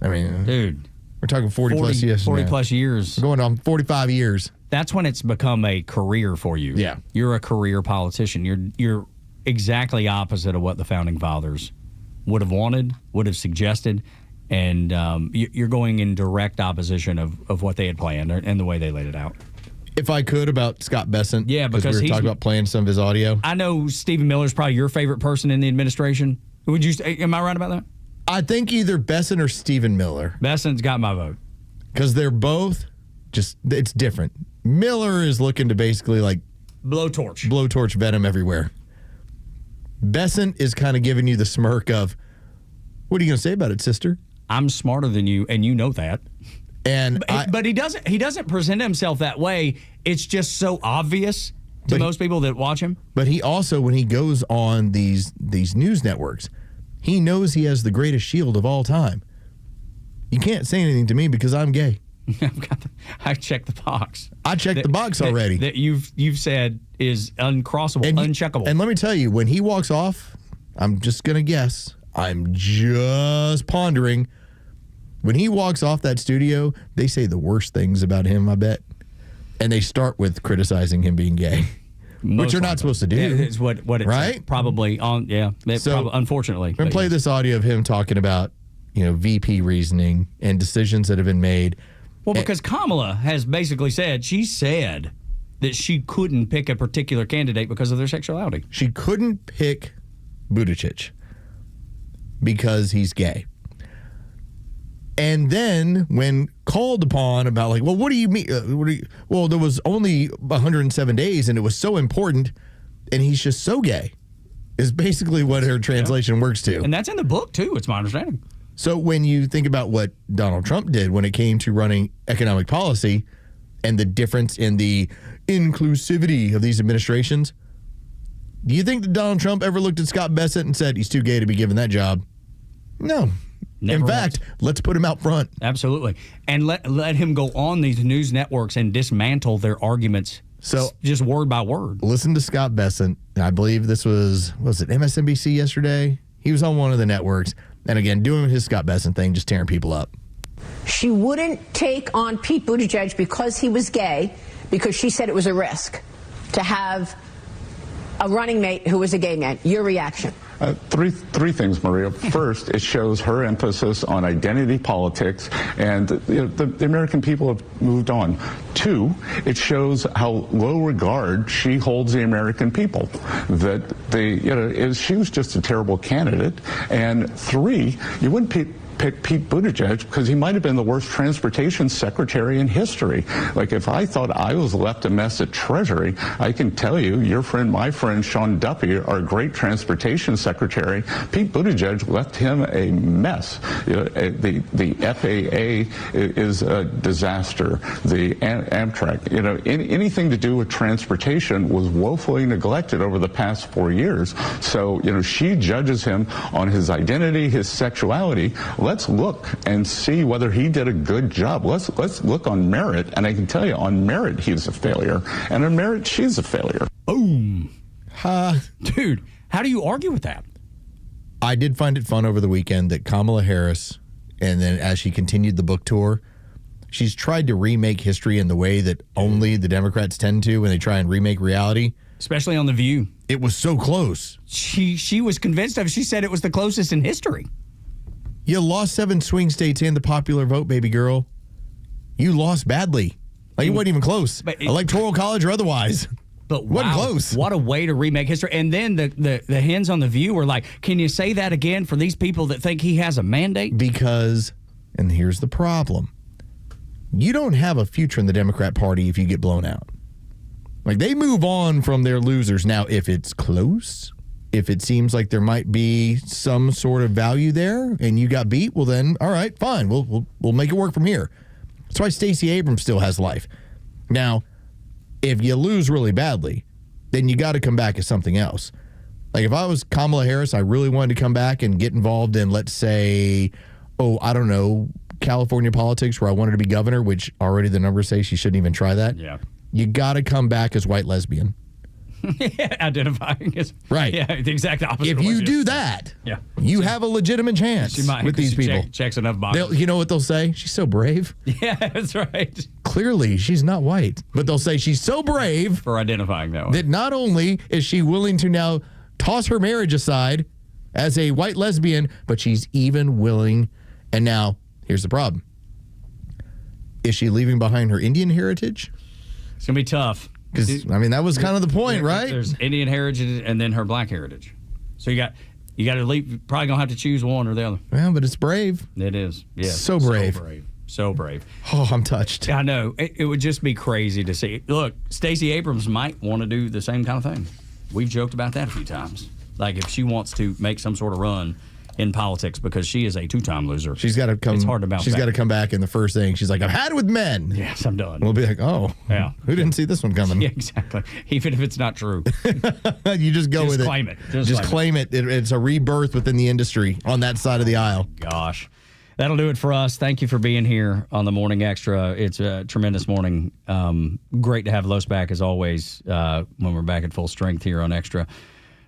I mean, dude, we're talking 40 plus years. 40 plus years. We're going on 45 years. That's when it's become a career for you. Yeah. You're a career politician. You're exactly opposite of what the founding fathers would have wanted, would have suggested, and you're going in direct opposition of what they had planned and the way they laid it out. If I could, about Scott Bessent. Yeah, because we were talking about playing some of his audio. I know Stephen Miller's probably your favorite person in the administration. Am I right about that? I think either Bessent or Stephen Miller. Bessent's got my vote. Because they're both it's different. Miller is looking to basically like blowtorch venom everywhere. Bessent is kind of giving you the smirk of, what are you going to say about it, sister? I'm smarter than you, and you know that. And but he doesn't present himself that way. It's just so obvious to most people that watch him. But he also, when he goes on these news networks, he knows he has the greatest shield of all time. You can't say anything to me because I'm gay. I checked the box. I checked the box already. That you've said is uncrossable, uncheckable. And let me tell you, when he walks off, I'm just going to guess. I'm just pondering. When he walks off that studio, they say the worst things about him, I bet. And they start with criticizing him being gay. Which you're not supposed to do. Yeah, it's what it's right? Probably on. Yeah, unfortunately. We're going to play this audio of him talking about, VP reasoning and decisions that have been made. Well, because Kamala has basically said that she couldn't pick a particular candidate because of their sexuality. She couldn't pick Buttigieg because he's gay. And then when called upon about like, well, what do you mean? Well, there was only 107 days and it was so important and he's just so gay is basically what her translation works to. And that's in the book too, it's my understanding. So when you think about what Donald Trump did when it came to running economic policy and the difference in the inclusivity of these administrations, do you think that Donald Trump ever looked at Scott Bessent and said he's too gay to be given that job? No. Never in fact, let's put him out front. Absolutely. And let him go on these news networks and dismantle their arguments just word by word. Listen to Scott Bessent. I believe this was it MSNBC yesterday? He was on one of the networks. And again, doing his Scott Bessent thing, just tearing people up. She wouldn't take on Pete Buttigieg because he was gay, because she said it was a risk to have a running mate who was a gay man. Your reaction? Three things, Maria. First, it shows her emphasis on identity politics, and the American people have moved on. Two, it shows how low regard she holds the American people. That she was just a terrible candidate. And three, you wouldn't pick Pete Buttigieg because he might have been the worst transportation secretary in history. Like, if I thought I was left a mess at Treasury, I can tell you, my friend Sean Duffy, our great transportation secretary, Pete Buttigieg left him a mess. The FAA is a disaster. The Amtrak, anything to do with transportation was woefully neglected over the past 4 years. So, she judges him on his identity, his sexuality. Let's look and see whether he did a good job. Let's look on merit, and I can tell you, on merit he's a failure, and on merit she's a failure. Boom. Dude, how do you argue with that? I did find it fun over the weekend that Kamala Harris, and then as she continued the book tour, she's tried to remake history in the way that only the Democrats tend to when they try and remake reality. Especially on The View. It was so close. She was convinced of it. She said it was the closest in history. You lost 7 swing states and the popular vote, baby girl. You lost badly. Like, it wasn't even close. Electoral college or otherwise. But wasn't close. What a way to remake history. And then the hens on The View were like, can you say that again for these people that think he has a mandate? Because, and here's the problem, you don't have a future in the Democrat Party if you get blown out. Like, they move on from their losers. Now, if it's close, if it seems like there might be some sort of value there and you got beat, well then, all right, fine. We'll make it work from here. That's why Stacey Abrams still has life. Now, if you lose really badly, then you got to come back as something else. Like, if I was Kamala Harris, I really wanted to come back and get involved in, let's say, California politics where I wanted to be governor, which already the numbers say she shouldn't even try that. Yeah. You got to come back as white lesbian. Identifying as Right. Yeah, the exact opposite. If of what you do just that, said. you have a legitimate chance She might, with 'cause these she people. checks enough boxes. You know what they'll say? She's so brave. Yeah, that's right. Clearly, she's not white. But they'll say she's so brave For identifying that way. that not only is she willing to now toss her marriage aside as a white lesbian, but she's even willing. And now, here's the problem. Is she leaving behind her Indian heritage? It's going to be tough. Because, I mean, that was kind of the point, right? There's Indian heritage and then her black heritage. So you got to leave. Probably going to have to choose one or the other. Well, but it's brave. It is. Yeah. So brave. So brave. Oh, I'm touched. I know. It would just be crazy to see. Look, Stacey Abrams might want to do the same kind of thing. We've joked about that a few times. Like if she wants to make some sort of run in politics because she is a two-time loser. She's got to come. It's hard to bounce She's back. got to come back in the first thing. She's like, I've had it with men. Yes, I'm done. We'll be like, oh, yeah. Who didn't see this one coming? Yeah, exactly. Even if it's not true. You just go with it. Claim it. Just claim it. It's a rebirth within the industry on that side of the aisle. Gosh. That'll do it for us. Thank you for being here on the Morning Extra. It's a tremendous morning. Great to have Los back as always when we're back at full strength here on Extra.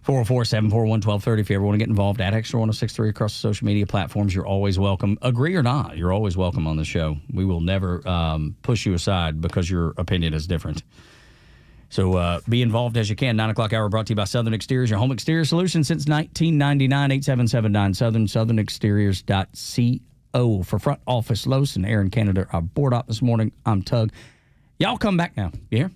404-741-1230 if you ever want to get involved at Extra 1063 across the social media platforms. You're always welcome. Agree or not, you're always welcome on the show. We will never push you aside because your opinion is different. So be involved as you can. 9 o'clock hour brought to you by Southern Exteriors, your home exterior solution since 1999. 8779 Southern, southernexteriors.co. For front office Los and Aaron Canada, our board op this morning. I'm Tug. Y'all come back now. You hear?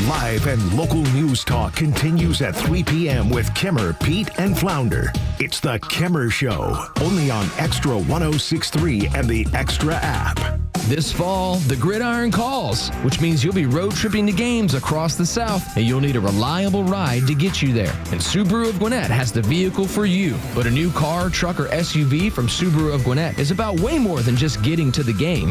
Live and local news talk continues at 3 p.m. with Kemmer, Pete, and Flounder. It's the Kemmer Show, only on Extra 1063 and the Extra app. This fall, the gridiron calls, which means you'll be road tripping to games across the South, and you'll need a reliable ride to get you there. And Subaru of Gwinnett has the vehicle for you. But a new car, truck, or SUV from Subaru of Gwinnett is about way more than just getting to the game.